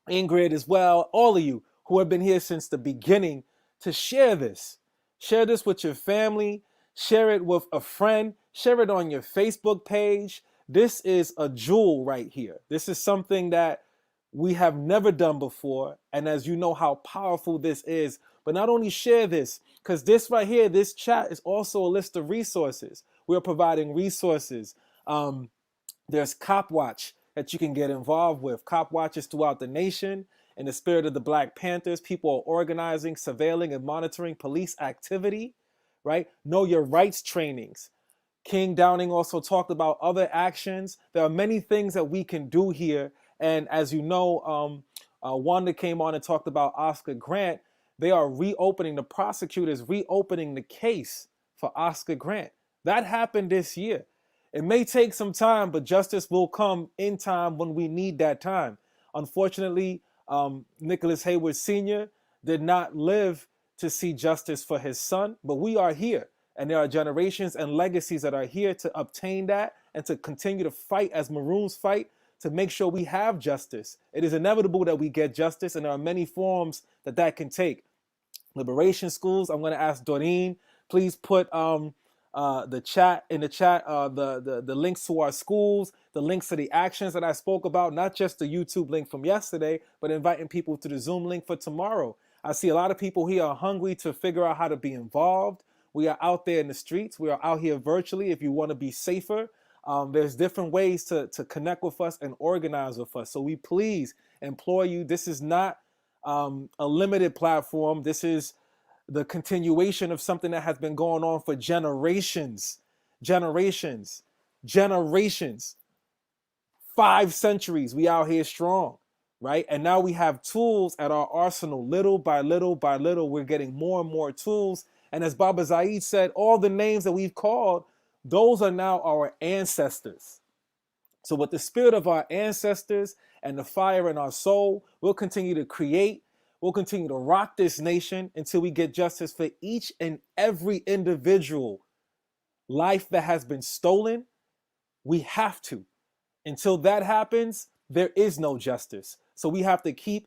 [SPEAKER 1] Ingrid as well, all of you who have been here since the beginning to share this. Share this with your family, share it with a friend, share it on your Facebook page. This is a jewel right here. This is something that we have never done before. And as you know how powerful this is, but not only share this, because this right here, this chat is also a list of resources. We're providing resources. There's Cop Watch that you can get involved with. Cop Watches throughout the nation. In the spirit of the Black Panthers, people are organizing, surveilling, and monitoring police activity, right? Know your rights trainings. King Downing also talked about other actions. There are many things that we can do here. And as you know, Wanda came on and talked about Oscar Grant. They are reopening, the prosecutors reopening the case for Oscar Grant. That happened this year. It may take some time, but justice will come in time when we need that time. Unfortunately, Nicholas Hayward Sr. did not live to see justice for his son, but we are here. And there are generations and legacies that are here to obtain that and to continue to fight as Maroons fight to make sure we have justice. It is inevitable that we get justice, and there are many forms that that can take. Liberation schools. I'm going to ask Doreen, please put the chat in the chat, the links to our schools, the links to the actions that I spoke about, not just the YouTube link from yesterday, but inviting people to the Zoom link for tomorrow. I see a lot of people here are hungry to figure out how to be involved. We are out there in the streets. We are out here virtually if you want to be safer. There's different ways to connect with us and organize with us. So we please implore you. This is not a limited platform. This is the continuation of something that has been going on for generations, generations, generations. 5 centuries. We out here strong, right? And now we have tools at our arsenal. Little by little by little, we're getting more and more tools. And as Baba Zaid said, all the names that we've called, those are now our ancestors. So with the spirit of our ancestors and the fire in our soul, we'll continue to create. We'll continue to rock this nation until we get justice for each and every individual life that has been stolen. We have to. Until that happens, there is no justice. So we have to keep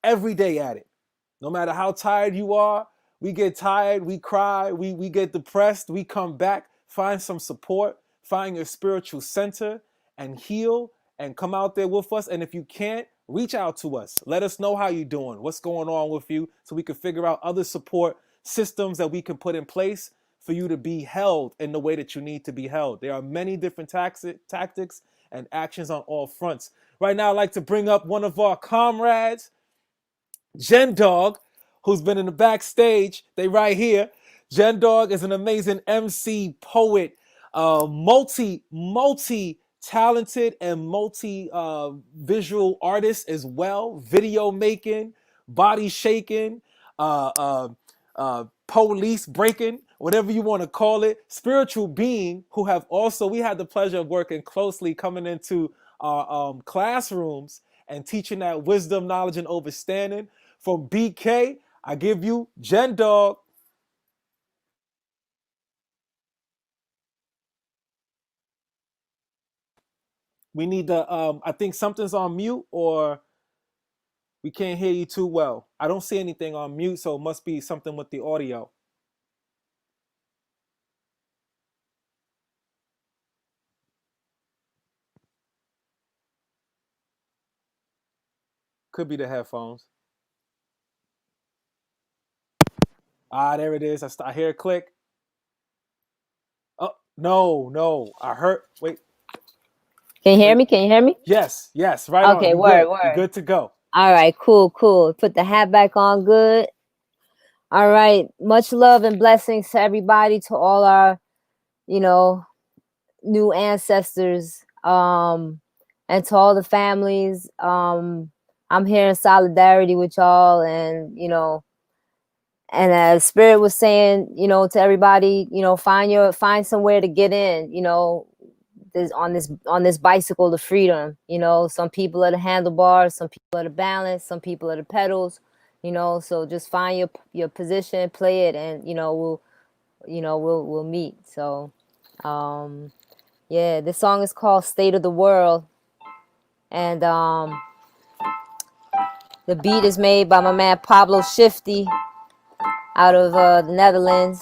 [SPEAKER 1] every day at it. No matter how tired you are, we get tired, we cry, we get depressed, we come back, find some support, find your spiritual center and heal and come out there with us. And if you can't, reach out to us. Let us know how you're doing, what's going on with you, so we can figure out other support systems that we can put in place for you to be held in the way that you need to be held. There are many different tactics and actions on all fronts. Right now, I'd like to bring up one of our comrades, Jen Dog, who's been in the backstage. They right here. Jen Dog is an amazing MC, poet, multi talented and multi visual artist as well. Video making, body shaking, police breaking, whatever you want to call it. Spiritual being who have also, we had the pleasure of working closely, coming into our classrooms and teaching that wisdom, knowledge, and understanding. From BK, I give you Jen Dog. We need to, I think something's on mute or we can't hear you too well. I don't see anything on mute, so it must be something with the audio. Could be the headphones. Ah, there it is. I hear a click. Oh, no. I heard, wait.
[SPEAKER 6] Can you hear
[SPEAKER 1] Wait.
[SPEAKER 6] me? Can you hear me?
[SPEAKER 1] Yes, right on.
[SPEAKER 6] Okay,
[SPEAKER 1] You
[SPEAKER 6] word,
[SPEAKER 1] good. You
[SPEAKER 6] word.
[SPEAKER 1] good to go.
[SPEAKER 6] All right, cool. Put the hat back on good. All right. Much love and blessings to everybody, to all our, new ancestors, and to all the families. I'm here in solidarity with y'all, and and as Spirit was saying, to everybody, find somewhere to get in, on this bicycle to freedom. Some people are the handlebars, some people are the balance, some people are the pedals. So just find your position, play it, and we'll meet. So yeah, this song is called State of the World, and the beat is made by my man Pablo Shifty out of the Netherlands.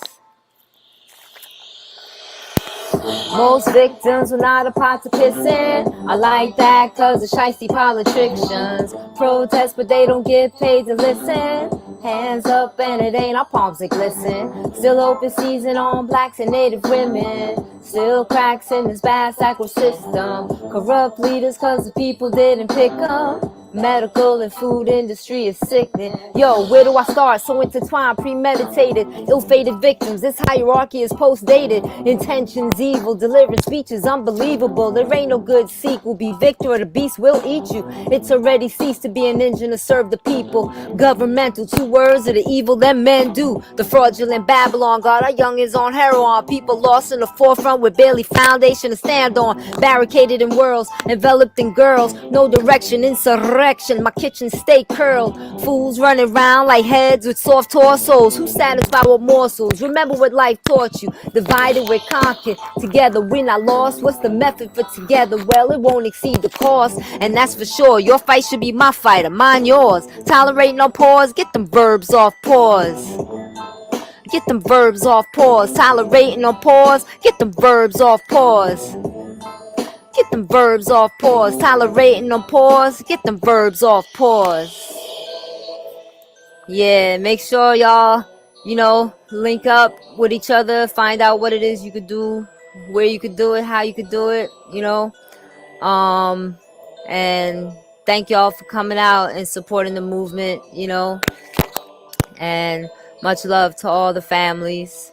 [SPEAKER 6] Most victims were not a pot to piss in. I like that cause the shiesty politicians protest but they don't get paid to listen. Hands up and it ain't our palms that glisten. Still open season on blacks and native women. Still cracks in this bad sacral system. Corrupt leaders cause the people didn't pick them. Medical and food industry is sickening. Yo, where do I start? So intertwined, premeditated, ill-fated victims. This hierarchy is post-dated. Intentions evil, delivered speeches unbelievable. There ain't no good sequel. Be victor or the beast will eat you. It's already ceased to be an engine to serve the people. Governmental, 2 words of the evil that men do. The fraudulent Babylon got our youngins on heroin. People lost in the forefront with barely foundation to stand on. Barricaded in worlds, enveloped in girls. No direction, insurrection. My kitchen stay curled. Fools running around like heads with soft torsos. Who satisfied with morsels? Remember what life taught you. Divided, we're conquered. Together, we're not lost. What's the method for together? Well, it won't exceed the cost. And that's for sure. Your fight should be my fight, or mine yours. Tolerate no pause. Get them verbs off pause. Get them verbs off pause. Tolerating on pause. Get them verbs off pause. Get them verbs off pause. Tolerating on pause. Get them verbs off pause. Yeah, make sure y'all, link up with each other. Find out what it is you could do. where you could do it, how you could do it, you know. And thank y'all for coming out and supporting the movement, you know. And much love to all the families.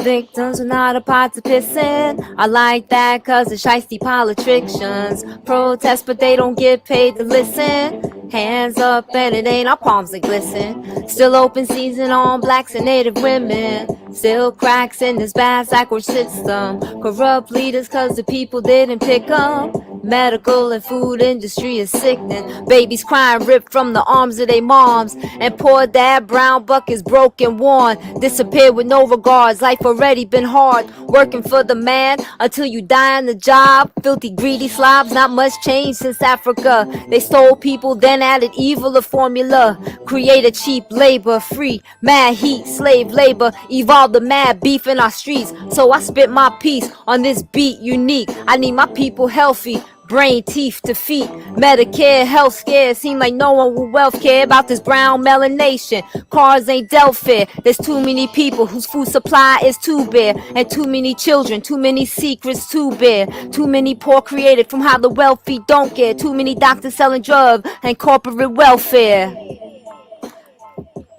[SPEAKER 6] Victims are not a pot to piss in. I like that cause the shiesty politicians protest but they don't get paid to listen. Hands up and it ain't our palms that glisten. Still open season on blacks and native women. Still cracks in this bad backward system. Corrupt leaders cause the people didn't pick up. Medical and food industry is sickening. Babies crying ripped from the arms of their moms. And poor dad brown buckets broken worn. Disappeared with no regards. Life already been hard. Working for the man until you die on the job. Filthy greedy slobs, not much change since Africa. They stole people then added evil a formula. Created cheap labor, free mad heat, slave labor. Evolved the mad beef in our streets. So I spit my piece on this beat unique. I need my people healthy. Brain, teeth to feet, Medicare, health scare. Seem like no one with wealth care about this brown melanation. Cars ain't dealt fair. There's too many people whose food supply is too bare. And too many children, too many secrets to bear. Too many poor created from how the wealthy don't care. Too many doctors selling drugs and corporate welfare.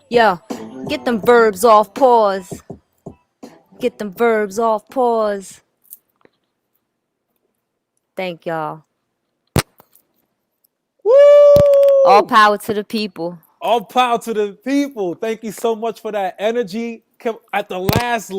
[SPEAKER 6] Yo, get them verbs off pause. Get them verbs off pause. Thank y'all.
[SPEAKER 1] Woo!
[SPEAKER 6] All power to the people.
[SPEAKER 1] All power to the people. Thank you so much for that energy. At the last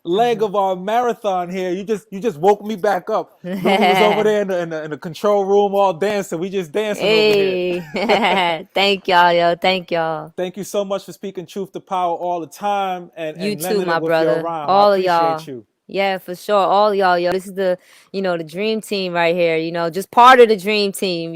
[SPEAKER 1] leg of our marathon here, you just woke me back up. Lumi was over there in the control room all dancing. We just dancing over here.
[SPEAKER 6] Hey, thank y'all, yo. Thank y'all.
[SPEAKER 1] Thank you so much for speaking truth to power all the time
[SPEAKER 6] You
[SPEAKER 1] and
[SPEAKER 6] too,
[SPEAKER 1] lending it
[SPEAKER 6] my
[SPEAKER 1] with your
[SPEAKER 6] brother.
[SPEAKER 1] rhyme. I
[SPEAKER 6] All of
[SPEAKER 1] appreciate
[SPEAKER 6] y'all.
[SPEAKER 1] you.
[SPEAKER 6] Yeah, for sure. All of y'all, yo. This is the, the dream team right here, just part of the dream team,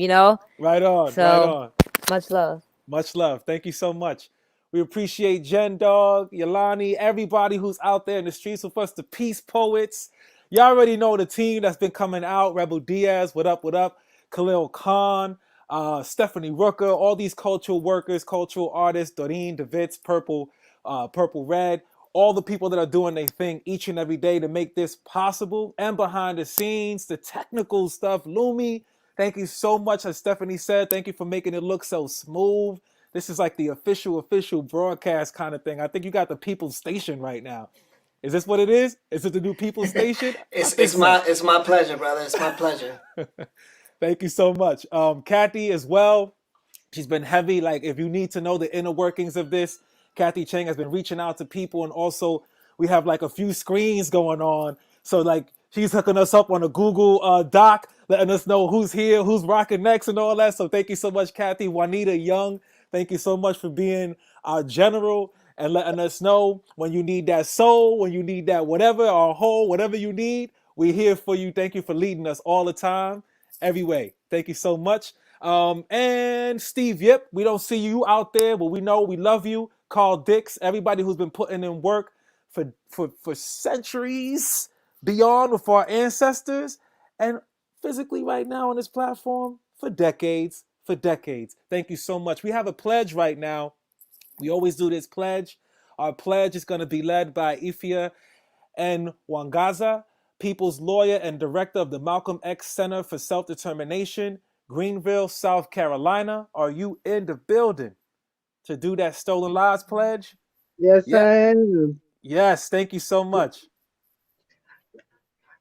[SPEAKER 1] Right on, right
[SPEAKER 6] So,
[SPEAKER 1] on.
[SPEAKER 6] much love.
[SPEAKER 1] Much love. Thank you so much. We appreciate Jen Dog, Yolani, everybody who's out there in the streets with us, the Peace Poets. Y'all already know the team that's been coming out. Rebel Diaz, what up, what up? Khalil Khan, Stephanie Rooker, all these cultural workers, cultural artists, Doreen, DeVitz, Purple Red, all the people that are doing their thing each and every day to make this possible. And behind the scenes, the technical stuff, Lumi. Thank you so much, as Stephanie said. Thank you for making it look so smooth. This is like the official broadcast kind of thing. I think you got the People's Station right now. Is this what it is? Is it the new People's Station? I think so.
[SPEAKER 9] It's my pleasure, brother. It's my pleasure.
[SPEAKER 1] Thank you so much. Kathy as well. She's been heavy. Like, if you need to know the inner workings of this, Kathy Chang has been reaching out to people. And also, we have like a few screens going on. So, like, she's hooking us up on a Google Doc, letting us know who's here, who's rocking next, and all that. So, thank you so much, Kathy. Juanita Young, thank you so much for being our general and letting us know when you need that soul, when you need that whatever, or whole, whatever you need. We're here for you. Thank you for leading us all the time, every way. Thank you so much. And Steve Yip, we don't see you out there, but we know we love you. Carl Dix, everybody who's been putting in work for centuries beyond with our ancestors, and physically right now on this platform for decades, for decades. Thank you so much. We have a pledge right now. We always do this pledge. Our pledge is going to be led by Ifia and Wangaza, People's Lawyer and Director of the Malcolm X Center for Self-Determination, Greenville, South Carolina. Are you in the building to do that Stolen Lives pledge?
[SPEAKER 10] Yes,
[SPEAKER 1] Yep.
[SPEAKER 10] I am.
[SPEAKER 1] Yes, thank you so much.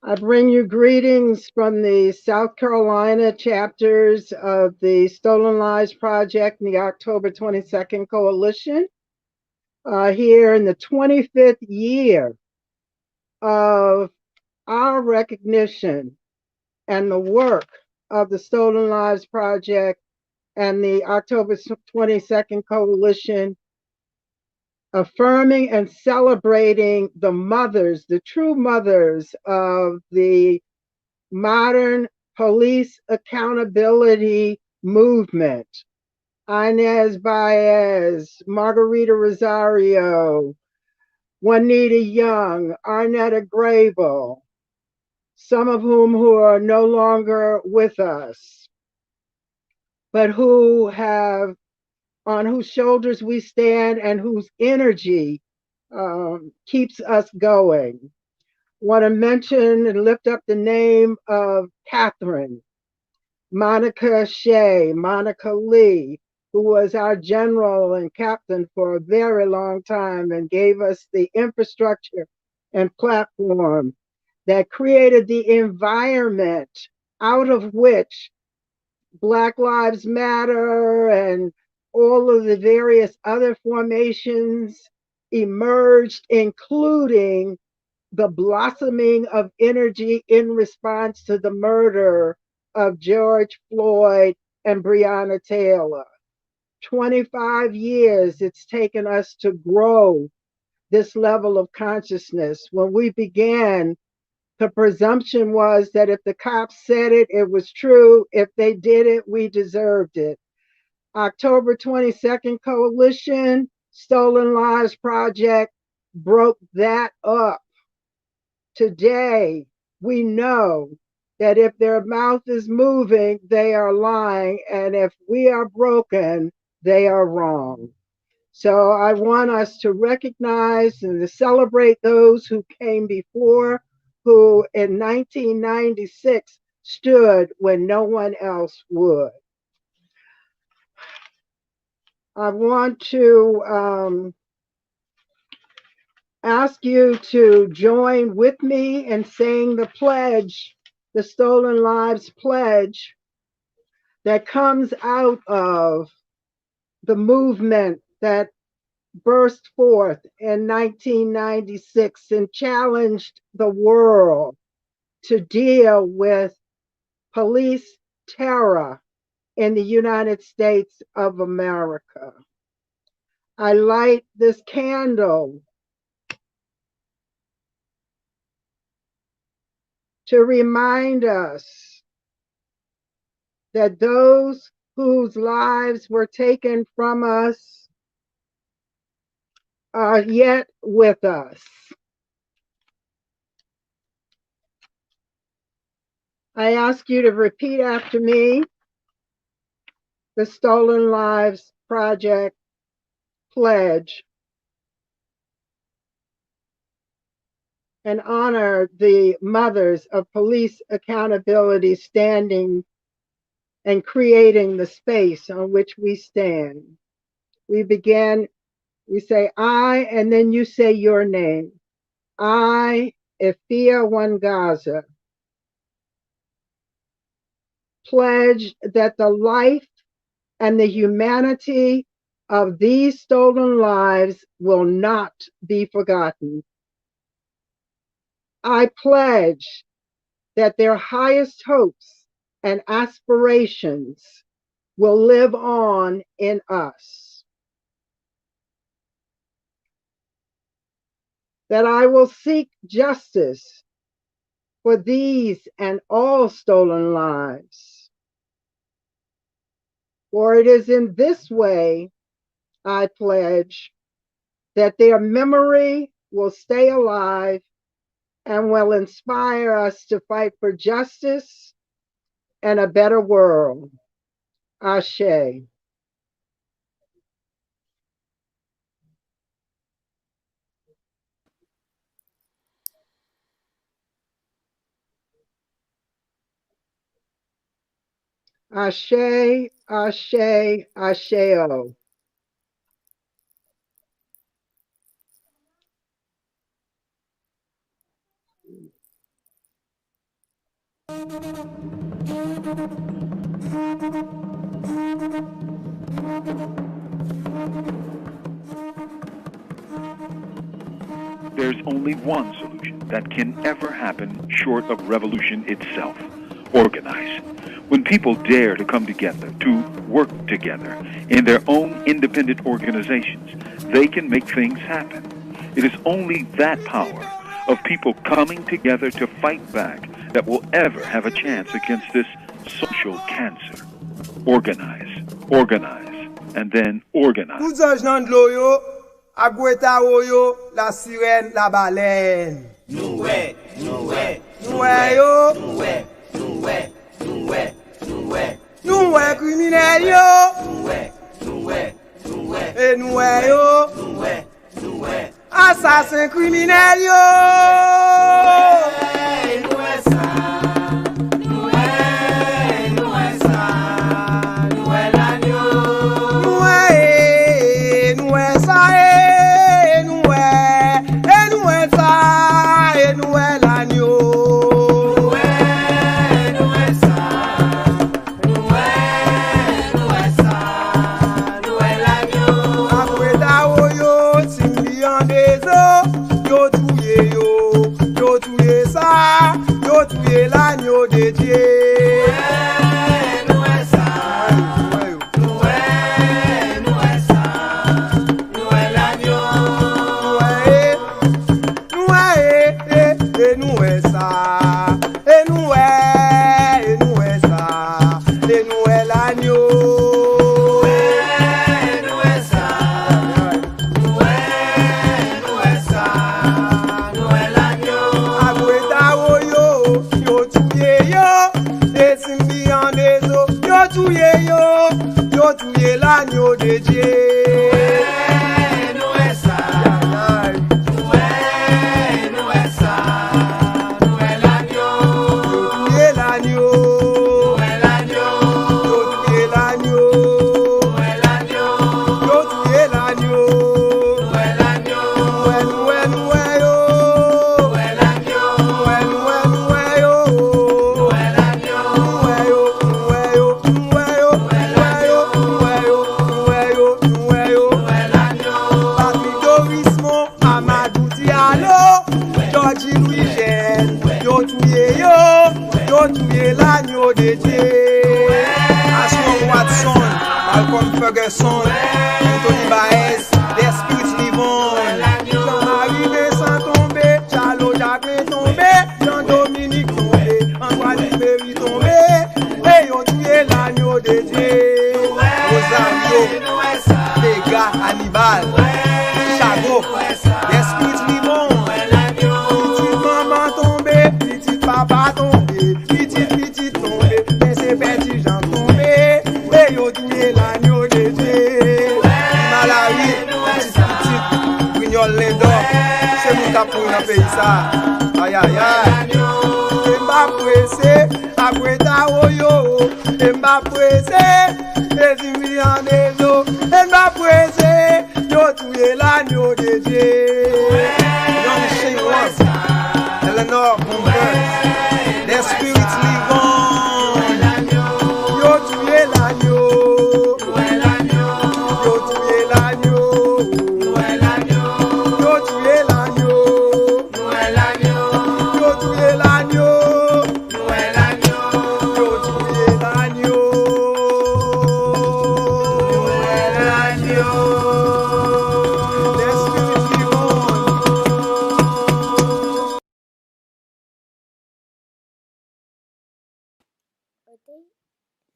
[SPEAKER 10] I bring you greetings from the South Carolina chapters of the Stolen Lives Project and the October 22nd Coalition. Here in the 25th year of our recognition and the work of the Stolen Lives Project and the October 22nd Coalition, affirming and celebrating the mothers, the true mothers of the modern police accountability movement. Inez Baez, Margarita Rosario, Juanita Young, Arnetta Grable, some of who are no longer with us, but who have, on whose shoulders we stand and whose energy keeps us going. Want to mention and lift up the name of Catherine, Monica Shea, Monica Lee, who was our general and captain for a very long time and gave us the infrastructure and platform that created the environment out of which Black Lives Matter and all of the various other formations emerged, including the blossoming of energy in response to the murder of George Floyd and Breonna Taylor. 25 years it's taken us to grow this level of consciousness. When we began, the presumption was that if the cops said it, it was true. If they did it, we deserved it. October 22nd Coalition, Stolen Lives Project broke that up. Today, we know that if their mouth is moving, they are lying, and if we are broken, they are wrong. So I want us to recognize and to celebrate those who came before, who in 1996 stood when no one else would. I want to ask you to join with me in saying the pledge, the Stolen Lives Pledge, that comes out of the movement that burst forth in 1996 and challenged the world to deal with police terror in the United States of America. I light this candle to remind us that those whose lives were taken from us are yet with us. I ask you to repeat after me the Stolen Lives Project pledge and honor the mothers of police accountability standing and creating the space on which we stand. We begin, we say I, and then you say your name. I, Ifia Wangaza, pledge that the life and the humanity of these stolen lives will not be forgotten. I pledge that their highest hopes and aspirations will live on in us. That I will seek justice for these and all stolen lives. For it is in this way, I pledge, that their memory will stay alive and will inspire us to fight for justice and a better world. Ashe. Ashe, Ashe, Asheo.
[SPEAKER 11] There's only one solution that can ever happen short of revolution itself: organize. When people dare to come together, to work together in their own independent organizations, they can make things happen. It is only that power of people coming together to fight back that will ever have a chance against this social cancer. Organize, organize, and then organize.
[SPEAKER 12] La sirène, la baleine. Nous ouais, nous ouais, nous ouais yo. Nous ouais, nous ouais, nous ouais, nous ouais. Nous ouais criminel yo. Nous ouais, nous ouais, nous ouais. Et nous ouais yo. Nous ouais, nous ouais. assassin criminel yo.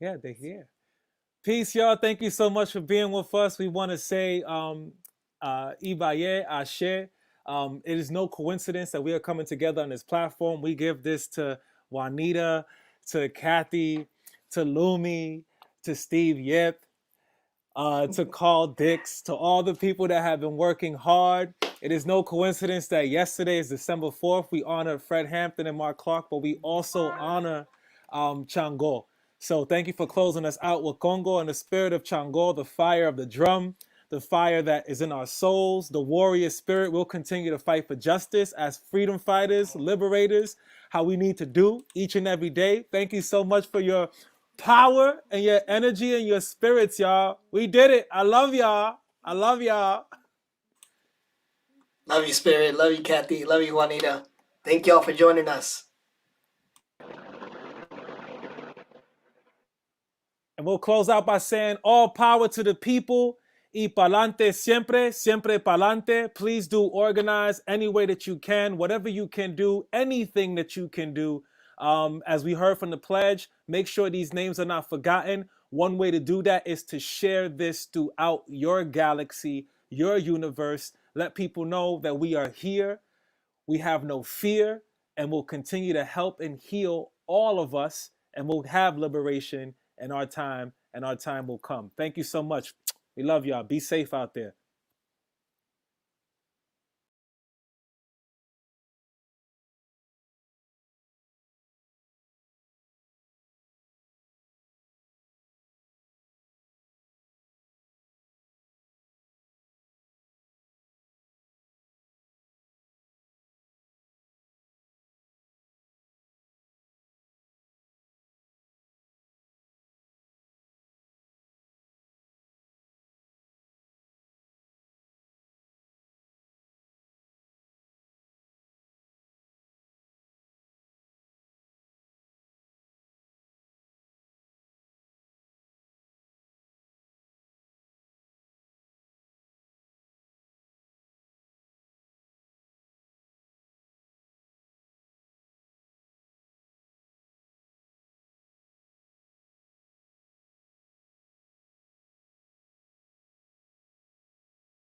[SPEAKER 1] Yeah, they're here. Peace, y'all. Thank you so much for being with us. We want to say, Ibaye, Ashe. It is no coincidence that we are coming together on this platform. We give this to Juanita, to Kathy, to Lumi, to Steve Yip, to Carl Dix, to all the people that have been working hard. It is no coincidence that yesterday is December 4th. We honor Fred Hampton and Mark Clark, but we also honor Chango. So thank you for closing us out with Congo and the spirit of Chango, the fire of the drum, the fire that is in our souls, the warrior spirit. We'll continue to fight for justice as freedom fighters, liberators, how we need to do each and every day. Thank you so much for your power and your energy and your spirits, y'all. We did it. I love y'all. I love y'all.
[SPEAKER 9] Love you, Spirit. Love you, Kathy. Love you, Juanita. Thank y'all for joining us.
[SPEAKER 1] And we'll close out by saying all power to the people. Y pa'lante siempre, siempre pa'lante. Please do organize any way that you can, whatever you can do, anything that you can do. As we heard from the pledge, make sure these names are not forgotten. One way to do that is to share this throughout your galaxy, your universe. Let people know that we are here. We have no fear, and we'll continue to help and heal all of us, and we'll have liberation in our time, and our time will come. Thank you so much. We love y'all. Be safe out there.